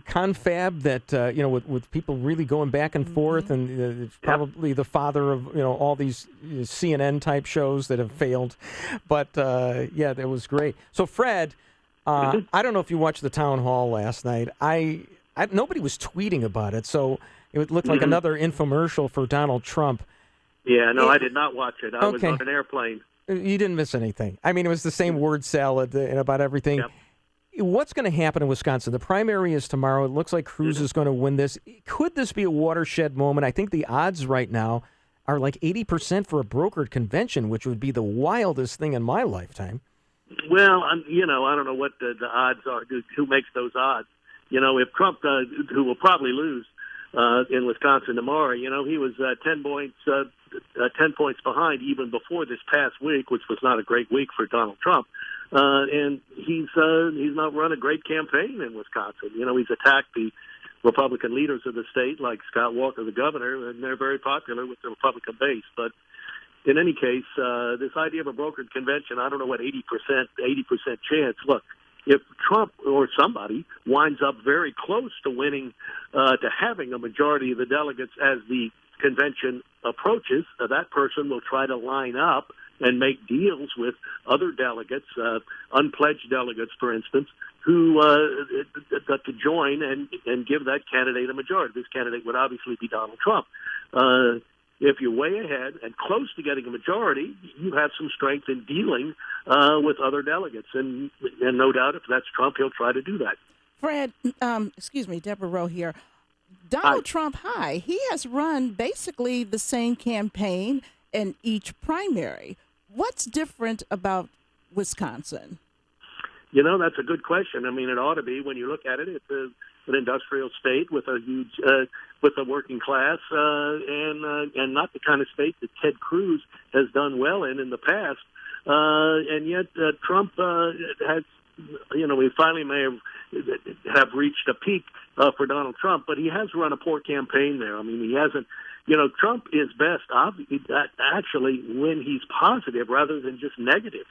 confab that, with people really going back and forth, and it's probably the father of, all these CNN type shows that have failed. But, yeah, that was great. So, Fred, I don't know if you watched the town hall last night. Nobody was tweeting about it, so it looked like another infomercial for Donald Trump. Yeah, no, I did not watch it. I was on an airplane. You didn't miss anything. I mean, it was the same word salad and about everything. Yep. What's going to happen in Wisconsin? The primary is tomorrow. It looks like Cruz is going to win this. Could this be a watershed moment? I think the odds right now are like 80% for a brokered convention, which would be the wildest thing in my lifetime. Well, I don't know what the odds are. Who makes those odds? If Trump, who will probably lose in Wisconsin tomorrow, he was 10 points behind even before this past week, which was not a great week for Donald Trump. And he's not run a great campaign in Wisconsin. He's attacked the Republican leaders of the state, like Scott Walker, the governor, and they're very popular with the Republican base. But in any case, this idea of a brokered convention, I don't know what 80% chance. Look, if Trump or somebody winds up very close to winning, to having a majority of the delegates as the convention approaches, that person will try to line up and make deals with other delegates, unpledged delegates, for instance, who to join and give that candidate a majority. This candidate would obviously be Donald Trump. If you're way ahead and close to getting a majority, you have some strength in dealing with other delegates. And no doubt if that's Trump, he'll try to do that. Fred, Deborah Rowe here. Donald Trump, he has run basically the same campaign in each primary. What's different about Wisconsin? You know, that's a good question. I mean, it ought to be when you look at it. It's an industrial state with a huge, with a working class, and not the kind of state that Ted Cruz has done well in the past. And yet Trump has, you know, we finally may have reached a peak for Donald Trump, but he has run a poor campaign there. I mean, he hasn't. You know, Trump is best actually when he's positive rather than just negative.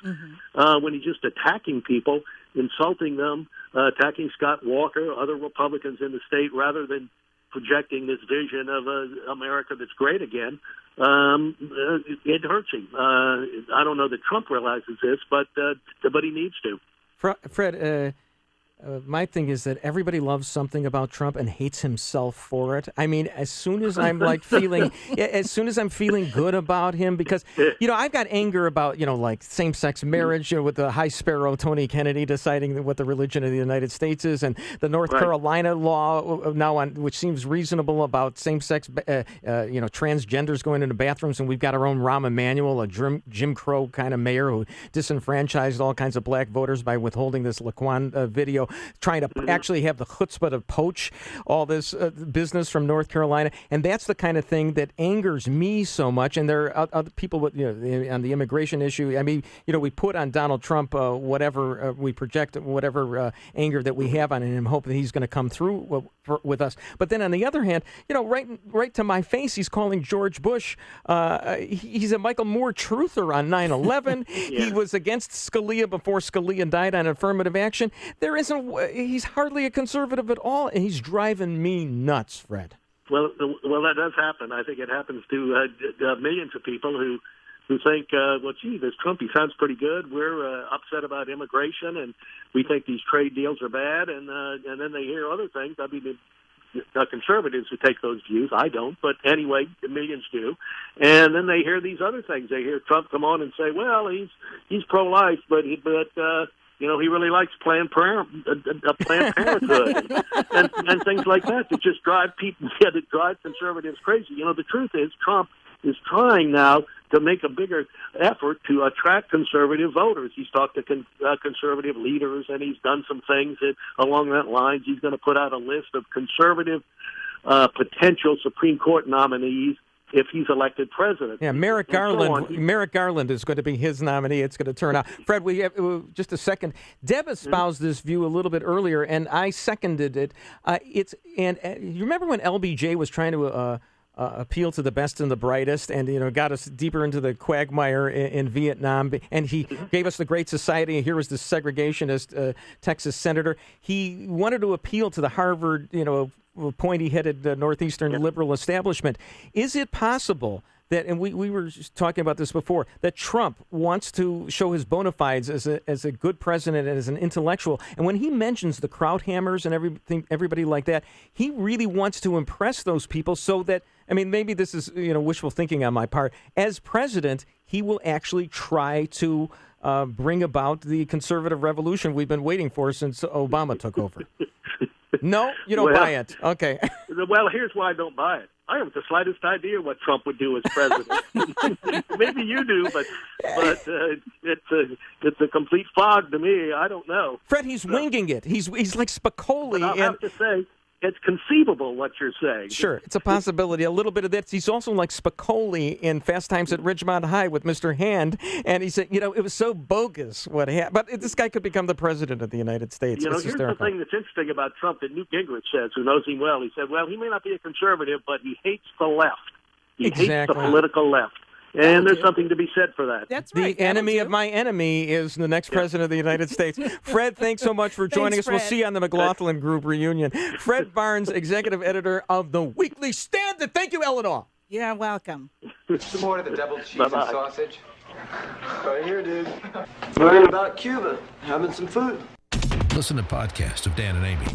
When he's just attacking people, insulting them, attacking Scott Walker, other Republicans in the state, rather than projecting this vision of America that's great again, it hurts him. I don't know that Trump realizes this, but he needs to. Fred, my thing is that everybody loves something about Trump and hates himself for it. I mean, as soon as I'm feeling good about him, because, you know, I've got anger about, you know, like same-sex marriage, you know, with the high sparrow Tony Kennedy deciding what the religion of the United States is, and the North Carolina law now on, which seems reasonable about same-sex, transgenders going into bathrooms, and we've got our own Rahm Emanuel, a Jim Crow kind of mayor who disenfranchised all kinds of black voters by withholding this Laquan video, trying to actually have the chutzpah to poach all this business from North Carolina. And that's the kind of thing that angers me so much. And there are other people with, you know, on the immigration issue. I mean, you know, we put on Donald Trump whatever we project, whatever anger that we have on him, hope that he's going to come through with us. But then on the other hand, you know, right to my face, he's calling George Bush. He's a Michael Moore truther on 9/11. He was against Scalia before Scalia died on affirmative action. He's hardly a conservative at all, and he's driving me nuts, Fred. Well, that does happen. I think it happens to millions of people who think, well, gee, this Trump, he sounds pretty good. We're upset about immigration, and we think these trade deals are bad, and then they hear other things. I mean, the conservatives who take those views. I don't, but anyway, millions do. And then they hear these other things. They hear Trump come on and say, well, he's pro-life, but you know, he really likes Planned Parenthood and things like that just drive people, that drive conservatives crazy. You know, the truth is Trump is trying now to make a bigger effort to attract conservative voters. He's talked to conservative leaders, and he's done some things along that lines. He's going to put out a list of conservative potential Supreme Court nominees if he's elected president. Yeah, Merrick Garland is going to be his nominee. It's going to turn out. Fred, we have just a second. Deb espoused this view a little bit earlier, and I seconded it. You remember when LBJ was trying to appeal to the best and the brightest, and got us deeper into the quagmire in Vietnam, and he gave us the Great Society, and here was this segregationist Texas senator. He wanted to appeal to the Harvard, pointy-headed Northeastern liberal establishment. Is it possible that, and we were just talking about this before, that Trump wants to show his bona fides as a good president and as an intellectual, and when he mentions the Krauthammers and everybody like that, he really wants to impress those people so that, I mean, maybe this is wishful thinking on my part, as president, he will actually try to bring about the conservative revolution we've been waiting for since Obama took over. No, you don't buy it. Okay. Well, here's why I don't buy it. I haven't the slightest idea what Trump would do as president. Maybe you do, but it's a complete fog to me. I don't know. Fred, he's winging it. He's like Spicoli. But I'll have to say, it's conceivable what you're saying. Sure, it's a possibility. A little bit of this. He's also like Spicoli in Fast Times at Ridgemont High with Mr. Hand, and he said, it was so bogus what happened. But this guy could become the president of the United States. Here's the thing that's interesting about Trump that Newt Gingrich says, who knows him well. He said, well, he may not be a conservative, but he hates the left. He hates the political left. And there's something to be said for that. That's right. The enemy of my enemy is the next president of the United States. Fred, thanks so much for joining us. Fred. We'll see you on the McLaughlin Group reunion. Fred Barnes, executive editor of the Weekly Standard. Thank you, Eleanor. You're welcome. Some more of the double cheese and sausage. Right here, dude. Learning about Cuba. Having some food. Listen to podcasts of Dan and Amy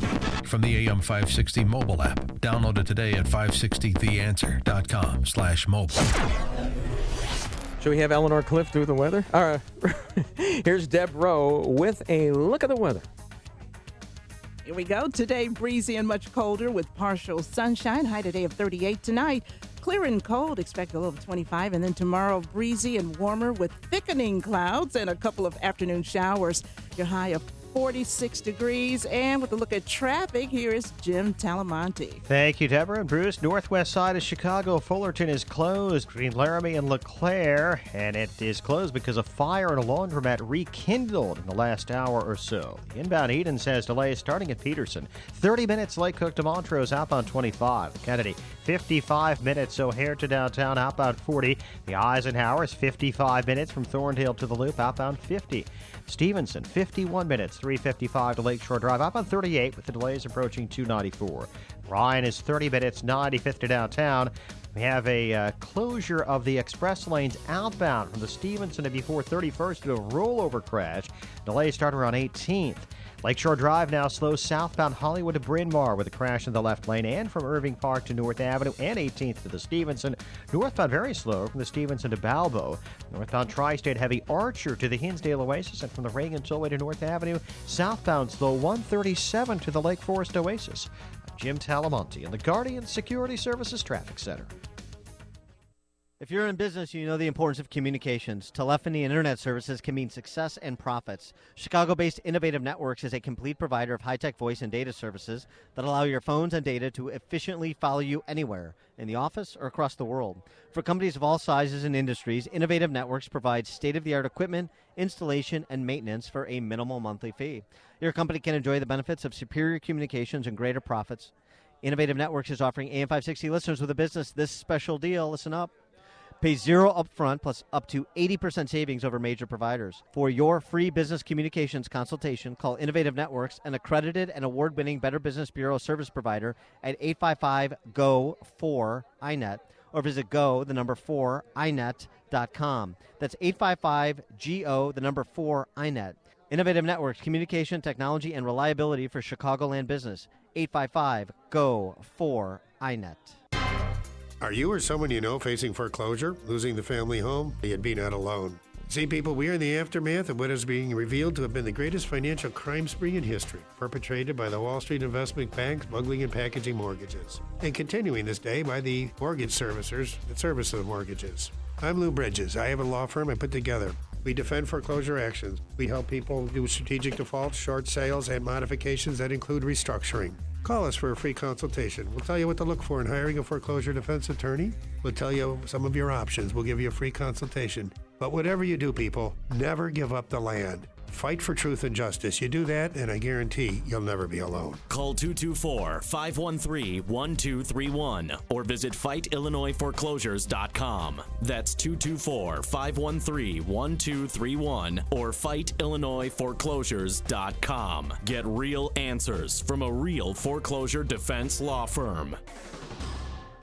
from the AM 560 mobile app. Download it today at 560theanswer.com/mobile. Should we have Eleanor Cliff do the weather? Here's Deb Rowe with a look at the weather. Here we go. Today, breezy and much colder with partial sunshine. High today of 38 tonight. Clear and cold, expect a low of 25. And then tomorrow, breezy and warmer with thickening clouds and a couple of afternoon showers. Your high of 46 degrees. And with a look at traffic, here is Jim Talamonte. Thank you, Deborah and Bruce. Northwest side of Chicago, Fullerton is closed between Laramie and LeClaire, and it is closed because a fire at a laundromat rekindled in the last hour or so. Inbound Edens has delays starting at Peterson. 30 minutes Lake Cook to Montrose, outbound 25. Kennedy, 55 minutes O'Hare to downtown, outbound 40. The Eisenhower is 55 minutes from Thorndale to the Loop, outbound 50. Stevenson, 51 minutes, 355 to Lakeshore Drive, outbound 38 with the delays approaching 294. Ryan is 30 minutes, 95th to downtown. We have a closure of the express lanes outbound from the Stevenson to before 31st due to a rollover crash. Delays start around 18th. Lakeshore Drive now slow southbound Hollywood to Bryn Mawr with a crash in the left lane, and from Irving Park to North Avenue and 18th to the Stevenson. Northbound very slow from the Stevenson to Balbo. Northbound Tri-State heavy Archer to the Hinsdale Oasis, and from the Reagan Tollway to North Avenue. Southbound slow 137 to the Lake Forest Oasis. I'm Jim Talamonte in the Guardian Security Services Traffic Center. If you're in business, you know the importance of communications. Telephony and internet services can mean success and profits. Chicago-based Innovative Networks is a complete provider of high-tech voice and data services that allow your phones and data to efficiently follow you anywhere, in the office or across the world. For companies of all sizes and industries, Innovative Networks provides state-of-the-art equipment, installation, and maintenance for a minimal monthly fee. Your company can enjoy the benefits of superior communications and greater profits. Innovative Networks is offering AM 560 listeners with a business this special deal. Listen up. Pay zero upfront plus up to 80% savings over major providers. For your free business communications consultation, call Innovative Networks, an accredited and award-winning Better Business Bureau service provider at 855-GO-4-INET or visit go4inet.com. That's 855-GO-4-INET. Innovative Networks, communication, technology, and reliability for Chicagoland business. 855-GO-4-INET. Are you or someone you know facing foreclosure, losing the family home? You'd be not alone. See, people, we are in the aftermath of what is being revealed to have been the greatest financial crime spree in history, perpetrated by the Wall Street investment banks smuggling and packaging mortgages, and continuing this day by the mortgage servicers that service the mortgages. I'm Lou Bridges. I have a law firm I put together. We defend foreclosure actions. We help people do strategic defaults, short sales, and modifications that include restructuring. Call us for a free consultation. We'll tell you what to look for in hiring a foreclosure defense attorney. We'll tell you some of your options. We'll give you a free consultation. But whatever you do, people, never give up the land. Fight for truth and justice. You do that, and I guarantee you'll never be alone. Call 224-513-1231 or visit FightIllinoisForeclosures.com. That's 224-513-1231 or FightIllinoisForeclosures.com. Get real answers from a real foreclosure defense law firm.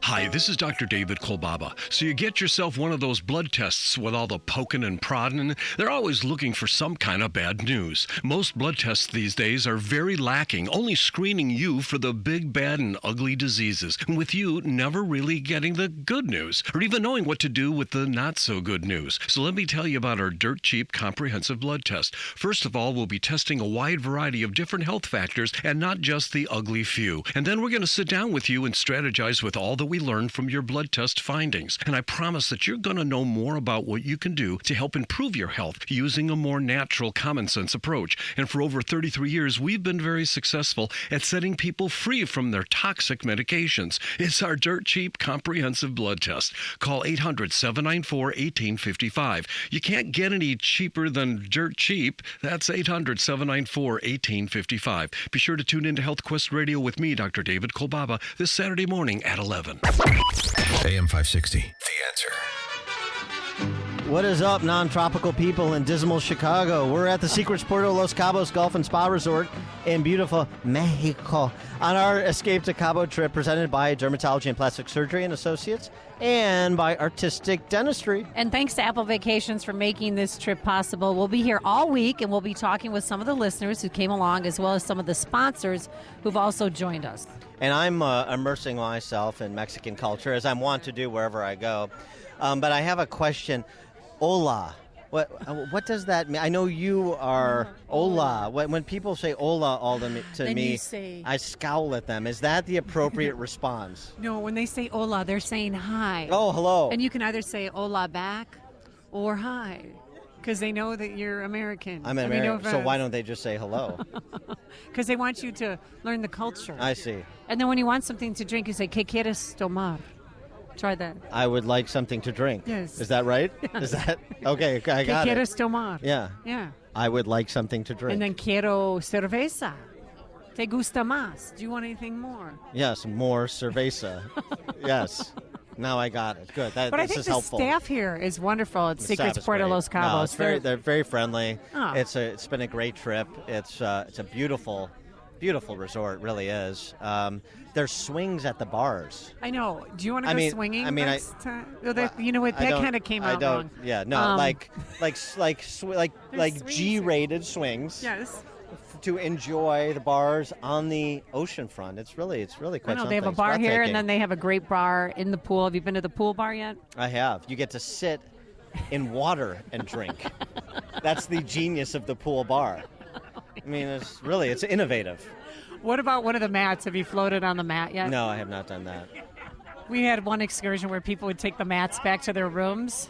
Hi, this is Dr. David Kolbaba. So you get yourself one of those blood tests with all the poking and prodding. They're always looking for some kind of bad news. Most blood tests these days are very lacking, only screening you for the big, bad, and ugly diseases, and with you never really getting the good news, or even knowing what to do with the not-so-good news. So let me tell you about our dirt-cheap comprehensive blood test. First of all, we'll be testing a wide variety of different health factors and not just the ugly few. And then we're going to sit down with you and strategize with all the we learned from your blood test findings. And I promise that you're going to know more about what you can do to help improve your health using a more natural, common sense approach. And for over 33 years, we've been very successful at setting people free from their toxic medications. It's our dirt cheap, comprehensive blood test. Call 800-794-1855. You can't get any cheaper than dirt cheap. That's 800-794-1855. Be sure to tune in to Health Quest Radio with me, Dr. David Kolbaba, this Saturday morning at 11. AM 560. The Answer. What is up, non-tropical people in dismal Chicago? We're at the Secrets Puerto Los Cabos Golf and Spa Resort in beautiful Mexico on our Escape to Cabo trip presented by Dermatology and Plastic Surgery and Associates and by Artistic Dentistry. And thanks to Apple Vacations for making this trip possible. We'll be here all week, and we'll be talking with some of the listeners who came along, as well as some of the sponsors who've also joined us. And I'm immersing myself in Mexican culture, as I'm wont to do wherever I go. But I have a question. Hola. What does that mean? I know you are hola. When people say hola to me, I scowl at them. Is that the appropriate response? No, when they say hola, they're saying hi. Oh, hello. And you can either say hola back or hi, because they know that you're American. I'm American, so why don't they just say hello? Because they want you to learn the culture. I see. And then when you want something to drink, you say, ¿Qué quieres tomar? Try that. I would like something to drink. Yes. Is that right? Yes. Is that okay? I got ¿Qué it. quieres tomar? Yeah. Yeah. I would like something to drink. And then quiero cerveza. ¿Te gusta más? Do you want anything more? Yes, more cerveza. Yes. Now I got it. Good. But I think the helpful. staff here is wonderful at Secrets Puerto Los Cabos. No, they're very friendly. Oh. It's been a great trip. It's a beautiful resort. It really is. There's swings at the bars. I know. Do you want to go swinging next time? You know what? That kind of came out wrong. Yeah, no, like G-rated swings. Yes. To enjoy the bars on the ocean front. It's really quite something. They have a bar here, and then they have a great bar in the pool. Have you been to the pool bar yet? I have. You get to sit in water and drink. That's the genius of the pool bar. I mean, it's innovative. What about one of the mats? Have you floated on the mat yet? No, I have not done that. We had one excursion where people would take the mats back to their rooms,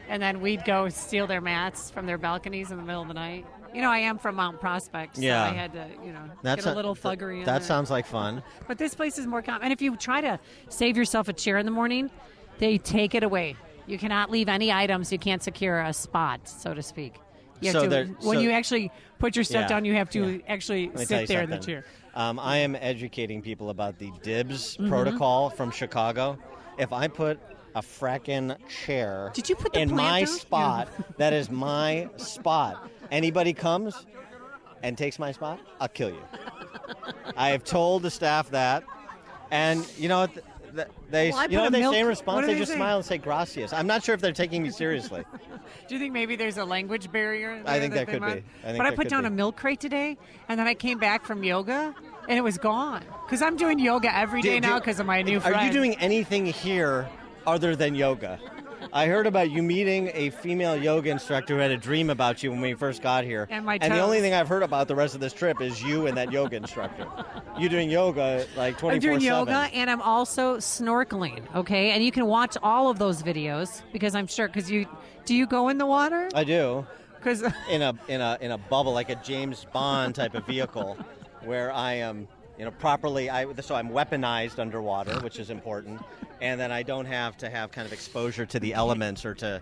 and then we'd go steal their mats from their balconies in the middle of the night. You know, I am from Mount Prospect, so I had to, get a little thuggery in That there. sounds like fun. But this place is more common. And if you try to save yourself a chair in the morning, they take it away. You cannot leave any items. You can't secure a spot, so to speak. You have when you actually put your stuff down, you have to actually sit there in the chair. I am educating people about the dibs protocol from Chicago. If I put a frackin' chair in my spot, that is my spot. Anybody comes and takes my spot, I'll kill you. I have told the staff that, and you know what? They say in response? They just smile and say gracias. I'm not sure if they're taking me seriously. Do you think maybe there's a language barrier? I think that could be. But I put down a milk crate today, and then I came back from yoga, and it was gone. Because I'm doing yoga every day now because of my new friend. Are you doing anything here other than yoga? I heard about you meeting a female yoga instructor who had a dream about you when we first got here. And my the only thing I've heard about the rest of this trip is you and that yoga instructor. You doing yoga like 24/7. I'm doing yoga, and I'm also snorkeling, okay? And you can watch all of those videos because I'm sure, do you go in the water? I do. Because in a bubble, like a James Bond type of vehicle where I am properly, so I'm weaponized underwater, which is important, and then I don't have to have kind of exposure to the elements or to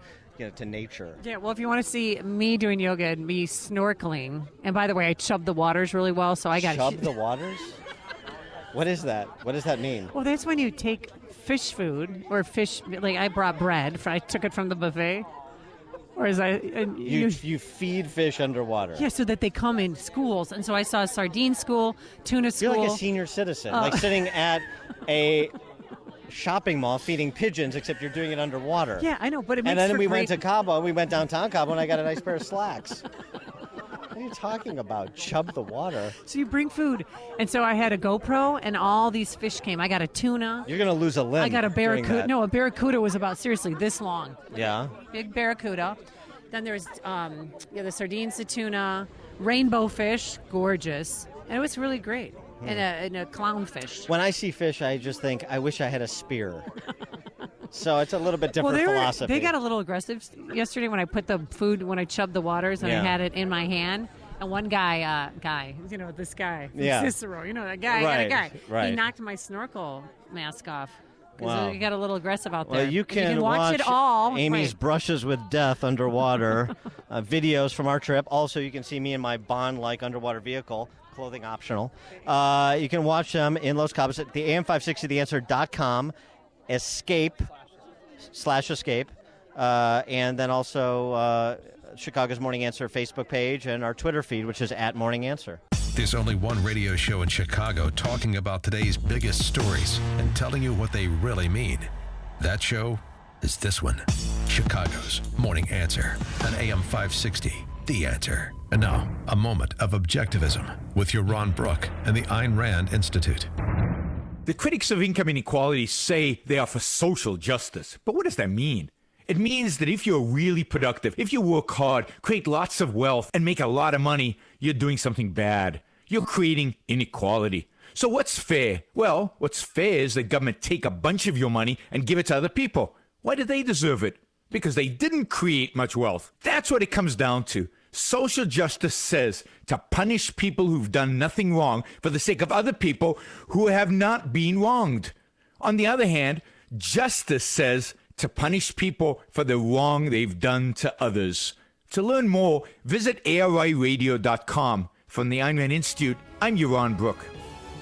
nature. Yeah, well, if you want to see me doing yoga and me snorkeling, and by the way, I chub the waters really well, so I got chub the waters. What is that? What does that mean? Well, that's when you take fish food or fish. Like I brought bread. I took it from the buffet. Whereas you feed fish underwater. Yeah, so that they come in schools. And so I saw a sardine school, tuna school. You're like a senior citizen, like sitting at a shopping mall feeding pigeons, except you're doing it underwater. Yeah, I know, but it makes And then for we great... went to Cabo. We went downtown Cabo, and I got a nice pair of slacks. What are you talking about? Chub the water. So you bring food. And so I had a GoPro, and all these fish came. I got a tuna. You're going to lose a limb. I got a barracuda. No, a barracuda was about, seriously, this long. Yeah. Big barracuda. Then there's the sardines, the tuna, rainbow fish, gorgeous. And it was really great. and a clownfish. When I see fish, I just think, I wish I had a spear. So it's a little bit different philosophy. They got a little aggressive yesterday when I put the food, when I chubbed the waters and I had it in my hand. And one guy, this guy, Cicero, that guy, he knocked my snorkel mask off. Because he got a little aggressive out there. Well, you can watch it all. Amy's brushes with death underwater, videos from our trip. Also, you can see me in my Bond-like underwater vehicle, clothing optional. You can watch them in Los Cabos at the AM560theanswer.com, escape, and then also Chicago's Morning Answer Facebook page and our Twitter feed, which is @MorningAnswer. There's only one radio show in Chicago talking about today's biggest stories and telling you what they really mean. That show is this one, Chicago's Morning Answer on AM 560, The Answer. And now, a moment of objectivism with your Ron Brook and the Ayn Rand Institute. The critics of income inequality say they are for social justice. But what does that mean? It means that if you're really productive, if you work hard, create lots of wealth, and make a lot of money, you're doing something bad. You're creating inequality. So what's fair? Well, what's fair is that government take a bunch of your money and give it to other people. Why do they deserve it? Because they didn't create much wealth. That's what it comes down to. Social justice says to punish people who've done nothing wrong for the sake of other people who have not been wronged. On the other hand, justice says to punish people for the wrong they've done to others. To learn more, visit ARIradio.com. From the Ayn Rand Institute, I'm Ron Brook.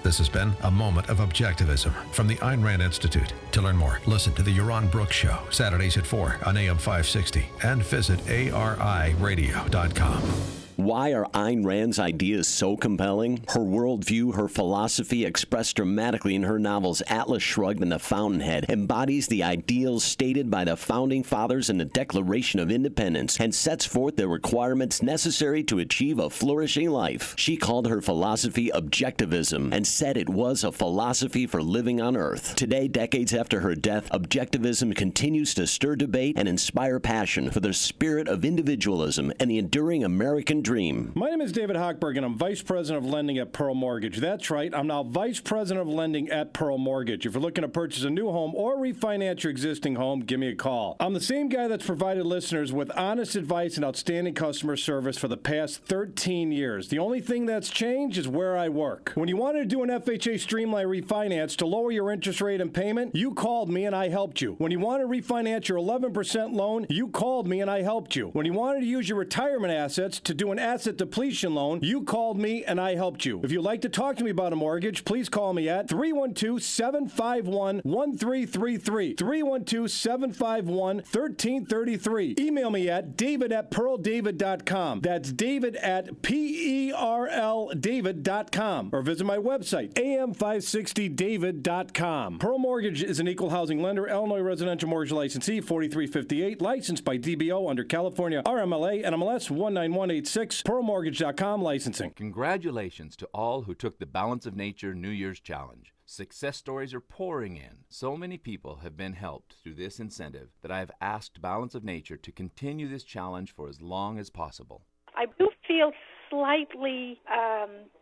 This has been a moment of objectivism from the Ayn Rand Institute. To learn more, listen to the Yaron Brook Show, Saturdays at 4 on AM 560, and visit ARIradio.com. Why are Ayn Rand's ideas so compelling? Her worldview, her philosophy, expressed dramatically in her novels Atlas Shrugged and The Fountainhead, embodies the ideals stated by the Founding Fathers in the Declaration of Independence and sets forth the requirements necessary to achieve a flourishing life. She called her philosophy objectivism and said it was a philosophy for living on Earth. Today, decades after her death, objectivism continues to stir debate and inspire passion for the spirit of individualism and the enduring American dream. My name is David Hochberg, and I'm Vice President of Lending at Pearl Mortgage. That's right, I'm now Vice President of Lending at Pearl Mortgage. If you're looking to purchase a new home or refinance your existing home, give me a call. I'm the same guy that's provided listeners with honest advice and outstanding customer service for the past 13 years. The only thing that's changed is where I work. When you wanted to do an FHA Streamline refinance to lower your interest rate and payment, you called me and I helped you. When you wanted to refinance your 11% loan, you called me and I helped you. When you wanted to use your retirement assets to do an asset depletion loan, you called me and I helped you. If you'd like to talk to me about a mortgage, please call me at 312-751-1333. 312-751-1333. Email me at david@pearldavid.com. That's david@PERLDavid.com. Or visit my website, am560david.com. Pearl Mortgage is an equal housing lender, Illinois residential mortgage licensee, 4358, licensed by DBO under California RMLA and MLS 19186. PearlMortgage.com licensing. Congratulations to all who took the Balance of Nature New Year's Challenge. Success stories are pouring in. So many people have been helped through this incentive that I have asked Balance of Nature to continue this challenge for as long as possible. I do feel slightly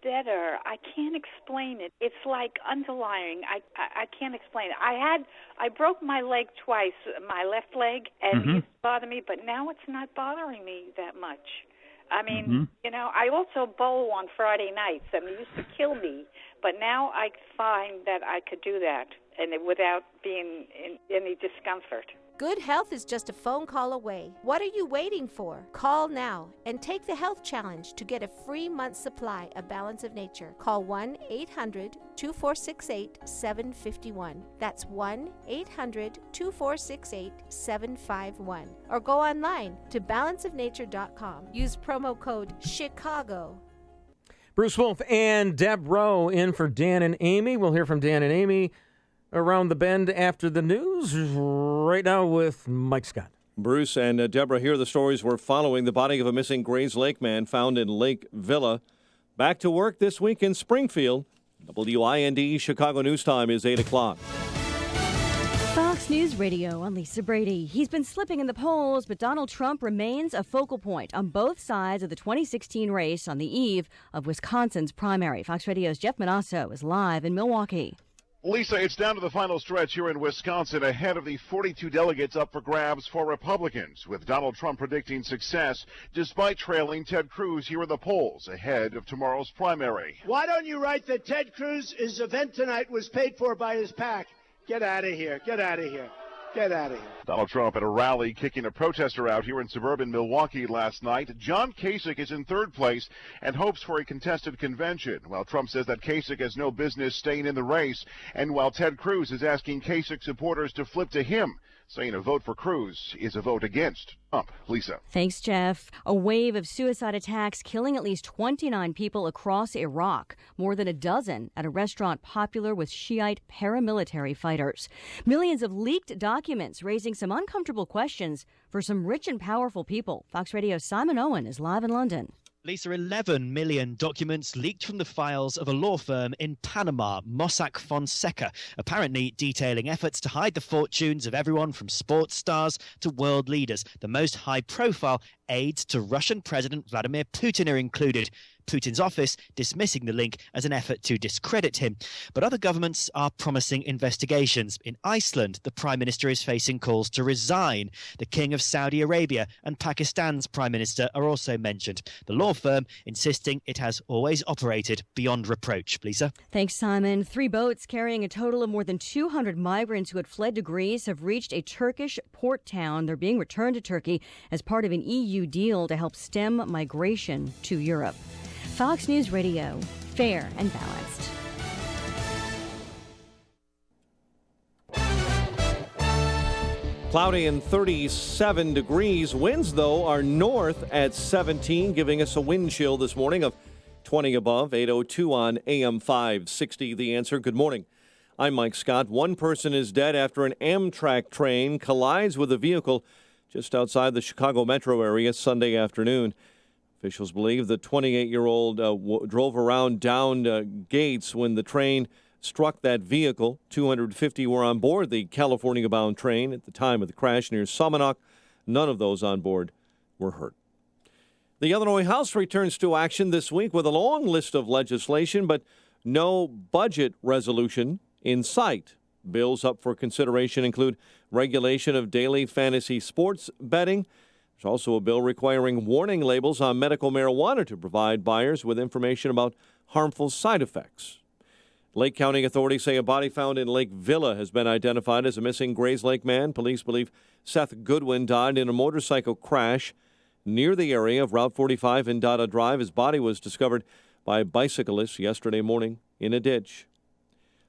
better. I can't explain it. It's like underlying. I can't explain it. I broke my leg twice, my left leg, and it used to bother me, but now it's not bothering me that much. I mean, I also bowl on Friday nights, and it used to kill me. But now I find that I could do that and without being in any discomfort. Good health is just a phone call away. What are you waiting for? Call now and take the health challenge to get a free month's supply of Balance of Nature. Call 1-800-2468-751. That's 1-800-2468-751. Or go online to balanceofnature.com. Use promo code CHICAGO. Bruce Wolf and Deb Rowe in for Dan and Amy. We'll hear from Dan and Amy around the bend after the news. Right now with Mike Scott. Bruce and Deborah, here are the stories we're following. The body of a missing Grays Lake man found in Lake Villa. Back to work this week in Springfield. WIND Chicago News Time is 8 o'clock. Fox Fox News Radio, I'm Lisa Brady. He's been slipping in the polls, but Donald Trump remains a focal point on both sides of the 2016 race on the eve of Wisconsin's primary. Fox Radio's Jeff Manasso is live in Milwaukee. Lisa, it's down to the final stretch here in Wisconsin ahead of the 42 delegates up for grabs for Republicans, with Donald Trump predicting success despite trailing Ted Cruz here in the polls ahead of tomorrow's primary. Why don't you write that Ted Cruz's event tonight was paid for by his PAC? Get out of here. Get out of here. Get out of here. Donald Trump at a rally kicking a protester out here in suburban Milwaukee last night. John Kasich is in third place and hopes for a contested convention, while Trump says that Kasich has no business staying in the race, and while Ted Cruz is asking Kasich supporters to flip to him, saying a vote for Cruz is a vote against Trump. Lisa. Thanks, Jeff. A wave of suicide attacks killing at least 29 people across Iraq, more than a dozen at a restaurant popular with Shiite paramilitary fighters. Millions of leaked documents raising some uncomfortable questions for some rich and powerful people. Fox Radio's Simon Owen is live in London. Lisa, 11 million documents leaked from the files of a law firm in Panama, Mossack Fonseca, apparently detailing efforts to hide the fortunes of everyone from sports stars to world leaders. The most high-profile aides to Russian President Vladimir Putin are included. Putin's office dismissing the link as an effort to discredit him. But other governments are promising investigations. In Iceland, the Prime Minister is facing calls to resign. The King of Saudi Arabia and Pakistan's Prime Minister are also mentioned. The law firm insisting it has always operated beyond reproach. Lisa? Thanks, Simon. 3 boats carrying a total of more than 200 migrants who had fled to Greece have reached a Turkish port town. They're being returned to Turkey as part of an EU deal to help stem migration to Europe. Fox News Radio, fair and balanced. Cloudy and 37 degrees. Winds, though, are north at 17, giving us a wind chill this morning of 20 above, 8:02 on AM 560. The Answer. Good morning. I'm Mike Scott. One person is dead after an Amtrak train collides with a vehicle just outside the Chicago metro area Sunday afternoon. Officials believe the 28-year-old drove around down Gates when the train struck that vehicle. 250 were on board the California-bound train at the time of the crash near Somonauk. None of those on board were hurt. The Illinois House returns to action this week with a long list of legislation, but no budget resolution in sight. Bills up for consideration include regulation of daily fantasy sports betting. There's also a bill requiring warning labels on medical marijuana to provide buyers with information about harmful side effects. Lake County authorities say a body found in Lake Villa has been identified as a missing Grayslake man. Police believe Seth Goodwin died in a motorcycle crash near the area of Route 45 and Dada Drive. His body was discovered by bicyclists yesterday morning in a ditch.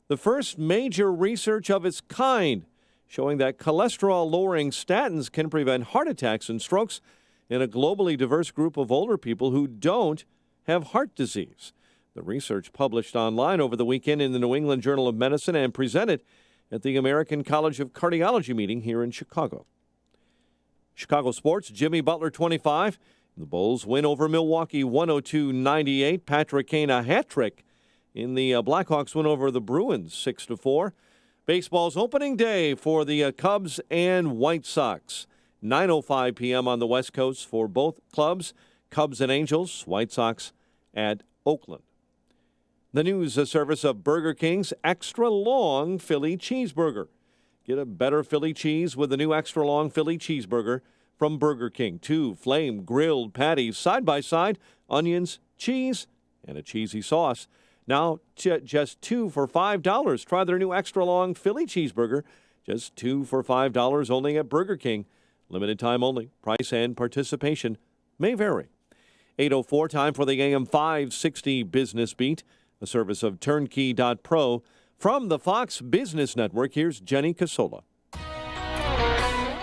The first major research of its kind showing that cholesterol-lowering statins can prevent heart attacks and strokes in a globally diverse group of older people who don't have heart disease. The research published online over the weekend in the New England Journal of Medicine and presented at the American College of Cardiology meeting here in Chicago. Chicago sports, Jimmy Butler 25. The Bulls win over Milwaukee 102-98. Patrick Kane a hat trick in the Blackhawks win over the Bruins 6-4. Baseball's opening day for the Cubs and White Sox. 9:05 p.m. on the West Coast for both clubs, Cubs and Angels, White Sox at Oakland. The news service of Burger King's Extra Long Philly Cheeseburger. Get a better Philly cheese with the new Extra Long Philly Cheeseburger from Burger King. 2 flame grilled patties side by side, onions, cheese, and a cheesy sauce. Now, just 2 for $5. Try their new Extra Long Philly Cheeseburger. Just 2 for $5 only at Burger King. Limited time only. Price and participation may vary. 8:04, time for the AM 560 Business Beat, a service of Turnkey.pro. From the Fox Business Network, here's Jenny Casola.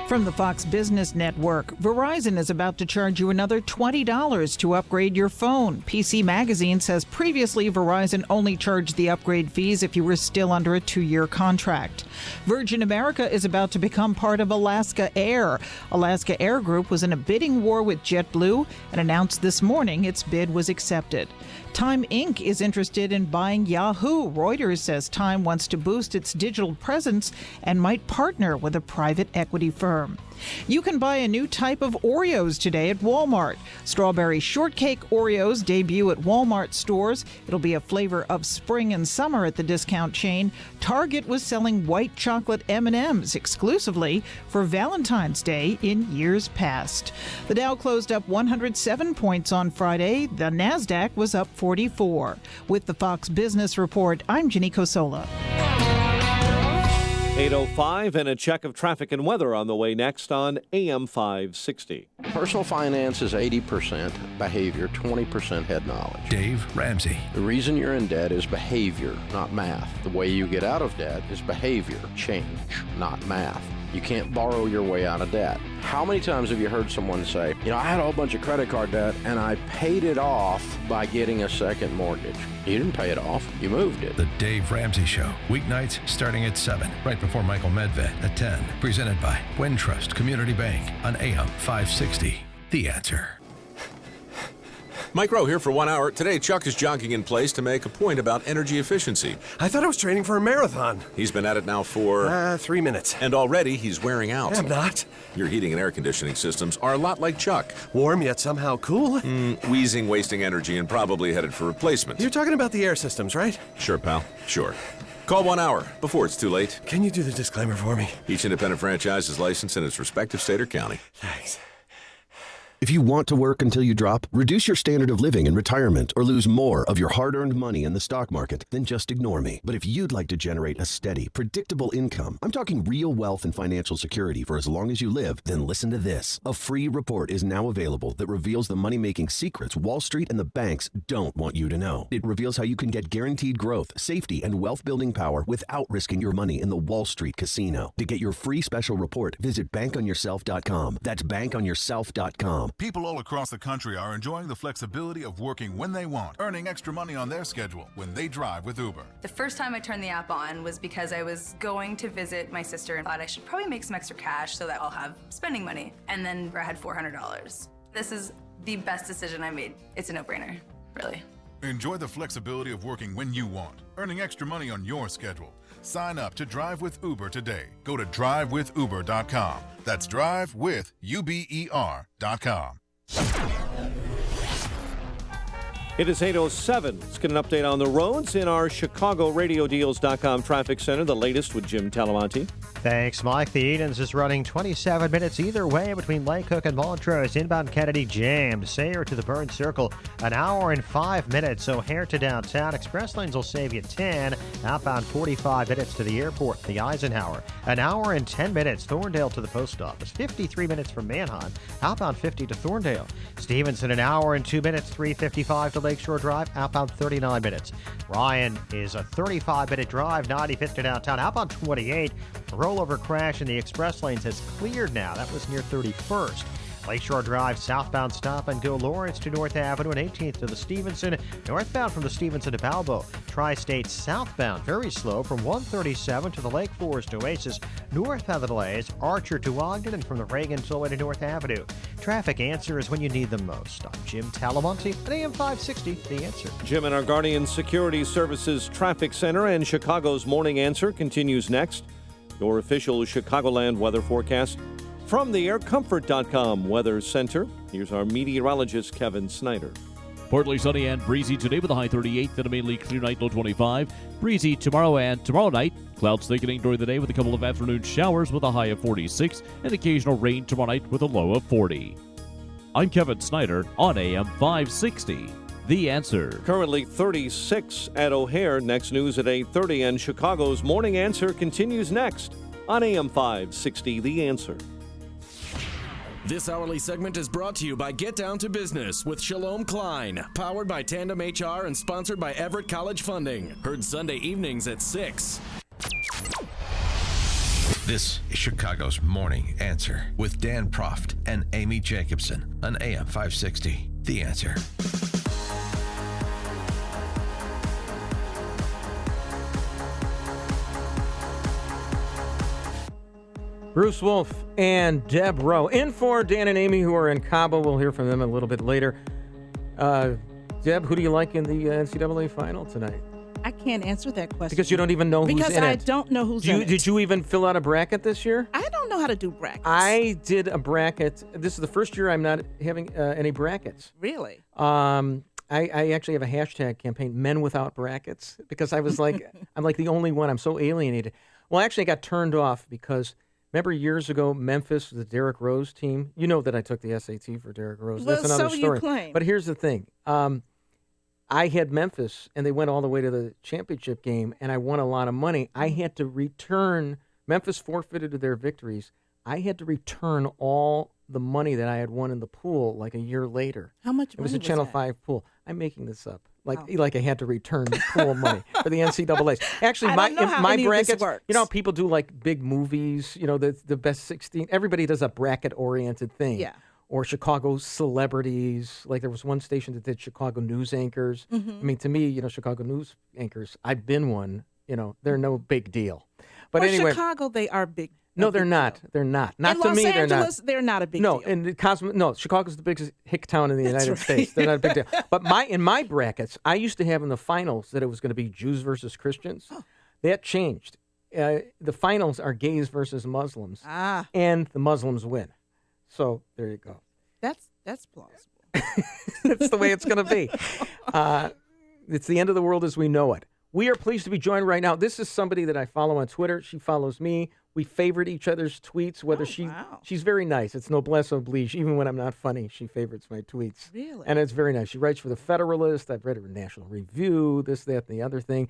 From the Fox Business Network, Verizon is about to charge you another $20 to upgrade your phone. PC Magazine says previously Verizon only charged the upgrade fees if you were still under a 2-year contract. Virgin America is about to become part of Alaska Air. Alaska Air Group was in a bidding war with JetBlue and announced this morning its bid was accepted. Time Inc. is interested in buying Yahoo. Reuters says Time wants to boost its digital presence and might partner with a private equity firm. You can buy a new type of Oreos today at Walmart. Strawberry shortcake Oreos debut at Walmart stores. It'll be a flavor of spring and summer at the discount chain. Target was selling white chocolate M&Ms exclusively for Valentine's Day in years past. The Dow closed up 107 points on Friday. The Nasdaq was up 44. With the Fox Business Report, I'm Ginny Cosola. 8:05 and a check of traffic and weather on the way next on AM 560. Personal finance is 80% behavior, 20% head knowledge. Dave Ramsey. The reason you're in debt is behavior, not math. The way you get out of debt is behavior, change, not math. You can't borrow your way out of debt. How many times have you heard someone say, I had a whole bunch of credit card debt and I paid it off by getting a second mortgage? You didn't pay it off. You moved it. The Dave Ramsey Show. Weeknights starting at 7, right before Michael Medved at 10. Presented by Wintrust Community Bank on AM 560. The Answer. Mike Rowe here for 1 hour. Today, Chuck is jogging in place to make a point about energy efficiency. I thought I was training for a marathon. He's been at it now for... 3 minutes. And already he's wearing out. I'm not. Your heating and air conditioning systems are a lot like Chuck. Warm yet somehow cool. Wheezing, wasting energy, and probably headed for replacement. You're talking about the air systems, right? Sure, pal. Sure. Call 1 hour before it's too late. Can you do the disclaimer for me? Each independent franchise is licensed in its respective state or county. Thanks. If you want to work until you drop, reduce your standard of living in retirement, or lose more of your hard-earned money in the stock market, then just ignore me. But if you'd like to generate a steady, predictable income, I'm talking real wealth and financial security for as long as you live, then listen to this. A free report is now available that reveals the money-making secrets Wall Street and the banks don't want you to know. It reveals how you can get guaranteed growth, safety, and wealth-building power without risking your money in the Wall Street casino. To get your free special report, visit bankonyourself.com. That's bankonyourself.com. People all across the country are enjoying the flexibility of working when they want, earning extra money on their schedule when they drive with Uber. The first time I turned the app on was because I was going to visit my sister and thought I should probably make some extra cash so that I'll have spending money. And then I had $400. This is the best decision I made. It's a no-brainer, really. Enjoy the flexibility of working when you want, earning extra money on your schedule. Sign up to Drive with Uber today. Go to drivewithuber.com. That's drivewithuber.com. It is 8:07. Let's get an update on the roads in our ChicagoRadioDeals.com traffic center. The latest with Jim Talamonte. Thanks, Mike. The Edens is running 27 minutes either way between Lake Cook and Montrose. Inbound Kennedy jammed. Sayre to the Burn Circle, an hour and 5 minutes. O'Hare to downtown. Express lanes will save you 10. Outbound 45 minutes to the airport. The Eisenhower, an hour and 10 minutes. Thorndale to the post office. 53 minutes from Manheim. Outbound 50 to Thorndale. Stevenson, an hour and 2 minutes. 3:55 to Lakeshore Drive. Outbound 39 minutes. Ryan is a 35-minute drive. 95th to downtown. Outbound 28. Rollover crash in the express lanes has cleared now. That was near 31st. Lakeshore Drive southbound stop and go Lawrence to North Avenue and 18th to the Stevenson. Northbound from the Stevenson to Balbo. Tri-State southbound very slow from 137 to the Lake Forest Oasis. Northbound delays Archer to Ogden and from the Reagan Tollway to North Avenue. Traffic Answer is when you need them most. I'm Jim Talamonte at AM 560, The Answer. Jim and our Guardian Security Services Traffic Center and Chicago's Morning Answer continues next. Your official Chicagoland weather forecast from the AirComfort.com Weather Center. Here's our meteorologist, Kevin Snyder. Partly sunny and breezy today with a high 38 and a mainly clear night, low 25. Breezy tomorrow and tomorrow night. Clouds thickening during the day with a couple of afternoon showers with a high of 46 and occasional rain tomorrow night with a low of 40. I'm Kevin Snyder on AM 560. The Answer. Currently 36 at O'Hare. Next news at 8:30, and Chicago's Morning Answer continues next on AM 560, The Answer. This hourly segment is brought to you by Get Down to Business with Shalom Klein, powered by Tandem HR and sponsored by Everett College Funding. Heard Sunday evenings at 6. This is Chicago's Morning Answer with Dan Proft and Amy Jacobson on AM 560, The Answer. Bruce Wolf and Deb Rowe in for Dan and Amy, who are in Cabo. We'll hear from them a little bit later. Deb, who do you like in the NCAA final tonight? I can't answer that question. Because you don't even know who's in it. Because I don't know who's in it. Did you even fill out a bracket this year? I don't know how to do brackets. I did a bracket. This is the first year I'm not having any brackets. Really? I actually have a hashtag campaign, Men Without Brackets, because I was like, I'm like the only one. I'm so alienated. Well, actually, I got turned off because remember years ago, Memphis, the Derrick Rose team? You know that I took the SAT for Derrick Rose. Well, That's another so story. you claim. But here's the thing. I had Memphis, and they went all the way to the championship game, and I won a lot of money. I had to return. Memphis forfeited their victories. I had to return all the money that I had won in the pool like a year later. How much money? It was a was Channel that? 5 pool. I'm making this up. Like I had to return the pool money for the NCAAs. Actually, I don't know how my any of this brackets, works. you know, people do like big movies, you know, the best 16. Everybody does a bracket-oriented thing. Yeah. Or Chicago celebrities. Like there was one station that did Chicago news anchors. Mhm. I mean, to me, you know, Chicago news anchors, I've been one, you know, they're no big deal. But Well, anyway. Chicago, they are big. No, they're not. They're not. Not in to Los me, Angeles, they're not a big no, deal. No, Chicago's the biggest hick town in the That's United right. States. They're not a big deal. But in my brackets, I used to have in the finals that it was going to be Jews versus Christians. That changed. The finals are gays versus Muslims, and the Muslims win. So there you go. That's plausible. That's the way it's going to be. It's the end of the world as we know it. We are pleased to be joined right now. This is somebody that I follow on Twitter. She follows me. We favorite each other's tweets. Whether she's very nice. It's noblesse oblige. Even when I'm not funny, she favorites my tweets. Really? And it's very nice. She writes for the Federalist. I've read her National Review. This, that, and the other thing.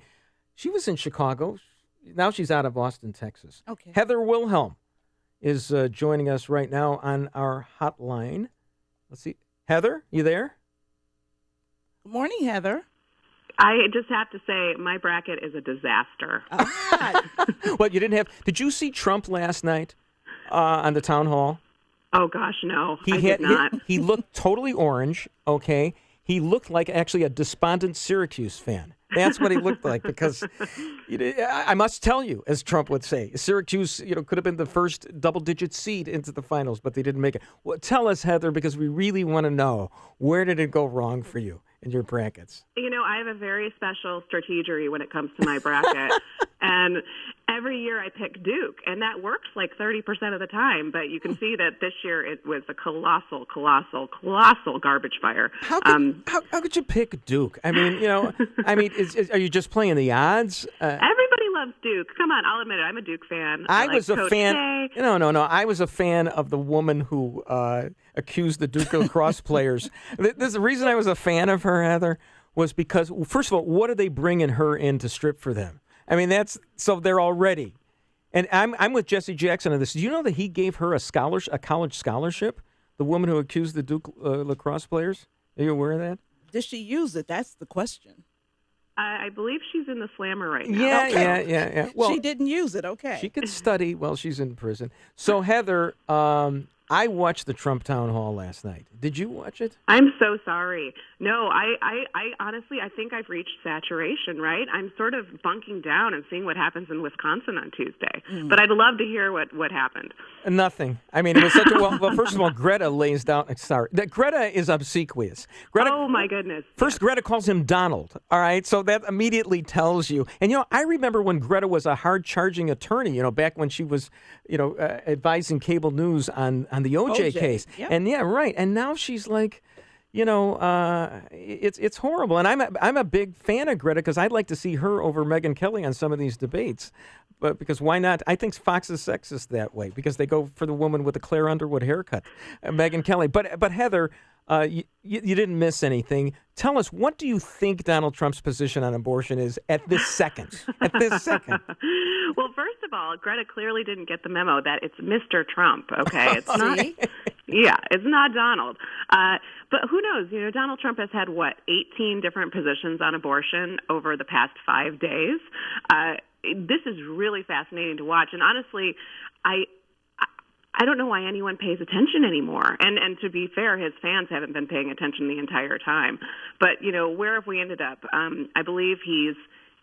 She was in Chicago. Now she's out of Austin, Texas. Okay. Heather Wilhelm is joining us right now on our hotline. Let's see. Heather, you there? Good morning, Heather. I just have to say, my bracket is a disaster. What, you didn't have... Did you see Trump last night on the town hall? Oh, gosh, no. I did not. He looked totally orange, okay? He looked like actually a despondent Syracuse fan. That's what he looked like because I must tell you, as Trump would say, Syracuse, could have been the first double-digit seed into the finals, but they didn't make it. Well, tell us, Heather, because we really want to know, where did it go wrong for you in your brackets? I have a very special strategy when it comes to my bracket. And every year I pick Duke, and that works like 30% of the time. But you can see that this year it was a colossal garbage fire. How could you pick Duke? I mean, are you just playing the odds? Everybody loves Duke. Come on, I'll admit it. I'm a Duke fan. I like was a Coach fan. K. No. I was a fan of the woman who accused the Duke lacrosse players. The reason I was a fan of her, Heather, was because, first of all, what are they bringing her in to strip for them? I mean, so they're already. And I'm with Jesse Jackson on this. Do you know that he gave her a college scholarship? The woman who accused the Duke lacrosse players. Are you aware of that? Did she use it? That's the question. I believe she's in the slammer right now. Yeah. Well, she didn't use it. Okay. She could study while she's in prison. So, Heather, I watched the Trump town hall last night. Did you watch it? I'm so sorry. No, I honestly, I think I've reached saturation, right? I'm sort of bunking down and seeing what happens in Wisconsin on Tuesday. But I'd love to hear what happened. Nothing. I mean, it was such a well, first of all, Greta lays down, sorry. Greta is obsequious. Oh, my goodness. First, Greta calls him Donald, all right? So that immediately tells you. And, I remember when Greta was a hard-charging attorney, back when she was, advising cable news on the OJ case. Yep. And, yeah, right. And now she's like, it's horrible. And I'm a big fan of Greta because I'd like to see her over Megyn Kelly on some of these debates. But because why not? I think Fox is sexist that way because they go for the woman with the Claire Underwood haircut, Megyn Kelly. But Heather, you didn't miss anything. Tell us, what do you think Donald Trump's position on abortion is at this second? Well, first of all, Greta clearly didn't get the memo that it's Mr. Trump, okay? It's not. Yeah, it's not Donald. But who knows? Donald Trump has had, 18 different positions on abortion over the past 5 days. This is really fascinating to watch. And honestly, I don't know why anyone pays attention anymore. And to be fair, his fans haven't been paying attention the entire time. But, where have we ended up? I believe he's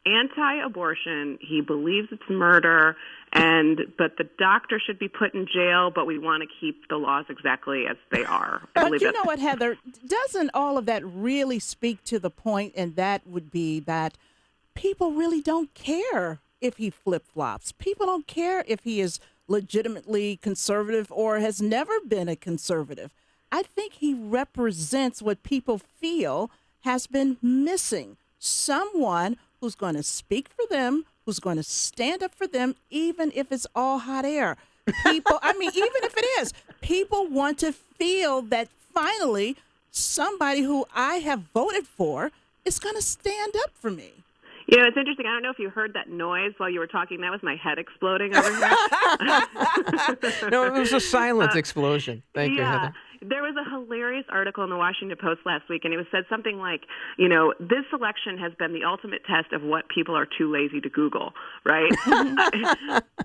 anti-abortion. He believes it's murder. But the doctor should be put in jail, but we want to keep the laws exactly as they are. But you know what, Heather? Doesn't all of that really speak to the point, and that would be that people really don't care if he flip-flops. People don't care if he is legitimately conservative or has never been a conservative. I think he represents what people feel has been missing. Someone who's going to speak for them, who's going to stand up for them, even if it's all hot air. People, I mean, even if it is, people want to feel that finally somebody who I have voted for is going to stand up for me. You know, it's interesting. I don't know if you heard that noise while you were talking. That was my head exploding over here. No, it was a silent explosion. Thank you, Heather. There was a hilarious article in the Washington Post last week, and it was said something like, you know, this election has been the ultimate test of what people are too lazy to Google, right?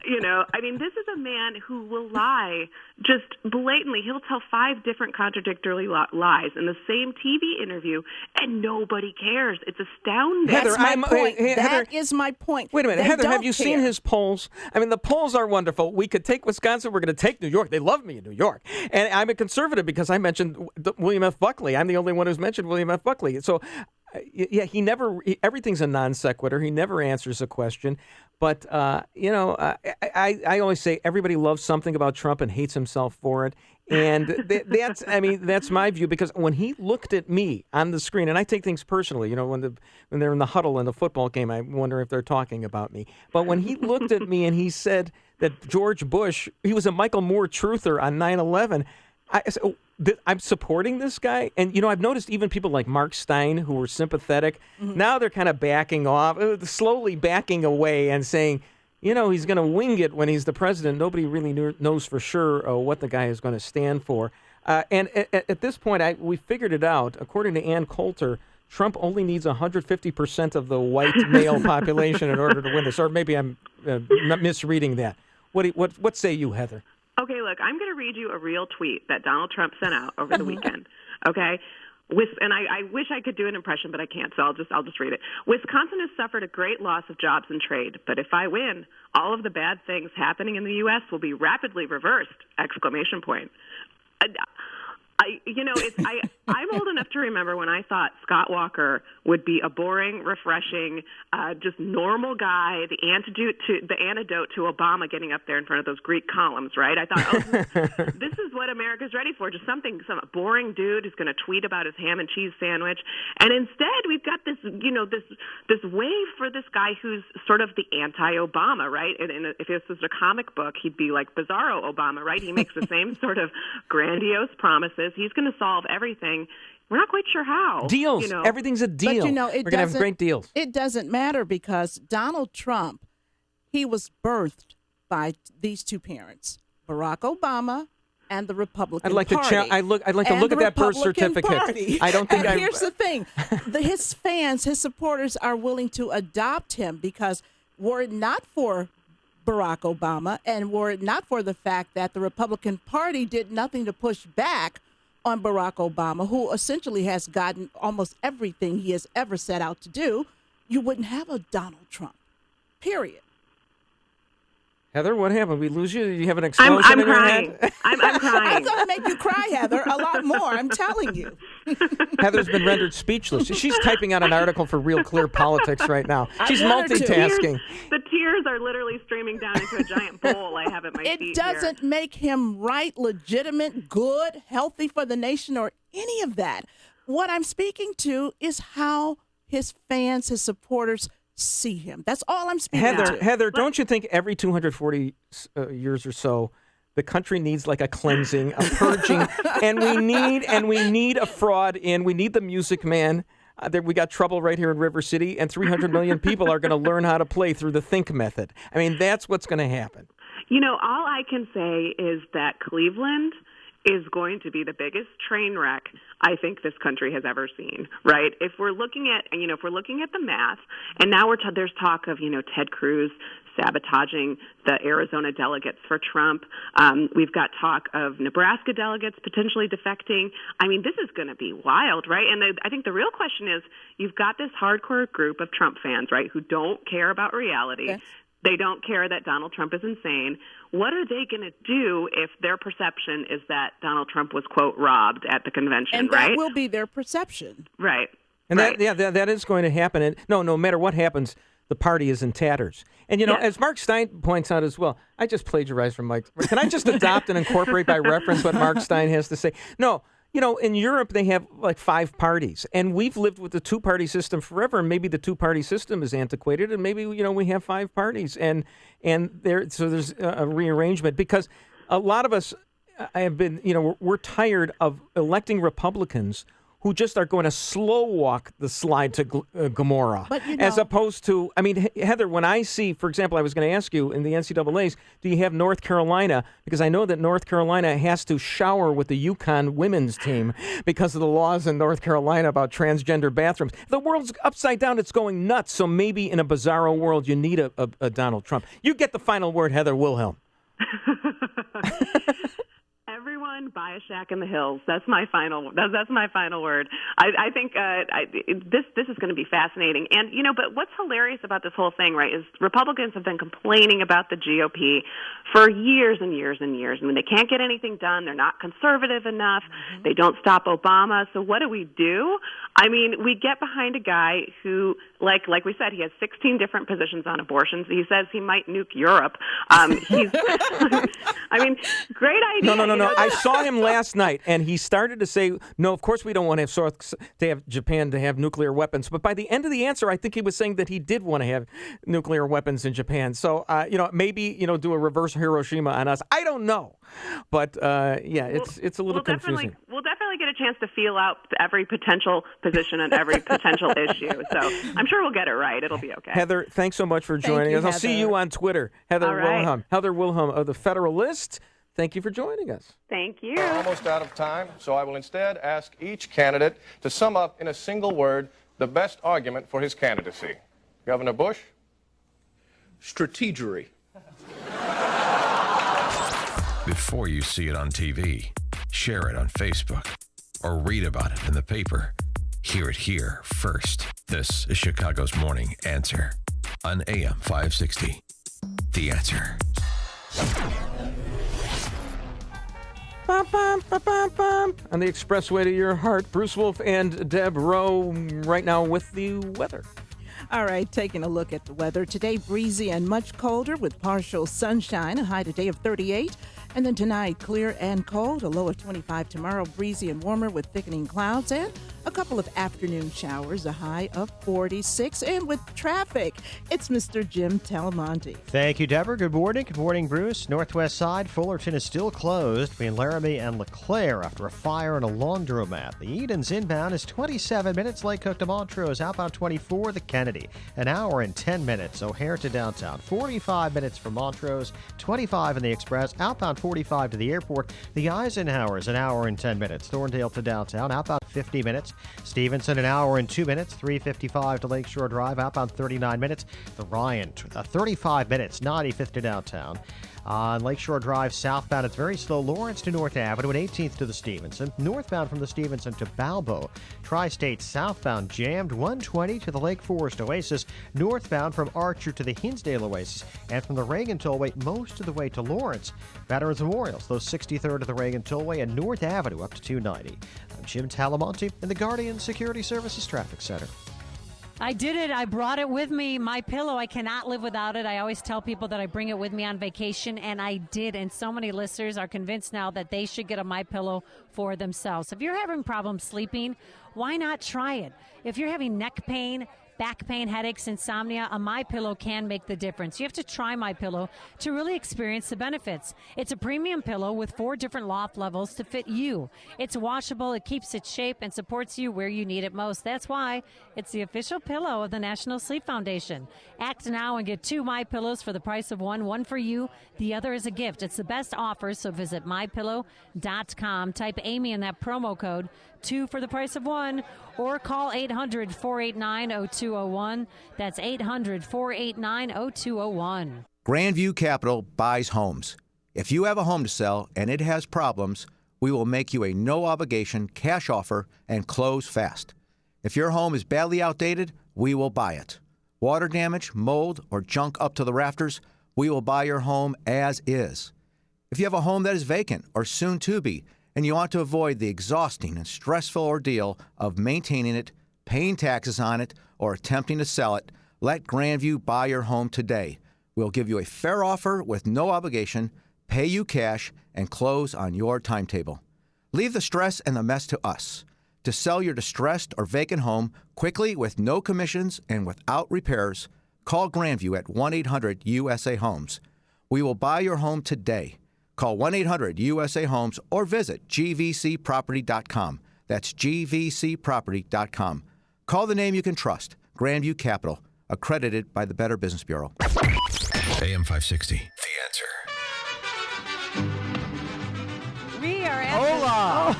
You know, I mean, this is a man who will lie just blatantly. He'll tell 5 different contradictory lies in the same TV interview, and nobody cares. It's astounding. That's my point. That is my point. Wait a minute, They Heather, have don't you seen care. his polls? I mean, the polls are wonderful. We could take Wisconsin. We're going to take New York. They love me in New York. And I'm a conservative because I mentioned William F. Buckley. I'm the only one who's mentioned William F. Buckley. So, yeah, everything's a non sequitur. He never answers a question. But, you know, I always say everybody loves something about Trump and hates himself for it. And that's my view, because when he looked at me on the screen, and I take things personally, you know, when they're in the huddle in the football game, I wonder if they're talking about me. But when he looked at me and he said that George Bush, he was a Michael Moore truther on 9/11, I said, I'm supporting this guy. And, you know, I've noticed even people like Mark Stein, who were sympathetic, now they're kind of backing off, slowly backing away and saying, you know, he's going to wing it when he's the president. Nobody really knows for sure what the guy is going to stand for. And at this point, we figured it out. According to Ann Coulter, Trump only needs 150% of the white male population in order to win this. Or maybe I'm not misreading that. What say you, Heather? Okay, look, I'm going to read you a real tweet that Donald Trump sent out over the weekend. Okay, and I wish I could do an impression, but I can't, so I'll just read it. Wisconsin has suffered a great loss of jobs and trade, but if I win, all of the bad things happening in the U.S. will be rapidly reversed! Exclamation point. I'm old enough to remember when I thought Scott Walker would be a boring, refreshing, just normal guy, the antidote to Obama getting up there in front of those Greek columns, right? I thought, this is what America's ready for, just some boring dude who's going to tweet about his ham and cheese sandwich. And instead, we've got this, you know, this wave for this guy who's sort of the anti-Obama, right? And if this was a comic book, he'd be like Bizarro Obama, right? He makes the same sort of grandiose promises. He's going to solve everything. We're not quite sure how. Deals. You know. Everything's a deal. But, you know, we're going to have great deals. It doesn't matter because Donald Trump, he was birthed by these two parents, Barack Obama and the Republican Party. I'd like to look at that birth certificate. Party. I don't think. And here's the thing: his fans, his supporters, are willing to adopt him because were it not for Barack Obama and were it not for the fact that the Republican Party did nothing to push back on Barack Obama, who essentially has gotten almost everything he has ever set out to do, you wouldn't have a Donald Trump. Period. Heather, what happened? We lose you? You have an explosion I'm in crying. your head? I'm crying. I'm going to make you cry, Heather, a lot more. I'm telling you. Heather's been rendered speechless. She's typing out an article for Real Clear Politics right now. She's multitasking. The tears are literally streaming down into a giant bowl I have at my feet. It doesn't make him right, legitimate, good, healthy for the nation, or any of that. What I'm speaking to is how his fans, his supporters, see him. That's all I'm speaking to. Heather, don't you think every 240 years or so, the country needs like a cleansing, a purging, and we need a fraud in. We need the Music Man. We got trouble right here in River City, and 300 million people are going to learn how to play through the think method. I mean, that's what's going to happen. You know, all I can say is that Cleveland is going to be the biggest train wreck I think this country has ever seen, right? If we're looking at the math, and now there's talk of, Ted Cruz sabotaging the Arizona delegates for Trump. We've got talk of Nebraska delegates potentially defecting. I mean, this is going to be wild, right? And I think the real question is, you've got this hardcore group of Trump fans, right, who don't care about reality. Yes. They don't care that Donald Trump is insane. What are they going to do if their perception is that Donald Trump was, quote, robbed at the convention, And right? that will be their perception. Right. And right. that is going to happen. And no matter what happens, the party is in tatters. And, you know, as Mark Stein points out as well, I just plagiarized from Mike. Can I just adopt and incorporate by reference what Mark Stein has to say? No. You know, in Europe, they have like 5 parties, and we've lived with the 2-party system forever, and maybe the 2-party system is antiquated, and maybe, you know, we have 5 parties, and there's a rearrangement, because a lot of us have been, you know, we're tired of electing Republicans who just are going to slow walk the slide to Gomorrah, as opposed to, I mean, Heather, when I see, for example, I was going to ask you in the NCAAs, do you have North Carolina? Because I know that North Carolina has to shower with the UConn women's team because of the laws in North Carolina about transgender bathrooms. The world's upside down. It's going nuts. So maybe in a bizarro world, you need a Donald Trump. You get the final word, Heather Wilhelm. Everyone buy a shack in the hills. That's my final. That's my final word. I think this is going to be fascinating. And you know, but what's hilarious about this whole thing, right, is Republicans have been complaining about the GOP for years and years and years. I mean, they can't get anything done. They're not conservative enough. They don't stop Obama. So what do? I mean, we get behind a guy who, like we said, he has 16 different positions on abortions. He says he might nuke Europe. He's, I mean, great idea. No. I saw him last night, and he started to say, no, of course we don't want to have Japan to have nuclear weapons. But by the end of the answer, I think he was saying that he did want to have nuclear weapons in Japan. So, you know, maybe, you know, do a reverse Hiroshima on us. I don't know. But, it's a little confusing. We'll definitely get a chance to feel out every potential position and every potential issue. So I'm sure we'll get it right. It'll be okay. Heather, thanks so much for joining us. I'll see you on Twitter. Heather Wilhelm. Heather Wilhelm of the Federalist. Thank you for joining us. Thank you. We're almost out of time, so I will instead ask each candidate to sum up in a single word the best argument for his candidacy. Governor Bush? Strategery. Before you see it on TV, share it on Facebook, or read about it in the paper, hear it here first. This is Chicago's Morning Answer on AM 560. The Answer. On the expressway to your heart, Bruce Wolf and Deb Rowe right now with the weather. All right, taking a look at the weather. Today, breezy and much colder with partial sunshine, a high today of 38. And then tonight, clear and cold, a low of 25. Tomorrow, breezy and warmer with thickening clouds and a couple of afternoon showers, a high of 46. And with traffic, it's Mr. Jim Talamonte. Thank you, Deborah. Good morning. Good morning, Bruce. Northwest side, Fullerton is still closed between Laramie and LeClaire after a fire in a laundromat. The Edens inbound is 27 minutes. Lake Cook to Montrose, outbound 24. The Kennedy, an hour and 10 minutes. O'Hare to downtown, 45 minutes from Montrose, 25 in the Express, outbound 45 to the airport. The Eisenhower is an hour and 10 minutes. Thorndale to downtown, outbound 50 minutes. Stevenson, an hour and 2 minutes. 355 to Lakeshore Drive, outbound 39 minutes. The Ryan, 35 minutes. 95th to downtown. On Lakeshore Drive, southbound, it's very slow. Lawrence to North Avenue and 18th to the Stevenson. Northbound from the Stevenson to Balbo. Tri-State southbound jammed 120 to the Lake Forest Oasis. Northbound from Archer to the Hinsdale Oasis. And from the Reagan Tollway most of the way to Lawrence. Veterans Memorials, those 63rd to the Reagan Tollway and North Avenue up to 290. I'm Jim Talamonte in the Guardian Security Services Traffic Center. I did it. I brought it with me. My pillow, I cannot live without it. I always tell people that I bring it with me on vacation, and I did. And so many listeners are convinced now that they should get a MyPillow for themselves. If you're having problems sleeping, why not try it? If you're having neck pain, back pain, headaches, insomnia, a MyPillow can make the difference. You have to try MyPillow to really experience the benefits. It's a premium pillow with 4 different loft levels to fit you. It's washable, it keeps its shape, and supports you where you need it most. That's why it's the official pillow of the National Sleep Foundation. Act now and get 2 MyPillows for the price of one for you. The other is a gift. It's the best offer, so visit MyPillow.com. Type Amy in that promo code, 2 for the price of 1, or call 800-489-0201. That's 800-489-0201. Grandview Capital buys homes. If you have a home to sell and it has problems, we will make you a no-obligation cash offer and close fast. If your home is badly outdated, we will buy it. Water damage, mold, or junk up to the rafters, we will buy your home as is. If you have a home that is vacant or soon to be, and you want to avoid the exhausting and stressful ordeal of maintaining it, paying taxes on it, or attempting to sell it, let Grandview buy your home today. We'll give you a fair offer with no obligation, pay you cash, and close on your timetable. Leave the stress and the mess to us. To sell your distressed or vacant home quickly with no commissions and without repairs, call Grandview at 1-800-USA-HOMES. We will buy your home today. Call 1-800-USA-HOMES or visit gvcproperty.com. That's gvcproperty.com. Call the name you can trust, Grandview Capital, accredited by the Better Business Bureau. AM 560, The Answer. We are at Hola!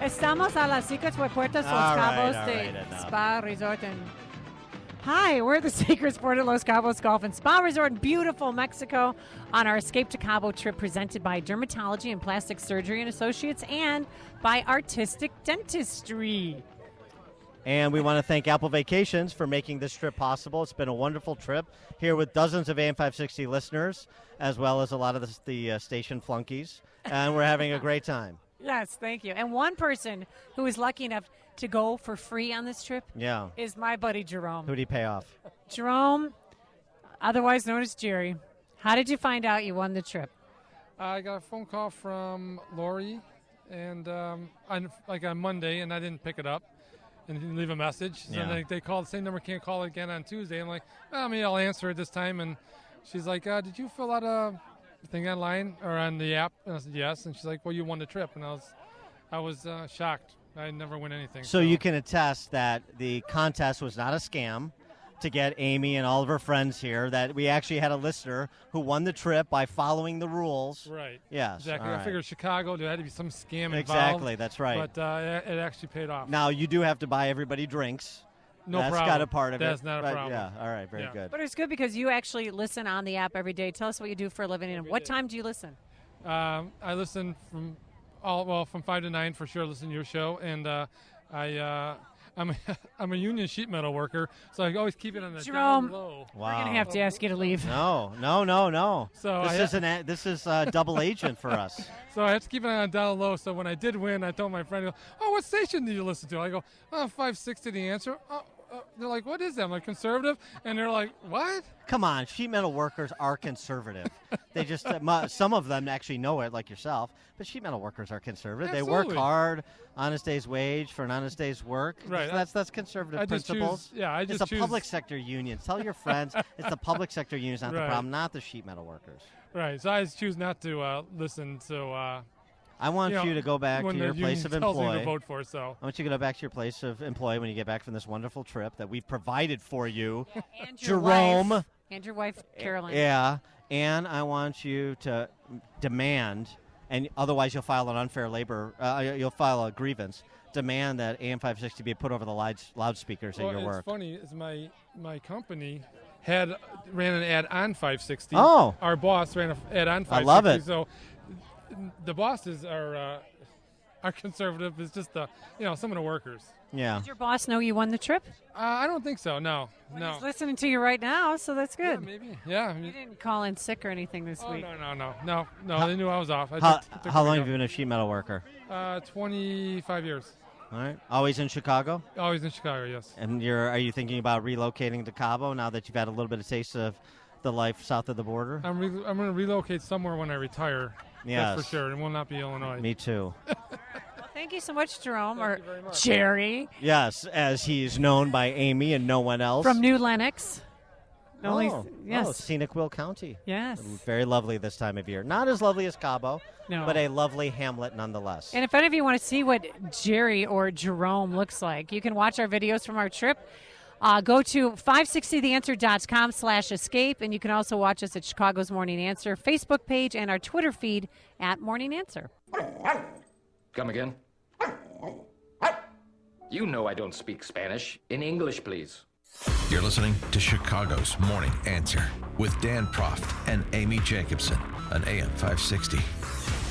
Estamos a las Secrets Puertas Los Cabos de Spa Resort and Hi, we're at the Secrets Puerto Los Cabos Golf and Spa Resort in beautiful Mexico on our Escape to Cabo trip presented by Dermatology and Plastic Surgery and Associates and by Artistic Dentistry. And we want to thank Apple Vacations for making this trip possible. It's been a wonderful trip here with dozens of AM 560 listeners, as well as a lot of the station flunkies. And we're having a great time. Yes, thank you. And one person who is lucky enough to go for free on this trip is my buddy Jerome. Who'd he pay off? Jerome, otherwise known as Jerry. How did you find out you won the trip? I got a phone call from Lori and on Monday, and I didn't pick it up. And didn't leave a message. So they called the same number, can't call again on Tuesday. I'm like, maybe I'll answer it this time. And she's like, did you fill out a thing online or on the app? And I said, yes. And she's like, well, you won the trip. And I was shocked. I never win anything. So you can attest that the contest was not a scam to get Amy and all of her friends here, that we actually had a listener who won the trip by following the rules. Right. Yes. Exactly. All I right. figured Chicago, there had to be some scam involved. Exactly, that's right. But it actually paid off. Now, you do have to buy everybody drinks. No That's problem. got a part of it. That's not a problem. Yeah, all right, very good. But it's good because you actually listen on the app every day. Tell us what you do for a living and what time do you listen? I listen from 5 to 9 for sure. Listen to your show, and I'm a union sheet metal worker, so I always keep it on the Jerome, down low. We're gonna have to ask you to leave. No. So this is double agent for us. So I have to keep it on down low. So when I did win, I told my friend, what station do you listen to? I go, 560 The Answer. They're like, what is that? I'm like, conservative? And they're like, what? Come on, sheet metal workers are conservative. They just, some of them actually know it, like yourself, but sheet metal workers are conservative. Absolutely. They work hard, honest day's wage for an honest day's work. Right. That's conservative principles. It's a public sector union. Tell your friends it's the public sector union is not the problem, not the sheet metal workers. Right. So I just choose not to listen to. I want you to go back to your place of employ. Me to vote for, so. I want you to go back to your place of employ when you get back from this wonderful trip that we've provided for you, And your Jerome. wife. And your wife, Caroline. Yeah, and I want you to demand, and otherwise you'll file an unfair labor, you'll file a grievance, demand that AM 560 be put over the loudspeakers at your work. What's funny is my company ran an ad on 560. Oh. Our boss ran an ad on 560. I love it. So the bosses are conservative. It's just some of the workers. Yeah. Did your boss know you won the trip? I don't think so. No. He's listening to you right now, so that's good. Yeah, maybe. Yeah. You didn't call in sick or anything this week. No. They knew I was off. How long have you been a sheet metal worker? 25 years. All right. Always in Chicago? Always in Chicago, yes. And are you thinking about relocating to Cabo now that you've had a little bit of taste of the life south of the border? I'm going to relocate somewhere when I retire. Yes. That's for sure. It will not be Illinois. Me too. Well, thank you so much, Jerome, or you very much. Jerry. Yes, as he's known by Amy and no one else. From New Lenox. Scenic Will County. Yes. Very lovely this time of year. Not as lovely as Cabo, No. but a lovely hamlet nonetheless. And if any of you want to see what Jerry or Jerome looks like, you can watch our videos from our trip. Go to 560theanswer.com/escape, and you can also watch us at Chicago's Morning Answer Facebook page and our Twitter feed at Morning Answer. Come again? You know I don't speak Spanish. In English, please. You're listening to Chicago's Morning Answer with Dan Proft and Amy Jacobson on AM 560.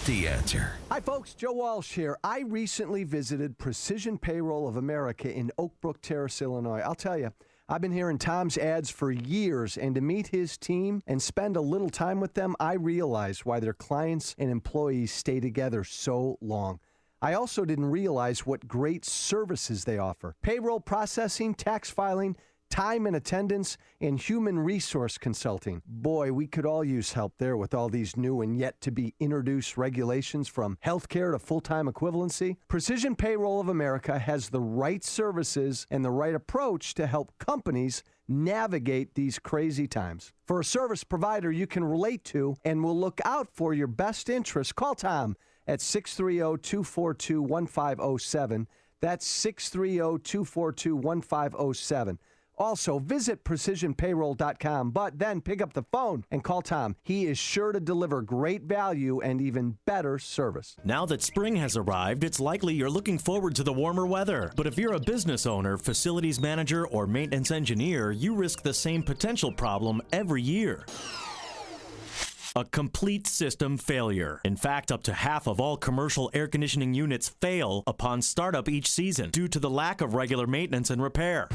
The Answer. Hi, folks. Joe Walsh here. I recently visited Precision Payroll of America in Oak Brook Terrace, Illinois. I'll tell you, I've been hearing Tom's ads for years, and to meet his team and spend a little time with them, I realized why their clients and employees stay together so long. I also didn't realize what great services they offer. Payroll processing, tax filing, time and attendance, and human resource consulting. Boy, we could all use help there with all these new and yet to be introduced regulations from healthcare to full-time equivalency. Precision Payroll of America has the right services and the right approach to help companies navigate these crazy times. For a service provider you can relate to and will look out for your best interests, call Tom at 630-242-1507. That's 630-242-1507. Also, visit precisionpayroll.com, but then pick up the phone and call Tom. He is sure to deliver great value and even better service. Now that spring has arrived, it's likely you're looking forward to the warmer weather. But if you're a business owner, facilities manager, or maintenance engineer, you risk the same potential problem every year. A complete system failure. In fact, up to half of all commercial air conditioning units fail upon startup each season due to the lack of regular maintenance and repair.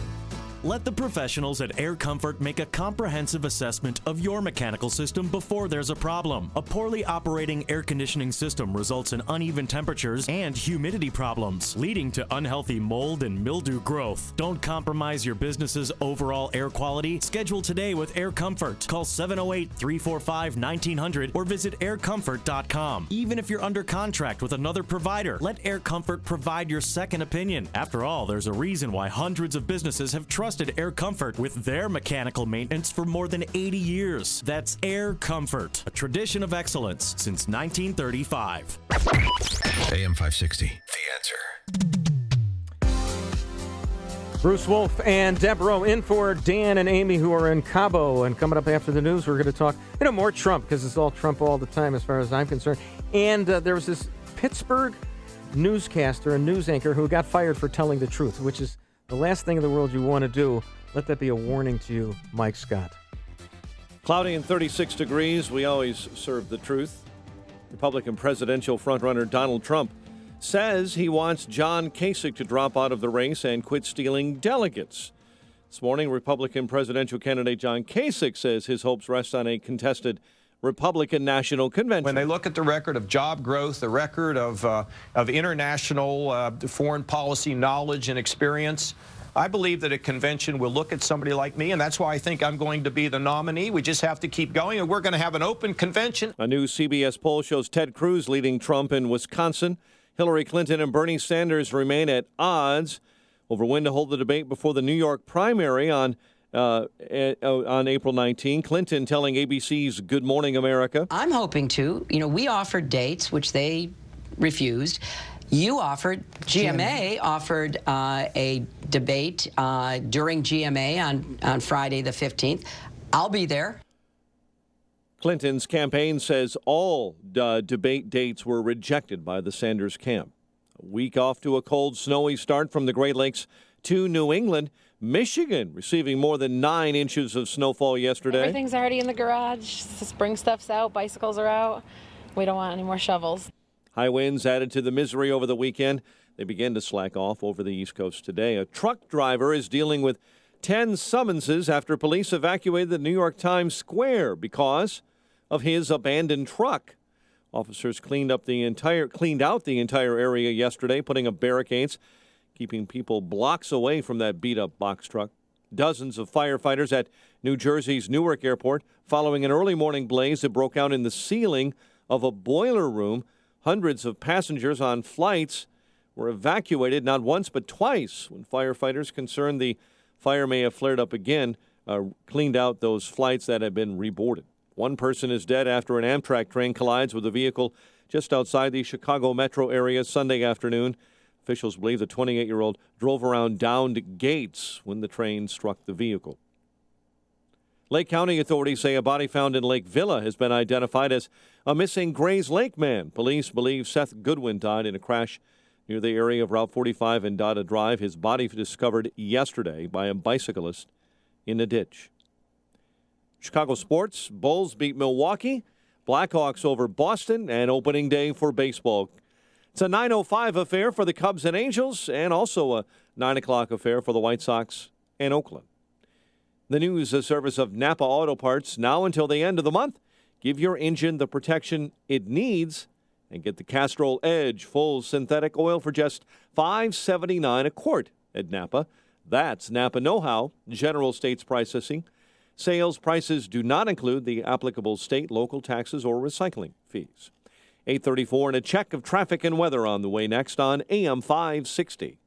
Let the professionals at Air Comfort make a comprehensive assessment of your mechanical system before there's a problem. A poorly operating air conditioning system results in uneven temperatures and humidity problems, leading to unhealthy mold and mildew growth. Don't compromise your business's overall air quality. Schedule today with Air Comfort. Call 708-345-1900 or visit aircomfort.com. Even if you're under contract with another provider, let Air Comfort provide your second opinion. After all, there's a reason why hundreds of businesses have trusted Air Comfort with their mechanical maintenance for more than 80 years. That's Air Comfort, a tradition of excellence since 1935. AM 560. The Answer. Bruce Wolf and Deborah in for Dan and Amy, who are in Cabo. And coming up after the news, we're going to talk, more Trump, because it's all Trump all the time as far as I'm concerned. And there was this Pittsburgh newscaster and news anchor who got fired for telling the truth, which is the last thing in the world you want to do. Let that be a warning to you, Mike Scott. Cloudy and 36 degrees. We always serve the truth. Republican presidential frontrunner Donald Trump says he wants John Kasich to drop out of the race and quit stealing delegates. This morning, Republican presidential candidate John Kasich says his hopes rest on a contested Republican National Convention. When they look at the record of job growth, the record of international foreign policy knowledge and experience, I believe that a convention will look at somebody like me, and that's why I think I'm going to be the nominee. We just have to keep going, and we're going to have an open convention. A new CBS poll shows Ted Cruz leading Trump in Wisconsin. Hillary Clinton and Bernie Sanders remain at odds over when to hold the debate before the New York primary on April 19. Clinton telling ABC's Good Morning America. I'm hoping to. We offered dates, which they refused. You offered, GMA offered a debate during GMA on Friday the 15th. I'll be there. Clinton's campaign says all debate dates were rejected by the Sanders camp. A week off to a cold, snowy start from the Great Lakes to New England. Michigan receiving more than 9 inches of snowfall yesterday. Everything's already in the garage. The spring stuff's out. Bicycles are out. We don't want any more shovels. High winds added to the misery over the weekend. They began to slack off over the East Coast today. A truck driver is dealing with 10 summonses after police evacuated the New York Times Square because of his abandoned truck. Officers cleaned out the entire area yesterday, putting up barricades, keeping people blocks away from that beat-up box truck. Dozens of firefighters at New Jersey's Newark Airport following an early morning blaze that broke out in the ceiling of a boiler room. Hundreds of passengers on flights were evacuated not once but twice when firefighters, concerned the fire may have flared up again, cleaned out those flights that had been reboarded. One person is dead after an Amtrak train collides with a vehicle just outside the Chicago metro area Sunday afternoon. Officials believe the 28-year-old drove around downed gates when the train struck the vehicle. Lake County authorities say a body found in Lake Villa has been identified as a missing Grays Lake man. Police believe Seth Goodwin died in a crash near the area of Route 45 and Dada Drive. His body discovered yesterday by a bicyclist in a ditch. Chicago sports. Bulls beat Milwaukee Blackhawks over Boston, and opening day for baseball. It's a 9:05 affair for the Cubs and Angels, and also a 9 o'clock affair for the White Sox and Oakland. The news service of Napa Auto Parts, now until the end of the month. Give your engine the protection it needs and get the Castrol Edge full synthetic oil for just $5.79 a quart at Napa. That's Napa know-how, General States Pricing. Sales prices do not include the applicable state, local taxes, or recycling fees. 8:34 and a check of traffic and weather on the way next on AM 560.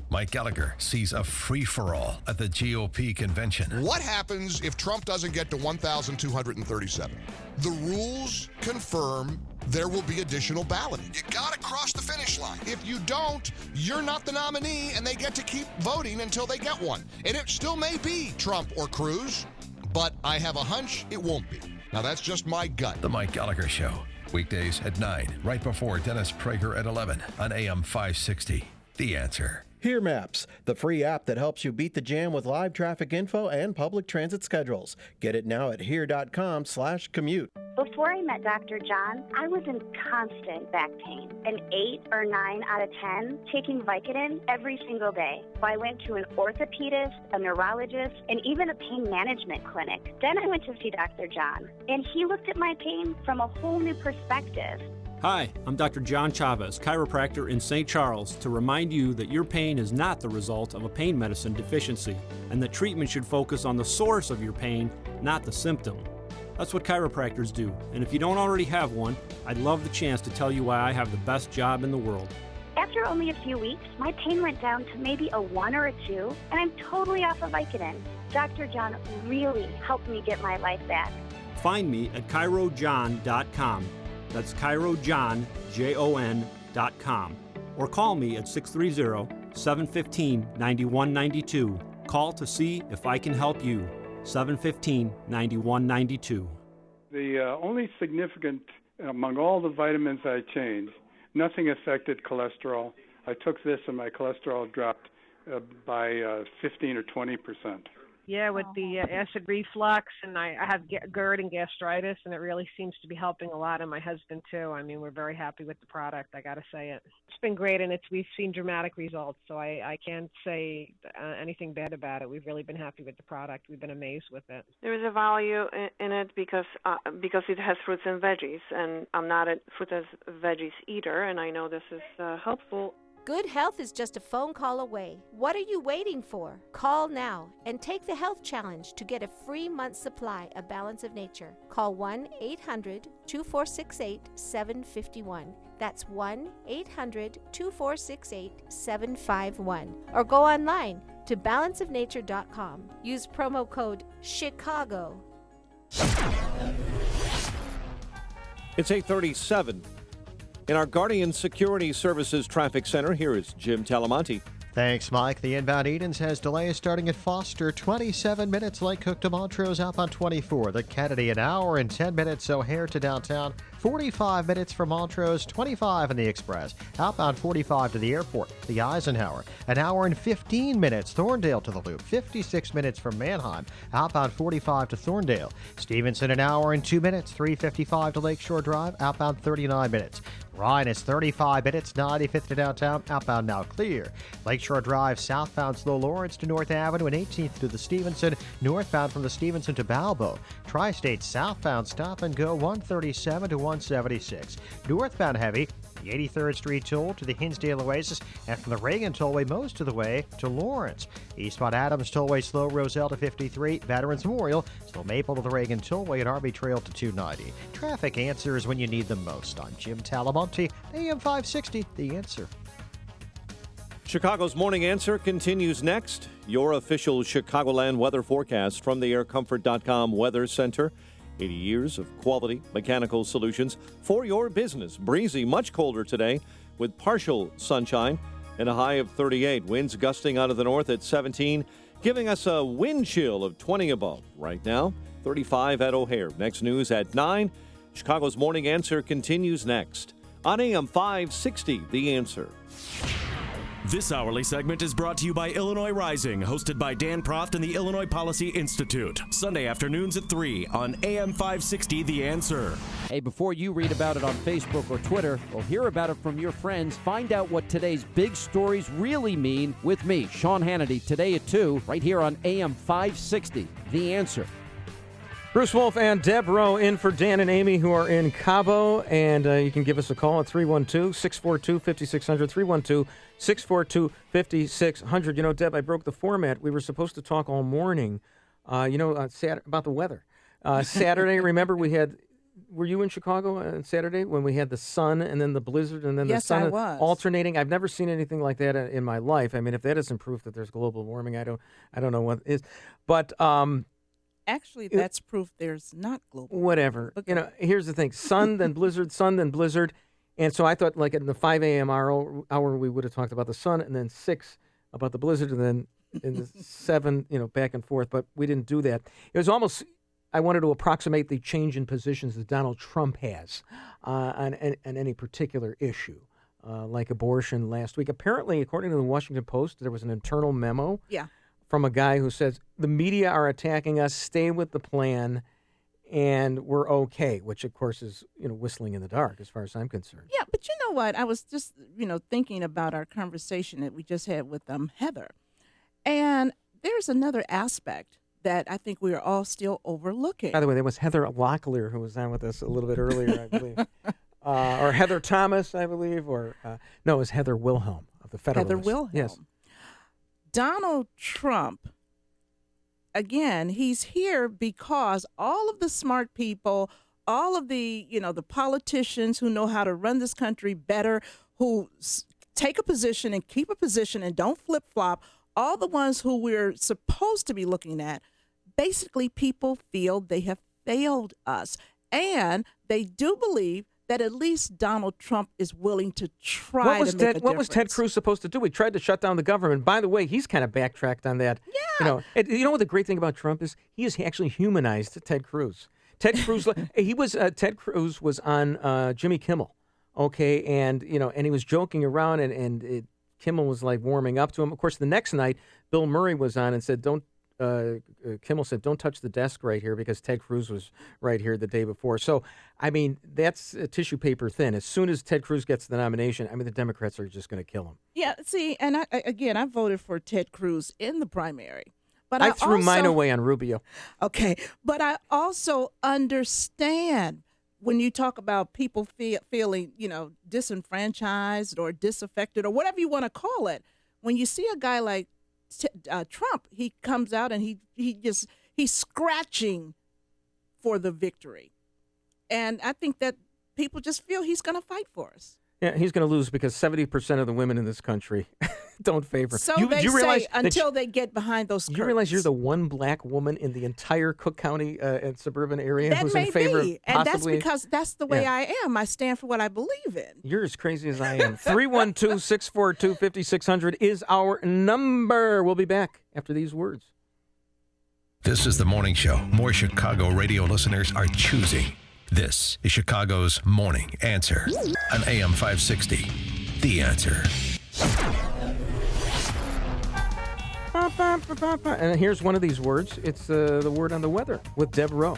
Mike Gallagher sees a free-for-all at the GOP convention. What happens if Trump doesn't get to 1,237? The rules confirm there will be additional balloting. You got to cross the finish line. If you don't, you're not the nominee, and they get to keep voting until they get one. And it still may be Trump or Cruz, but I have a hunch it won't be. Now, that's just my gut. The Mike Gallagher Show, weekdays at 9, right before Dennis Prager at 11 on AM 560. The Answer. Here Maps, the free app that helps you beat the jam with live traffic info and public transit schedules. Get it now at here.com/commute. Before I met Dr. John, I was in constant back pain. An 8 or 9 out of 10, taking Vicodin every single day. So I went to an orthopedist, a neurologist, and even a pain management clinic. Then I went to see Dr. John, and he looked at my pain from a whole new perspective. Hi, I'm Dr. John Chavez, chiropractor in St. Charles, to remind you that your pain is not the result of a pain medicine deficiency, and that treatment should focus on the source of your pain, not the symptom. That's what chiropractors do, and if you don't already have one, I'd love the chance to tell you why I have the best job in the world. After only a few weeks, my pain went down to maybe a 1 or a 2, and I'm totally off of Vicodin. Dr. John really helped me get my life back. Find me at chirojohn.com. That's chirojohn.com. Or call me at 630-715-9192. Call to see if I can help you. 715-9192. The only significant, among all the vitamins I changed, nothing affected cholesterol. I took this and my cholesterol dropped by 15 or 20%. Yeah, with the acid reflux, and I have GERD and gastritis, and it really seems to be helping a lot, and my husband too. I mean, we're very happy with the product, I got to say it. It's been great, and we've seen dramatic results, so I can't say anything bad about it. We've really been happy with the product. We've been amazed with it. There is a value in it because it has fruits and veggies, and I'm not a fruit and veggies eater, and I know this is helpful. Good health is just a phone call away. What are you waiting for? Call now and take the health challenge to get a free month's supply of Balance of Nature. Call 1-800-2468-751. That's 1-800-2468-751. Or go online to balanceofnature.com. Use promo code CHICAGO. It's 8:37. In our Guardian Security Services Traffic Center, here is Jim Talamonte. Thanks, Mike. The inbound Edens has delays starting at Foster, 27 minutes. Lake Cook to Montrose, outbound 24. The Kennedy, an hour and 10 minutes. O'Hare to downtown, 45 minutes from Montrose, 25 in the Express. Outbound 45 to the airport. The Eisenhower, an hour and 15 minutes. Thorndale to the Loop, 56 minutes from Manheim. Outbound 45 to Thorndale. Stevenson, an hour and 2 minutes. 355 to Lakeshore Drive. Outbound 39 minutes. Ryan is 35 minutes, 95th to downtown, outbound now clear. Lakeshore Drive, southbound slow Lawrence to North Avenue and 18th to the Stevenson, northbound from the Stevenson to Balbo. Tri-State southbound stop and go 137 to 176. Northbound heavy, the 83rd Street toll to the Hinsdale Oasis, and from the Reagan Tollway most of the way to Lawrence. Eastbound Adams Tollway slow Roselle to 53, Veterans Memorial, slow Maple to the Reagan Tollway and Arby Trail to 290. Traffic answers when you need them most. I'm Jim Talamonte, AM 560, The Answer. Chicago's Morning Answer continues next. Your official Chicagoland weather forecast from the aircomfort.com Weather Center. 80 years of quality mechanical solutions for your business. Breezy, much colder today with partial sunshine and a high of 38. Winds gusting out of the north at 17, giving us a wind chill of 20 above. Right now, 35 at O'Hare. Next news at 9. Chicago's Morning Answer continues next on AM 560, The Answer. This hourly segment is brought to you by Illinois Rising, hosted by Dan Proft and the Illinois Policy Institute. Sunday afternoons at 3 on AM 560 The Answer. Hey, before you read about it on Facebook or Twitter, or hear about it from your friends, find out what today's big stories really mean with me, Sean Hannity, today at 2, right here on AM 560 The Answer. Bruce Wolf and Deb Rowe in for Dan and Amy, who are in Cabo, and you can give us a call at 312-642-5600, 312-642-5600. You know, Deb, I broke the format. We were supposed to talk all morning, about the weather. Saturday, remember were you in Chicago on Saturday when we had the sun and then the blizzard and then the sun I was. alternating? I've never seen anything like that in my life. I mean, if that isn't proof that there's global warming, I don't know what is. But actually, that's proof there's not global whatever. warming. Here's the thing: sun, then blizzard, sun, then blizzard. And so I thought, like in the 5 a.m. hour, we would have talked about the sun, and then 6 about the blizzard, and then in the 7, back and forth. But we didn't do that. It was almost. I wanted to approximate the change in positions that Donald Trump has on any particular issue, like abortion last week. Apparently, according to the Washington Post, there was an internal memo from a guy who says, the media are attacking us, stay with the plan, and we're okay, which, of course, is whistling in the dark as far as I'm concerned. Yeah, but you know what? I was just, thinking about our conversation that we just had with Heather. And there's another aspect that I think we are all still overlooking. By the way, there was Heather Locklear who was on with us a little bit earlier, I believe. Or Heather Thomas, I believe. Or no, it was Heather Wilhelm of the Federalist. Heather Wilhelm. Yes. Donald Trump, again, he's here because all of the smart people, all of the, the politicians who know how to run this country better, who take a position and keep a position and don't flip-flop, all the ones who we're supposed to be looking at, basically people feel they have failed us. And they do believe that at least Donald Trump is willing to try to make a difference. What was Ted Cruz supposed to do? He tried to shut down the government. By the way, he's kind of backtracked on that. Yeah. You know what the great thing about Trump is? He has actually humanized Ted Cruz. Ted Cruz was on Jimmy Kimmel, okay, and he was joking around, and Kimmel was like warming up to him. Of course, the next night, Bill Murray was on and said, Kimmel said, don't touch the desk right here because Ted Cruz was right here the day before. So, I mean, that's tissue paper thin. As soon as Ted Cruz gets the nomination, the Democrats are just going to kill him. Yeah, see, and I voted for Ted Cruz in the primary. But I threw mine away on Rubio. Okay, but I also understand when you talk about people feeling, disenfranchised or disaffected or whatever you want to call it, when you see a guy like Trump, he comes out and he's scratching for the victory. And I think that people just feel he's going to fight for us. Yeah, he's going to lose because 70% of the women in this country don't favor. So they say until they get behind those curtains. You realize you're the one black woman in the entire Cook County and suburban area that who's may in favor be. of And possibly, that's because that's the way I am. I stand for what I believe in. You're as crazy as I am. 312-642-5600 is our number. We'll be back after these words. This is the morning show more Chicago radio listeners are choosing. This is Chicago's Morning Answer on AM 560. The Answer. And here's one of these words. It's the word on the weather with Deb Rowe.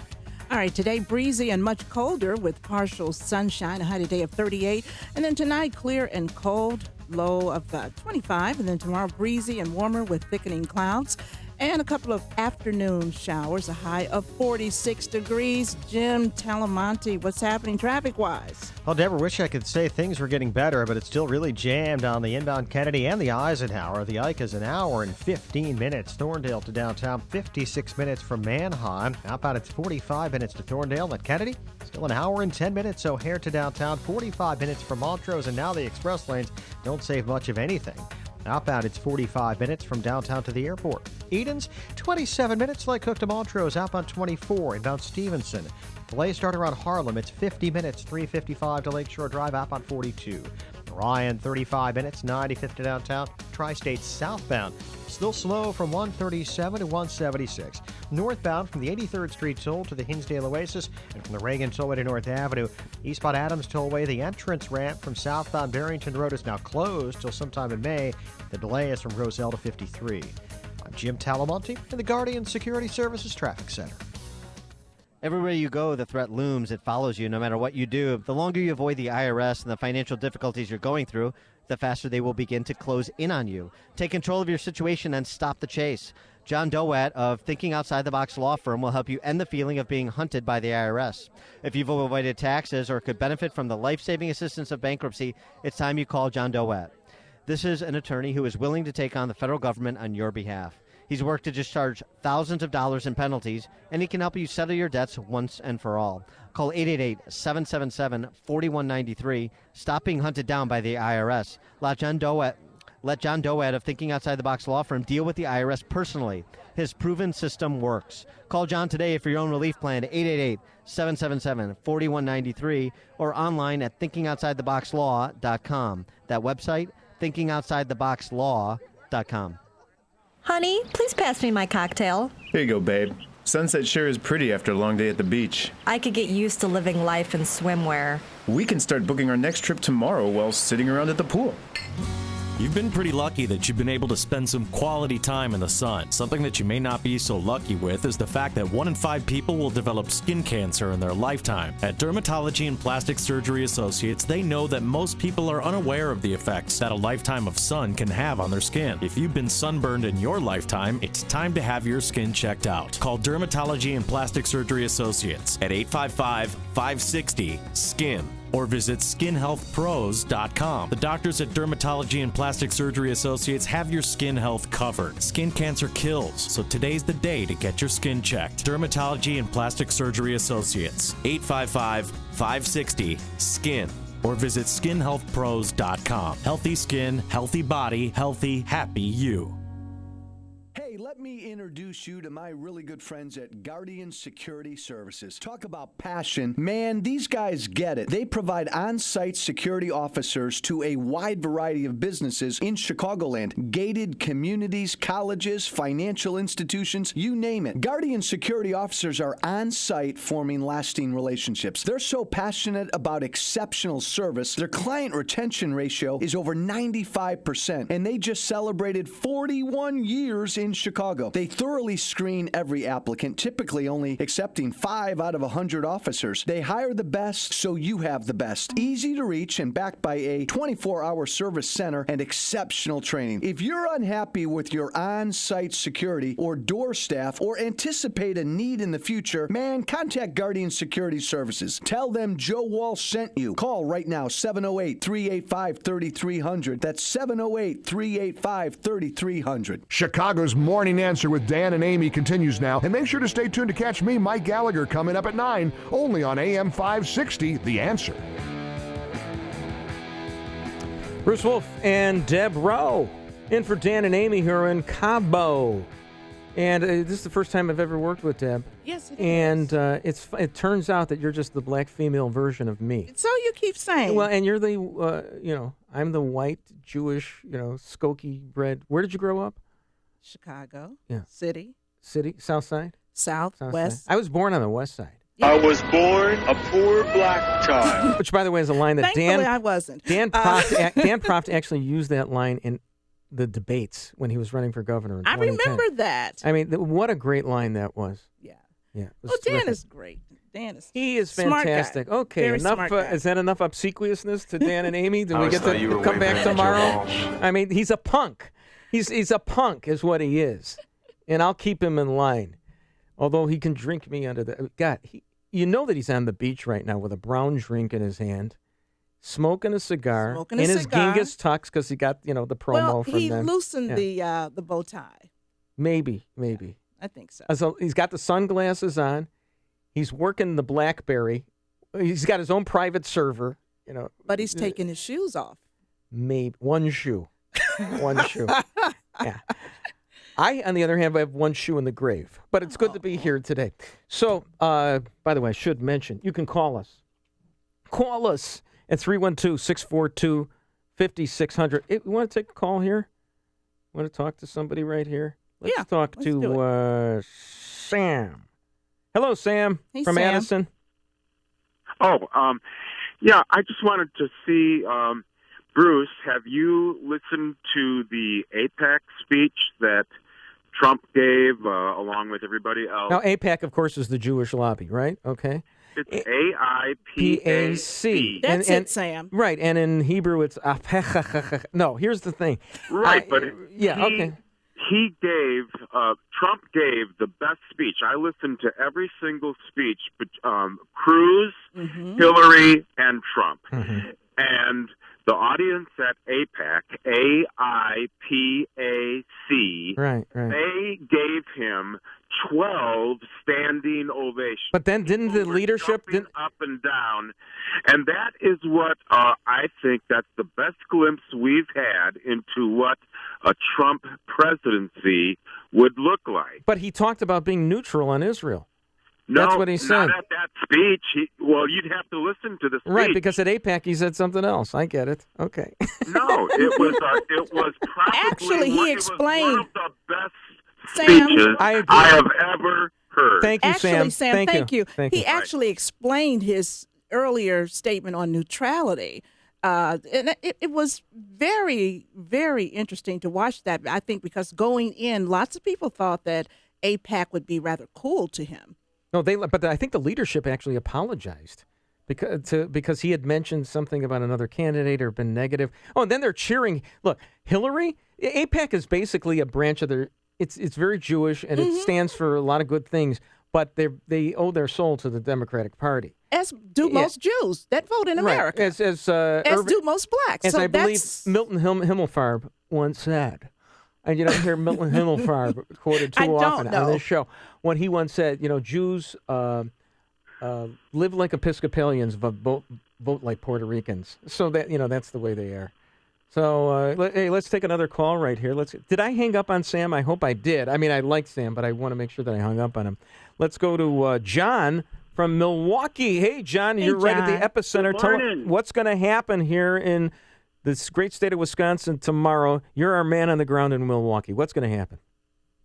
All right, today breezy and much colder with partial sunshine, a high today of 38. And then tonight, clear and cold, low of 25. And then tomorrow, breezy and warmer with thickening clouds. And a couple of afternoon showers, a high of 46 degrees. Jim Talamonte, what's happening traffic-wise? Well, Deborah, wish I could say things were getting better, but it's still really jammed on the inbound Kennedy and the Eisenhower. The Ike is an hour and 15 minutes. Thorndale to downtown, 56 minutes from Manheim. Outbound, it's 45 minutes to Thorndale. At Kennedy, still an hour and 10 minutes. O'Hare to downtown, 45 minutes from Montrose. And now the express lanes don't save much of anything. Outbound, it's 45 minutes from downtown to the airport. Edens, 27 minutes like Cook to Montrose. Outbound 24, inbound Stevenson. Delay start around Harlem. It's 50 minutes, 355 to Lakeshore Drive. Outbound 42. Ryan, 35 minutes, 95th to downtown. Tri-State southbound. Still slow from 137 to 176. northbound from the 83rd Street Toll to the Hinsdale Oasis and from the Reagan Tollway to North Avenue. Eastbound Adams Tollway, the entrance ramp from southbound Barrington Road is now closed till sometime in May. The delay is from Roselle to 53. I'm Jim Talamonte in the Guardian Security Services Traffic Center. Everywhere you go, the threat looms. It follows you no matter what you do. The longer you avoid the IRS and the financial difficulties you're going through, the faster they will begin to close in on you. Take control of your situation and stop the chase. John Dowett of Thinking Outside the Box Law Firm will help you end the feeling of being hunted by the IRS. If you've avoided taxes or could benefit from the life-saving assistance of bankruptcy, it's time you call John Dowett. This is an attorney who is willing to take on the federal government on your behalf. He's worked to discharge thousands of dollars in penalties, and he can help you settle your debts once and for all. Call 888-777-4193. Stop being hunted down by the IRS. Let John Dowett of Thinking Outside the Box Law Firm deal with the IRS personally. His proven system works. Call John today for your own relief plan at 888-777-4193 or online at thinkingoutsidetheboxlaw.com. That website, thinkingoutsidetheboxlaw.com. Honey, please pass me my cocktail. Here you go, babe. Sunset sure is pretty after a long day at the beach. I could get used to living life in swimwear. We can start booking our next trip tomorrow while sitting around at the pool. You've been pretty lucky that you've been able to spend some quality time in the sun. Something that you may not be so lucky with is the fact that 1 in 5 people will develop skin cancer in their lifetime. At Dermatology and Plastic Surgery Associates, they know that most people are unaware of the effects that a lifetime of sun can have on their skin. If you've been sunburned in your lifetime, it's time to have your skin checked out. Call Dermatology and Plastic Surgery Associates at 855-560-SKIN. or visit skinhealthpros.com. The doctors at Dermatology and Plastic Surgery Associates have your skin health covered. Skin cancer kills, so today's the day to get your skin checked. Dermatology and Plastic Surgery Associates, 855-560-SKIN. or visit skinhealthpros.com. Healthy skin, healthy body, healthy, happy you. Hey, let me introduce you to my really good friends at Guardian Security Services. Talk about passion. Man, these guys get it. They provide on-site security officers to a wide variety of businesses in Chicagoland. Gated communities, colleges, financial institutions, you name it. Guardian Security Officers are on-site forming lasting relationships. They're so passionate about exceptional service, their client retention ratio is over 95%, and they just celebrated 41 years in Chicago. They thoroughly screen every applicant, typically only accepting 5 out of 100 officers. They hire the best, so you have the best. Easy to reach and backed by a 24-hour service center and exceptional training. If you're unhappy with your on-site security or door staff or anticipate a need in the future, man, contact Guardian Security Services. Tell them Joe Walsh sent you. Call right now, 708-385-3300. That's 708-385-3300. Chicago's Morning Answer with Dan and Amy continues now. And make sure to stay tuned to catch me, Mike Gallagher, coming up at 9, only on AM 560, The Answer. Bruce Wolf and Deb Rowe in for Dan and Amy here in Cabo. And this is the first time I've ever worked with Deb. Yes, it is. And it turns out that you're just the black female version of me. So you keep saying. Well, and you're the, I'm the white, Jewish, Skokie bred. Where did you grow up? Chicago. Yeah. City. South side? South, west. I was born on the west side. I was born a poor black child. Which, by the way, is a line that Thankfully, I wasn't. Dan Proft actually used that line in the debates when he was running for governor in 2010. I remember that. I mean, what a great line that was. Yeah. Yeah. Dan is great. He is smart fantastic. guy. Okay, Very enough. smart guy. Is that enough obsequiousness to Dan and Amy? Do we get thought you to were come back waving at your tomorrow? walls. I mean, he's a punk. He's a punk, is what he is, and I'll keep him in line. Although he can drink me under the God. You know that he's on the beach right now with a brown drink in his hand, smoking a cigar his Genghis tux because he got the promo from them. He loosened the bow tie. Maybe. I think so. So he's got the sunglasses on. He's working the BlackBerry. He's got his own private server. But he's taking his shoes off. Maybe one shoe. One shoe. Yeah. I, on the other hand, have one shoe in the grave. But it's good to be here today. So, by the way, I should mention, you can call us. Call us at 312-642-5600. You want to take a call here? Want to talk to somebody right here? Let's talk to Sam. Hello, Sam Hey, from Sam. Madison. Yeah, I just wanted to see, Bruce, have you listened to the AIPAC speech that Trump gave along with everybody else? Now, AIPAC, of course, is the Jewish lobby, right? Okay. It's AIPAC. That's it, Sam. Right, and in Hebrew, it's apech. No, here's the thing. Right, but okay. He gave, Trump gave the best speech. I listened to every single speech, Cruz, Hillary, and Trump. And the audience at AIPAC, AIPAC, Right. they gave him 12 standing ovations. But then didn't the leadership up and down, and that is what I think that's the best glimpse we've had into what a Trump presidency would look like. But he talked about being neutral on Israel. No, That's what he said. not at that speech. You'd have to listen to the speech. Right, because at AIPAC he said something else. I get it. Okay. No, it was probably Actually, he explained. One of the best Sam, speeches I have ever heard. Thank you, Actually, Sam. thank you. Thank He you. actually explained his earlier statement on neutrality. And it was very, very interesting to watch that. I think because going in, lots of people thought that AIPAC would be rather cool to him. No, but I think the leadership actually apologized because he had mentioned something about another candidate or been negative. Oh, and then they're cheering. Look, Hillary, AIPAC is basically a branch of their. It's very Jewish and it stands for a lot of good things, but they owe their soul to the Democratic Party. As do most Jews that vote in America. Right. As do most blacks. As So I believe that's- Milton Himmelfarb once said. And you don't hear Milton Himmelfarb quoted too often on this show. When he once said, Jews live like Episcopalians, but vote like Puerto Ricans. So that that's the way they are. So hey, let's take another call right here. Did I hang up on Sam? I hope I did. I mean, I like Sam, but I want to make sure that I hung up on him. Let's go to John from Milwaukee. Hey, John, you're right at the epicenter. Good Tell morning. me what's going to happen here in this great state of Wisconsin tomorrow. You're our man on the ground in Milwaukee. What's going to happen?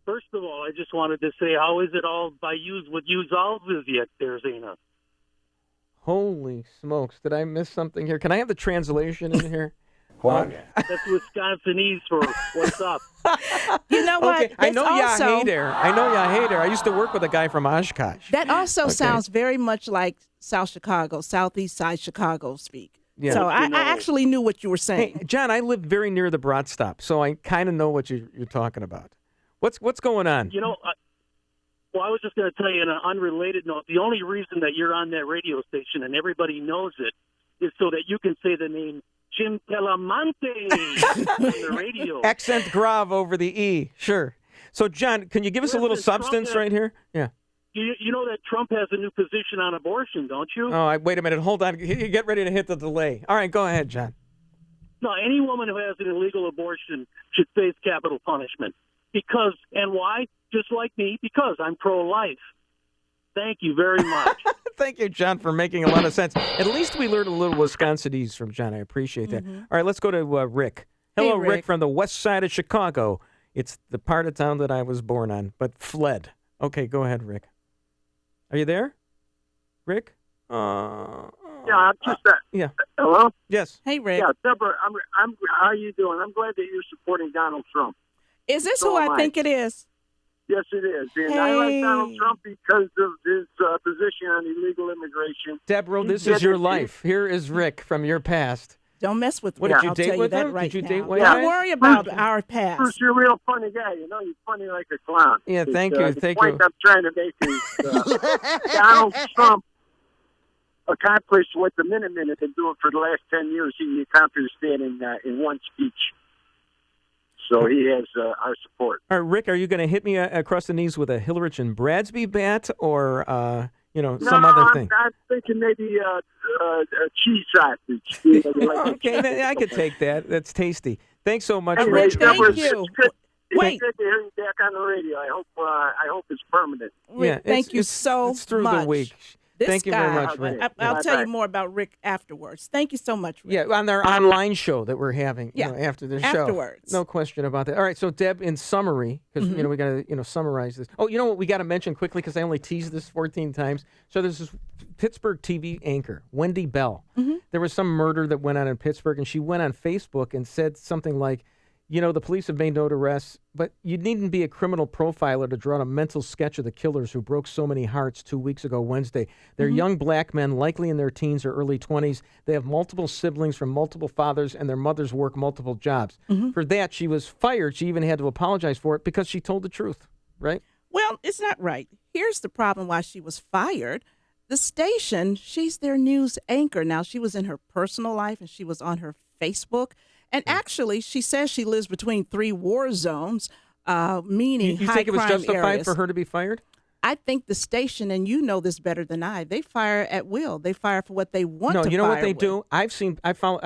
First of all, I just wanted to say, how is it all by use with use all Viziet there, Zena? Holy smokes. Did I miss something here? Can I have the translation in here? That's Wisconsinese for what's up. You know what? Okay, I That's know also- Yaheder. I used to work with a guy from Oshkosh. That also Okay. sounds very much like South Chicago, Southeast Side Chicago speak. Yeah. So I actually knew what you were saying. Hey, John, I live very near the Broad Stop, so I kind of know what you're talking about. What's going on? Well, I was just going to tell you on an unrelated note, the only reason that you're on that radio station and everybody knows it is so that you can say the name Jim Telamante on the radio. Accent grave over the E. Sure. So, John, can you give us a little Listen, Trump substance has- right here? Yeah. You know that Trump has a new position on abortion, don't you? Oh, wait a minute. Hold on. Get ready to hit the delay. All right, go ahead, John. No, any woman who has an illegal abortion should face capital punishment. Because, and why? Just like me, because I'm pro-life. Thank you very much. Thank you, John, for making a lot of sense. At least we learned a little Wisconsinese from John. I appreciate that. All right, let's go to Rick. Hello, Hey, Rick, from the west side of Chicago. It's the part of town that I was born on, but fled. Okay, go ahead, Rick. Are you there, Rick? Yeah, I'm just yeah. Hello. Yes. Hey, Rick. Yeah, Deborah. I'm. How are you doing? I'm glad that you're supporting Donald Trump. Is this So who am I I. think it is? Yes, it is. And I like Hey. Donald Trump because of his position on illegal immigration. Deborah, He this did is your it- life. Here is Rick from your past. Don't mess with What Rick. did you I'll date tell with you that him? right Did you now. date with Don't him? worry about Bruce, our past. Bruce, you're a real funny guy. You know, you're funny like a clown. Yeah, thank It's, you, the thank point you. I'm trying to make is Donald Trump accomplished what the Minutemen have been doing for the last 10 years. He accomplished that in one speech. So he has our support. All right, Rick, are you going to hit me across the knees with a Hillerich and Bradsby bat or, some other thing? I'm thinking maybe a cheese sausage. Okay, then I could take that. That's tasty. Thanks so much, Anyway, Rick. Deborah, Thank you. It's good to hear you back on the radio. I hope it's permanent. Rick, thank you so it's through much. the week. This Thank you guy, very much, Rick. I'll tell you more about Rick afterwards. Thank you so much, Rick. Yeah, on their online show that we're having after the show. Afterwards. No question about that. All right, so Deb, in summary, because we got to summarize this. Oh, you know what we got to mention quickly because I only teased this 14 times. So there's this Pittsburgh TV anchor, Wendy Bell. There was some murder that went on in Pittsburgh, and she went on Facebook and said something like, the police have made no arrests, but you needn't be a criminal profiler to draw a mental sketch of the killers who broke so many hearts 2 weeks ago Wednesday. They're young black men, likely in their teens or early 20s. They have multiple siblings from multiple fathers, and their mothers work multiple jobs. For that, she was fired. She even had to apologize for it because she told the truth, right? Well, it's not right. Here's the problem why she was fired. The station, she's their news anchor. Now, she was in her personal life, and she was on her Facebook. And actually, she says she lives between 3 war zones, meaning you high think it was crime justified areas. for her to be fired? I think the station, and you know this better than I, they fire at will. They fire for what they want No, to you know fire what they with. do? I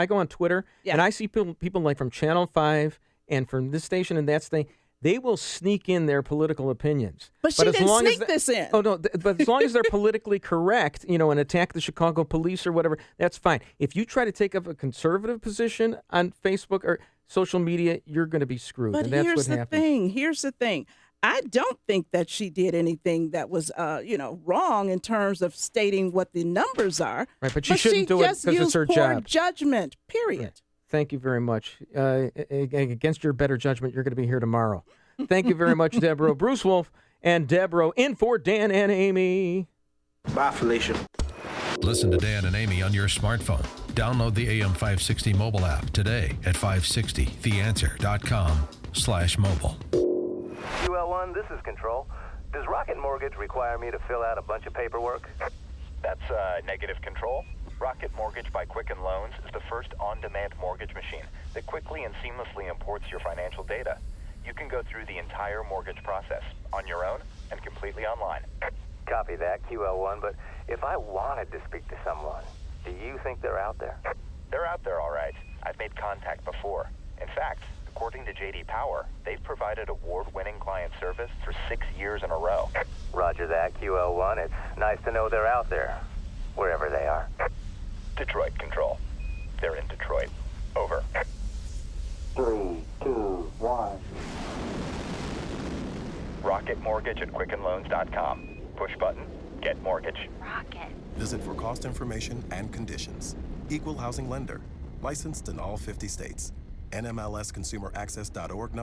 go on Twitter, and I see people like from Channel 5 and from this station and that station. They will sneak in their political opinions. But she didn't sneak this in. Oh, no, but as long as they're politically correct, and attack the Chicago police or whatever, that's fine. If you try to take up a conservative position on Facebook or social media, you're going to be screwed. But and that's here's what the happens. thing. Here's the thing. I don't think that she did anything that was, wrong in terms of stating what the numbers are. Right, but she shouldn't do it just because it's her used poor job. judgment, period. Right. Thank you very much. Against your better judgment, you're going to be here tomorrow. Thank you very much, Deborah. Bruce Wolf and Deborah in for Dan and Amy. Bye, Felicia. Listen to Dan and Amy on your smartphone. Download the AM 560 mobile app today at 560theanswer.com/mobile. QL1, this is Control. Does Rocket Mortgage require me to fill out a bunch of paperwork? That's negative Control. Rocket Mortgage by Quicken Loans is the first on-demand mortgage machine that quickly and seamlessly imports your financial data. You can go through the entire mortgage process on your own and completely online. Copy that, QL1, but if I wanted to speak to someone, do you think they're out there? They're out there, all right. I've made contact before. In fact, according to J.D. Power, they've provided award-winning client service for 6 years in a row. Roger that, QL1. It's nice to know they're out there, wherever they are. Detroit Control. They're in Detroit. Over. 3, 2, 1. Rocket Mortgage at QuickenLoans.com. Push button, get mortgage. Rocket. Visit for cost information and conditions. Equal housing lender. Licensed in all 50 states. NMLSconsumeraccess.org.